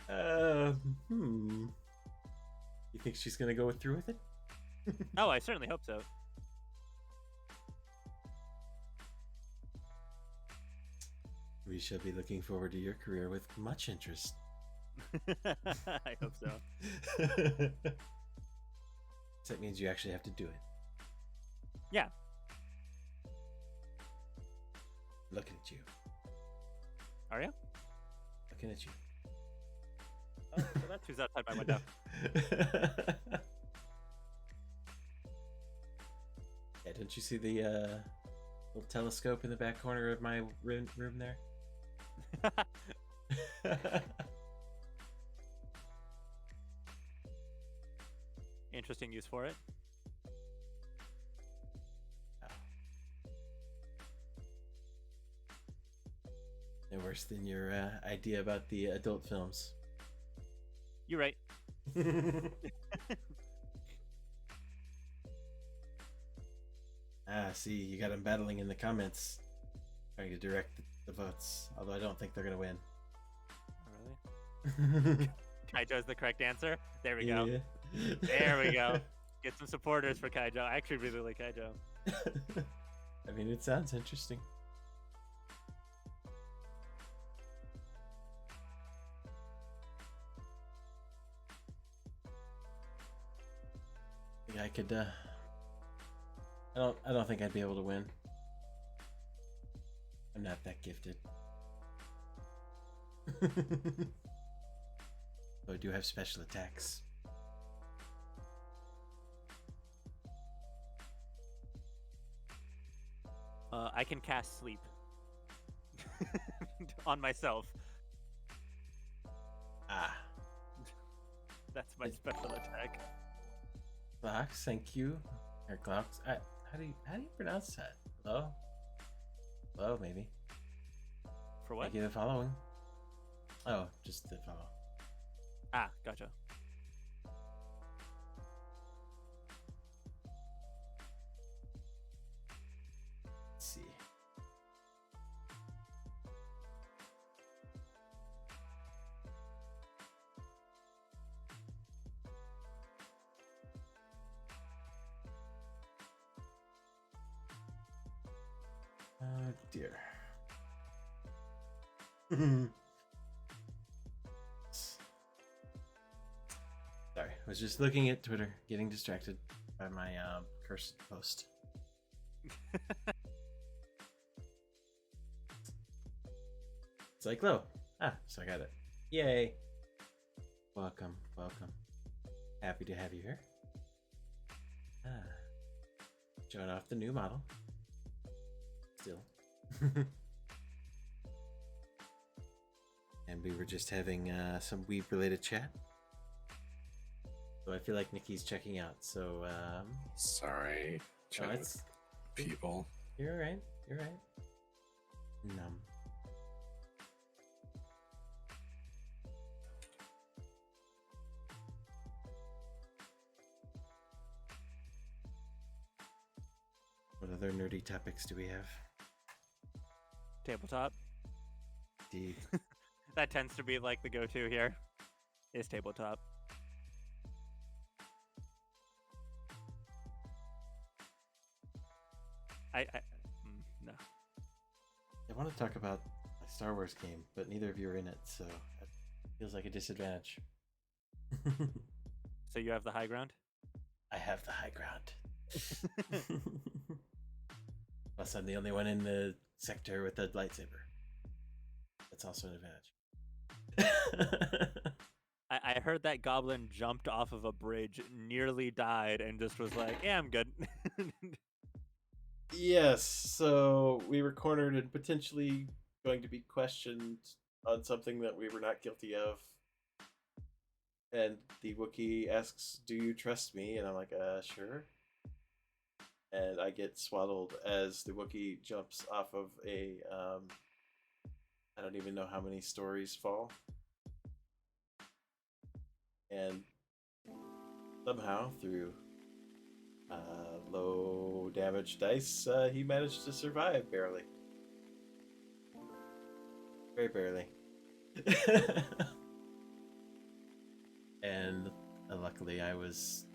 You think she's gonna go through with it? Oh, I certainly hope so. We shall be looking forward to your career with much interest. I hope so. So that means you actually have to do it. Yeah. Looking at you. Are you? Looking at you. Oh, so that's who's outside my window. Yeah, don't you see the little telescope in the back corner of my room there? Interesting use for it. No worse than your idea about the adult films. You're right. See, you got them battling in the comments, trying to direct the votes. Although I don't think they're gonna win. Really? Kaijo's the correct answer. There we go. Yeah. There we go. Get some supporters for Kaijo. I actually really like Kaijo. I mean, it sounds interesting. Yeah, I could. I don't think I'd be able to win. I'm not that gifted. Though I do have special attacks. I can cast sleep on myself. Ah. That's my special attack. Clocks, thank you. Or clocks. How do you pronounce that? Hello? Hello, maybe. For what? Thank you for following. Oh, just the follow. Ah, gotcha. Let's see. Oh dear. Sorry, I was just looking at Twitter, getting distracted by my cursed post. Cyclo. So I got it. Yay. Welcome, welcome. Happy to have you here. Showing off the new model. Still. And we were just having some weeb related chat. So I feel like Nikki's checking out. So sorry. Chatting with people. You're alright. You're right. Num. What other nerdy topics do we have? Tabletop. Indeed. That tends to be like the go-to here. Is tabletop. No. I want to talk about a Star Wars game, but neither of you are in it, so it feels like a disadvantage. So you have the high ground? I have the high ground. Plus, I'm the only one in the sector with a lightsaber. That's also an advantage. I heard that goblin jumped off of a bridge, nearly died, and just was like, "Yeah, I'm good." Yes, so we were cornered and potentially going to be questioned on something that we were not guilty of. And the Wookiee asks, "Do you trust me?" And I'm like, sure. And I get swaddled as the Wookiee jumps off of a, I don't even know how many stories fall. And somehow, through low damage dice, he managed to survive barely. Very barely. And luckily I was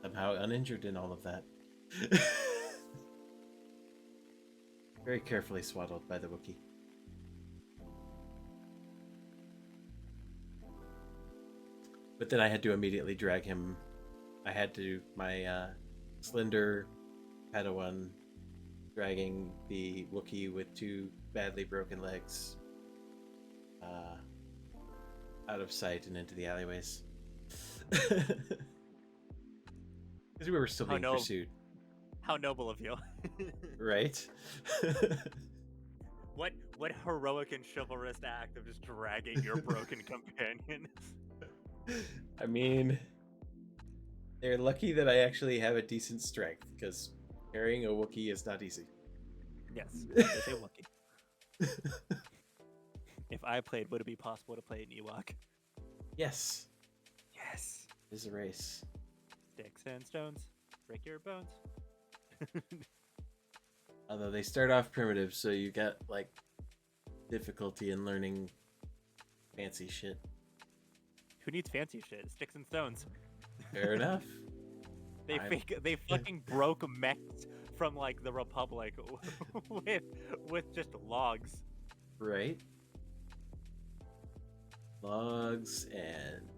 somehow uninjured in all of that. Very carefully swaddled by the Wookiee. But then I had to immediately drag him. I had to, my slender Pt1 dragging the Wookiee with 2 badly broken legs out of sight and into the alleyways. Because we were still being pursued. How noble of you. Right? What heroic and chivalrous act of just dragging your broken companion. I mean, they're lucky that I actually have a decent strength, because carrying a Wookiee is not easy. Yes, it's a Wookiee. If I played, would it be possible to play an Ewok? Yes. Yes. It is a race. Sticks and stones, break your bones. Although they start off primitive, so you got, like, difficulty in learning fancy shit. Who needs fancy shit? Sticks and stones. Fair enough. They fucking broke mechs from like the Republic with just logs. Right? Logs and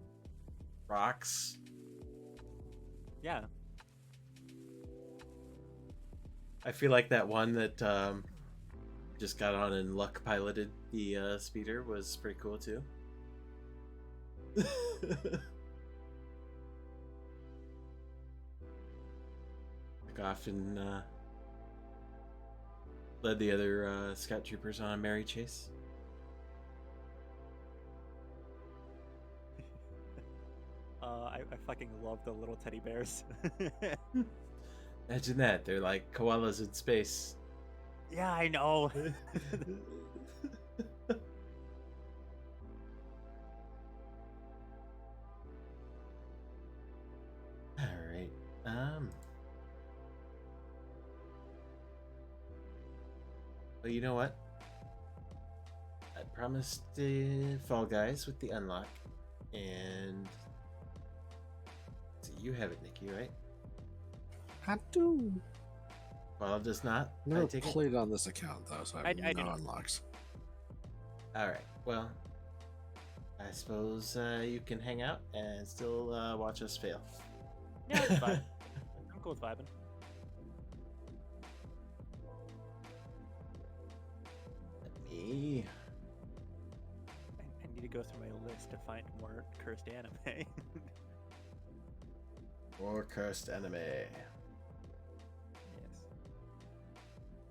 rocks. Yeah. I feel like that one that just got on and luck piloted the speeder was pretty cool too. Took off and led the other scout troopers on a merry chase. I fucking love the little teddy bears. Imagine that. They're like koalas in space. Yeah, I know. Alright. Well, you know what? I promised Fall Guys with the unlock, and so you have it, Nikki, right? I do. Well, does not. Never I take it. played on this account though, so I have I no do. unlocks. All right. Well, I suppose you can hang out and still watch us fail. Yeah, it's fine. I'm cool with vibing. Me. I need to go through my list to find more cursed anime. More cursed anime. Yes.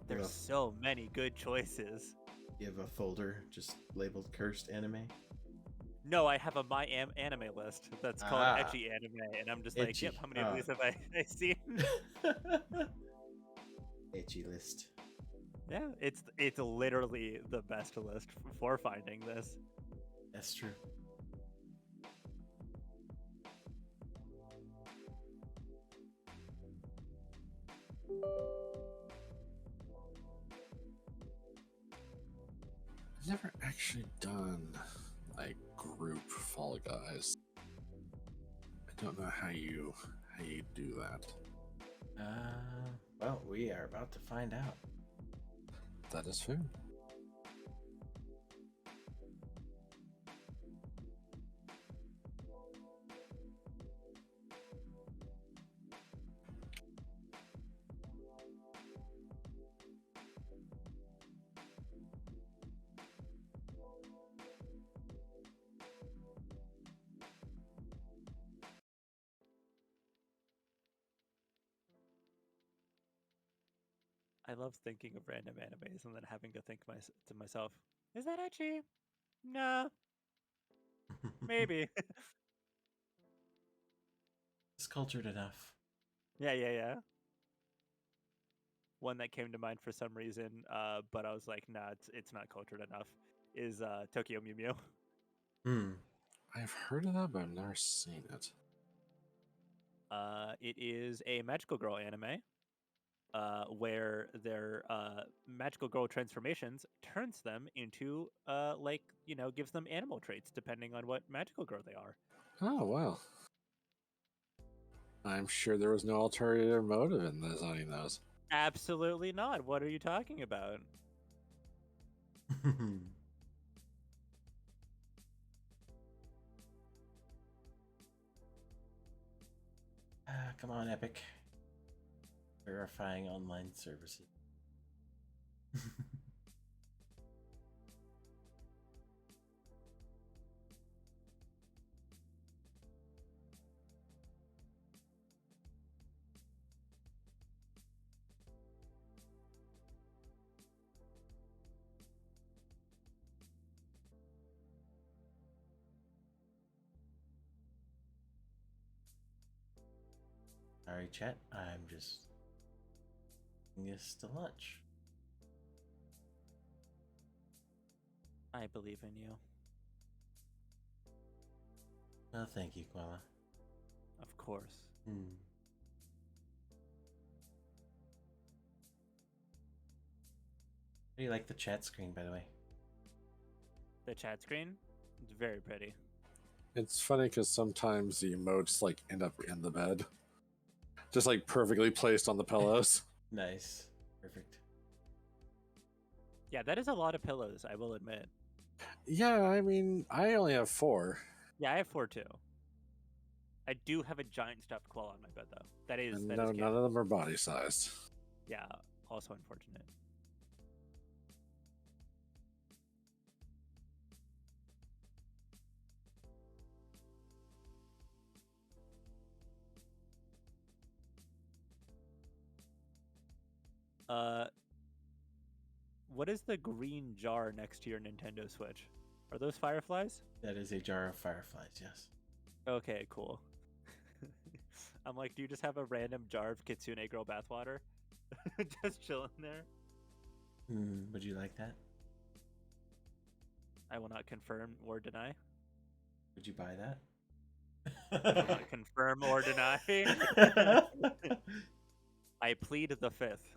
There's so many good choices. You have a folder just labeled cursed anime? No, I have a anime list that's called Edgy Anime, and I'm just like, Edgy. yep, how many of these have I seen? Edgy list. Yeah, it's literally the best list for finding this. That's true. I've never actually done like group Fall Guys. I don't know how you do that. Well, we are about to find out. That is fair. I love thinking of random animes and then having to think to myself, is that ecchi? Nah, maybe. It's cultured enough. Yeah. One that came to mind for some reason, but I was like, nah, it's not cultured enough, is Tokyo Mew Mew. I've heard of that, but I've never seen it. It is a magical girl anime where their magical girl transformations turns them into, gives them animal traits depending on what magical girl they are. Oh, wow. I'm sure there was no ulterior motive in designing those. Absolutely not. What are you talking about? Come on, Epic. Verifying online services. Sorry, chat. I'm just taking this to lunch. I believe in you. Well, thank you, Koala. Of course. How do you like the chat screen, by the way? The chat screen? It's very pretty. It's funny because sometimes the emotes like end up in the bed, just like perfectly placed on the pillows. Nice. Perfect. Yeah, that is a lot of pillows, I will admit. Yeah, I mean, I only have 4. Yeah, I have 4 too. I do have a giant stuffed koala on my bed, though. That is And that no, is none canon. of them are body sized. Yeah, also unfortunate. What is the green jar next to your Nintendo Switch? Are those fireflies? That is a jar of fireflies, yes. Okay, cool. I'm like, do you just have a random jar of Kitsune girl bathwater? Just chilling there? Would you like that? I will not confirm or deny. Would you buy that? I will not confirm or deny. I plead the 5th.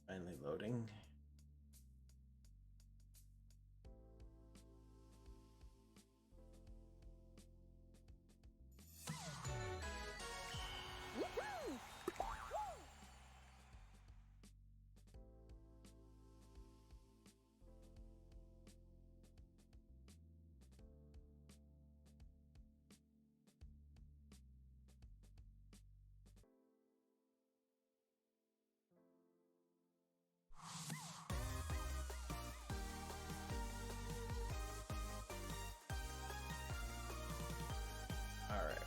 Finally loading. Alright.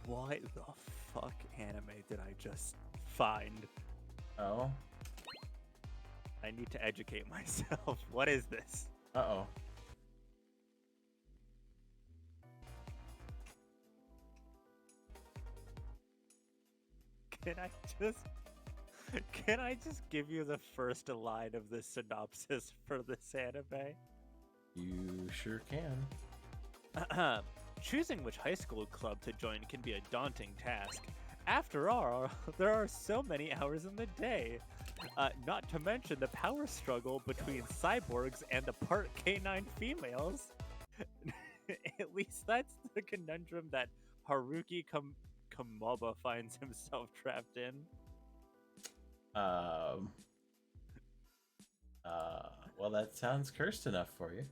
What the fuck anime did I just find? Oh? I need to educate myself. What is this? Uh-oh. Can I just give you the first line of the synopsis for this anime? You sure can. Choosing which high school club to join can be a daunting task. After all, there are so many hours in the day. Not to mention the power struggle between cyborgs and the part canine females. At least that's the conundrum that Haruki Kamoba finds himself trapped in. Well, that sounds cursed enough for you.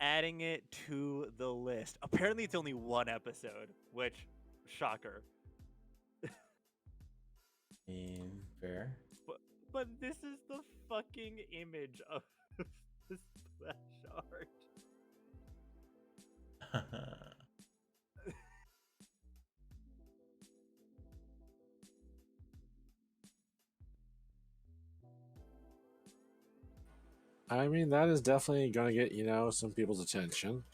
adding it to the list. Apparently, it's only one episode, which, shocker. Fair. But this is the fucking image of the splash art. I mean, that is definitely going to get, some people's attention.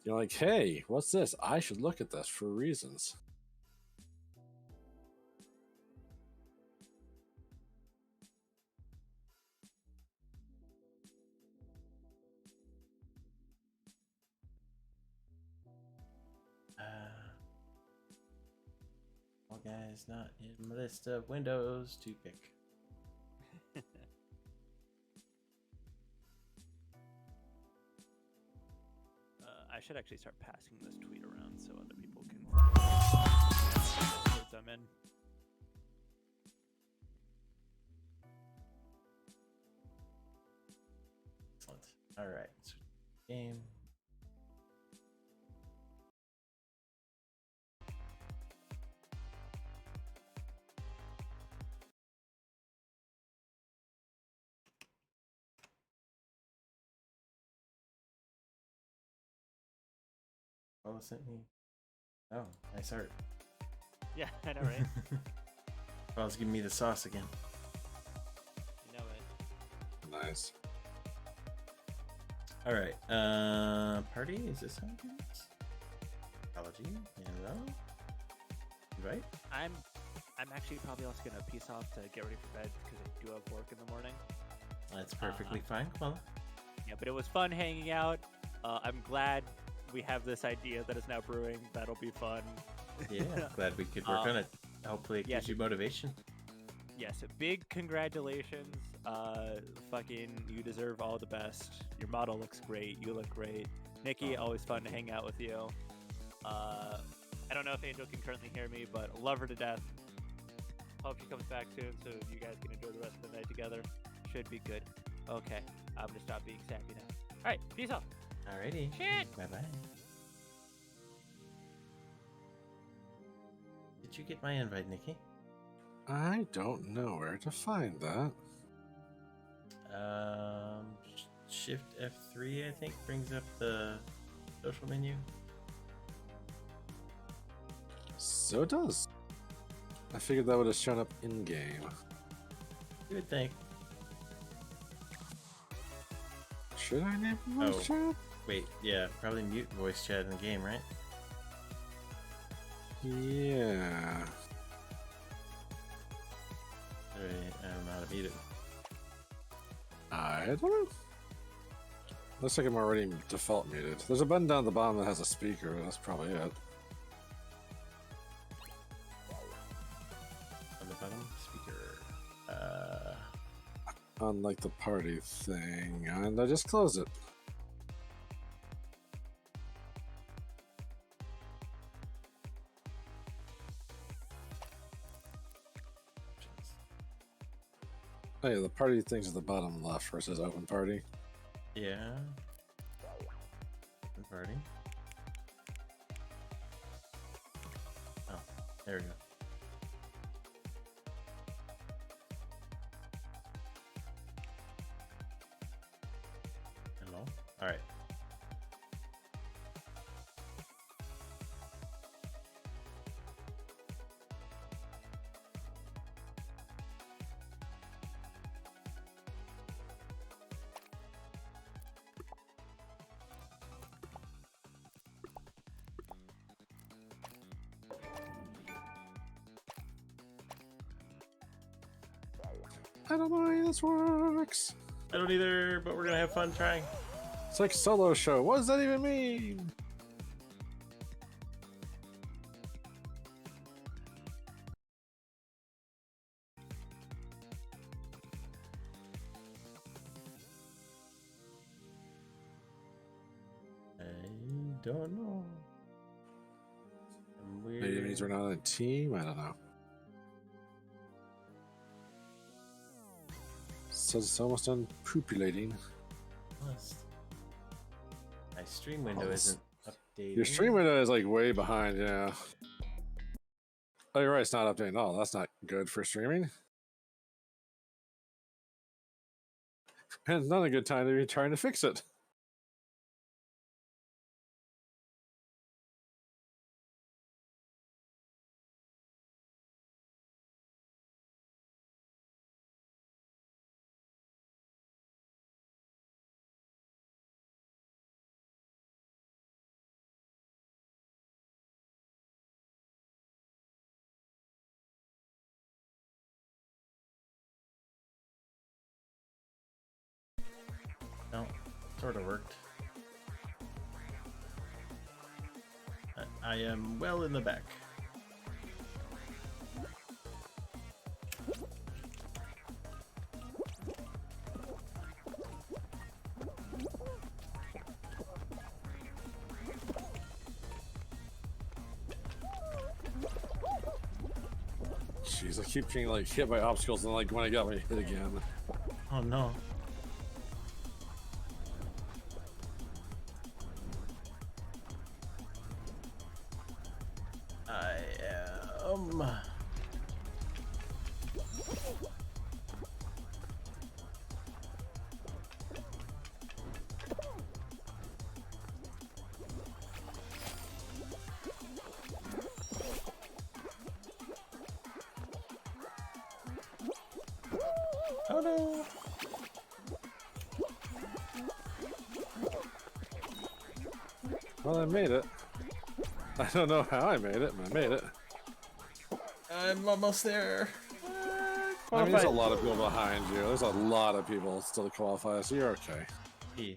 You're like, hey, what's this? I should look at this for reasons. Well, guys, not in my list of windows to pick. I should actually start passing this tweet around so other people can find the episodes I'm in. Excellent. All right. So game. Oh, sent me. Oh, nice art. Yeah, I know, right? Paul's giving me the sauce again. You know it. Nice. All right. Party. Is this how it goes? Apology. Hello. Invite. I'm actually probably also gonna peace off to get ready for bed because I do have work in the morning. That's perfectly fine, Kamala. Yeah, but it was fun hanging out. I'm glad we have this idea that is now brewing. That'll be fun. Yeah, glad we could work on it. Hopefully it gives you motivation. Yes, big congratulations. Fucking, you deserve all the best. Your model looks great. You look great. Nikki, always fun to hang out with you. I don't know if Angel can currently hear me, but love her to death. Hope she comes back soon so you guys can enjoy the rest of the night together. Should be good. Okay, I'm gonna stop being sappy now. All right, peace out. Alrighty. Shit. Bye bye. Did you get my invite, Nikki? I don't know where to find that. Shift F3, I think, brings up the social menu. So it does. I figured that would have shown up in game. You would think. Should I name voice chat? Wait, yeah, probably mute voice chat in the game, right? Yeah. Alright, I don't know how to mute it. I don't know. Looks like I'm already default muted. There's a button down at the bottom that has a speaker. That's probably it. On the bottom, speaker. On like the party thing, and I just closed it. Oh yeah, the party thing's at the bottom left where it says open party. Yeah. Open party. Oh, there we go. Hello? Alright. I don't know how any of this works. I don't either, but we're gonna have fun trying. It's like a solo show. What does that even mean? I don't know. Maybe it means we're not on a team. I don't know. Says it's almost done populating. Must. My stream window isn't updating. Your stream window is like way behind, yeah. Oh, you're right, it's not updating at all. That's not good for streaming. And it's not a good time to be trying to fix it. No, sort of worked. I am well in the back. Jeez, I keep getting like hit by obstacles and like when I got me hit again. Oh no. I am. Oh no. Well, I made it. I don't know how I made it, but I made it. I'm almost there. I mean, there's a lot of people behind you. There's a lot of people still to qualify, so you're okay. Yeah.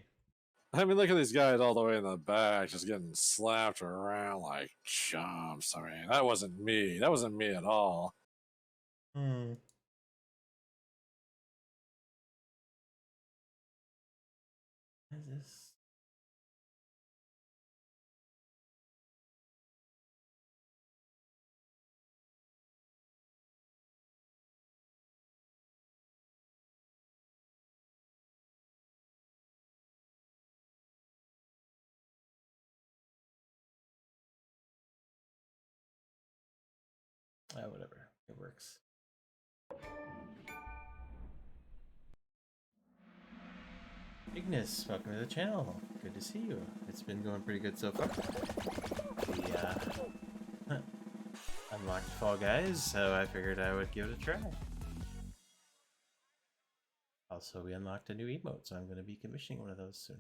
I mean, look at these guys all the way in the back, just getting slapped around like chumps. I mean, that wasn't me. That wasn't me at all. Hmm. What is this? Whatever. It works. Ignis, welcome to the channel. Good to see you. It's been going pretty good so far. We unlocked Fall Guys, so I figured I would give it a try. Also, we unlocked a new emote, so I'm going to be commissioning one of those soon.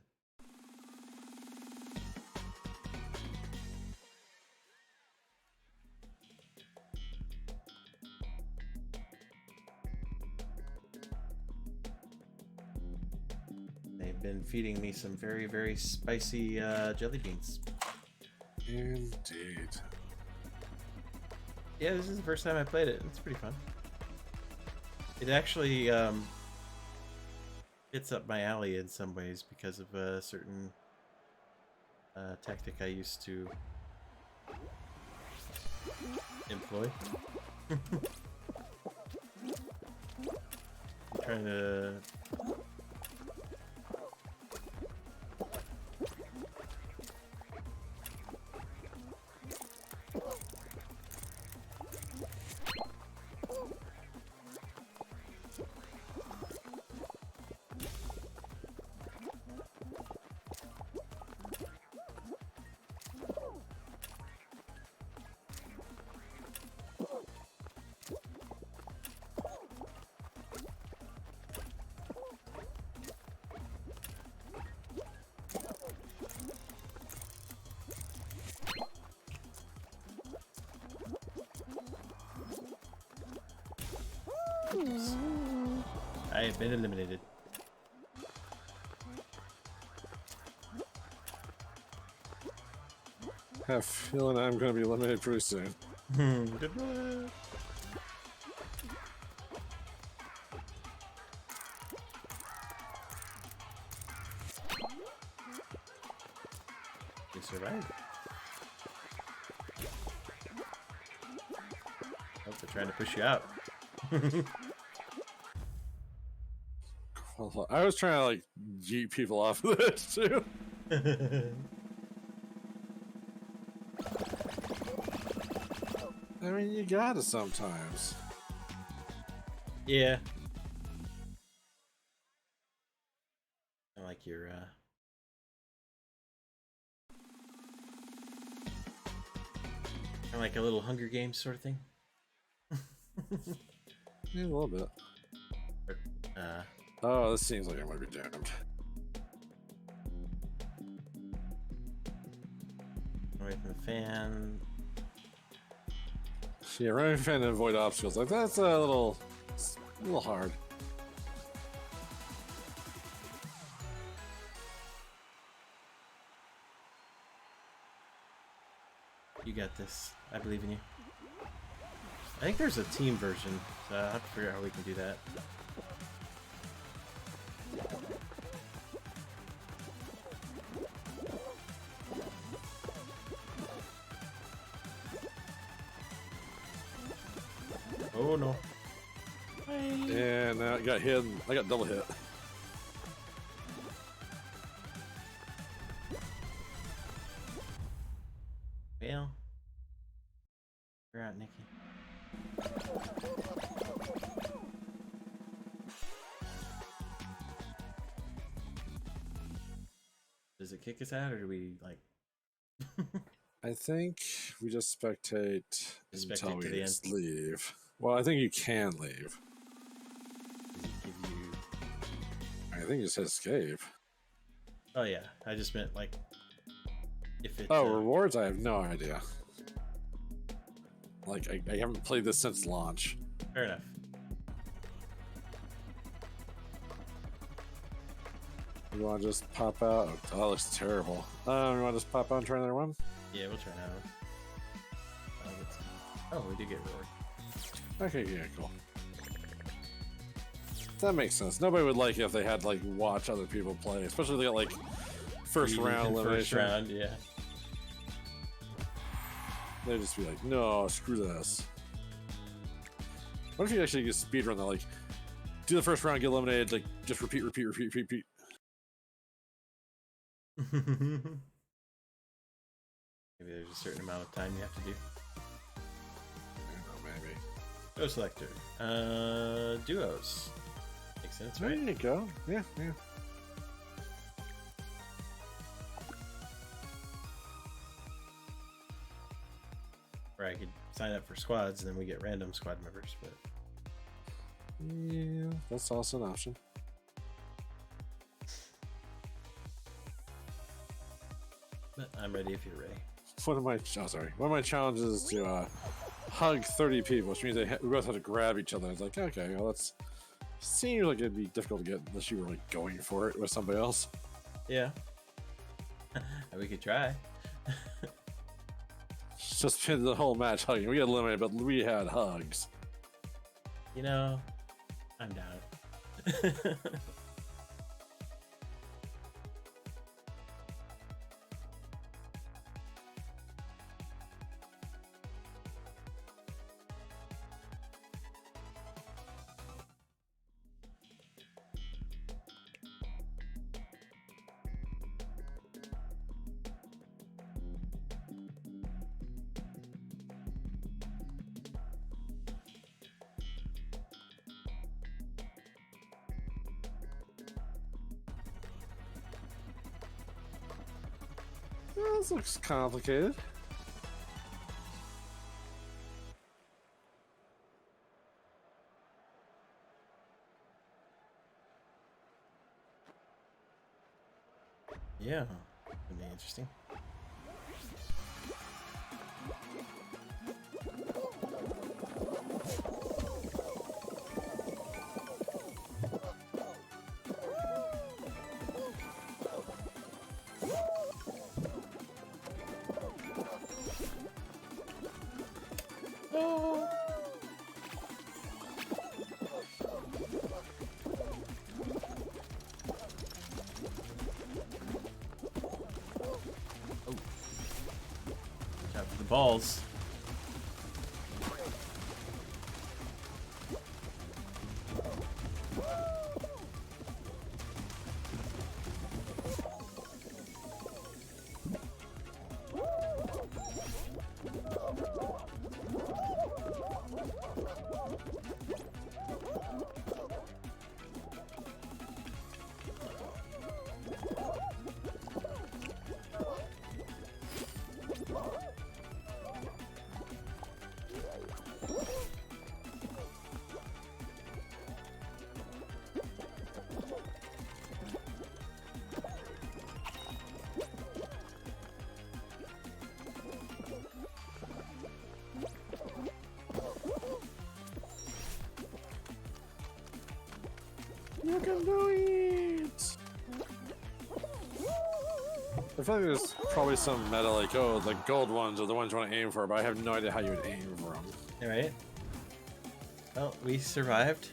They've been feeding me some very, very spicy jelly beans. Indeed. Yeah, this is the first time I played it. It's pretty fun. It actually fits up my alley in some ways because of a certain tactic I used to employ. I'm trying to... I have been eliminated. I have a feeling I'm going to be eliminated pretty soon. Goodbye. You survived. Oh, they're trying to push you out. I was trying to like yeet people off of this too. I mean, you gotta sometimes. Yeah. I like your kind of like a little Hunger Games sort of thing. Yeah, a little bit. Uh, Oh, this seems like I might be doomed. away from the fan. Yeah, running from the fan to avoid obstacles. Like, that's a little hard. You got this. I believe in you. I think there's a team version, so I'll have to figure out how we can do that. Oh no. Yeah, now I got hit. I got double hit. Well, you're out, Nikki. Does it kick us out, or do we like? I think we just spectate Spectate until to we the just end. leave. Well, I think you can leave. Does it give you? I think you just hit escape. Oh yeah, I just meant like if it. Oh, rewards? I have no idea. Like, I haven't played this since launch. Fair enough. You want to just pop out? Oh, that looks terrible. You want to just pop out and try another one? Yeah, we'll try another one. Oh, we did get reward. Okay, yeah, cool. That makes sense. Nobody would like it if they had like watch other people play, especially if they got like first round elimination. First round, yeah. They'd just be like, no, screw this. What if you actually get speedrun that, like, do the first round, get eliminated, like, just repeat. Maybe there's a certain amount of time you have to do. I don't know, maybe. Go selector. Duos. Makes sense, right? There you go. Yeah. Or I could sign up for squads and then we get random squad members, but yeah, that's also an option. But I'm ready if you're ready. One of my challenges is to hug 30 people, which means we both have to grab each other. It's like, okay, well, that's seems like it'd be difficult to get unless you were like going for it with somebody else. Yeah. We could try. Just spent the whole match hugging. We got eliminated, but we had hugs. You know, I'm down. This looks complicated. Yeah, would be interesting. Balls. can do it! I feel like there's probably some meta like, oh, the gold ones are the ones you want to aim for, but I have no idea how you would aim for them. Alright. Well, we survived.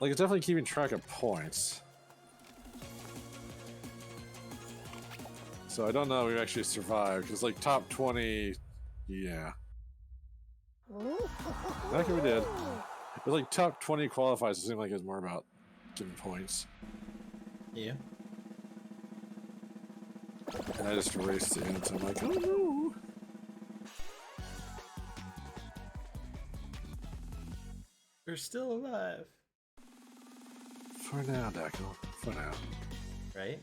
Like, it's definitely keeping track of points. So I don't know if we actually survived, because like top 20, yeah. I think we did. But like top 20 qualifies, it seemed like it was more about getting points. Yeah. And I just erased the end, so I'm like, oh no! We're still alive. For now, Dackle. For now. Right?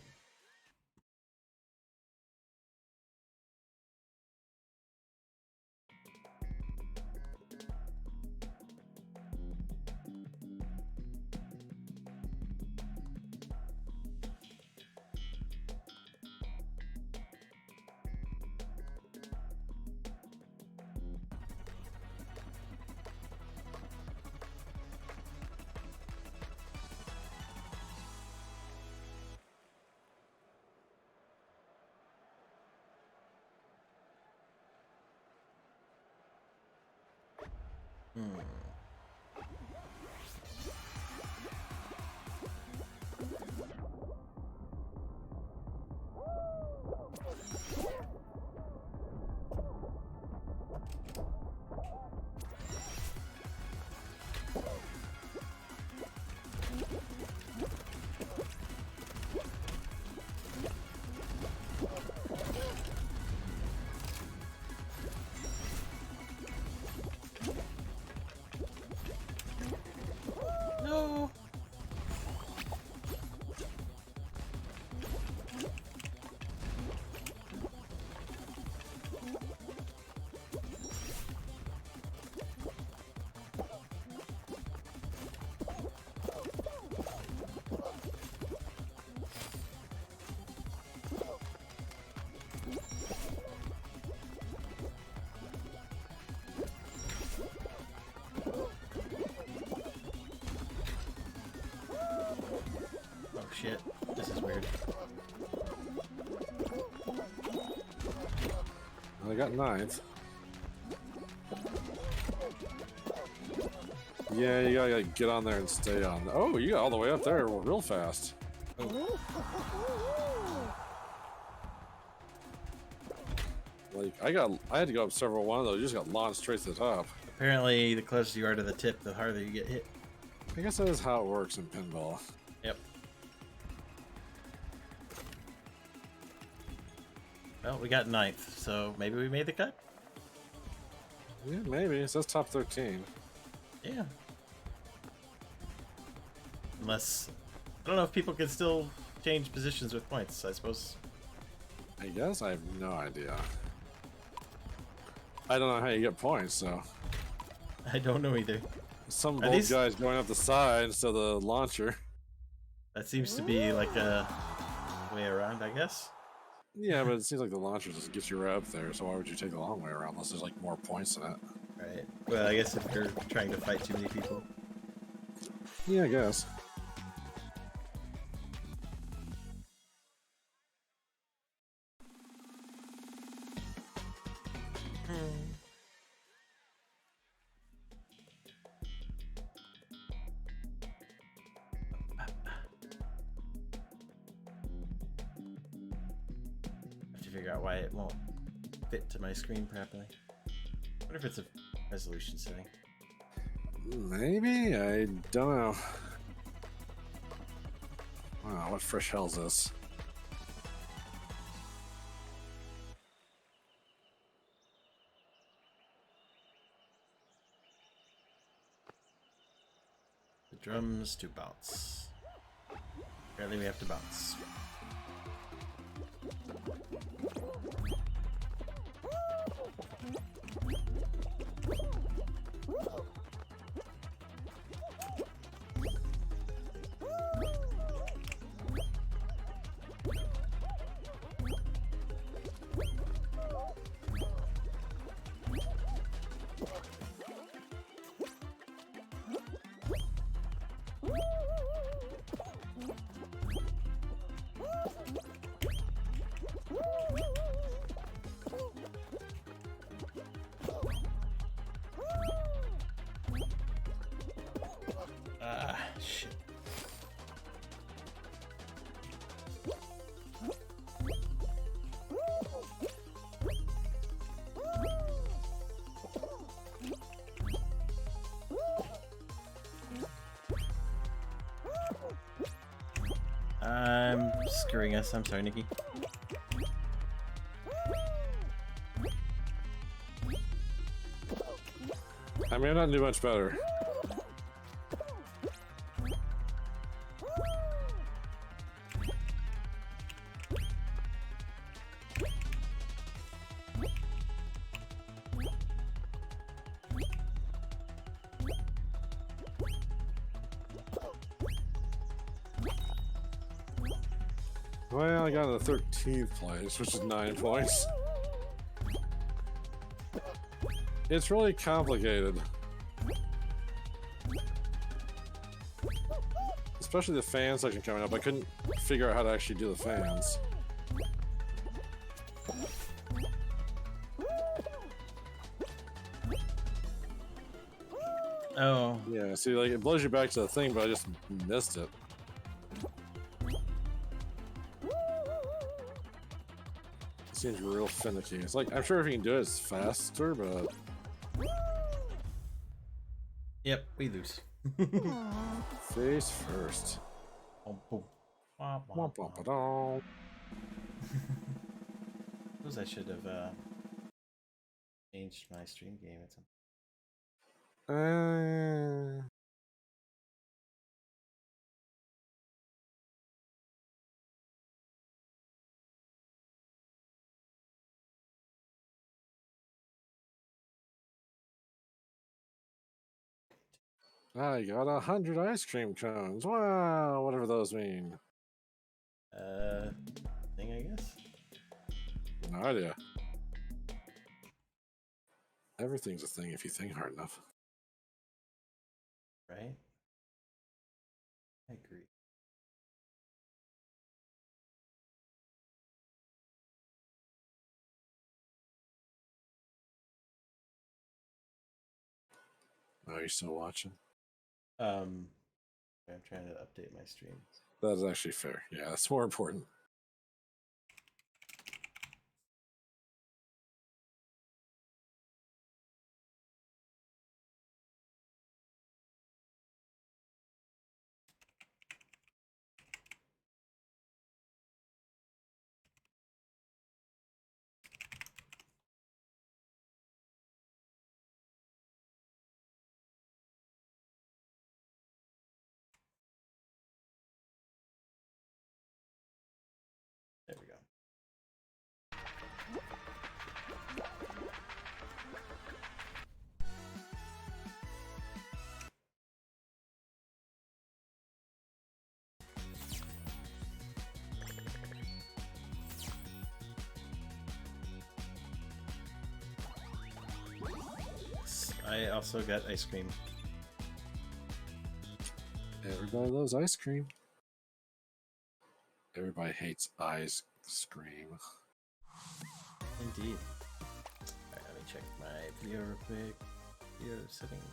No. Oh shit, this is weird. I got 9th. Yeah, you gotta like, get on there and stay on. Oh, you got all the way up there real fast. Oh. Like I had to go up several one of those. You just got launched straight to the top. Apparently, the closer you are to the tip, the harder you get hit. I guess that is how it works in pinball. Yep. Well, we got 9th, so maybe we made the cut? Yeah, maybe. It says top 13. Yeah. Unless... I don't know if people can still change positions with points, I suppose. I guess I have no idea. I don't know how you get points, so... I don't know either. Some bold guys going up the side instead of the launcher. That seems to be like a way around, I guess. Yeah, but it seems like the launcher just gets you right up there, so why would you take the long way around unless there's like more points in it? Right. Well, I guess if you're trying to fight too many people. Yeah, I guess. Figure out why it won't fit to my screen properly. I wonder if it's a resolution setting. Maybe? I don't know. Wow, what fresh hell is this? The drums to bounce. Apparently we have to bounce. shit. I'm screwing us. I'm sorry, Nikki. I may not do much better. Well, I got in the 13th place, which is 9 points. It's really complicated. Especially the fan section coming up. I couldn't figure out how to actually do the fans. Oh. Yeah, see, like, it blows you back to the thing, but I just missed it. It seems real finicky. It's like, I'm sure if you can do it, it's faster, but... Yep, we lose. Face first. Suppose I should have changed my stream game at some I got 100 ice cream cones. Wow, whatever those mean. thing, I guess. No idea. Everything's a thing if you think hard enough. Right? I agree. Oh, you're still watching? I'm trying to update my stream. That's actually fair. Yeah, that's more important. There we go. I also got ice cream. Everybody loves ice cream. Everybody hates ice cream. Indeed. Alright, let me check my video real quick. Video settings.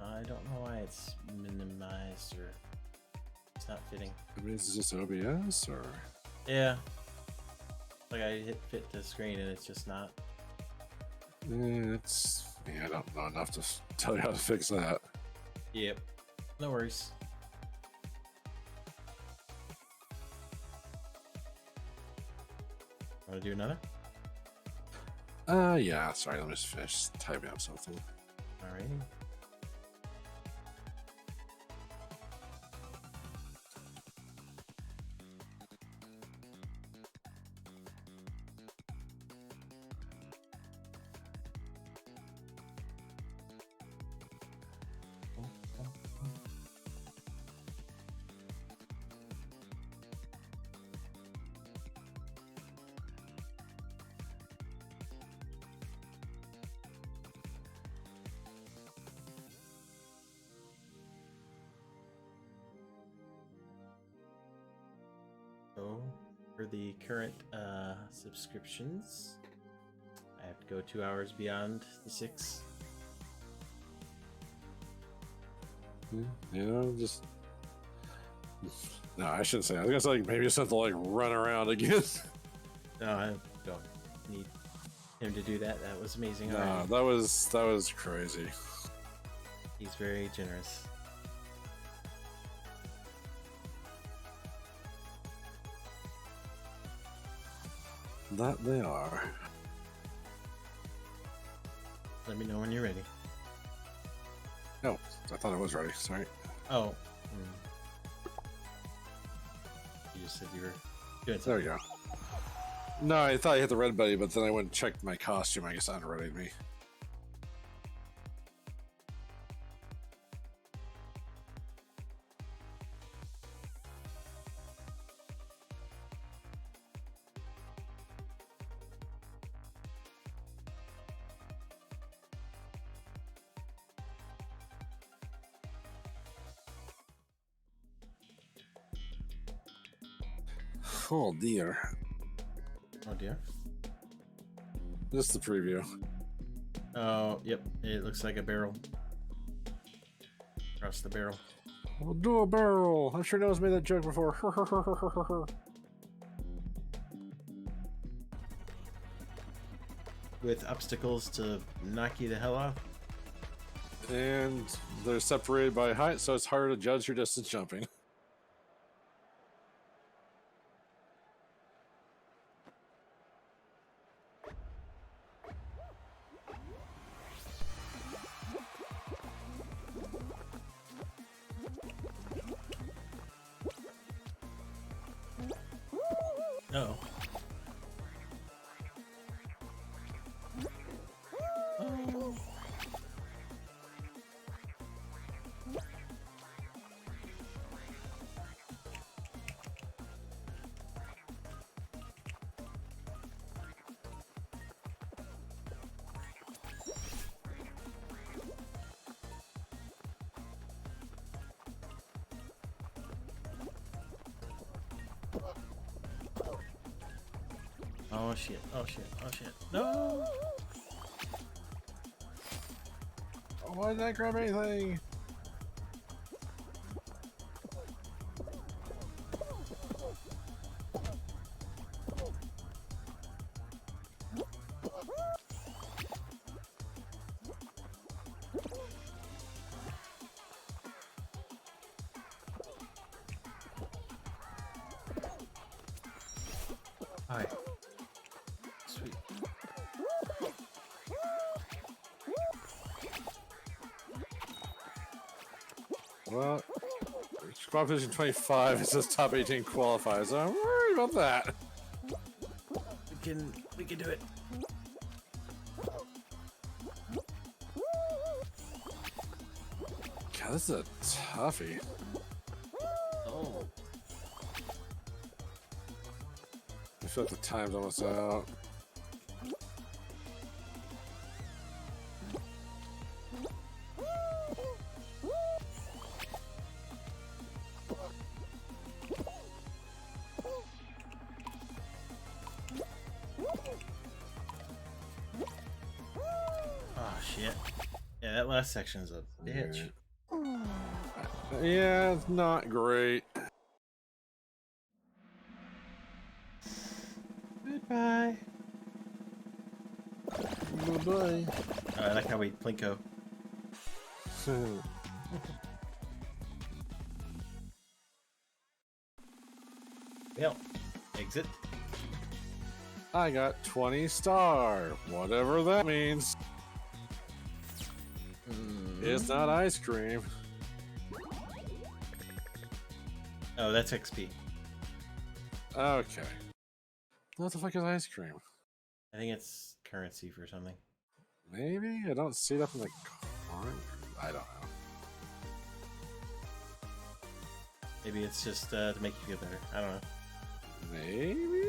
I don't know why it's minimized or it's not fitting. I mean, is this OBS or? Yeah. Like I hit fit to screen and it's just not. It's. Yeah, I don't know enough to tell you how to fix that. Yep. No worries. Want to do another? Yeah. Sorry, let me just finish typing up something. Alrighty. For the current subscriptions, I have to go 2 hours beyond the 6. You know, just no, I shouldn't say. I was gonna say like, maybe it's something to like run around again. No, I don't need him to do that. That was amazing. No, already. that was crazy. He's very generous. That they are. Let me know when you're ready. Oh, I thought I was ready. Sorry. Oh. You just said you were doing something. There we go. No, I thought I hit the red button, but then I went and checked my costume. I guess that readied me. Oh dear. Oh dear. This is the preview. Oh, yep. It looks like a barrel. Across the barrel. We'll do a barrel. I'm sure no one's made that joke before. With obstacles to knock you the hell off. And they're separated by height, so it's harder to judge your distance jumping. Uh-oh. Oh shit, oh shit, oh shit. No! Oh, why did I grab anything? Alright. Sweet. Well, squad position 25, it says top 18 qualifies. I'm worried about that. We can do it. God, this is a toughie. Oh. I feel like the time's almost out. Oh shit. Yeah, that last section's a bitch. Yeah, it's not great. Goodbye. Bye-bye. I like how we plinko. Well, exit. I got 20 star, whatever that means. It's not ice cream. Oh, that's XP. Okay. What the fuck is ice cream? I think it's currency for something. Maybe? I don't see it up in the corner. I don't know. Maybe it's just to make you feel better. I don't know. Maybe?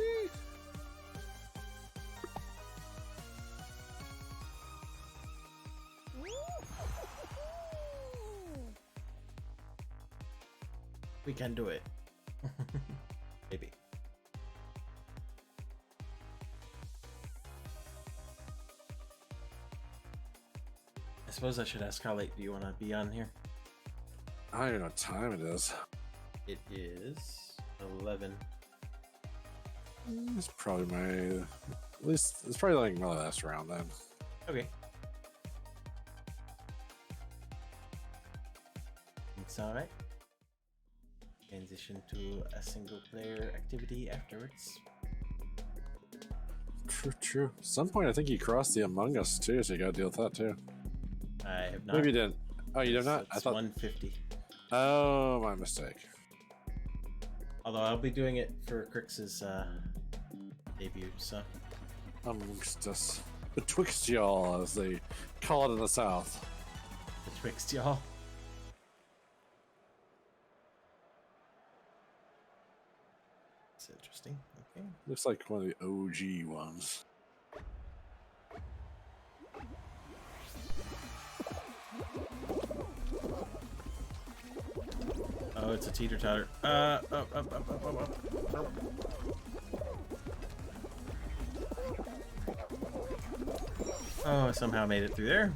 We can do it. Maybe. suppose I should ask how late do you want to be on here? I don't even know what time it is. It is 11. It's probably my... At least, it's probably like my last round then. Okay. It's alright. Transition to a single player activity afterwards. True. At some point, I think you crossed the Among Us too, so you gotta deal with that too. I have not. Maybe you didn't. Oh, you did not? It's I thought 150. Oh, my mistake. Although I'll be doing it for Crix's debut, so. Amongst us. Betwixt y'all, as they call it in the South. Betwixt y'all. It's interesting. Okay. Looks like one of the OG ones. Oh, it's a teeter-totter. Up. Oh, I somehow made it through there.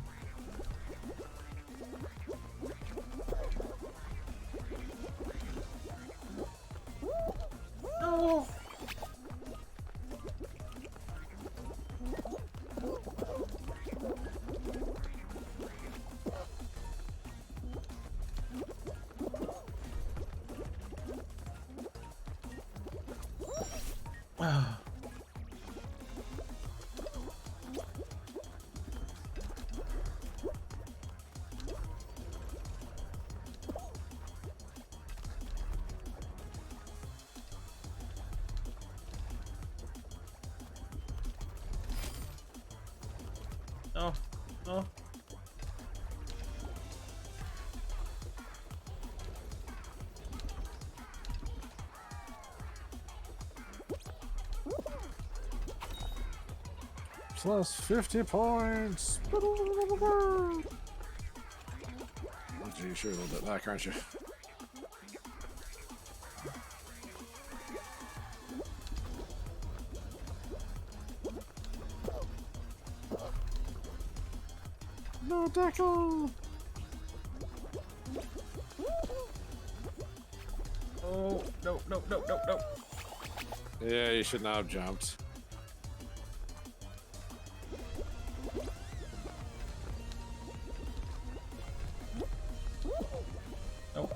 No. Oh. Plus 50 points. Oh, gee, you sure a little bit back, aren't you? No, Deckle! Oh, no. Yeah, you should not have jumped. Nope.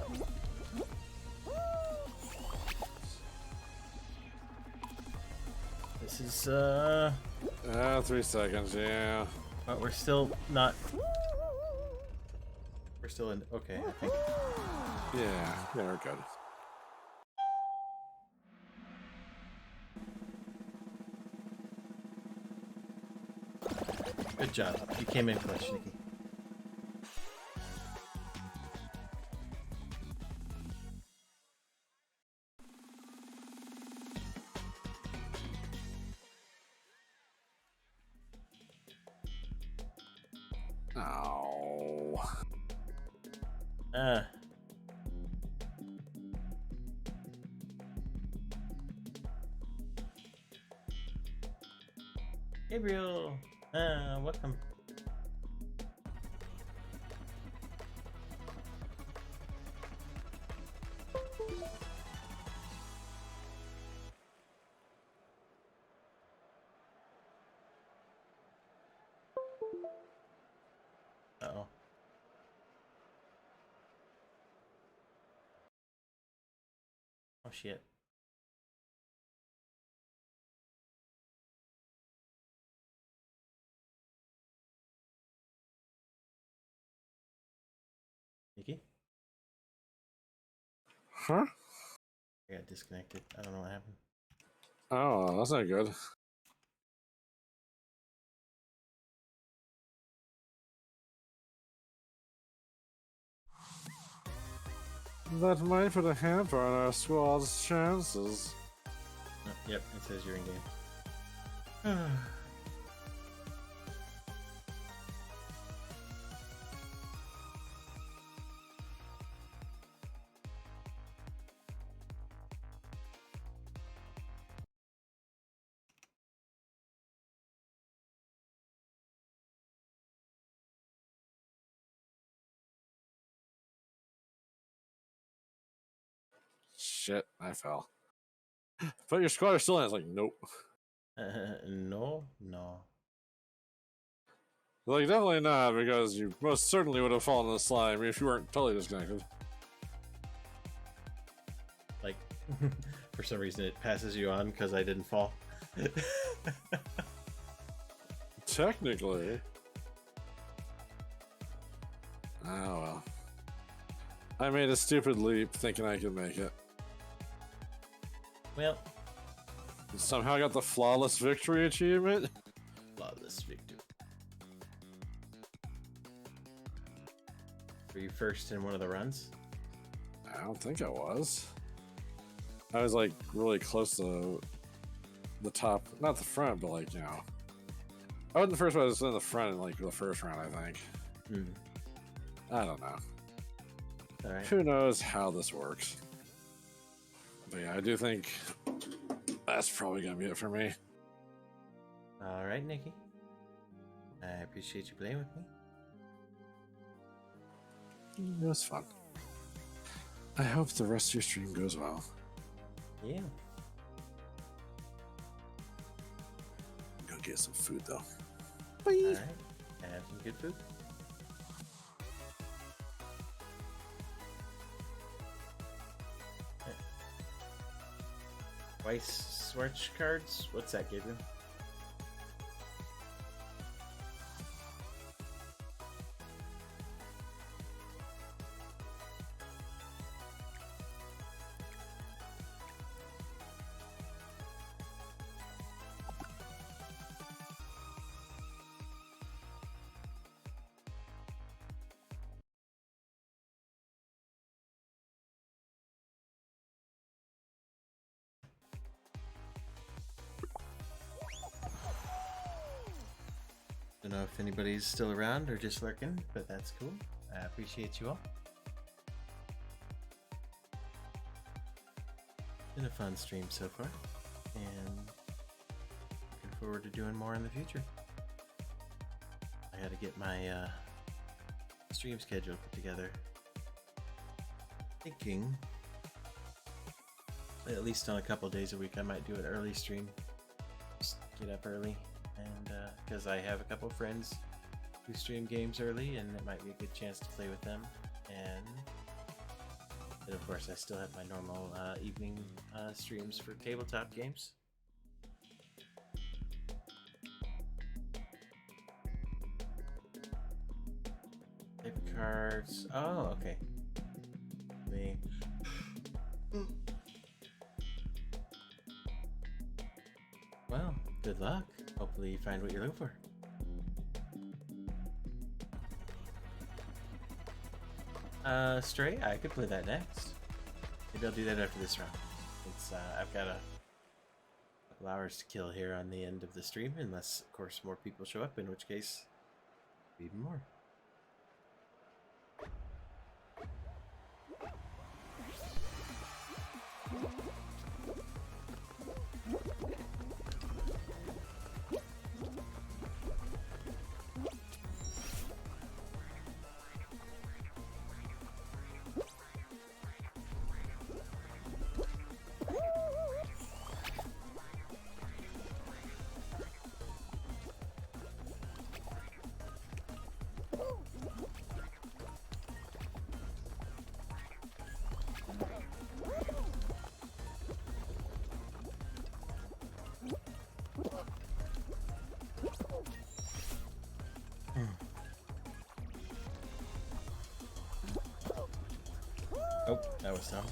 This is 3 seconds, yeah. But we're still not. We're still in. Okay, I think. Yeah, we're good. Good job. You came in clutch, Nikki. Oh. Gabriel, welcome. Uh-oh. Oh shit. Nikki? Huh? I got disconnected. I don't know what happened. Oh, that's not good. That might put a hamper on our squad's chances. Yep, it says you're in game. shit, I fell. But your squad are still in. It's like, nope. No. Like, definitely not, because you most certainly would have fallen in the slime if you weren't totally disconnected. Like, for some reason it passes you on because I didn't fall. Technically. Oh well. I made a stupid leap thinking I could make it. Well, somehow I got the flawless victory achievement. Flawless victory. Were you first in one of the runs? I don't think I was. I was like really close to the top, not the front, but like, you know. I wasn't the first one, I was in the front in like the first round, I think. I don't know. All right. Who knows how this works? But yeah, I do think that's probably gonna be it for me. All right, Nikki. I appreciate you playing with me. It was fun. I hope the rest of your stream goes well. Yeah. Go get some food though. All right. Have some good food. Weiss Swatch cards? What's that, Gabriel? Don't know if anybody's still around or just lurking, but that's cool. I appreciate you all. Been a fun stream so far, and looking forward to doing more in the future. I gotta get my stream schedule put together. Thinking at least on a couple days a week I might do an early stream. Just get up early, and because I have a couple friends who stream games early, and it might be a good chance to play with them. And of course, I still have my normal evening streams for tabletop games. Type cards. Oh, okay. Me. Well, good luck. Hopefully you find what you're looking for. Stray, I could play that next. Maybe I'll do that after this round. It's I've got a couple hours to kill here on the end of the stream, unless of course more people show up, in which case even more. Oh, that was dumb.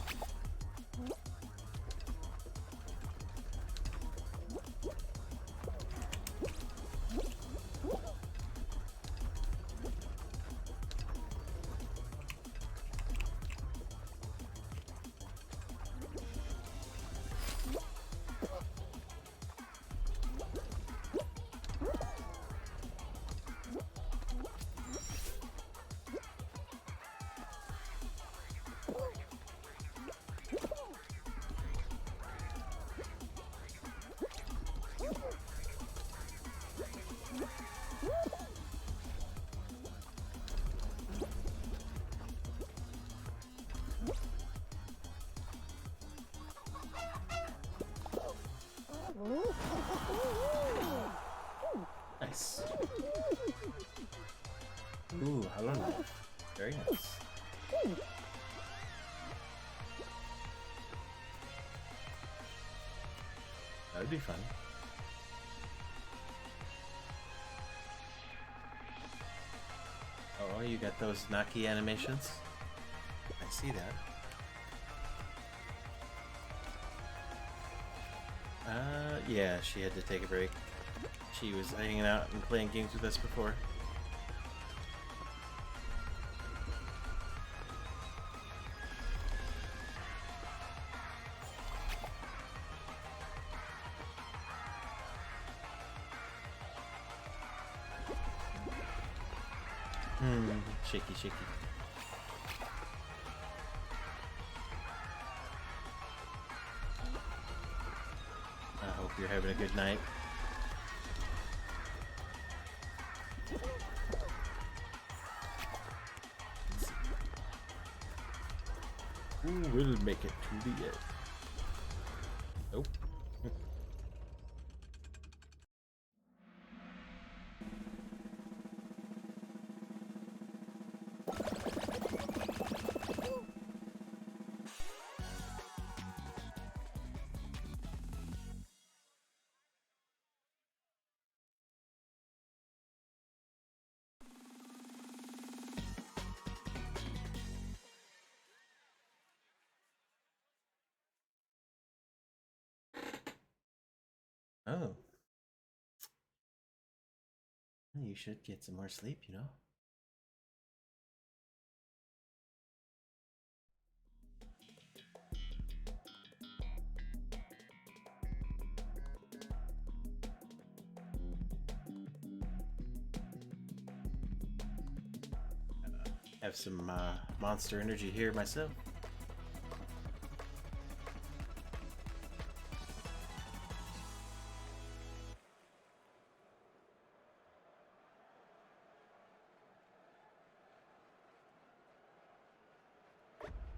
Ooh, hello. Very nice. That would be fun. Oh, you got those Naki animations? I see that. Yeah, she had to take a break. She was hanging out and playing games with us before. Shaky, shaky. I hope you're having a good night. Ooh, we'll make it to the end. Nope. Oh. You should get some more sleep, you know? Have some monster energy here myself.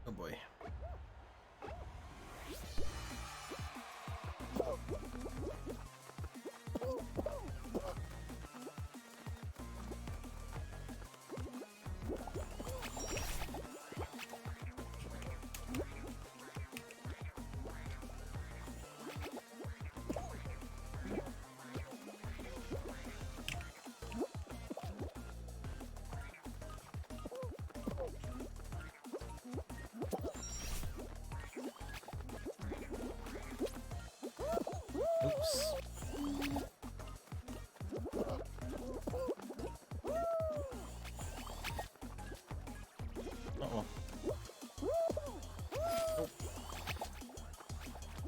Oh boy. Oops. Uh-oh. Oh.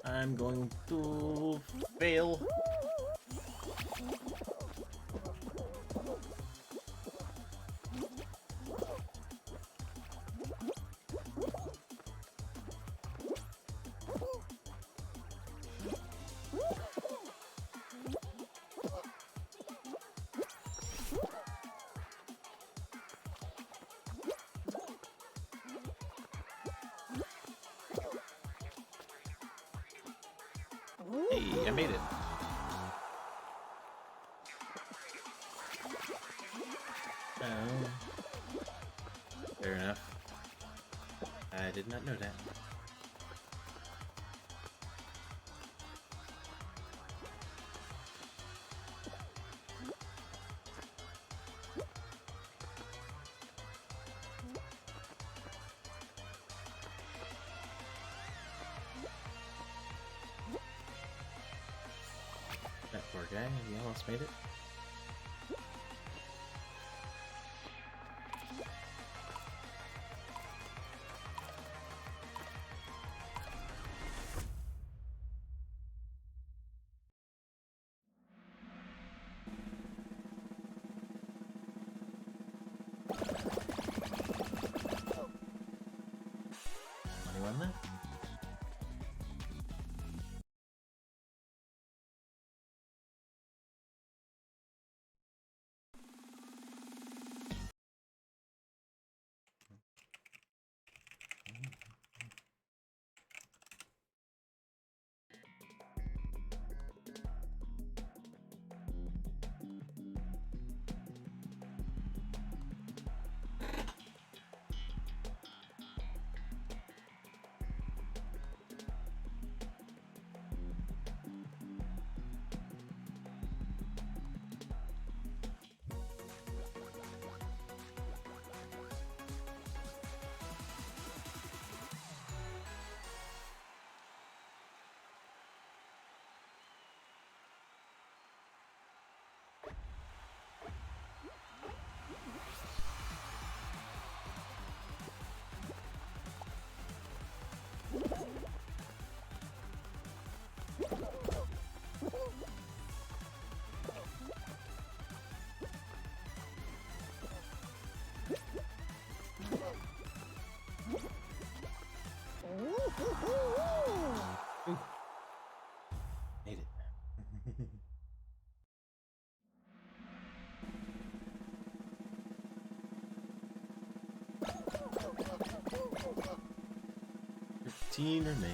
I'm going to fail. Hey, I made it. Oh. Fair enough. I did not know that. That poor guy, he almost made it. Anyone left? 15 remain.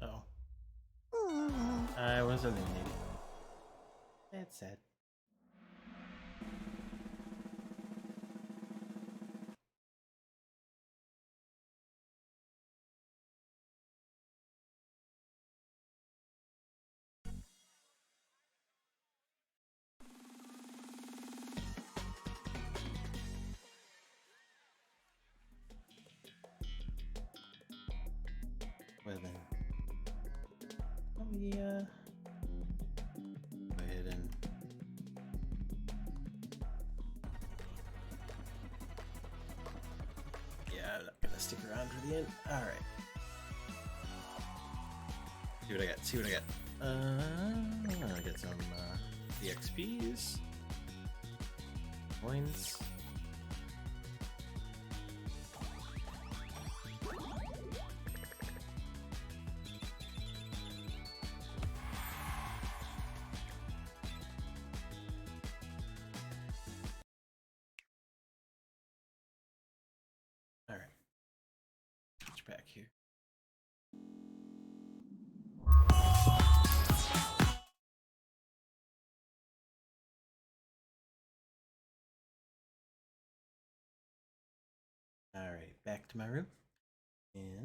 Oh. I was eliminated. That's sad. Well then, let me go ahead and I'm not gonna stick around for the end. All right. See what I got. See what I got. I got some EXPs, coins. All right. Switch back here. All right, back to my room, and